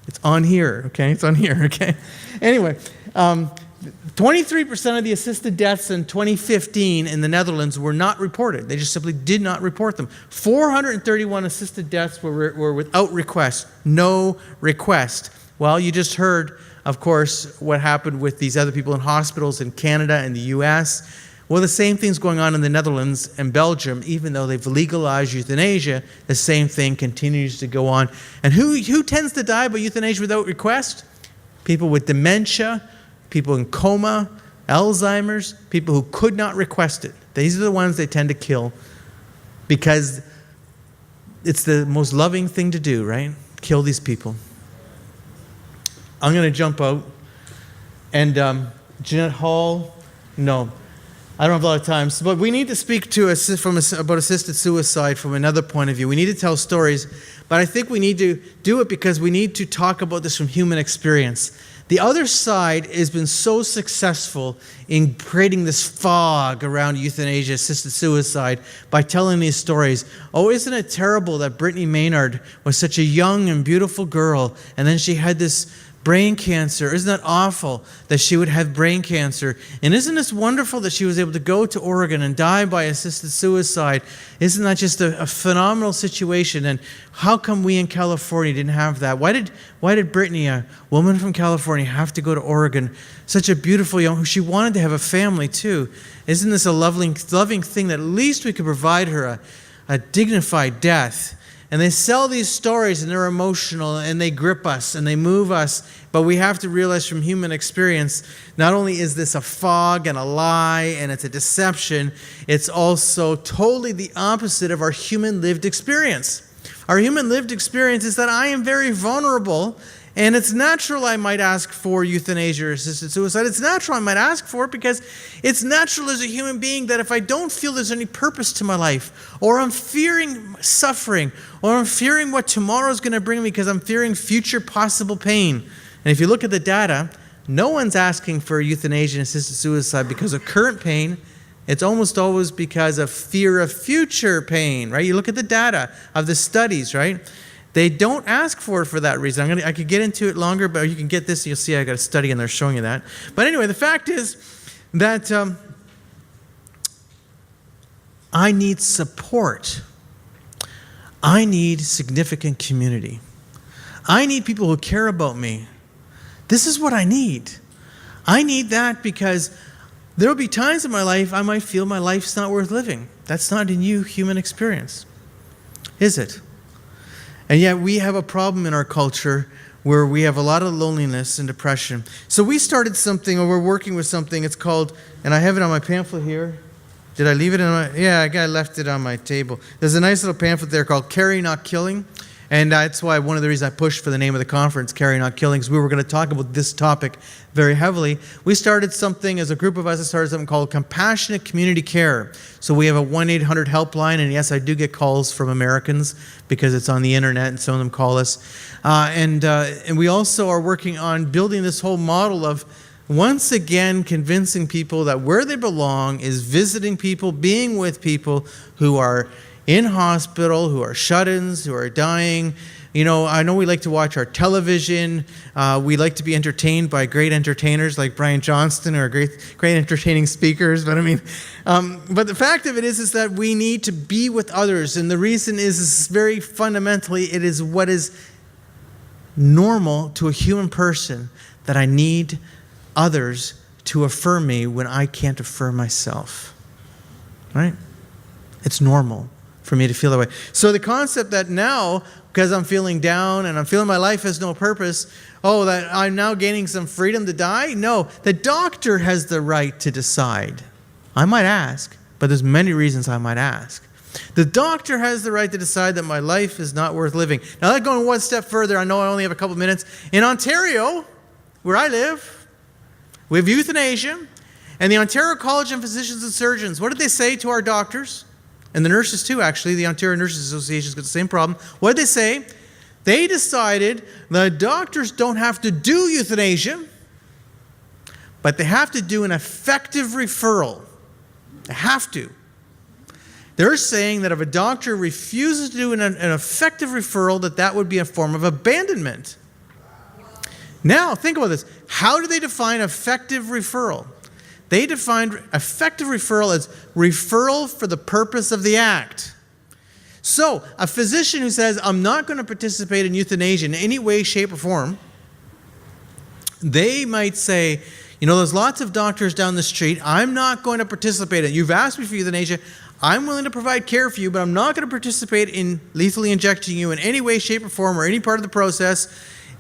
it's on here, okay? It's on here, okay? Anyway, 23% of the assisted deaths in 2015 in the Netherlands were not reported. They just simply did not report them. 431 assisted deaths were without request, no request. Well, you just heard, of course, what happened with these other people in hospitals in Canada and the US. Well, the same thing's going on in the Netherlands and Belgium. Even though they've legalized euthanasia, the same thing continues to go on. And who tends to die by euthanasia without request? People with dementia, people in coma, Alzheimer's, people who could not request it. These are the ones they tend to kill because it's the most loving thing to do, right? Kill these people. I'm going to jump out. And Jeanette Hall, no. I don't have a lot of time, but we need to speak about assisted suicide from another point of view. We need to tell stories, but I think we need to do it because we need to talk about this from human experience. The other side has been so successful in creating this fog around euthanasia, assisted suicide, by telling these stories. Oh, isn't it terrible that Brittany Maynard was such a young and beautiful girl, and then she had this brain cancer? Isn't that awful that she would have brain cancer? And isn't this wonderful that she was able to go to Oregon and die by assisted suicide? Isn't that just a phenomenal situation? And how come we in California didn't have that? Why did Brittany, a woman from California, have to go to Oregon? Such a beautiful young, she wanted to have a family too. Isn't this a loving thing that at least we could provide her a dignified death? And they sell these stories and they're emotional and they grip us and they move us. But we have to realize from human experience, not only is this a fog and a lie and it's a deception, it's also totally the opposite of our human lived experience. Our human lived experience is that I am very vulnerable, and it's natural I might ask for euthanasia or assisted suicide. It's natural I might ask for it because it's natural as a human being that if I don't feel there's any purpose to my life, or I'm fearing suffering, or I'm fearing what tomorrow's going to bring me because I'm fearing future possible pain. And if you look at the data, no one's asking for euthanasia and assisted suicide because of current pain. It's almost always because of fear of future pain, right? You look at the data of the studies, right? They don't ask for it for that reason. I could get into it longer, but you can get this. You'll see I got a study in there showing you that. But anyway, the fact is that I need support. I need significant community. I need people who care about me. This is what I need. I need that because there will be times in my life I might feel my life's not worth living. That's not a new human experience, is it? And yet we have a problem in our culture where we have a lot of loneliness and depression. So we started something, or we're working with something, it's called, and I have it on my pamphlet here, Did I leave it in my? Yeah, I left it on my table. There's a nice little pamphlet there called "Carry Not Killing," and that's why one of the reasons I pushed for the name of the conference, "Carry Not Killing," because we were going to talk about this topic very heavily. We started something as a group of us. Started something called Compassionate Community Care. So we have a 1-800 helpline, and yes, I do get calls from Americans because it's on the internet, and some of them call us. And we also are working on building this whole model of, once again, convincing people that where they belong is visiting people, being with people who are in hospital, who are shut-ins, who are dying. You know, I know we like to watch our television. We like to be entertained by great entertainers like Brian Johnston, or great entertaining speakers. But I mean, but the fact of it is that we need to be with others. And the reason is very fundamentally, it is what is normal to a human person, that I need others to affirm me when I can't affirm myself, right? It's normal for me to feel that way. So the concept that now, because I'm feeling down and I'm feeling my life has no purpose, that I'm now gaining some freedom to die? No, the doctor has the right to decide. I might ask, but there's many reasons I might ask. The doctor has the right to decide that my life is not worth living. Now, that going one step further, I know I only have a couple minutes. In Ontario, where I live, we have euthanasia, and the Ontario College of Physicians and Surgeons, what did they say to our doctors? And the nurses too, actually. The Ontario Nurses Association's got the same problem. What did they say? They decided the doctors don't have to do euthanasia, but they have to do an effective referral. They have to. They're saying that if a doctor refuses to do an effective referral, that would be a form of abandonment. Now, think about this. How do they define effective referral? They defined effective referral as referral for the purpose of the act. So, a physician who says, I'm not going to participate in euthanasia in any way, shape, or form, they might say, there's lots of doctors down the street. I'm not going to participate in it. You've asked me for euthanasia. I'm willing to provide care for you, but I'm not going to participate in lethally injecting you in any way, shape, or form, or any part of the process.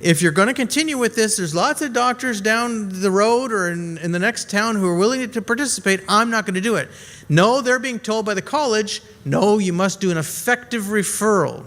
If you're going to continue with this, there's lots of doctors down the road or in the next town who are willing to participate. I'm not going to do it. No, they're being told by the college, no, you must do an effective referral.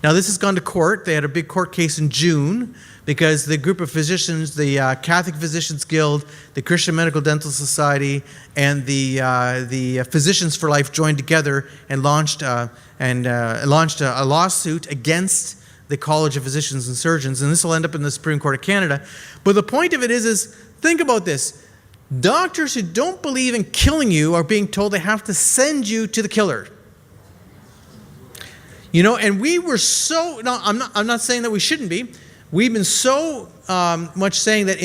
Now, this has gone to court. They had a big court case in June because the group of physicians, the Catholic Physicians Guild, the Christian Medical Dental Society, and the Physicians for Life joined together and launched a lawsuit against the College of Physicians and Surgeons, and this will end up in the Supreme Court of Canada. But the point of it is think about this. Doctors who don't believe in killing you are being told they have to send you to the killer. And we were so, no, I'm not saying that we shouldn't be. We've been so much saying that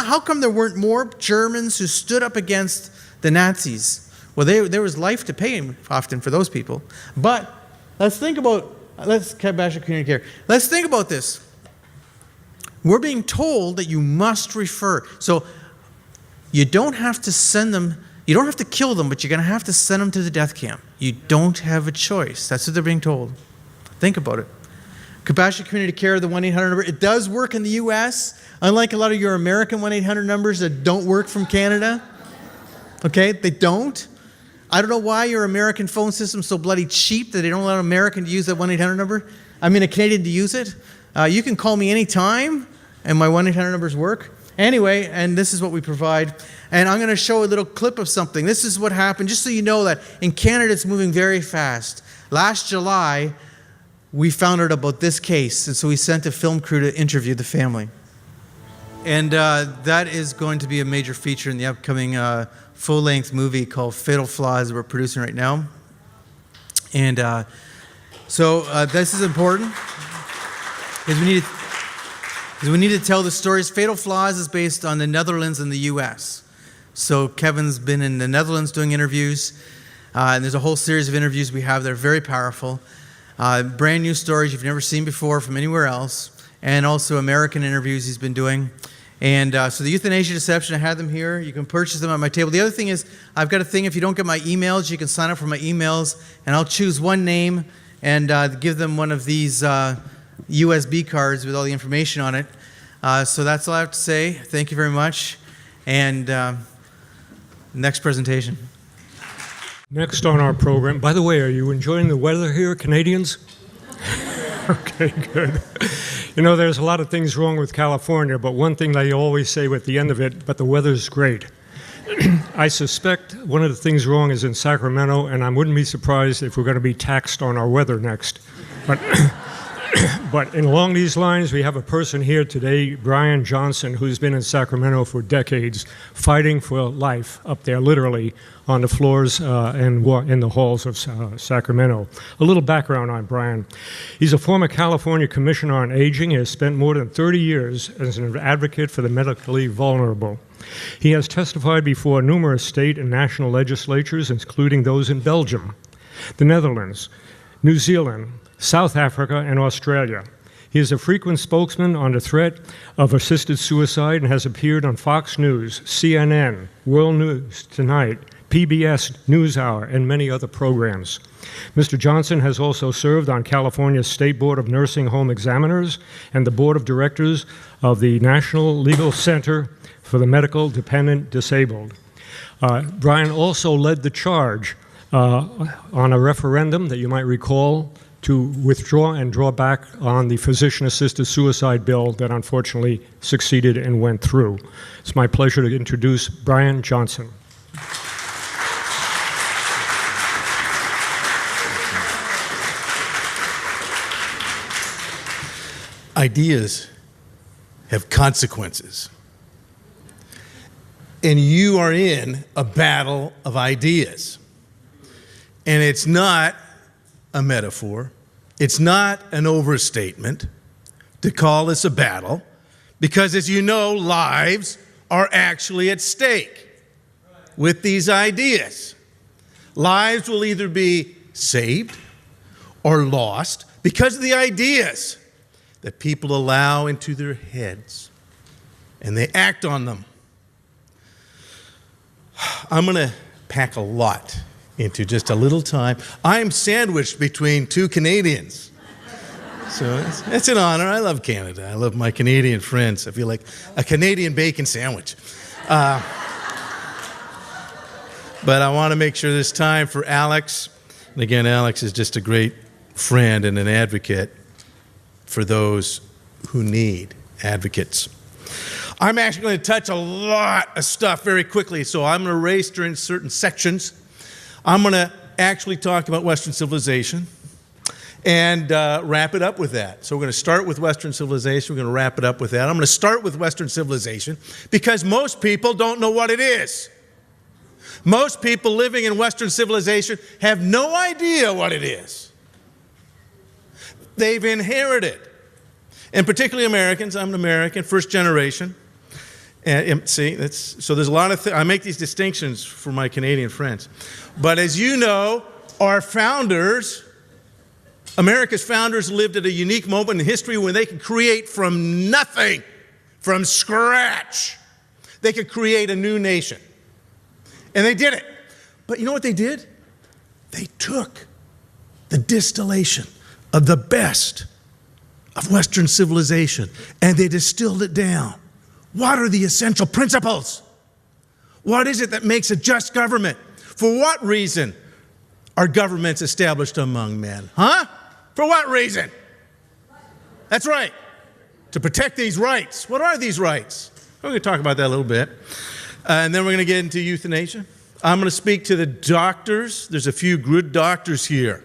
how come there weren't more Germans who stood up against the Nazis? Well, there was life to pay often for those people. But let's think about compassionate community care. Let's think about this. We're being told that you must refer. So you don't have to send them, you don't have to kill them, but you're going to have to send them to the death camp. You don't have a choice. That's what they're being told. Think about it. Compassionate community care, the 1-800 number, it does work in the U.S., unlike a lot of your American 1-800 numbers that don't work from Canada. Okay, they don't. I don't know why your American phone system's so bloody cheap that they don't allow an American to use that 1-800 number. I mean, a Canadian to use it. You can call me anytime, and my 1-800 numbers work. Anyway, and this is what we provide. And I'm going to show a little clip of something. This is what happened, just so you know that in Canada it's moving very fast. Last July, we found out about this case, and so we sent a film crew to interview the family. And that is going to be a major feature in the upcoming full-length movie called Fatal Flaws that we're producing right now. And so this is important because we need to tell the stories. Fatal Flaws is based on the Netherlands and the U.S. So Kevin's been in the Netherlands doing interviews, and there's a whole series of interviews we have that are very powerful. Brand new stories you've never seen before from anywhere else, and also American interviews he's been doing. And so the Euthanasia Deception, I had them here. You can purchase them at my table. The other thing is, I've got a thing, if you don't get my emails, you can sign up for my emails, and I'll choose one name and give them one of these USB cards with all the information on it. So that's all I have to say. Thank you very much. And Next presentation. Next on our program, by the way, are you enjoying the weather here, Canadians? Okay, good. You know, there's a lot of things wrong with California, but one thing they always say at the end of it, but the weather's great. I suspect one of the things wrong is in Sacramento, and I wouldn't be surprised if we're going to be taxed on our weather next. But along these lines, we have a person here today, Brian Johnson, who's been in Sacramento for decades, fighting for life up there, literally, on the floors and in the halls of Sacramento. A little background on Brian. He's a former California Commissioner on Aging. He has spent more than 30 years as an advocate for the medically vulnerable. He has testified before numerous state and national legislatures, including those in Belgium, the Netherlands, New Zealand, South Africa, and Australia. He is a frequent spokesman on the threat of assisted suicide and has appeared on Fox News, CNN, World News Tonight, PBS NewsHour, and many other programs. Mr. Johnson has also served on California's State Board of Nursing Home Examiners and the Board of Directors of the National Legal Center for the Medical Dependent Disabled. Brian also led the charge on a referendum that you might recall to withdraw and draw back on the physician-assisted suicide bill that unfortunately succeeded and went through. It's my pleasure to introduce Brian Johnson. Ideas have consequences. And you are in a battle of ideas. And it's not a metaphor. It's not an overstatement to call this a battle, because as you know, lives are actually at stake with these ideas. Lives will either be saved or lost because of the ideas that people allow into their heads, and they act on them. I'm going to pack a lot into just a little time. I'm sandwiched between two Canadians. So it's an honor. I love Canada. I love my Canadian friends. I feel like a Canadian bacon sandwich. But I want to make sure there's time for Alex. And again, Alex is just a great friend and an advocate for those who need advocates. I'm actually going to touch a lot of stuff very quickly, so I'm going to race during certain sections. I'm going to actually talk about Western civilization and wrap it up with that. So we're going to start with Western civilization. We're going to wrap it up with that. I'm going to start with Western civilization because most people don't know what it is. Most people living in Western civilization have no idea what it is. They've inherited, and particularly Americans. I'm an American, first generation. And see, so there's a lot of I make these distinctions for my Canadian friends. But as you know, our founders, America's founders, lived at a unique moment in history when they could create from nothing, from scratch. They could create a new nation. And they did it. But you know what they did? They took the distillation of the best of Western civilization and they distilled it down. What are the essential principles? What is it that makes a just government? For what reason are governments established among men? Huh? For what reason? That's right. To protect these rights. What are these rights? We're going to talk about that a little bit. And then we're going to get into euthanasia. I'm going to speak to the doctors. There's a few good doctors here.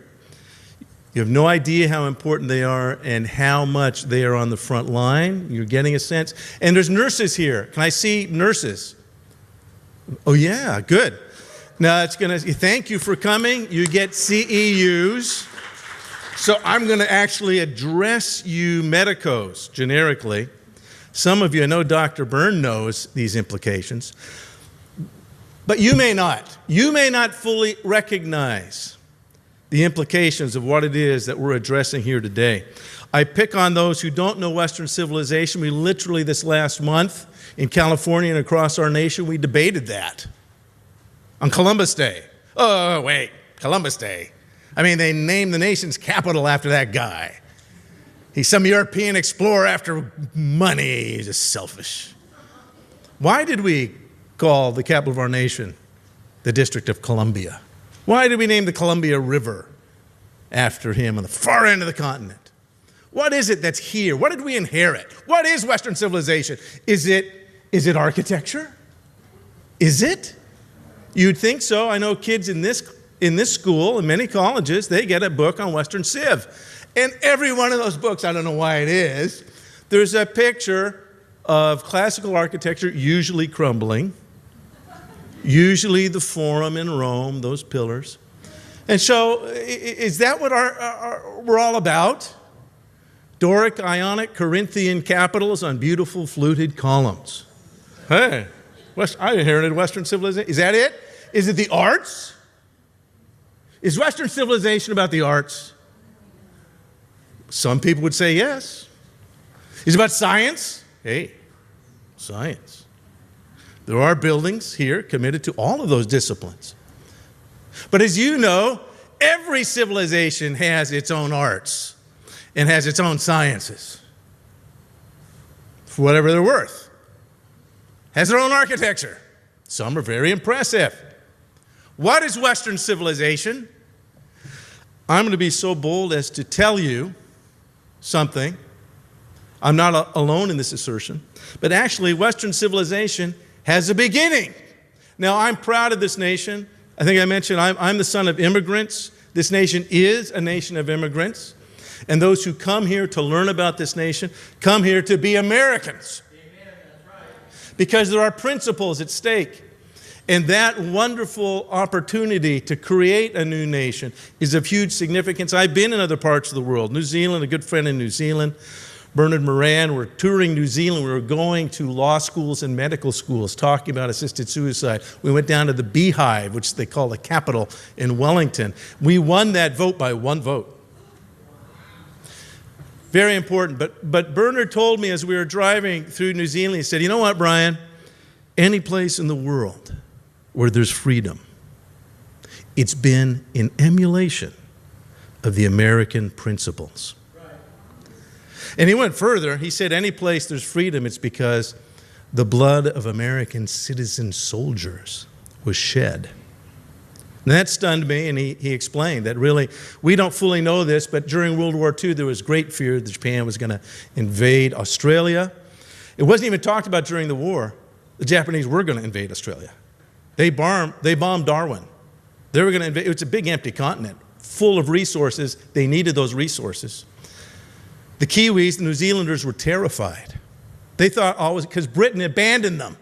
You have no idea how important they are and how much they are on the front line. You're getting a sense. And there's nurses here. Can I see nurses? Oh, yeah, good. Now, thank you for coming. You get CEUs. So I'm going to actually address you medicos generically. Some of you, I know Dr. Byrne knows these implications. But you may not. You may not fully recognize the implications of what it is that we're addressing here today. I pick on those who don't know Western civilization. We literally, this last month, in California and across our nation, we debated that on Columbus Day. Oh, wait, Columbus Day. I mean, they named the nation's capital after that guy. He's some European explorer after money. He's just selfish. Why did we call the capital of our nation the District of Columbia. Why did we name the Columbia River after him on the far end of the continent? What is it that's here? What did we inherit? What is Western civilization? Is it architecture? Is it? You'd think so. I know kids in this school and many colleges, they get a book on Western Civ. And every one of those books, I don't know why it is, there's a picture of classical architecture usually crumbling, usually the Forum in Rome, those pillars. And so, is that what we're all about? Doric, Ionic, Corinthian capitals on beautiful fluted columns. Hey, I inherited Western civilization. Is that it? Is it the arts? Is Western civilization about the arts? Some people would say yes. Is it about science? Hey, science. There are buildings here committed to all of those disciplines. But as you know, every civilization has its own arts and has its own sciences, for whatever they're worth. Has their own architecture. Some are very impressive. What is Western civilization? I'm going to be so bold as to tell you something. I'm not alone in this assertion, but actually Western civilization has a beginning. Now, I'm proud of this nation. I think I mentioned I'm the son of immigrants. This nation is a nation of immigrants. And those who come here to learn about this nation come here to be Americans. Amen, that's right. Because there are principles at stake. And that wonderful opportunity to create a new nation is of huge significance. I've been in other parts of the world. New Zealand, a good friend in New Zealand, Bernard Moran, we're touring New Zealand. We were going to law schools and medical schools talking about assisted suicide. We went down to the Beehive, which they call the capital, in Wellington. We won that vote by 1 vote. Very important. But Bernard told me as we were driving through New Zealand, he said, you know what, Brian? Any place in the world where there's freedom, it's been in emulation of the American principles. And he went further. He said, any place there's freedom, it's because the blood of American citizen soldiers was shed. And that stunned me, and he explained that really, we don't fully know this, but during World War II, there was great fear that Japan was going to invade Australia. It wasn't even talked about during the war. The Japanese were going to invade Australia. They bombed Darwin. They were going to invade. It's a big empty continent, full of resources. They needed those resources. The Kiwis, the New Zealanders, were terrified. They thought always, because Britain abandoned them.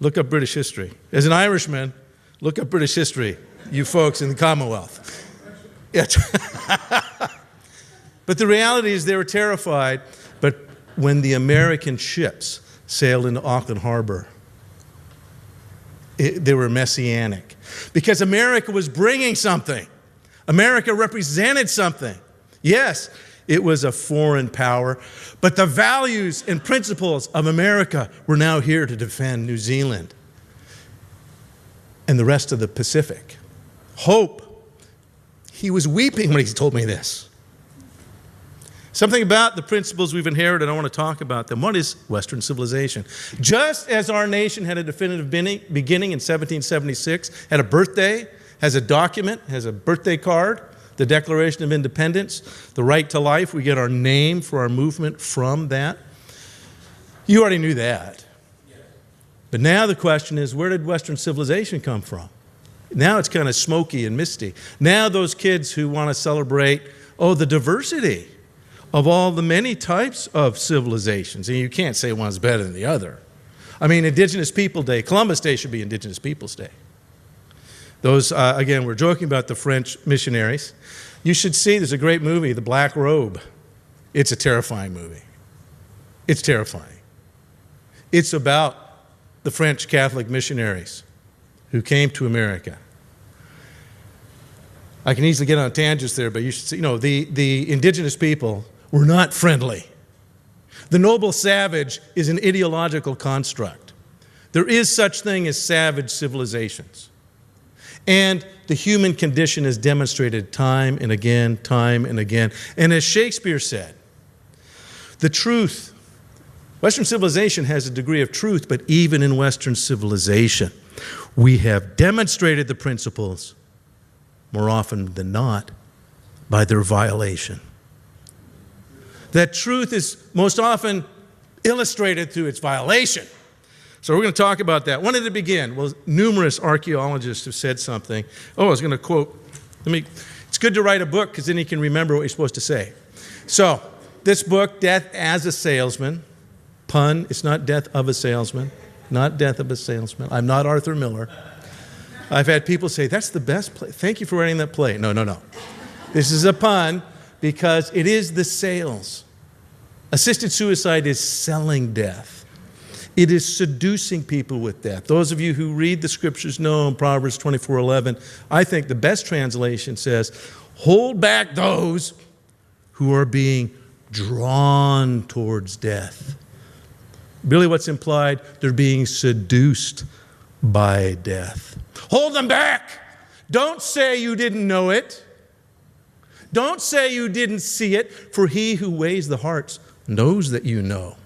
Look up British history. As an Irishman, look up British history, you folks in the Commonwealth. Yeah. But the reality is they were terrified. But when the American ships sailed into Auckland Harbor, they were messianic. Because America was bringing something. America represented something. Yes, it was a foreign power, but the values and principles of America were now here to defend New Zealand and the rest of the Pacific. Hope. He was weeping when he told me this. Something about the principles we've inherited, I want to talk about them. What is Western civilization? Just as our nation had a definitive beginning in 1776, had a birthday, has a document, has a birthday card, the Declaration of Independence, the right to life. We get our name for our movement from that. You already knew that. But now the question is, where did Western civilization come from? Now it's kind of smoky and misty. Now those kids who want to celebrate, the diversity of all the many types of civilizations. And you can't say one's better than the other. I mean, Indigenous People Day, Columbus Day should be Indigenous Peoples Day. Those, again, we're joking about the French missionaries. You should see, there's a great movie, The Black Robe. It's a terrifying movie. It's terrifying. It's about the French Catholic missionaries who came to America. I can easily get on tangents there, but you should see, the indigenous people were not friendly. The noble savage is an ideological construct. There is such thing as savage civilizations. And the human condition is demonstrated time and again, time and again. And as Shakespeare said, the truth, Western civilization has a degree of truth, but even in Western civilization, We have demonstrated the principles, more often than not, by their violation. That truth is most often illustrated through its violation. So we're going to talk about that. When did it begin? Well, numerous archaeologists have said something. Oh, I was going to quote. It's good to write a book because then you can remember what you're supposed to say. So this book, Death as a Salesman, pun, it's not Death of a Salesman, not Death of a Salesman. I'm not Arthur Miller. I've had people say, that's the best play. Thank you for writing that play. No. This is a pun because it is the sales. Assisted suicide is selling death. It is seducing people with death. Those of you who read the scriptures know in Proverbs 24:11, I think the best translation says, hold back those who are being drawn towards death. Really what's implied, they're being seduced by death. Hold them back. Don't say you didn't know it. Don't say you didn't see it, for he who weighs the hearts knows that you know.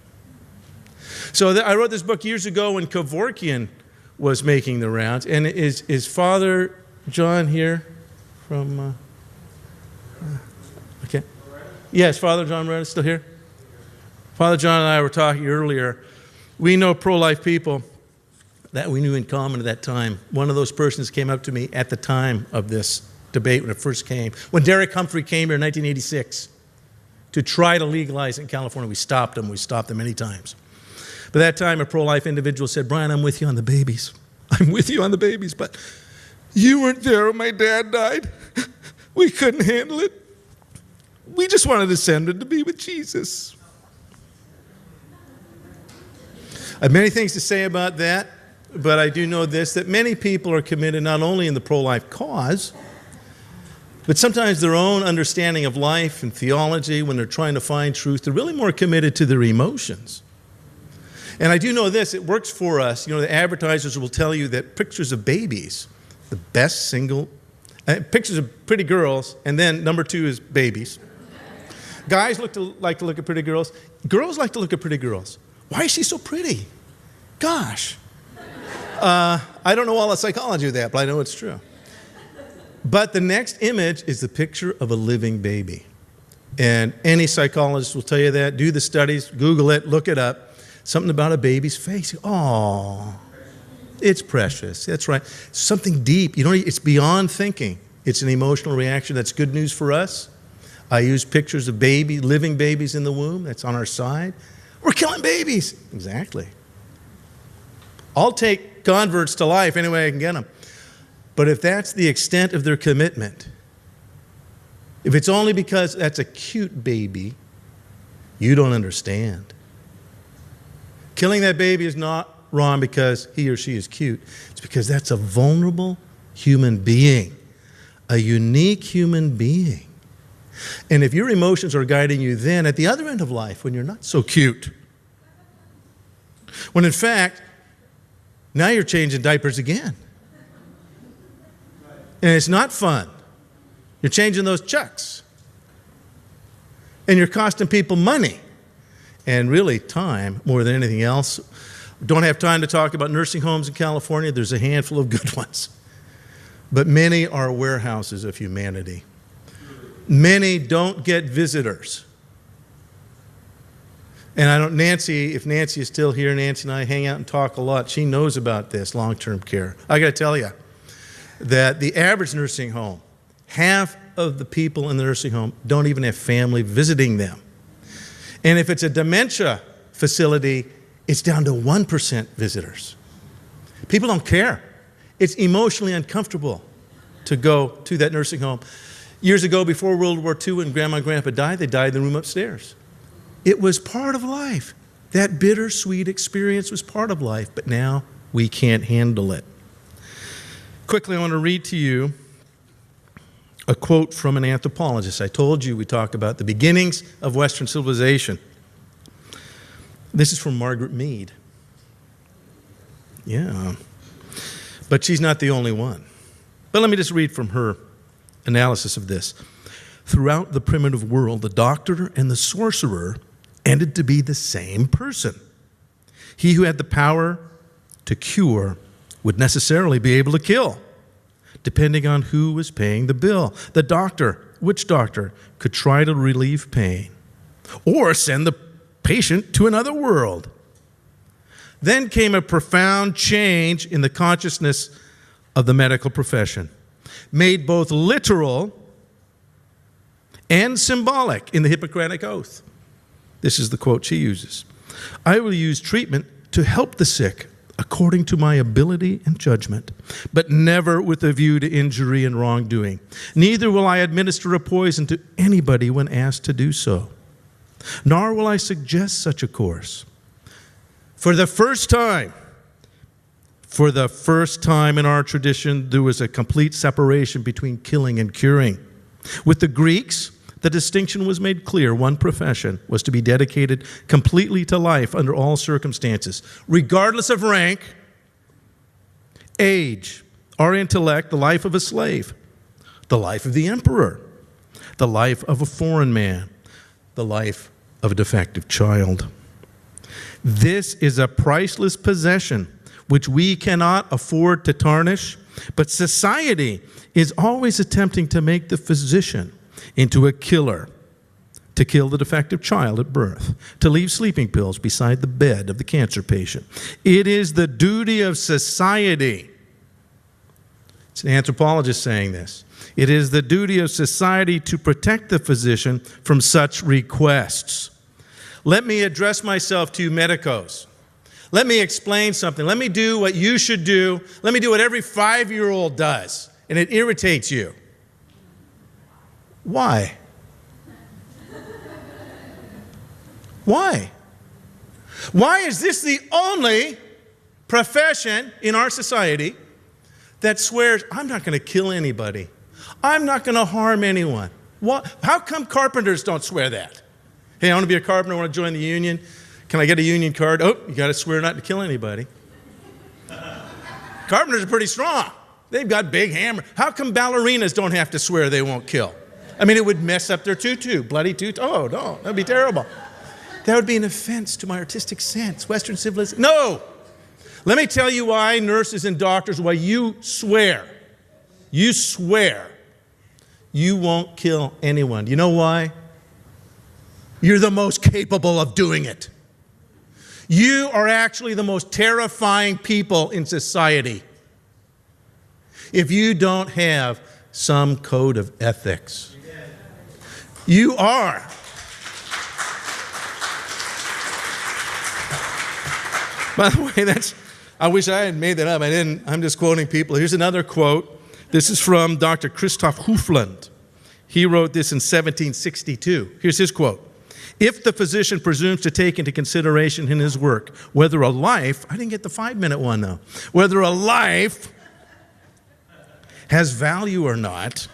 So I wrote this book years ago when Kevorkian was making the rounds. And is Father John here from... okay. Yes, Father John Moretti still here? Father John and I were talking earlier. We know pro-life people that we knew in common at that time. One of those persons came up to me at the time of this debate when it first came. When Derek Humphrey came here in 1986 to try to legalize it in California, we stopped him. We stopped him many times. But that time, a pro-life individual said, Brian, I'm with you on the babies. I'm with you on the babies, but you weren't there when my dad died. We couldn't handle it. We just wanted to send him to be with Jesus. I have many things to say about that, but I do know this, that many people are committed not only in the pro-life cause, but sometimes their own understanding of life and theology, when they're trying to find truth, they're really more committed to their emotions. And I do know this, it works for us. You know, the advertisers will tell you that pictures of babies, the best single, pictures of pretty girls, and then number 2 is babies. Guys like to look at pretty girls. Girls like to look at pretty girls. Why is she so pretty? Gosh. I don't know all the psychology of that, but I know it's true. But the next image is the picture of a living baby. And any psychologist will tell you that. Do the studies, Google it, look it up. Something about a baby's face. Oh, it's precious. That's right. Something deep. You know, it's beyond thinking. It's an emotional reaction. That's good news for us. I use pictures of living babies in the womb. That's on our side. We're killing babies. Exactly. I'll take converts to life any way I can get them. But if that's the extent of their commitment, if it's only because that's a cute baby, you don't understand. Killing that baby is not wrong because he or she is cute. It's because that's a vulnerable human being, a unique human being. And if your emotions are guiding you then at the other end of life, when you're not so cute, when in fact, now you're changing diapers again. And it's not fun. You're changing those chucks. And you're costing people money. And really time more than anything else. Don't have time to talk about nursing homes in California. There's a handful of good ones. But many are warehouses of humanity. Many don't get visitors. And if Nancy is still here, Nancy and I hang out and talk a lot. She knows about this long-term care. I got to tell you that the average nursing home, half of the people in the nursing home don't even have family visiting them. And if it's a dementia facility, it's down to 1% visitors. People don't care. It's emotionally uncomfortable to go to that nursing home. Years ago, before World War II, when Grandma and Grandpa died, they died in the room upstairs. It was part of life. That bittersweet experience was part of life, but now we can't handle it. Quickly, I want to read to you a quote from an anthropologist. I told you we talk about the beginnings of Western civilization. This is from Margaret Mead. Yeah. But she's not the only one. But let me just read from her analysis of this. Throughout the primitive world, the doctor and the sorcerer ended to be the same person. He who had the power to cure would necessarily be able to kill, depending on who was paying the bill. The doctor, which doctor, could try to relieve pain or send the patient to another world. Then came a profound change in the consciousness of the medical profession, made both literal and symbolic in the Hippocratic Oath. This is the quote she uses. I will use treatment to help the sick according to my ability and judgment, but never with a view to injury and wrongdoing. Neither will I administer a poison to anybody when asked to do so, nor will I suggest such a course. For the first time in our tradition, there was a complete separation between killing and curing. With the Greeks, the distinction was made clear. One profession was to be dedicated completely to life under all circumstances, regardless of rank, age, or intellect, the life of a slave, the life of the emperor, the life of a foreign man, the life of a defective child. This is a priceless possession which we cannot afford to tarnish, but society is always attempting to make the physician into a killer, to kill the defective child at birth, to leave sleeping pills beside the bed of the cancer patient. It is the duty of society. It's an anthropologist saying this. It is the duty of society to protect the physician from such requests. Let me address myself to you medicos. Let me explain something. Let me do what you should do. Let me do what every 5-year-old does, and it irritates you. Why? Why? Why is this the only profession in our society that swears, I'm not going to kill anybody. I'm not going to harm anyone? What? How come carpenters don't swear that? Hey, I want to be a carpenter, I want to join the union. Can I get a union card? Oh, you got to swear not to kill anybody. Carpenters are pretty strong. They've got big hammers. How come ballerinas don't have to swear they won't kill? I mean, it would mess up their tutu, bloody tutu. Oh, no, that'd be terrible. That would be an offense to my artistic sense, Western civilization. No! Let me tell you why nurses and doctors, why you swear you won't kill anyone. You know why? You're the most capable of doing it. You are actually the most terrifying people in society. If you don't have some code of ethics, you are. By the way, I wish I had made that up. I didn't. I'm just quoting people. Here's another quote. This is from Dr. Christoph Hufland. He wrote this in 1762. Here's his quote. If the physician presumes to take into consideration in his work whether a life, I didn't get the 5-minute one though, whether a life has value or not,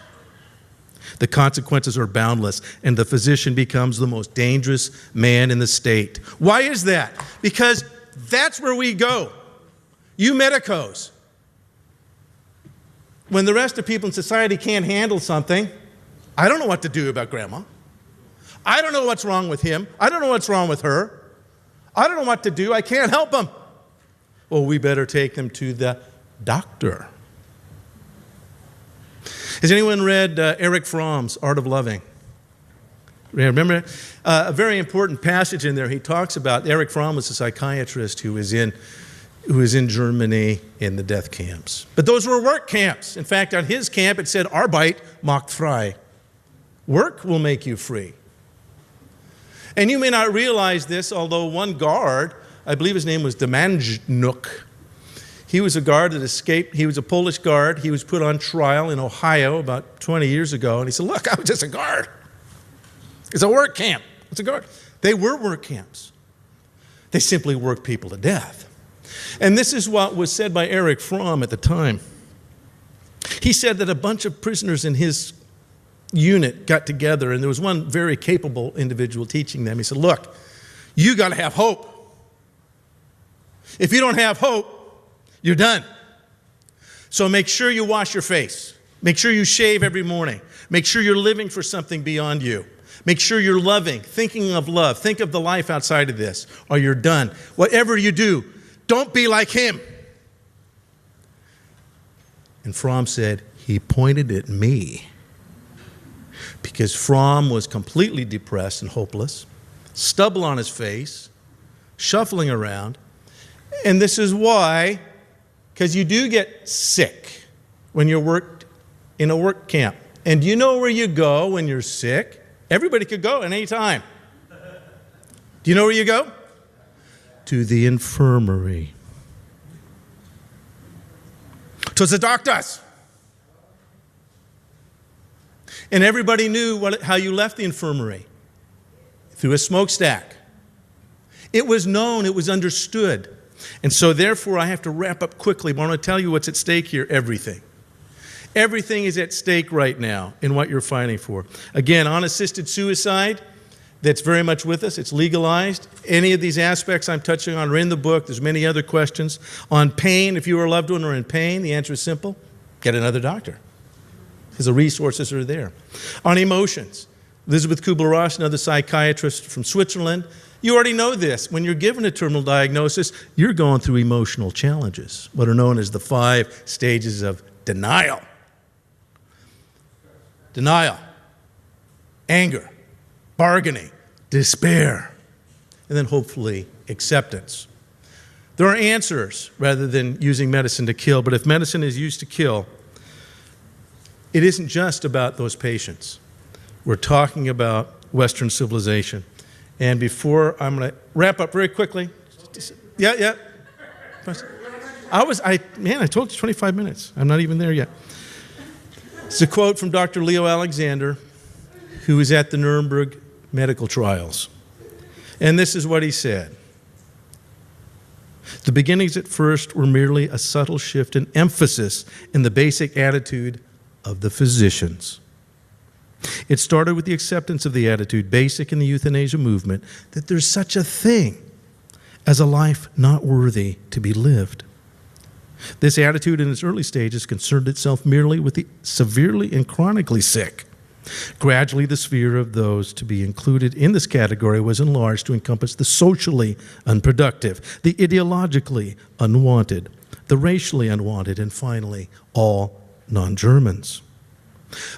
the consequences are boundless, and the physician becomes the most dangerous man in the state. Why is that? Because that's where we go. You medicos. When the rest of people in society can't handle something, I don't know what to do about grandma. I don't know what's wrong with him. I don't know what's wrong with her. I don't know what to do. I can't help them. Well, we better take them to the doctor. Has anyone read Erich Fromm's Art of Loving? Remember a very important passage in there. He talks about Erich Fromm was a psychiatrist who was in Germany in the death camps. But those were work camps. In fact, on his camp it said, Arbeit macht frei. Work will make you free. And you may not realize this, although one guard, I believe his name was Demanjnuk, he was a guard that escaped. He was a Polish guard. He was put on trial in Ohio about 20 years ago. And he said, look, I was just a guard. It's a work camp. It's a guard. They were work camps. They simply worked people to death. And this is what was said by Erich Fromm at the time. He said that a bunch of prisoners in his unit got together, and there was one very capable individual teaching them. He said, look, you got to have hope. If you don't have hope, you're done. So make sure you wash your face. Make sure you shave every morning. Make sure you're living for something beyond you. Make sure you're loving, thinking of love. Think of the life outside of this, or you're done. Whatever you do, don't be like him. And Fromm said, he pointed at me. Because Fromm was completely depressed and hopeless, stubble on his face, shuffling around. And this is why, because you do get sick when you're worked in a work camp. And do you know where you go when you're sick? Everybody could go at any time. Do you know where you go? To the infirmary. To the doctors. And everybody knew how you left the infirmary. Through a smokestack. It was known, it was understood. And so therefore I have to wrap up quickly, but I want to tell you what's at stake here, everything. Everything is at stake right now in what you're fighting for. Again, unassisted suicide, that's very much with us. It's legalized. Any of these aspects I'm touching on are in the book. There's many other questions. On pain, if you or a loved one are in pain, the answer is simple. Get another doctor. Because the resources are there. On emotions, Elizabeth Kubler-Ross, another psychiatrist from Switzerland, you already know this. When you're given a terminal diagnosis, you're going through emotional challenges, what are known as the 5 stages of denial. Denial, anger, bargaining, despair, and then hopefully acceptance. There are answers rather than using medicine to kill, but if medicine is used to kill, it isn't just about those patients. We're talking about Western civilization. And before, I'm going to wrap up very quickly. Yeah. I told you 25 minutes. I'm not even there yet. It's a quote from Dr. Leo Alexander, who was at the Nuremberg medical trials. And this is what he said. The beginnings at first were merely a subtle shift in emphasis in the basic attitude of the physicians. It started with the acceptance of the attitude, basic in the euthanasia movement, that there's such a thing as a life not worthy to be lived. This attitude in its early stages concerned itself merely with the severely and chronically sick. Gradually, the sphere of those to be included in this category was enlarged to encompass the socially unproductive, the ideologically unwanted, the racially unwanted, and finally, all non-Germans.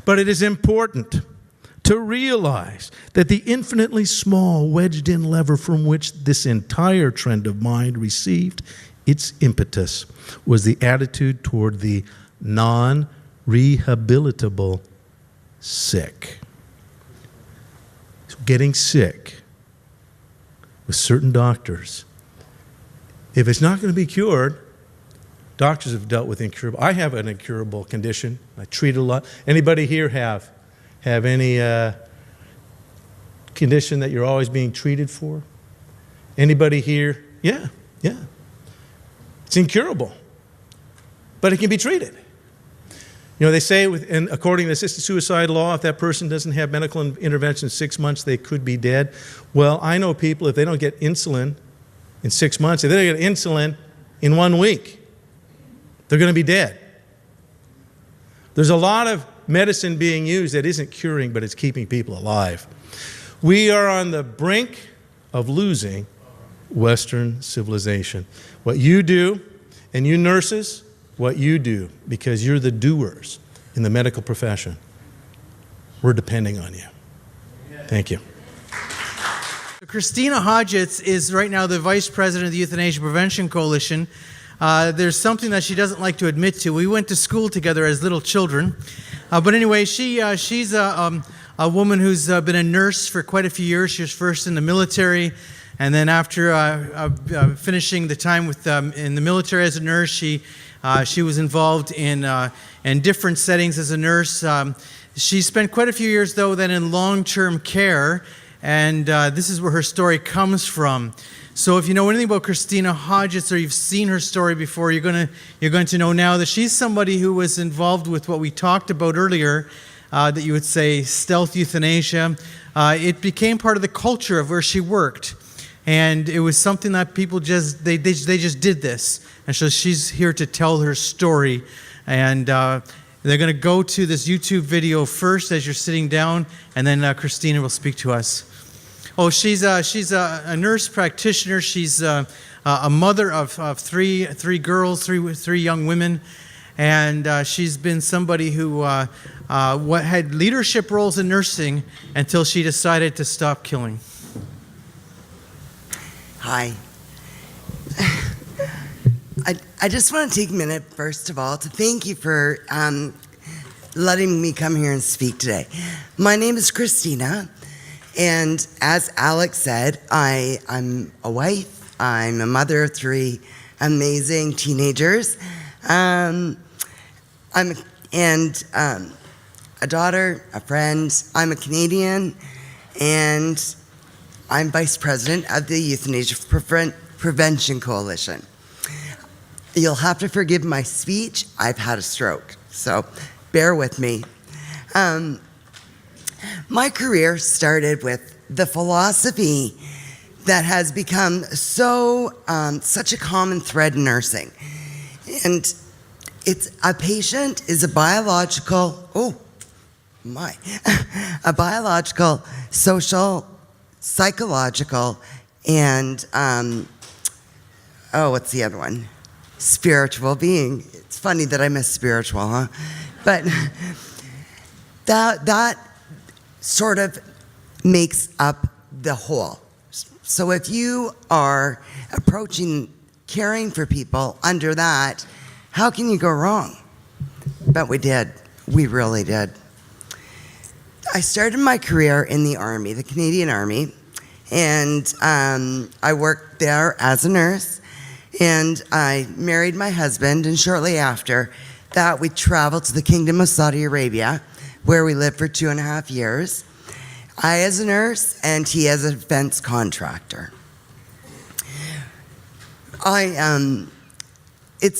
But it is important to realize that the infinitely small wedged-in lever from which this entire trend of mind received its impetus was the attitude toward the non-rehabilitable sick. So getting sick with certain doctors, if it's not going to be cured, doctors have dealt with incurable. I have an incurable condition. I treat a lot. Anybody here have any condition that you're always being treated for? Anybody here? Yeah. It's incurable, but it can be treated. You know, they say, according to the assisted suicide law, if that person doesn't have medical intervention in 6 months, they could be dead. Well, I know people, if they don't get insulin in 6 months, if they don't get insulin in 1 week, they're going to be dead. There's a lot of medicine being used that isn't curing, but it's keeping people alive. We are on the brink of losing Western civilization. What you do, and you nurses, what you do, because you're the doers in the medical profession, we're depending on you. Thank you. Christina Hodgetts is right now the Vice President of the Euthanasia Prevention Coalition. There's something that she doesn't like to admit to. We went to school together as little children. But anyway, she's a woman who's been a nurse for quite a few years. She was first in the military, and then after finishing the time in the military as a nurse, she was involved in different settings as a nurse. She spent quite a few years, though, then in long-term care, and this is where her story comes from. So if you know anything about Christina Hodgetts, or you've seen her story before, you're going to know now that she's somebody who was involved with what we talked about earlier, that you would say stealth euthanasia. It became part of the culture of where she worked, and it was something that people just they just did this. And so she's here to tell her story, and they're going to go to this YouTube video first as you're sitting down, and then Christina will speak to us. Oh, she's a nurse practitioner. She's a mother of three girls, three young women, and she's been somebody who had leadership roles in nursing until she decided to stop killing. Hi. I just want to take a minute, first of all, to thank you for letting me come here and speak today. My name is Christina, and as Alex said, I'm a wife, I'm a mother of 3 amazing teenagers, I'm a daughter, a friend, I'm a Canadian, and I'm vice president of the Euthanasia Prevention Coalition. You'll have to forgive my speech. I've had a stroke, so bear with me. My career started with the philosophy that has become such a common thread in nursing. And it's a patient is a biological, a biological, social, psychological, and, what's the other one? Spiritual being. It's funny that I miss spiritual, huh? But that sort of makes up the whole. So if you are approaching caring for people under that, how can you go wrong? But we did. We really did. I started my career in the Army, the Canadian Army, and I worked there as a nurse. And I married my husband, and shortly after that, we traveled to the Kingdom of Saudi Arabia, where we lived for 2.5 years. I as a nurse, and he as a defense contractor. It's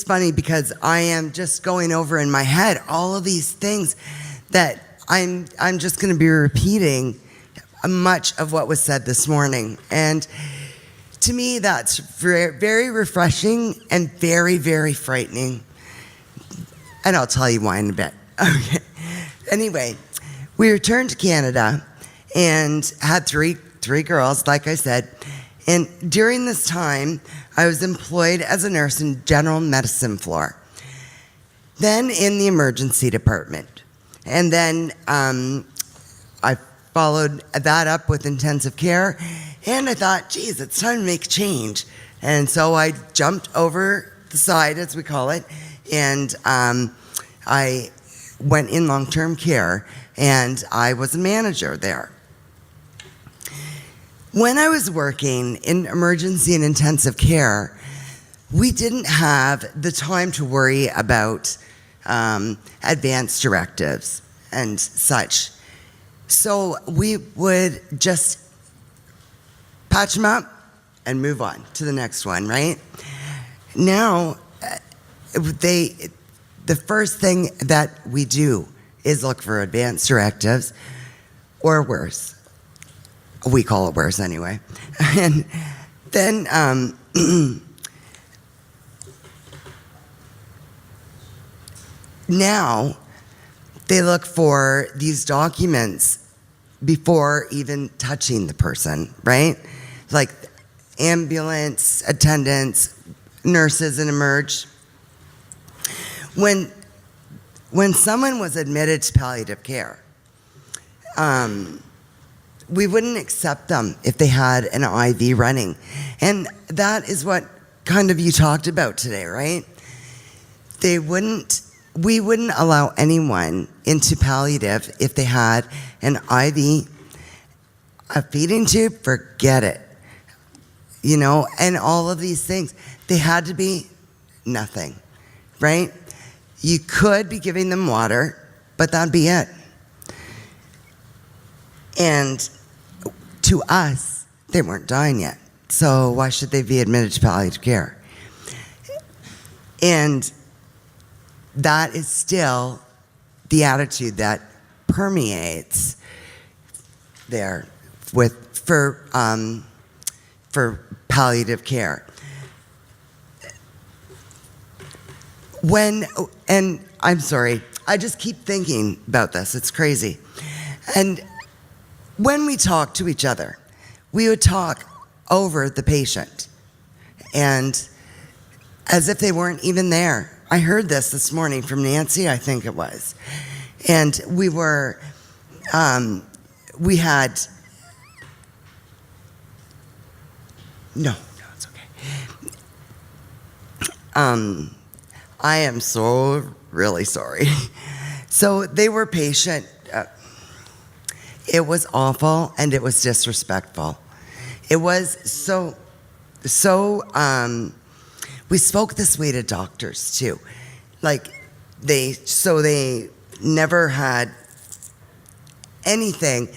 funny because I am just going over in my head all of these things that I'm just going to be repeating much of what was said this morning. And to me, that's very, very refreshing and very, very frightening. And I'll tell you why in a bit. Okay. Anyway, we returned to Canada and had three girls, like I said. And during this time, I was employed as a nurse in general medicine floor, then in the emergency department. And then I followed that up with intensive care. And I thought, geez, it's time to make a change. And so I jumped over the side, as we call it, and I went in long-term care, and I was a manager there. When I was working in emergency and intensive care, we didn't have the time to worry about advanced directives and such. So we would just patch them up and move on to the next one, right? Now, the first thing that we do is look for advanced directives, or worse. We call it worse anyway. And then now they look for these documents before even touching the person, right? Like ambulance attendants, nurses in emerge. When someone was admitted to palliative care, we wouldn't accept them if they had an IV running. And that is what kind of you talked about today, right? We wouldn't allow anyone into palliative if they had an IV, a feeding tube, forget it. You know, and all of these things. They had to be nothing, right? You could be giving them water, but that'd be it. And to us, they weren't dying yet. So why should they be admitted to palliative care? And that is still the attitude that permeates there for palliative care. And I'm sorry, I just keep thinking about this. It's crazy. And when we talk to each other, we would talk over the patient, and as if they weren't even there. I heard this morning from Nancy, I think it was. And we had, no, it's okay. I am so really sorry. So they were patient. It was awful and it was disrespectful. It was we spoke this way to doctors too. Like they never had anything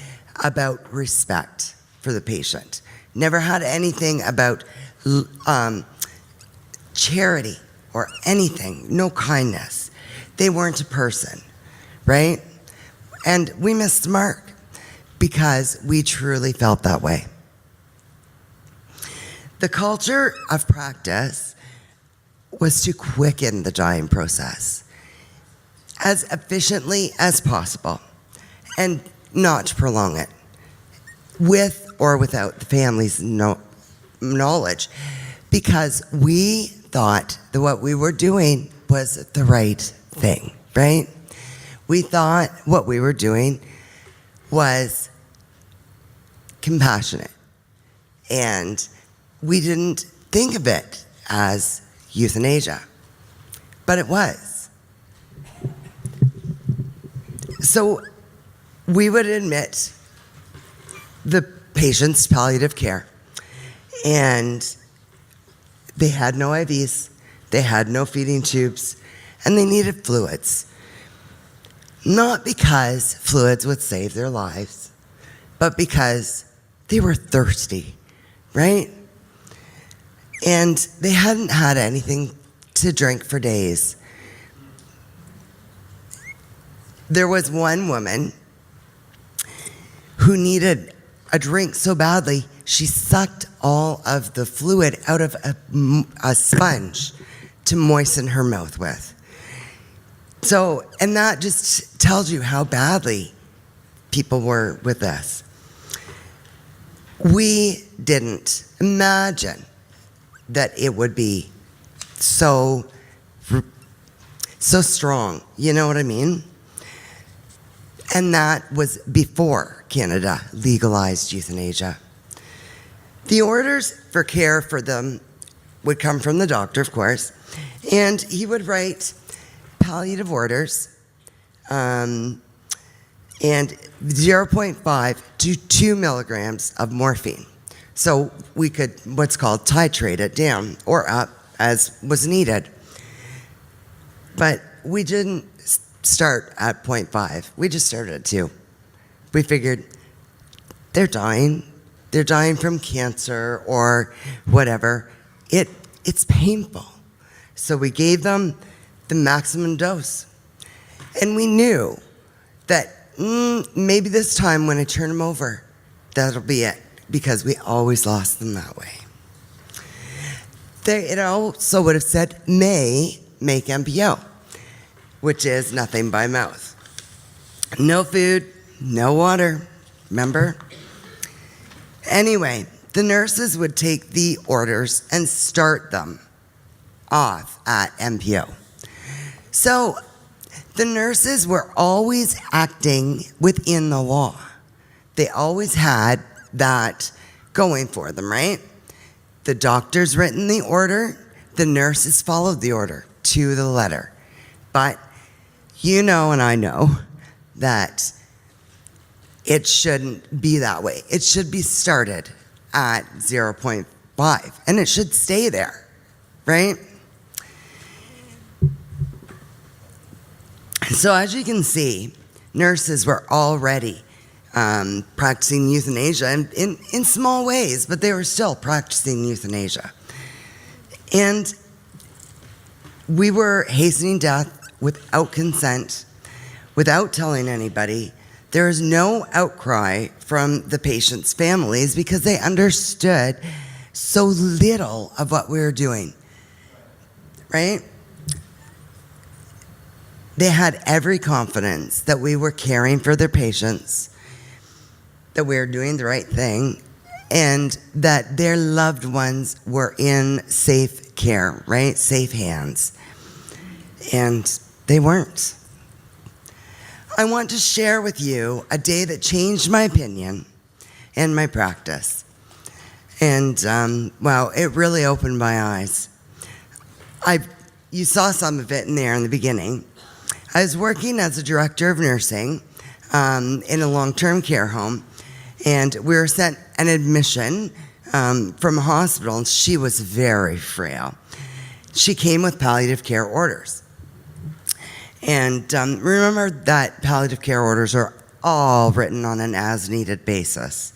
about respect for the patient. Never had anything about charity or anything, no kindness. They weren't a person, right? And we missed the mark because we truly felt that way. The culture of practice was to quicken the dying process as efficiently as possible and not to prolong it with or without the family's knowledge, because we thought that what we were doing was the right thing, right? We thought what we were doing was compassionate, and we didn't think of it as euthanasia, but it was. So we would admit the patient's palliative care, and they had no IVs, they had no feeding tubes, and they needed fluids. Not because fluids would save their lives, but because they were thirsty, right? And they hadn't had anything to drink for days. There was one woman who needed a drink so badly, she sucked all of the fluid out of a sponge to moisten her mouth with. So, and that just tells you how badly people were with this. We didn't imagine that it would be so strong, you know what I mean? And that was before Canada legalized euthanasia. The orders for care for them would come from the doctor, of course, and he would write palliative orders, and 0.5 to 2 milligrams of morphine. So we could, what's called, titrate it down or up as was needed. But we didn't start at 0.5. We just started at 2. We figured they're dying. They're dying from cancer or whatever. It's painful. So we gave them the maximum dose. And we knew that maybe this time when I turn them over, that'll be it, because we always lost them that way. It also would have said may make MPO, which is nothing by mouth. No food, no water, remember? Anyway, the nurses would take the orders and start them off at MPO. So the nurses were always acting within the law. They always had that going for them, right? The doctor's written the order, the nurses followed the order to the letter. But you know and I know that it shouldn't be that way. It should be started at 0.5 and it should stay there, right? So as you can see, nurses were already practicing euthanasia in small ways, but they were still practicing euthanasia. And we were hastening death without consent, without telling anybody. There was no outcry from the patients' families because they understood so little of what we were doing, right? They had every confidence that we were caring for their patients, that we were doing the right thing, and that their loved ones were in safe care, right? Safe hands. And they weren't. I want to share with you a day that changed my opinion and my practice. And, wow, it really opened my eyes. You saw some of it in there in the beginning. I was working as a director of nursing in a long-term care home, and we were sent an admission from a hospital, and she was very frail. She came with palliative care orders. And remember that palliative care orders are all written on an as-needed basis.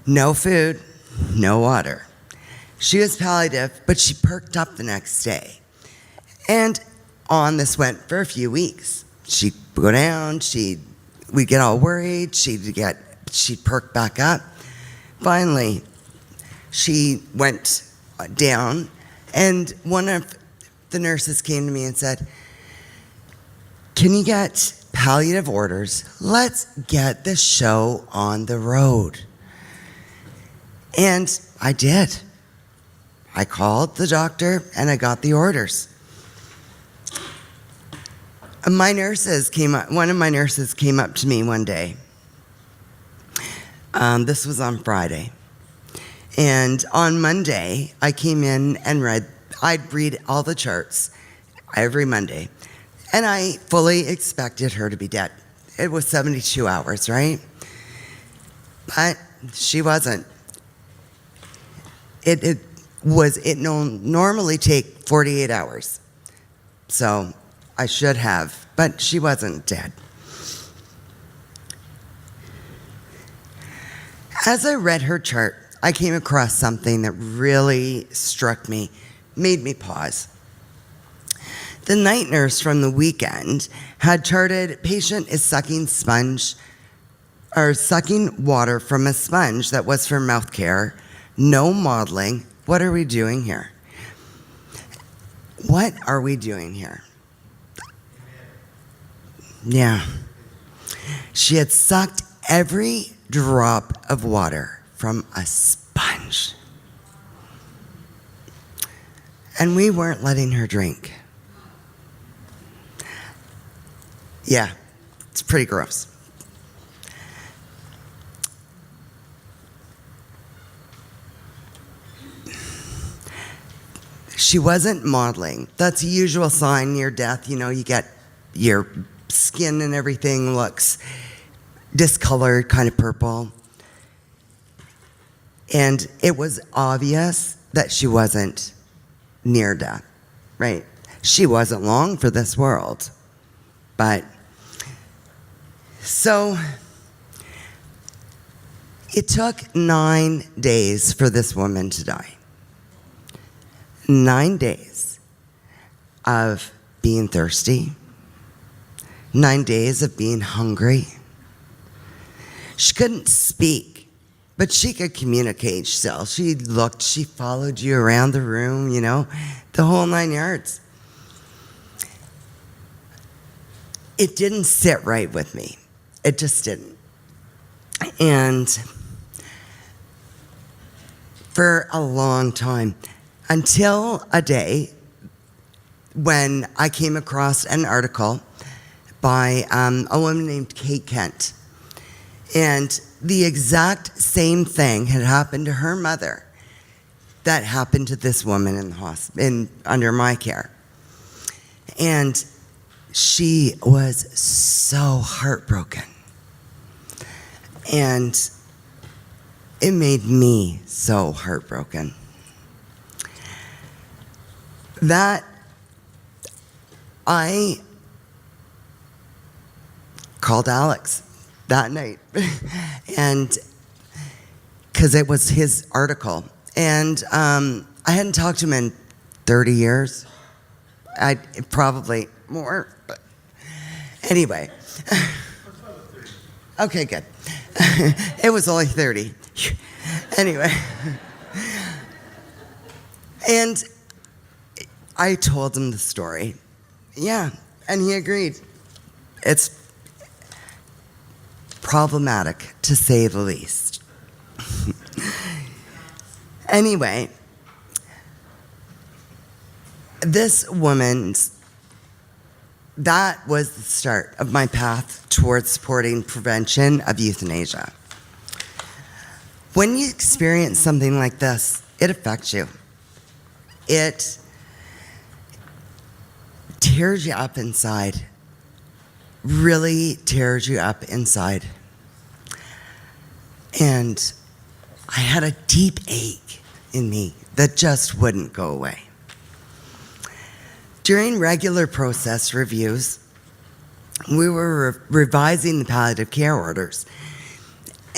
No food, no water. She was palliative, but she perked up the next day. And on this went for a few weeks. She'd go down, we'd get all worried, she'd perk back up. Finally, she went down, and one of the nurses came to me and said, "Can you get palliative orders? Let's get the show on the road." And I did. I called the doctor and I got the orders. One of my nurses came up to me one day. This was on Friday. And on Monday, I came in and I'd read all the charts every Monday. And I fully expected her to be dead. It was 72 hours, right? But she wasn't. It normally take 48 hours. So I should have, but she wasn't dead. As I read her chart, I came across something that really struck me, made me pause. The night nurse from the weekend had charted patient is sucking water from a sponge that was for mouth care. No modeling. What are we doing here? What are we doing here? Yeah. She had sucked every drop of water from a sponge. And we weren't letting her drink. Yeah, it's pretty gross. She wasn't modeling. That's a usual sign near death. You know, you get your skin and everything looks discolored, kind of purple. And it was obvious that she wasn't near death, right? She wasn't long for this world. But, so, it took 9 days for this woman to die. 9 days of being thirsty, 9 days of being hungry. She couldn't speak, but she could communicate still. She looked, she followed you around the room, you know, the whole 9 yards. It didn't sit right with me. It just didn't. And for a long time, until a day when I came across an article by a woman named Kate Kent. And the exact same thing had happened to her mother that happened to this woman in the hospital, under my care. And she was so heartbroken. And it made me so heartbroken. That I called Alex that night, and because it was his article. And I hadn't talked to him in 30 years. Probably more, but anyway. Okay, good. It was only 30. Anyway. And I told him the story. Yeah, and he agreed. It's problematic, to say the least. Anyway, this woman's that was the start of my path towards supporting prevention of euthanasia. When you experience something like this, it affects you. It tears you up inside, really tears you up inside. And I had a deep ache in me that just wouldn't go away. During regular process reviews, we were revising the palliative care orders,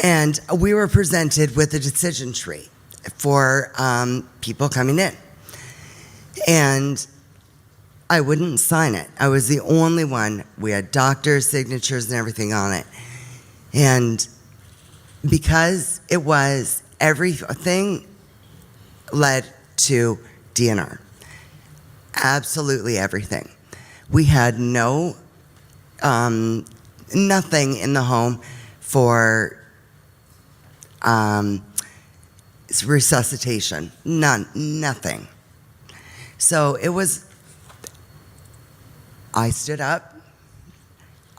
and we were presented with a decision tree for people coming in. And I wouldn't sign it. I was the only one. We had doctors' signatures and everything on it. And because it was, everything led to DNR. Absolutely everything. We had nothing in the home for resuscitation. Nothing. So it was, I stood up,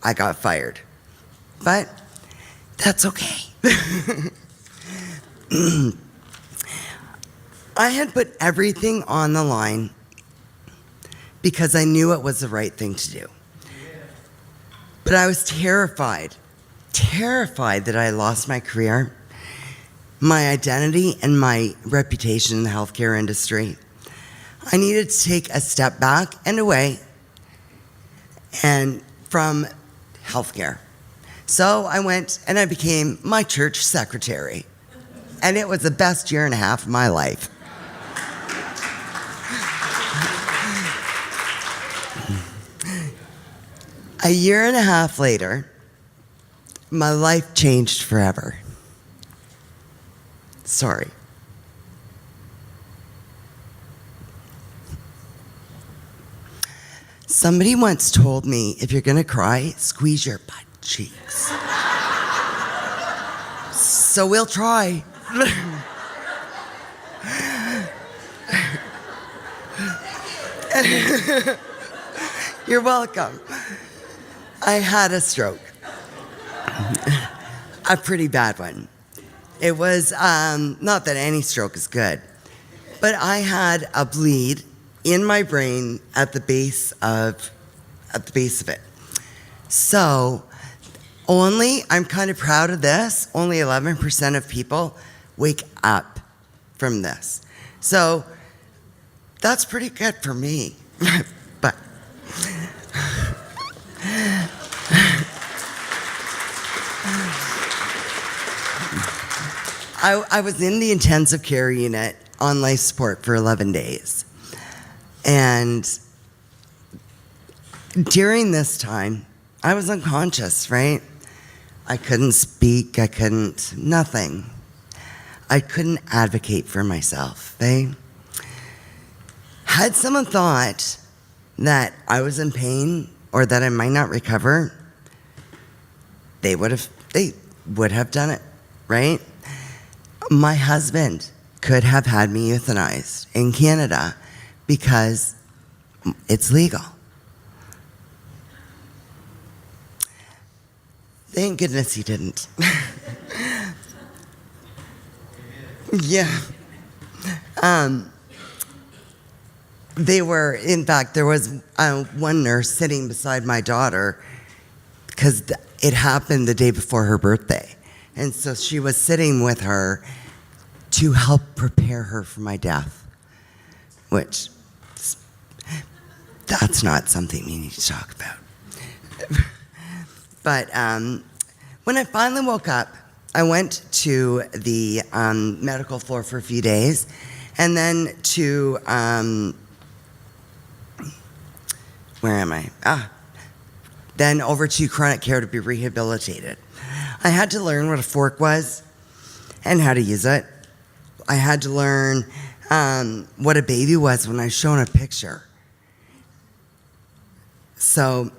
I got fired. But that's okay. I had put everything on the line because I knew it was the right thing to do. But I was terrified that I lost my career, my identity, and my reputation in the healthcare industry. I needed to take a step back and away and from healthcare. So I went and I became my church secretary. And it was the best year and a half of my life. A year and a half later, my life changed forever. Sorry. Somebody once told me, if you're gonna cry, squeeze your butt cheeks. So we'll try. You're welcome. I had a stroke. A pretty bad one. It was, not that any stroke is good, but I had a bleed in my brain at the base of it. So I'm kind of proud of this, only 11% of people wake up from this. So that's pretty good for me. But I was in the intensive care unit on life support for 11 days. And during this time, I was unconscious, right? I couldn't speak, nothing. I couldn't advocate for myself, eh? Had someone thought that I was in pain or that I might not recover, they would have done it, right? My husband could have had me euthanized in Canada because it's legal. Thank goodness he didn't. Yeah. In fact, there was one nurse sitting beside my daughter because it happened the day before her birthday. And so she was sitting with her to help prepare her for my death, which, that's not something we need to talk about. But when I finally woke up, I went to the medical floor for a few days, and then to, where am I? Then over to chronic care to be rehabilitated. I had to learn what a fork was and how to use it. I had to learn what a baby was when I was shown a picture. So,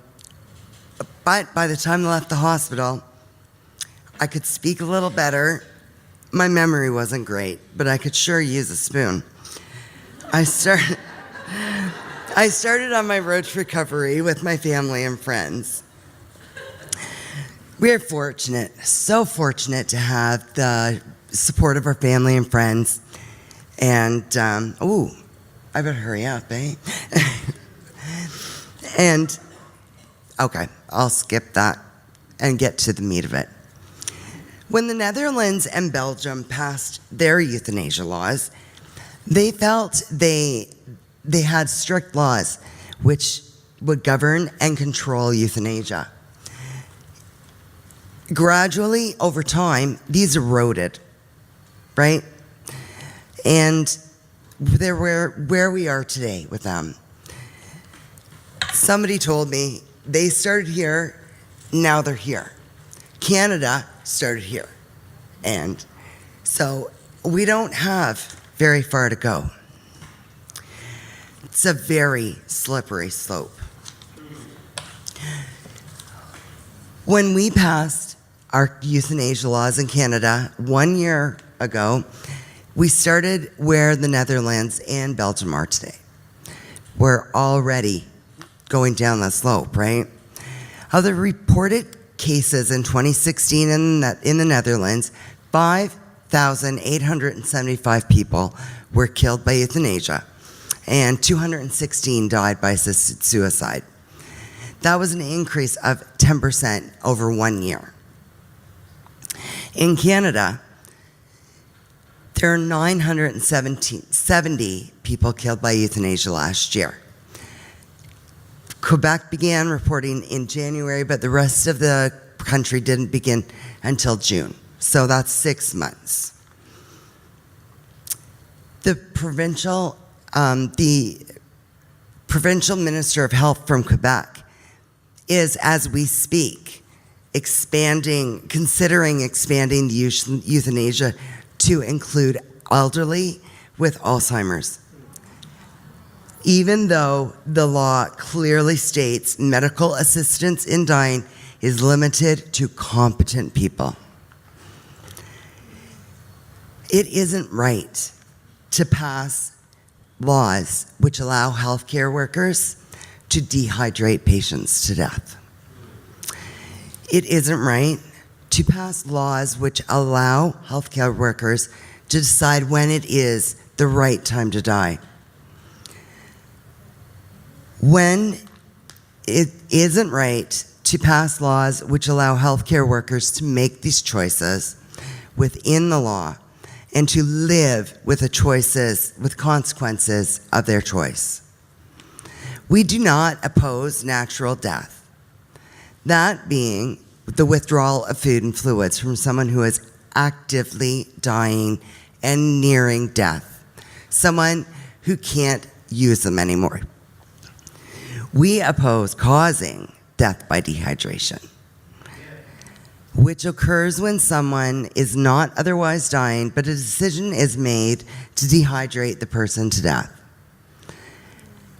but by the time I left the hospital, I could speak a little better. My memory wasn't great, but I could sure use a spoon. I I started on my road to recovery with my family and friends. We're fortunate, so fortunate to have the support of our family and friends. And, I better hurry up, eh? And, okay, I'll skip that and get to the meat of it. When the Netherlands and Belgium passed their euthanasia laws, they felt they had strict laws which would govern and control euthanasia. Gradually, over time, these eroded, right? And they're where we are today with them. Somebody told me they started here, now they're here. Canada started here. And so we don't have very far to go. It's a very slippery slope. When we passed our euthanasia laws in Canada 1 year ago, we started where the Netherlands and Belgium are today. We're already going down that slope, right? Of the reported cases in 2016 in the Netherlands, 5,875 people were killed by euthanasia, and 216 died by assisted suicide. That was an increase of 10% over 1 year. In Canada, there are 970 people killed by euthanasia last year. Quebec began reporting in January, but the rest of the country didn't begin until June. So that's 6 months. The provincial Minister of Health from Quebec is, as we speak, considering expanding the euthanasia to include elderly with Alzheimer's. Even though the law clearly states medical assistance in dying is limited to competent people. It isn't right to pass laws which allow healthcare workers to dehydrate patients to death. It isn't right to pass laws which allow healthcare workers to decide when it is the right time to die. When it isn't right to pass laws which allow healthcare workers to make these choices within the law and to live with the consequences of their choice. We do not oppose natural death. That being the withdrawal of food and fluids from someone who is actively dying and nearing death, someone who can't use them anymore. We oppose causing death by dehydration, which occurs when someone is not otherwise dying, but a decision is made to dehydrate the person to death.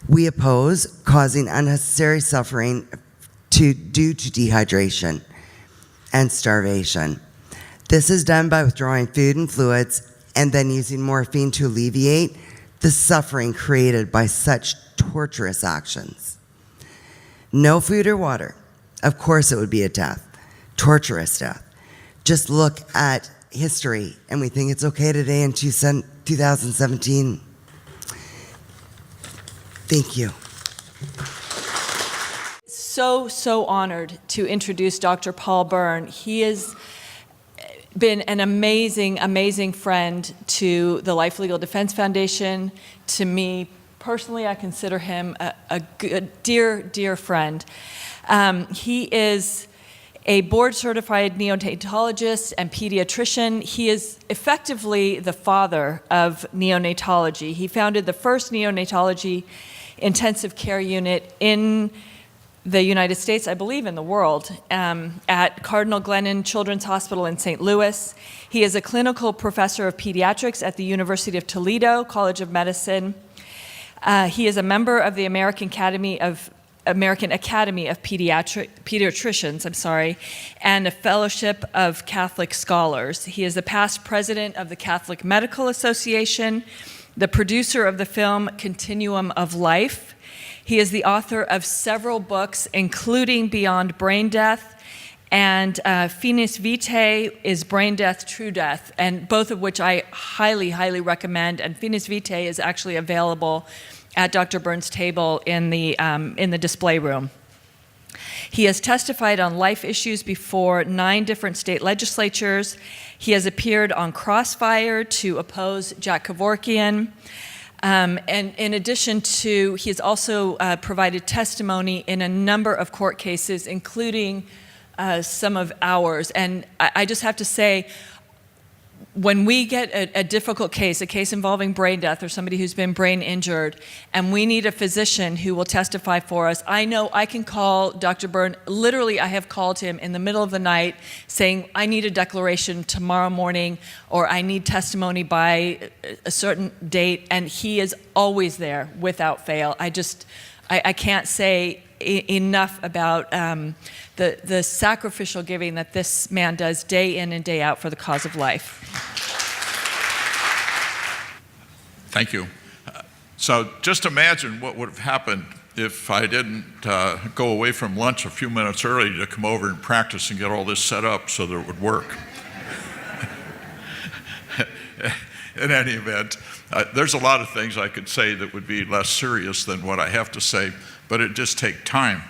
We oppose causing unnecessary suffering due to dehydration and starvation. This is done by withdrawing food and fluids and then using morphine to alleviate the suffering created by such torturous actions. No food or water. Of course it would be a death, torturous death. Just look at history and we think it's okay today in 2017. Thank you. So honored to introduce Dr. Paul Byrne. He has been an amazing friend to the Life Legal Defense Foundation. To me personally, I consider him a good, dear friend. He is a board-certified neonatologist and pediatrician. He is effectively the father of neonatology. He founded the first neonatology intensive care unit in the United States, I believe in the world, at Cardinal Glennon Children's Hospital in St. Louis. He is a clinical professor of pediatrics at the University of Toledo College of Medicine. He is a member of the American Academy of Pediatricians, and a fellowship of Catholic scholars. He is a past president of the Catholic Medical Association the producer of the film Continuum of Life. He is the author of several books, including Beyond Brain Death, and Finis Vitae is Brain Death, True Death, and both of which I highly, highly recommend. And Finis Vitae is actually available at Dr. Burns' table in the display room. He has testified on life issues before 9 different state legislatures. He has appeared on Crossfire to oppose Jack Kevorkian. And in addition to, he has also provided testimony in a number of court cases, including some of ours. And I just have to say, when we get a difficult case, a case involving brain death or somebody who's been brain injured, and we need a physician who will testify for us, I know I can call Dr. Byrne. Literally, I have called him in the middle of the night saying, I need a declaration tomorrow morning, or I need testimony by a certain date, and he is always there without fail. I can't say enough about the sacrificial giving that this man does day in and day out for the cause of life. Thank you. So just imagine what would have happened if I didn't go away from lunch a few minutes early to come over and practice and get all this set up so that it would work. In any event, there's a lot of things I could say that would be less serious than what I have to say, but it just takes time.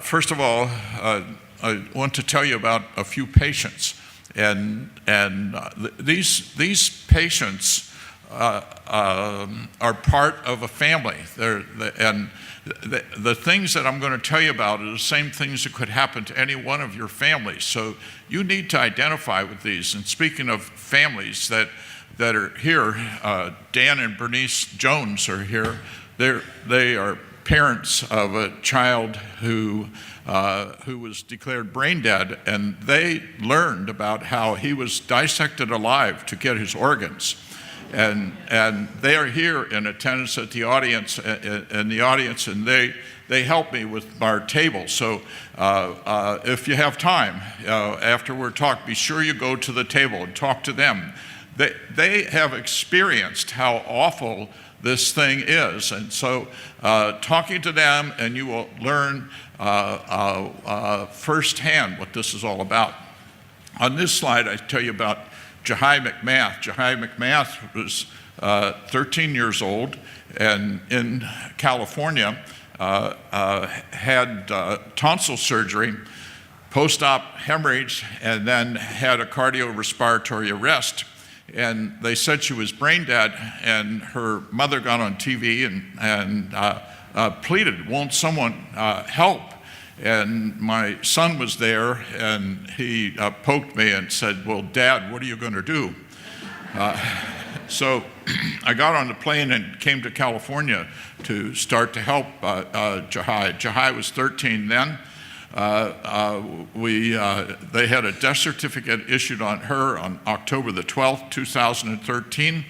First of all, I want to tell you about a few patients, and these patients are part of a family. And the things that I'm going to tell you about are the same things that could happen to any one of your families. So you need to identify with these. And speaking of families that are here, Dan and Bernice Jones are here. They are parents of a child who was declared brain dead, and they learned about how he was dissected alive to get his organs. And they are here in attendance at the audience, and they help me with our table. So if you have time after we're talking, be sure you go to the table and talk to them. They have experienced how awful this thing is, and so talking to them, and you will learn firsthand what this is all about. On this slide, I tell you about Jahai McMath. Jahai McMath was 13 years old, and in California had tonsil surgery, post-op hemorrhage, and then had a cardiorespiratory arrest. And they said she was brain dead, and her mother got on TV and pleaded, won't someone help? And my son was there, and he poked me and said, well, Dad, what are you going to do? So I got on the plane and came to California to start to help Jahai. Jahai was 13 then. They had a death certificate issued on her on October the 12th, 2013.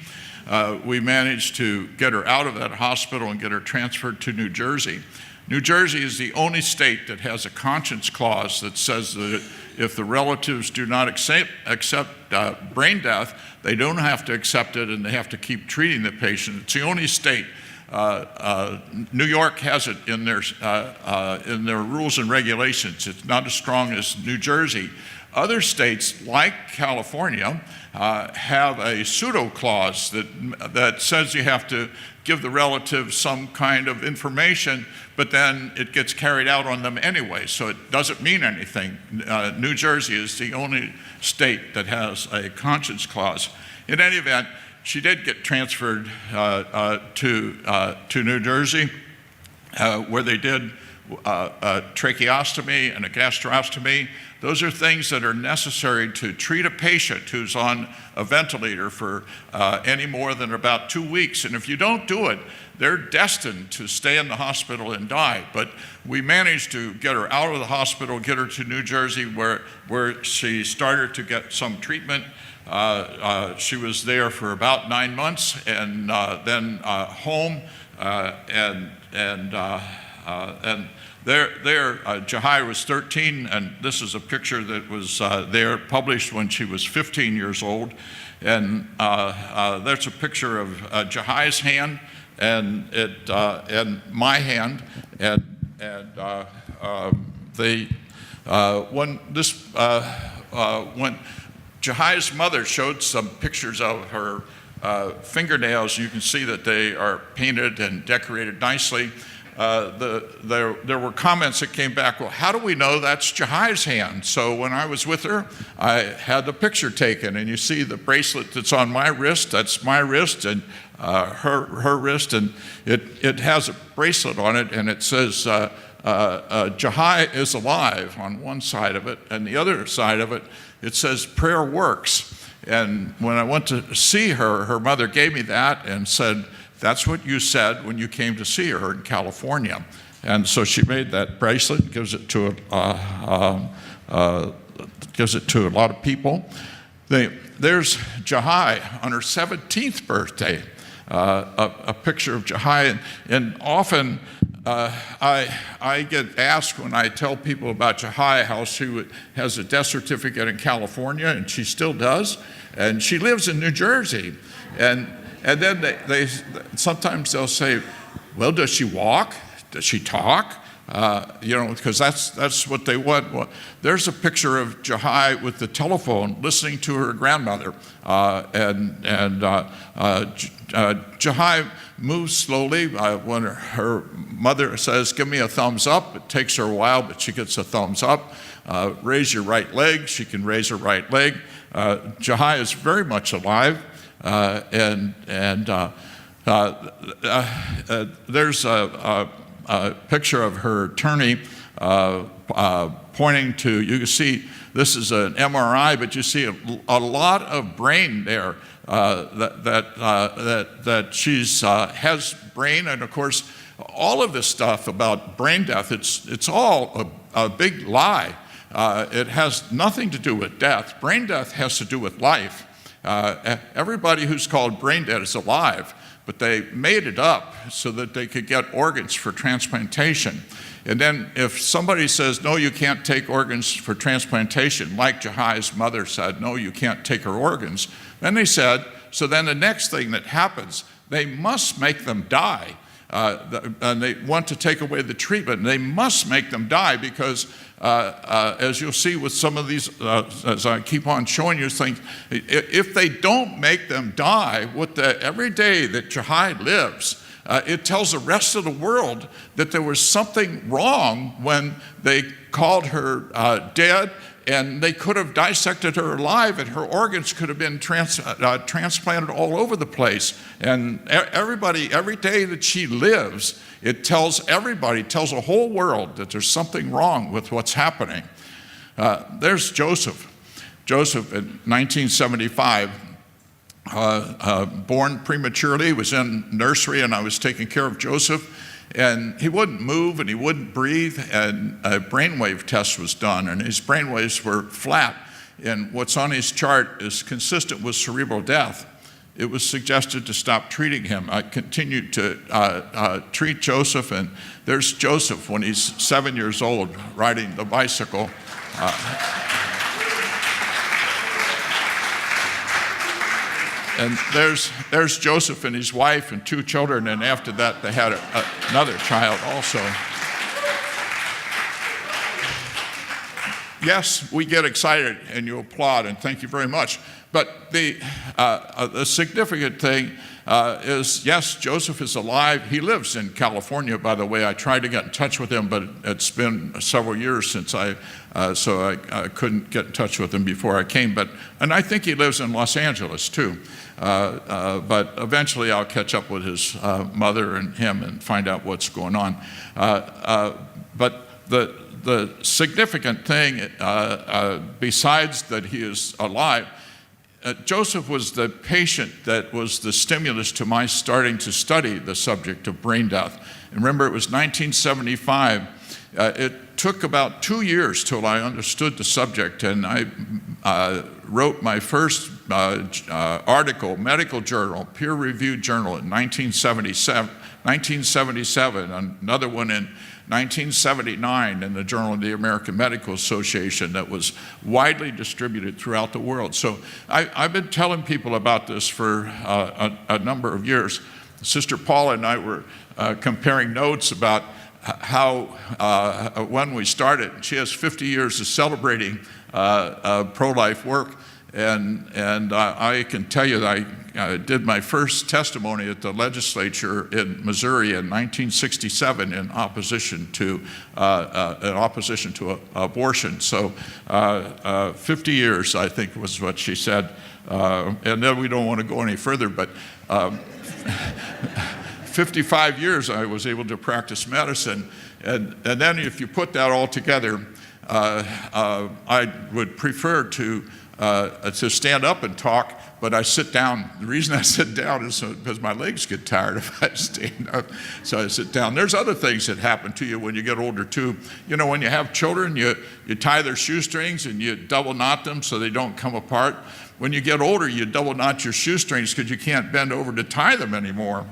We managed to get her out of that hospital and get her transferred to New Jersey. New Jersey is the only state that has a conscience clause that says that if the relatives do not accept brain death, they don't have to accept it, and they have to keep treating the patient. It's the only state. New York has it in their rules and regulations. It's not as strong as New Jersey. Other states, like California, have a pseudo clause that says you have to give the relative some kind of information, but then it gets carried out on them anyway, so it doesn't mean anything. New Jersey is the only state that has a conscience clause. In any event, she did get transferred to New Jersey, where they did a tracheostomy and a gastrostomy. Those are things that are necessary to treat a patient who's on a ventilator for any more than about 2 weeks. And if you don't do it, they're destined to stay in the hospital and die. But we managed to get her out of the hospital, get her to New Jersey, where she started to get some treatment. She was there for about 9 months, and then home, and Jahai was 13, and this is a picture that was there, published when she was 15 years old. And there's a picture of Jahai's hand and my hand, when Jahai's mother showed some pictures of her fingernails, you can see that they are painted and decorated nicely. There were comments that came back, well, how do we know that's Jahai's hand? So when I was with her, I had the picture taken, and you see the bracelet that's on my wrist, that's my wrist, and her wrist, and it has a bracelet on it, and it says, Jahai is alive on one side of it, and the other side of it, it says prayer works. And when I went to see her, her mother gave me that and said, that's what you said when you came to see her in California. And so she made that bracelet, gives it to a lot of people. There's Jahai on her 17th birthday, a picture of Jahai. And often I get asked when I tell people about Jahai how she has a death certificate in California, and she still does, and she lives in New Jersey. And then they sometimes they'll say, well, does she walk? Does she talk? Because that's what they want. Well, there's a picture of Jahai with the telephone listening to her grandmother. Jahai moves slowly. When her mother says, give me a thumbs up, it takes her a while, but she gets a thumbs up. Raise your right leg. She can raise her right leg. Jahai is very much alive. There's a picture of her attorney pointing to, you can see this is an MRI, but you see a lot of brain there that she's has brain, and of course all of this stuff about brain death, it's all a big lie. It has nothing to do with death. Brain death has to do with life. Everybody who's called brain dead is alive, but they made it up so that they could get organs for transplantation. And then if somebody says, no, you can't take organs for transplantation, like Jahai's mother said, no, you can't take her organs, then they said, so then the next thing that happens, they must make them die. And they want to take away the treatment. They must make them die because, as you'll see with some of these, as I keep on showing you things, if they don't make them die, every day that Jahai lives, it tells the rest of the world that there was something wrong when they called her dead, and they could have dissected her alive, and her organs could have been transplanted all over the place. And everybody, every day that she lives, it tells everybody, tells the whole world that there's something wrong with what's happening. There's Joseph. Joseph in 1975, born prematurely, was in nursery, and I was taking care of Joseph. And he wouldn't move and he wouldn't breathe, and a brainwave test was done, and his brainwaves were flat. And what's on his chart is consistent with cerebral death. It was suggested to stop treating him. I continued to treat Joseph, and there's Joseph when he's 7 years old riding the bicycle. And there's Joseph and his wife and 2 children, and after that they had another child also. Yes, we get excited and you applaud, and thank you very much. But the significant thing is, yes, Joseph is alive. He lives in California, by the way. I tried to get in touch with him, but it's been several years since so I couldn't get in touch with him before I came. And I think he lives in Los Angeles too. But eventually I'll catch up with his mother and him and find out what's going on. But the significant thing, besides that he is alive, Joseph was the patient that was the stimulus to my starting to study the subject of brain death. And remember, it was 1975. took about 2 years till I understood the subject, and I wrote my first article, medical journal, peer-reviewed journal in 1977, another one in 1979 in the Journal of the American Medical Association that was widely distributed throughout the world. So I've been telling people about this for a number of years. Sister Paula and I were comparing notes about how when we started. She has 50 years of celebrating pro-life work, and I can tell you that I did my first testimony at the legislature in Missouri in 1967 in opposition to abortion. So 50 years, I think, was what she said. And then we don't want to go any further, but 55 years I was able to practice medicine. And then if you put that all together, I would prefer to stand up and talk, but I sit down. The reason I sit down is because my legs get tired if I stand up, so I sit down. There's other things that happen to you when you get older too. You know, when you have children, you tie their shoestrings and you double knot them so they don't come apart. When you get older, you double knot your shoestrings because you can't bend over to tie them anymore.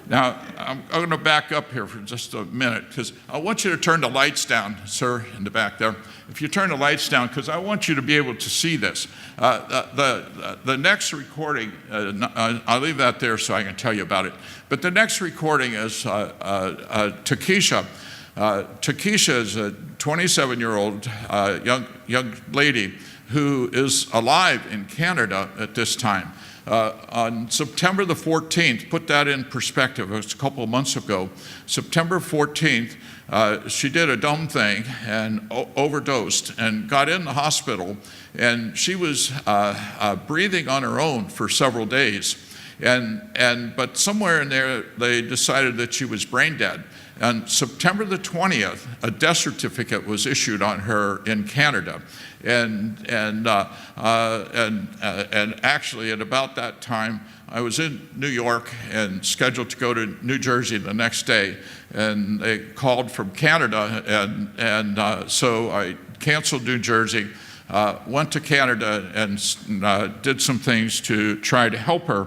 Now, I'm going to back up here for just a minute because I want you to turn the lights down, sir, in the back there. If you turn the lights down, because I want you to be able to see this. The next recording, I'll leave that there so I can tell you about it. But the next recording is Takesha. Takesha is a 27-year-old young lady who is alive in Canada at this time. On September the 14th, put that in perspective, it was a couple of months ago, September 14th, she did a dumb thing and overdosed and got in the hospital, and she was breathing on her own for several days. But somewhere in there, they decided that she was brain dead. On September the 20th, a death certificate was issued on her in Canada. And actually, at about that time, I was in New York and scheduled to go to New Jersey the next day. And they called from Canada, and so I canceled New Jersey, went to Canada, and did some things to try to help her.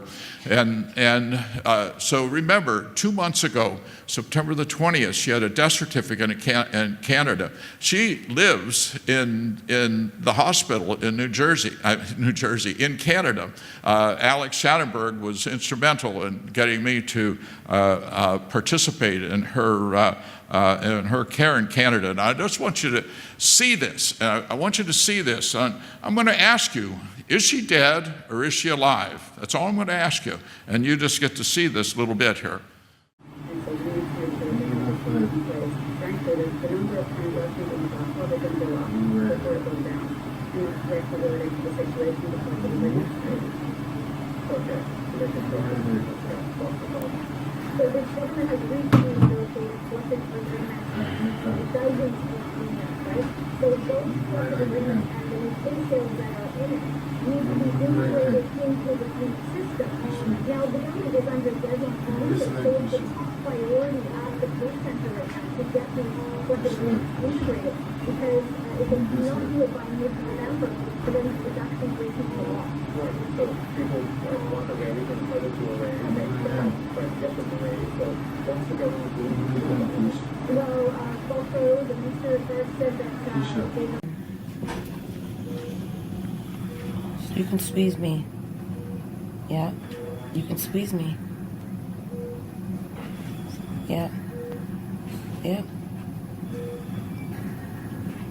So remember, 2 months ago, September the 20th, she had a death certificate in Canada. She lives in the hospital in New Jersey, in Canada. Alex Schattenberg was instrumental in getting me to participate in her care in Canada. And I just want you to see this. I want you to see this. I'm going to ask you, is she dead or is she alive? That's all I'm going to ask you. And you just get to see this little bit here. You can squeeze me. Yeah, you can squeeze me. Yeah. Yeah.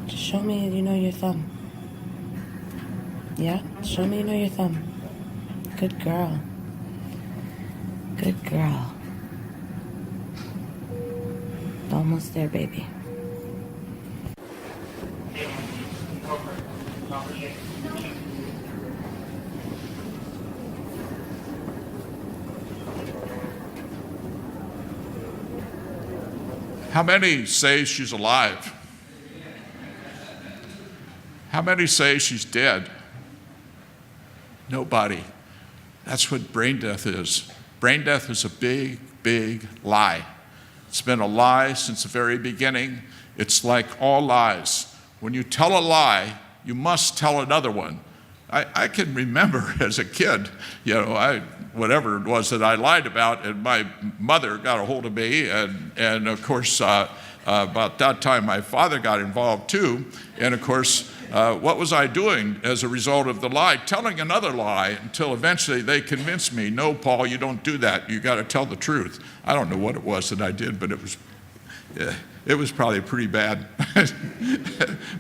Just show me you know your thumb. Yeah, show me you know your thumb. Good girl. Good girl. Almost there, baby. How many say she's alive? How many say she's dead? Nobody. That's what brain death is. Brain death is a big, big lie. It's been a lie since the very beginning. It's like all lies. When you tell a lie, you must tell another one. I can remember as a kid, whatever it was that I lied about, and my mother got a hold of me, and of course, about that time my father got involved too, and of course, what was I doing as a result of the lie? Telling another lie until eventually they convinced me, no, Paul, you don't do that. You got to tell the truth. I don't know what it was that I did, but it was probably pretty bad.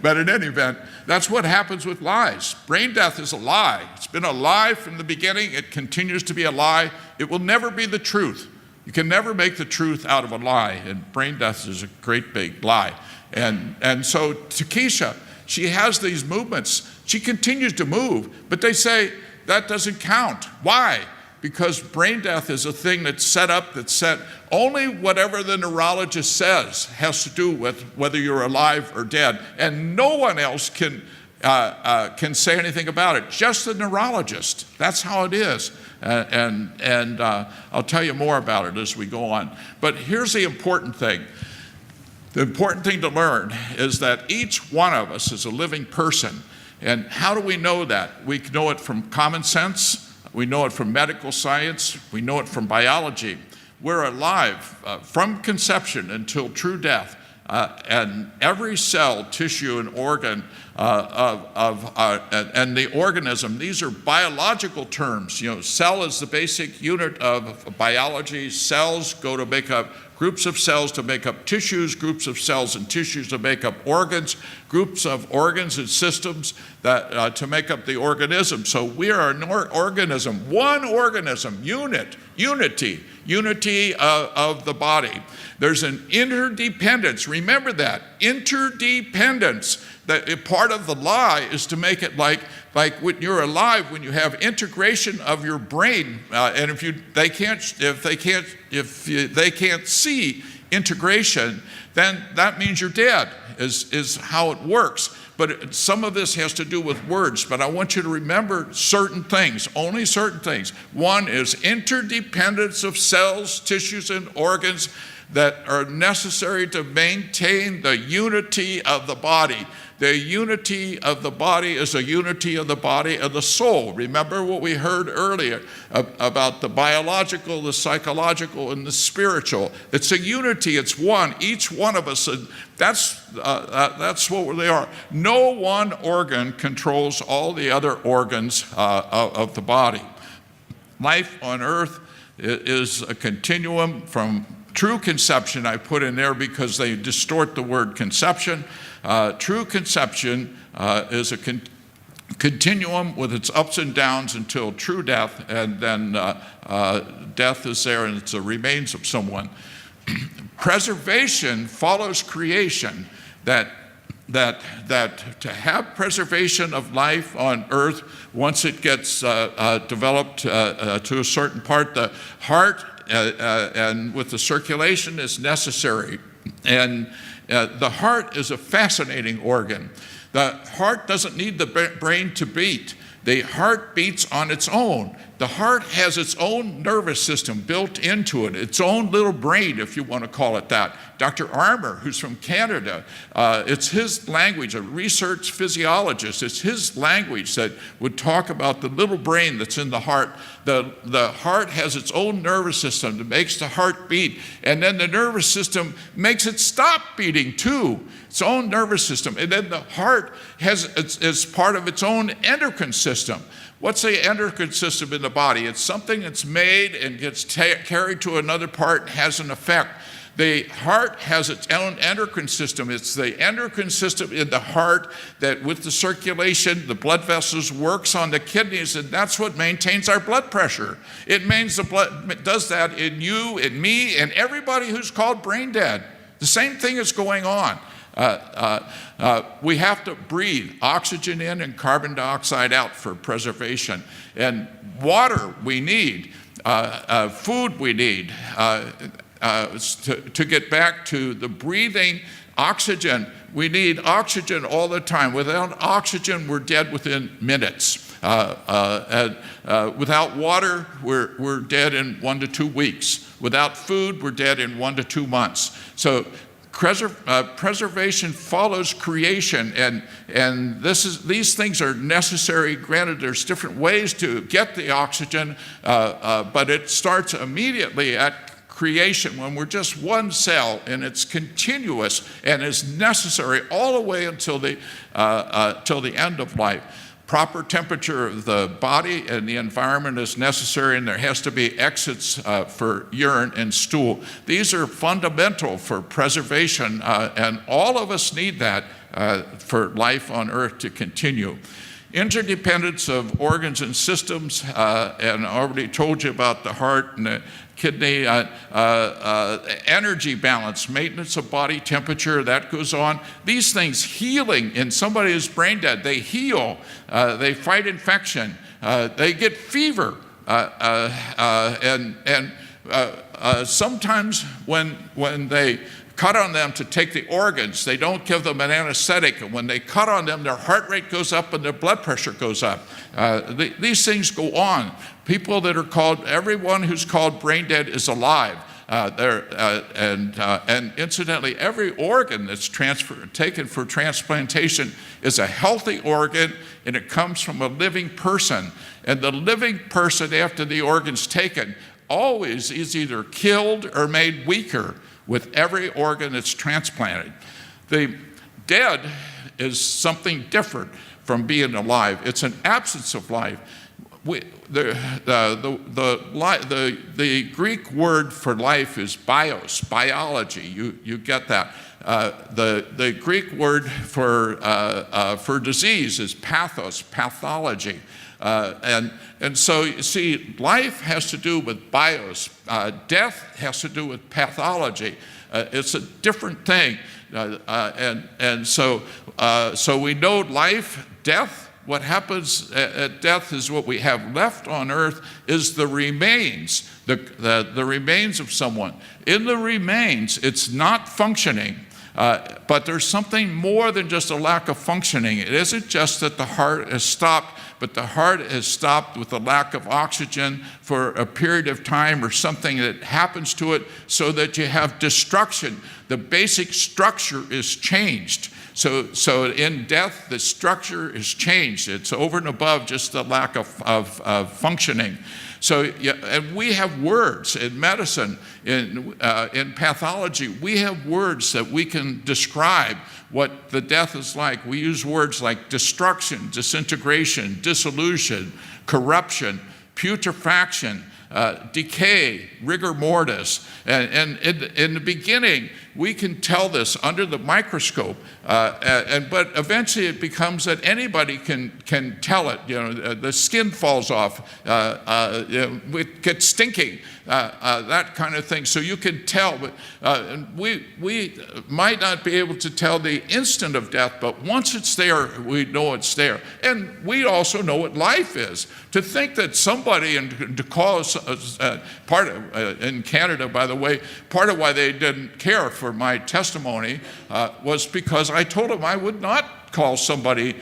But in any event, that's what happens with lies. Brain death is a lie. It's been a lie from the beginning. It continues to be a lie. It will never be the truth. You can never make the truth out of a lie, and brain death is a great big lie. And so Takesha, she has these movements. She continues to move, but they say that doesn't count. Why? Because brain death is a thing that's set only whatever the neurologist says has to do with whether you're alive or dead, and no one else can say anything about it, just the neurologist. That's how it is. And I'll tell you more about it as we go on. But here's the important thing. The important thing to learn is that each one of us is a living person. And how do we know that? We know it from common sense. We know it from medical science. We know it from biology. We're alive from conception until true death. And every cell, tissue, and organ and the organism, these are biological terms. Cell is the basic unit of biology. Cells go to make up groups of cells to make up tissues, groups of cells and tissues to make up organs, groups of organs and systems that to make up the organism. So we are an organism, one organism, unity of the body. There's an interdependence. Remember that, interdependence. That part of the lie is to make it like when you're alive, when you have integration of your brain, and if they can't see integration, then that means you're dead. Is how it works. But some of this has to do with words. But I want you to remember certain things, only certain things. One is interdependence of cells, tissues, and organs that are necessary to maintain the unity of the body. The unity of the body is a unity of the body of the soul. Remember what we heard earlier about the biological, the psychological, and the spiritual. It's a unity. It's one. Each one of us. That's what they are. No one organ controls all the other organs of the body. Life on earth is a continuum from true conception. I put in there because they distort the word conception. True conception is a continuum with its ups and downs until true death, and then death is there and it's the remains of someone. Preservation follows creation. That to have preservation of life on earth, once it gets developed to a certain part, the heart and with the circulation is necessary. And the heart is a fascinating organ. The heart doesn't need the brain to beat. The heart beats on its own. The heart has its own nervous system built into it, its own little brain, if you want to call it that. Dr. Armour, who's from Canada, it's his language, a research physiologist, it's his language that would talk about the little brain that's in the heart. The heart has its own nervous system that makes the heart beat, and then the nervous system makes it stop beating too. Its own nervous system. And then the heart has as part of its own endocrine system. What's the endocrine system in the body? It's something that's made and gets carried to another part and has an effect. The heart has its own endocrine system. It's the endocrine system in the heart that with the circulation, the blood vessels works on the kidneys, and that's what maintains our blood pressure. It does that in you, in me, and everybody who's called brain dead. The same thing is going on. We have to breathe oxygen in and carbon dioxide out for preservation. And water we need, food we need to get back to the breathing Oxygen, we need oxygen all the time. Without oxygen, we're dead within minutes. Without water, we're dead in 1 to 2 weeks. Without food, we're dead in 1 to 2 months. So preservation follows creation, and these things are necessary. Granted, there's different ways to get the oxygen, but it starts immediately at creation when we're just one cell, and it's continuous and is necessary all the way until the end of life. Proper temperature of the body and the environment is necessary, and there has to be exits for urine and stool. These are fundamental for preservation, and all of us need that for life on Earth to continue. Interdependence of organs and systems, and I already told you about the heart and the kidney, energy balance, maintenance of body temperature, that goes on. These things, healing, in somebody who's brain dead, they heal, they fight infection, they get fever, and sometimes when they cut on them to take the organs, they don't give them an anesthetic, and when they cut on them, their heart rate goes up and their blood pressure goes up. These things go on. People that are called, everyone who's called brain dead is alive. And incidentally, every organ that's taken for transplantation is a healthy organ, and it comes from a living person. And the living person, after the organ's taken, always is either killed or made weaker with every organ that's transplanted. The dead is something different from being alive. It's an absence of life. The Greek word for life is bios, biology. You get that. The Greek word for disease is pathos, pathology. And so you see, life has to do with bios. Death has to do with pathology. It's a different thing. So we know life, death. What happens at death is what we have left on earth is the remains, the remains of someone. In the remains, it's not functioning. But there's something more than just a lack of functioning. It isn't just that the heart has stopped, but the heart has stopped with a lack of oxygen for a period of time or something that happens to it so that you have destruction. The basic structure is changed. So in death, the structure is changed. It's over and above just the lack of functioning. So, yeah, and we have words in medicine, in pathology, we have words that we can describe what the death is like. We use words like destruction, disintegration, dissolution, corruption, putrefaction, decay, rigor mortis. And in the beginning, we can tell this under the microscope, but eventually it becomes that anybody can tell it. You know, the skin falls off, it gets stinking, that kind of thing. So you can tell, but we might not be able to tell the instant of death, but once it's there, we know it's there. And we also know what life is. To think that somebody, and to call us part of, in Canada, by the way, part of why they didn't care for my testimony was because I told them I would not call somebody,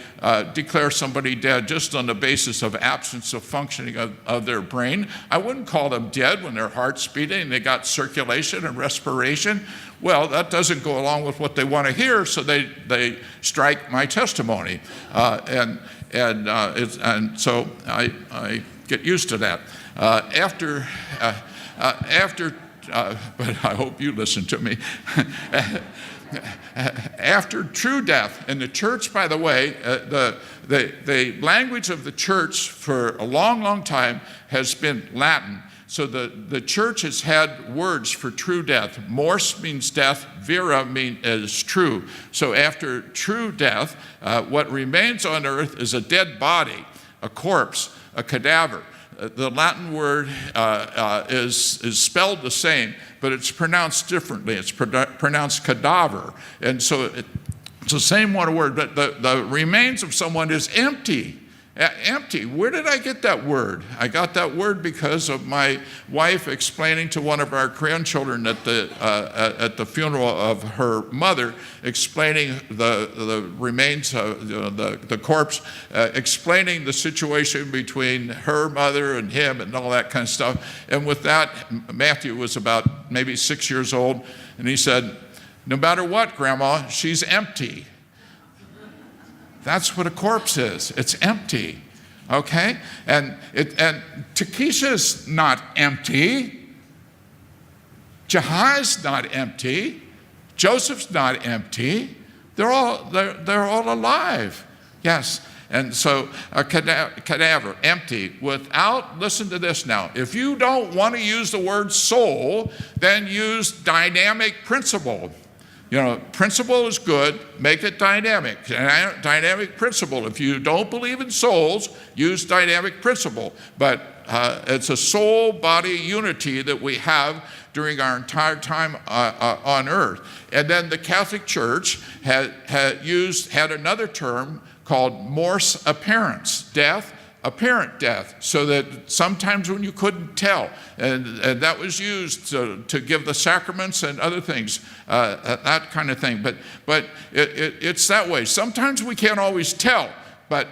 declare somebody dead just on the basis of absence of functioning of their brain. I wouldn't call them dead when their heart's beating and they got circulation and respiration. Well, that doesn't go along with what they want to hear, so they strike my testimony. And so I get used to that. But I hope you listen to me. After true death, in the church, by the way, the language of the church for a long, long time has been Latin. So the church has had words for true death. Mors means death, vera is true. So after true death, what remains on earth is a dead body, a corpse, a cadaver. The Latin word is spelled the same, but it's pronounced differently. It's pronounced cadaver. And so it's the same one word, but the remains of someone is empty. Empty. Where did I get that word? I got that word because of my wife explaining to one of our grandchildren at the funeral of her mother, explaining the remains, the corpse, explaining the situation between her mother and him and all that kind of stuff. And with that, Matthew was about maybe 6 years old, and he said, "No matter what, Grandma, she's empty." That's what a corpse is. It's empty, okay? And Takesha's not empty. Jahai's not empty. Joseph's not empty. They're all alive. Yes. And so a cadaver, empty, without, listen to this now, if you don't want to use the word soul, then use dynamic principle. You know, principle is good, make it dynamic. Dynamic principle. If you don't believe in souls, use dynamic principle. But it's a soul-body unity that we have during our entire time on earth. And then the Catholic Church had another term called mors apparens, death, apparent death, so that sometimes when you couldn't tell, and that was used to give the sacraments and other things, that kind of thing. But it's that way. Sometimes we can't always tell, but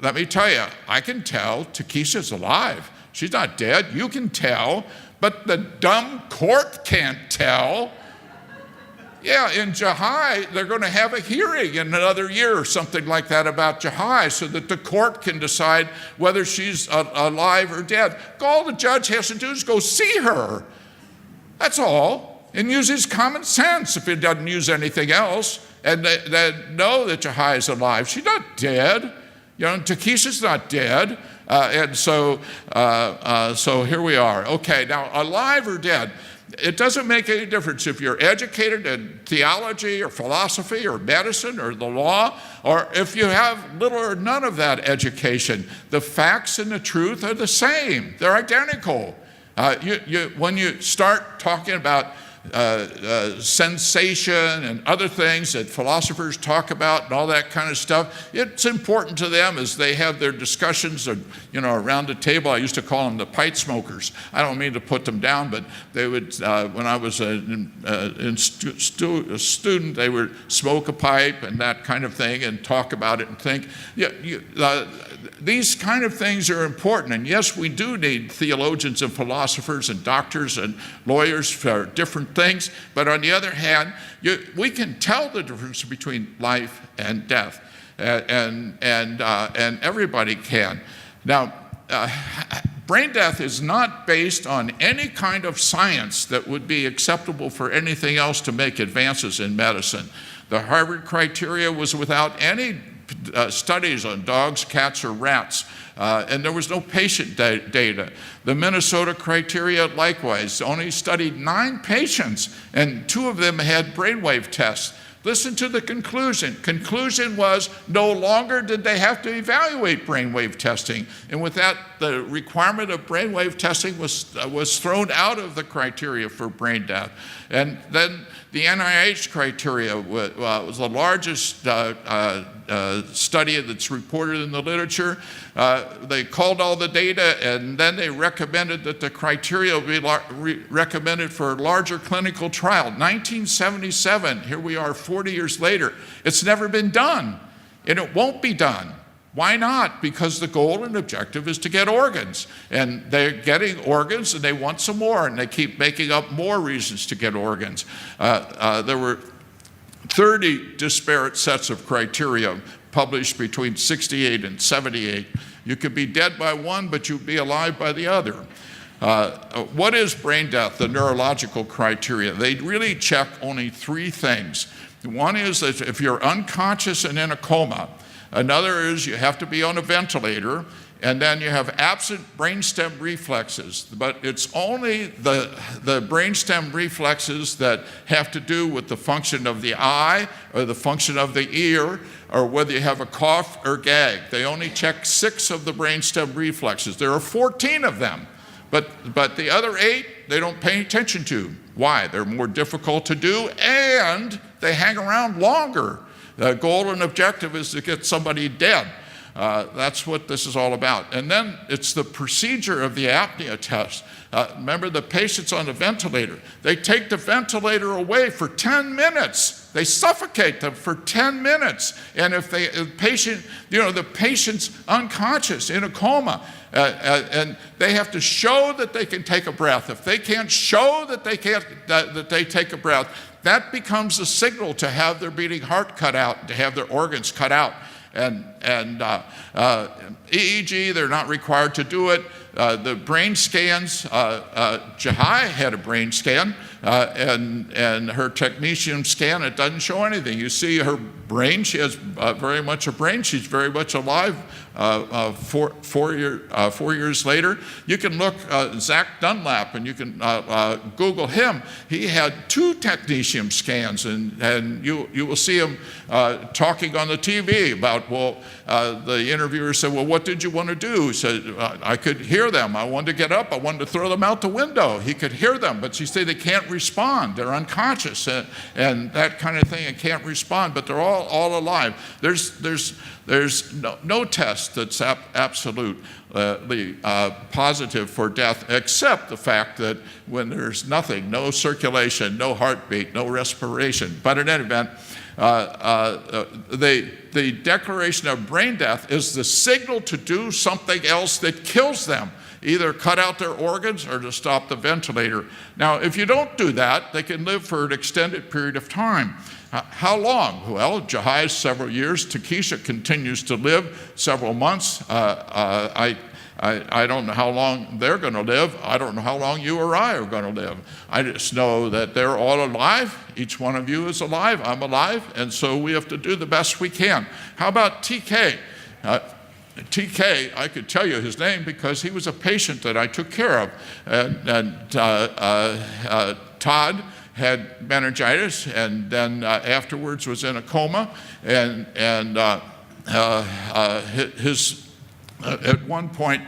let me tell you, I can tell Takesha's alive. She's not dead. You can tell, but the dumb court can't tell. Yeah, in Jahai, they're going to have a hearing in another year or something like that about Jahai so that the court can decide whether she's alive or dead. All the judge has to do is go see her. That's all. And use his common sense if he doesn't use anything else. And then know that Jahai is alive. She's not dead. You know, Takesha's not dead. And so here we are. Okay, now alive or dead. It doesn't make any difference if you're educated in theology or philosophy or medicine or the law, or if you have little or none of that education. The facts and the truth are the same. They're identical. When you start talking about sensation and other things that philosophers talk about and all that kind of stuff, it's important to them as they have their discussions around the table. I used to call them the pipe smokers. I don't mean to put them down, but they would, when I was a student, they would smoke a pipe and that kind of thing and talk about it and think. These kind of things are important, and yes, we do need theologians and philosophers and doctors and lawyers for different things, but on the other hand, we can tell the difference between life and death, and everybody can. Now, brain death is not based on any kind of science that would be acceptable for anything else to make advances in medicine. The Harvard criteria was without any studies on dogs, cats, or rats, and there was no patient data. The Minnesota criteria, likewise, only studied 9 patients, and 2 of them had brainwave tests. Listen to the conclusion. Conclusion was no longer did they have to evaluate brainwave testing, and with that, the requirement of brainwave testing was thrown out of the criteria for brain death. And then the NIH criteria was the largest study that's reported in the literature. They called all the data, and then they recommended that the criteria be recommended for a larger clinical trial. 1977, here we are 40 years later. It's never been done, and it won't be done. Why not? Because the goal and objective is to get organs. And they're getting organs and they want some more, and they keep making up more reasons to get organs. There were 30 disparate sets of criteria published between 68 and 78. You could be dead by one, but you'd be alive by the other. What is brain death, the neurological criteria? They really check only 3 things. One is that if you're unconscious and in a coma. Another is you have to be on a ventilator, and then you have absent brainstem reflexes. But it's only the brainstem reflexes that have to do with the function of the eye or the function of the ear or whether you have a cough or gag. They only check 6 of the brainstem reflexes. There are 14 of them, but the other 8 they don't pay attention to. Why? They're more difficult to do, and they hang around longer. The goal and objective is to get somebody dead. That's what this is all about. And then it's the procedure of the apnea test. Remember the patients on the ventilator. They take the ventilator away for 10 minutes. They suffocate them for 10 minutes. And if the patient's unconscious in a coma, and they have to show that they can take a breath. If they can't show that they take a breath, that becomes a signal to have their beating heart cut out, to have their organs cut out. And EEG, they're not required to do it. The brain scans, Jahai had a brain scan, and her technecium scan, it doesn't show anything. You see her brain, she has very much a brain, she's very much alive. 4 years later, you can look Zach Dunlap, and you can Google him. He had 2 technetium scans, and you will see him talking on the TV about, the interviewer said, well, what did you want to do? He said, I could hear them. I wanted to get up. I wanted to throw them out the window. He could hear them, but she said they can't respond. They're unconscious and that kind of thing, and can't respond, but they're all alive. There's no test that's absolutely positive for death, except the fact that when there's nothing, no circulation, no heartbeat, no respiration. But in any event, the declaration of brain death is the signal to do something else that kills them, either cut out their organs or to stop the ventilator. Now, if you don't do that, they can live for an extended period of time. How long? Well, Jahai is several years. Takesha continues to live several months. I don't know how long they're going to live. I don't know how long you or I are going to live. I just know that they're all alive. Each one of you is alive. I'm alive. And so we have to do the best we can. How about TK? TK, I could tell you his name because he was a patient that I took care of. And Todd had meningitis, and then afterwards was in a coma, and at one point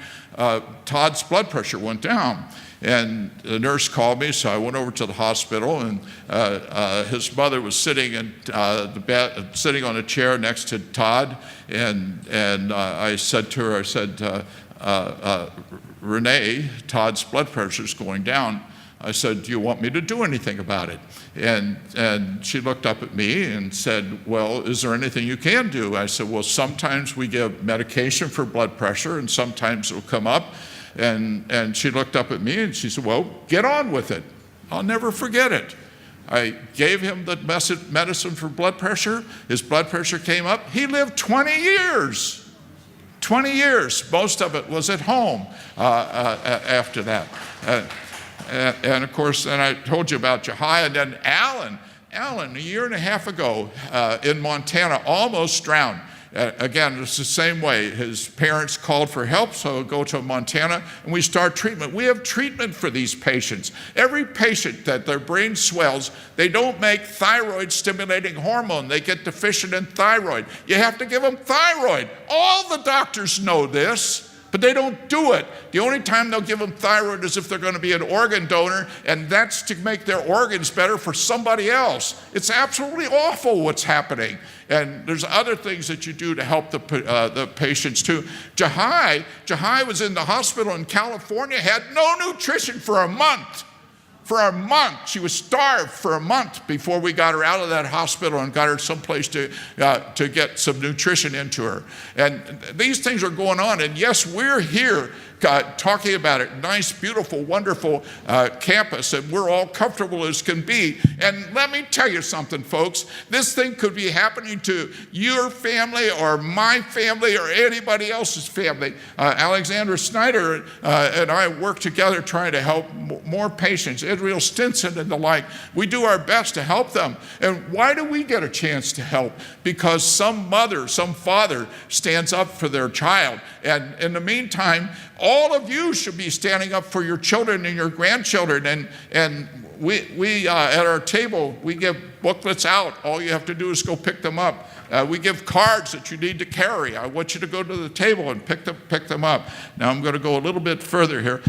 Todd's blood pressure went down, and the nurse called me, so I went over to the hospital, and his mother was sitting in the bed, sitting on a chair next to Todd, and I said to her, Renee, Todd's blood pressure is going down. I said, do you want me to do anything about it? And she looked up at me and said, well, is there anything you can do? I said, well, sometimes we give medication for blood pressure, and sometimes it'll come up. And she looked up at me and she said, well, get on with it. I'll never forget it. I gave him the medicine for blood pressure. His blood pressure came up. He lived 20 years. 20 years. Most of it was at home after that. And of course, then I told you about Jahai, and then Alan, a year and a half ago in Montana, almost drowned. Again, it's the same way. His parents called for help, so he'll go to Montana, and we start treatment. We have treatment for these patients. Every patient that their brain swells, they don't make thyroid-stimulating hormone. They get deficient in thyroid. You have to give them thyroid. All the doctors know this, but they don't do it. The only time they'll give them thyroid is if they're going to be an organ donor, and that's to make their organs better for somebody else. It's absolutely awful what's happening. And there's other things that you do to help the patients too. Jahai was in the hospital in California, had no nutrition for a month. For a month. She was starved for a month before we got her out of that hospital and got her someplace to get some nutrition into her. And these things are going on. And yes, we're here talking about it. Nice, beautiful, wonderful campus, and we're all comfortable as can be. And let me tell you something, folks. This thing could be happening to your family or my family or anybody else's family. Alexandra Snyder and I work together trying to help more patients. Israel Stinson and the like. We do our best to help them. And why do we get a chance to help? Because some mother, some father stands up for their child. And in the meantime, all of you should be standing up for your children and your grandchildren. And we at our table, we give booklets out. All you have to do is go pick them up. We give cards that you need to carry. I want you to go to the table and pick them up. Now I'm going to go a little bit further here.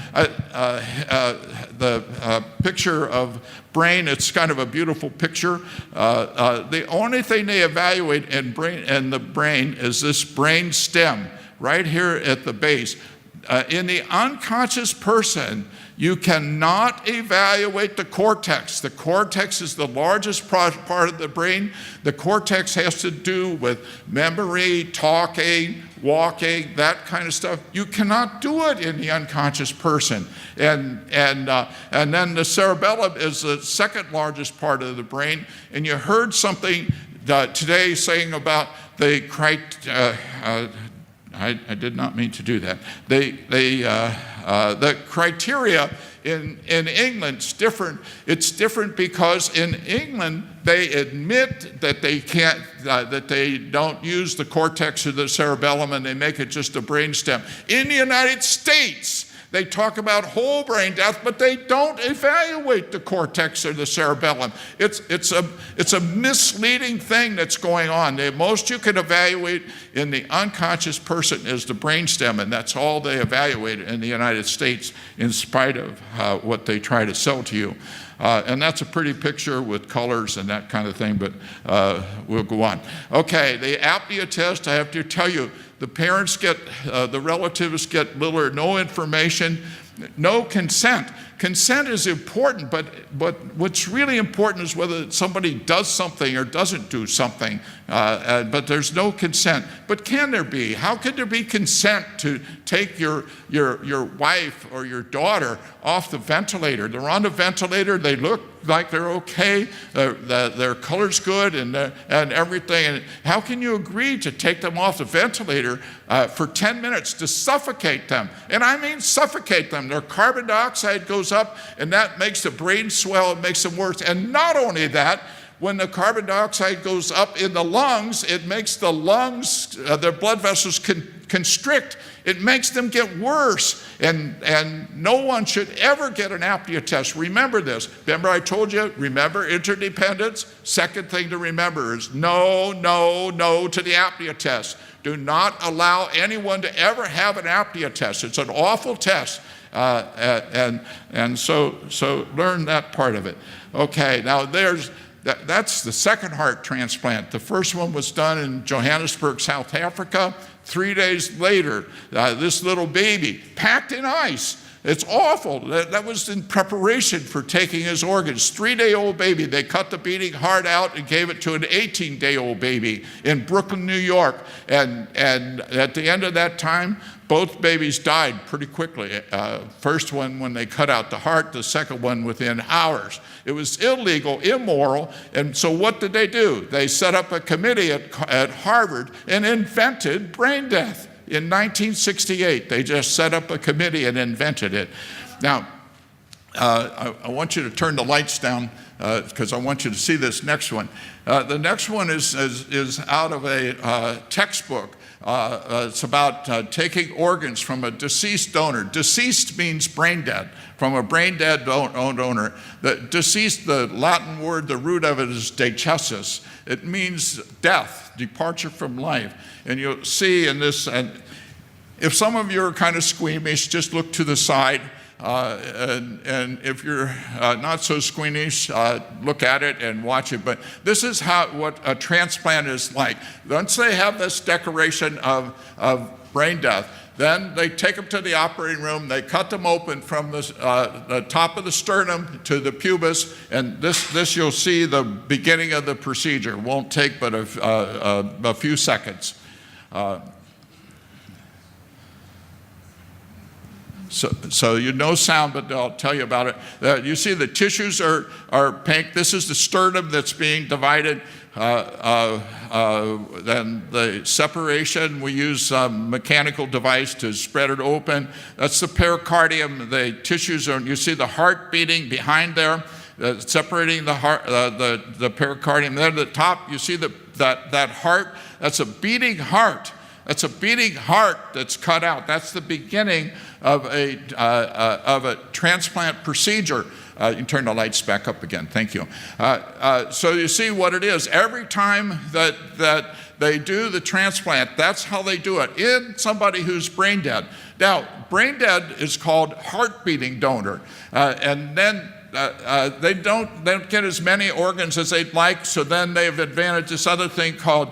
The picture of brain, it's kind of a beautiful picture. The only thing they evaluate in the brain is this brain stem right here at the base. In the unconscious person, you cannot evaluate the cortex. The cortex is the largest part of the brain. The cortex has to do with memory, talking, walking, that kind of stuff. You cannot do it in the unconscious person. And then the cerebellum is the second largest part of the brain. And you heard something today saying about the I did not mean to do that. The criteria in England is different. It's different because in England they admit that they can't, that they don't use the cortex or the cerebellum, and they make it just a brainstem. In the United States, they talk about whole brain death, but they don't evaluate the cortex or the cerebellum. It's a misleading thing that's going on. The most you can evaluate in the unconscious person is the brainstem, and that's all they evaluate in the United States, in spite of what they try to sell to you. And that's a pretty picture with colors and that kind of thing, but we'll go on. Okay, the apnea test, I have to tell you, the parents get, the relatives get little or no information, no consent. Consent is important, but what's really important is whether somebody does something or doesn't do something, but there's no consent. But can there be? How could there be consent to take your wife or your daughter off the ventilator? They're on the ventilator, they look like they're okay, their color's good and everything. And how can you agree to take them off the ventilator for 10 minutes to suffocate them? And I mean suffocate them. Their carbon dioxide goes up, and that makes the brain swell, it makes them worse. And not only that, when the carbon dioxide goes up in the lungs, it makes the lungs, their blood vessels constrict. It makes them get worse. And no one should ever get an apnea test. Remember this. Remember I told you, remember interdependence? Second thing to remember is no to the apnea test. Do not allow anyone to ever have an apnea test. It's an awful test. And so learn that part of it. Okay, now that's the second heart transplant. The first one was done in Johannesburg, South Africa. 3 days later, this little baby packed in ice. It's awful. That was in preparation for taking his organs. 3-day-old baby. They cut the beating heart out and gave it to an 18-day-old baby in Brooklyn, New York. And at the end of that time, both babies died pretty quickly. First one when they cut out the heart, the second one within hours. It was illegal, immoral, and so what did they do? They set up a committee at Harvard and invented brain death. In 1968, they just set up a committee and invented it. Now, I want you to turn the lights down because I want you to see this next one. The next one is out of a textbook. It's about taking organs from a deceased donor. Deceased means brain dead, from a brain dead donor. The deceased, the Latin word, the root of it is decessus. It means death, departure from life. And you'll see in this, and if some of you are kind of squeamish, just look to the side. And if you're not so squeamish, look at it and watch it. But this is what a transplant is like. Once they have this declaration of brain death, then they take them to the operating room. They cut them open from the top of the sternum to the pubis, and this you'll see the beginning of the procedure. It won't take but a few seconds. So you know sound, but I'll tell you about it. You see the tissues are pink. This is the sternum that's being divided. Then the separation, we use a mechanical device to spread it open. That's the pericardium. The tissues are, you see the heart beating behind there, separating the heart, the pericardium. Then at the top, you see that heart. That's a beating heart. That's a beating heart that's cut out. That's the beginning of a transplant procedure. You can turn the lights back up again. Thank you. So you see what it is. Every time that they do the transplant, that's how they do it, in somebody who's brain dead. Now, brain dead is called heart-beating donor, and then they don't get as many organs as they'd like, so then they've advantage this other thing called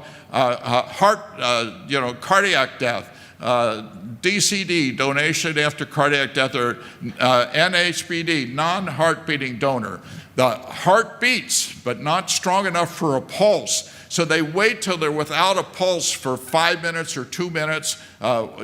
cardiac death, DCD, donation after cardiac death, or NHBD, non-heart-beating donor. The heart beats, but not strong enough for a pulse. So they wait till they're without a pulse for 5 minutes or 2 minutes,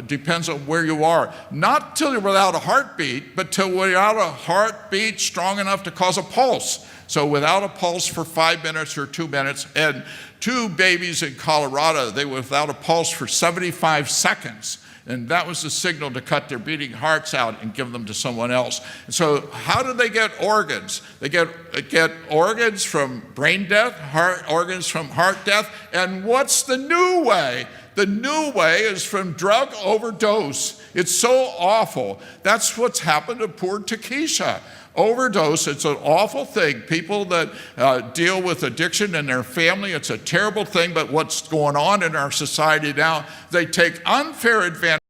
depends on where you are. Not till you're without a heartbeat, but till you're without a heartbeat strong enough to cause a pulse. So without a pulse for 5 minutes or 2 minutes, and 2 babies in Colorado, they were without a pulse for 75 seconds. And that was the signal to cut their beating hearts out and give them to someone else. And so how do they get organs? They get organs from brain death, organs from heart death. And what's the new way? The new way is from drug overdose. It's so awful. That's what's happened to poor Takesha. Overdose, it's an awful thing. People that deal with addiction in their family, it's a terrible thing, but what's going on in our society now, they take unfair advantage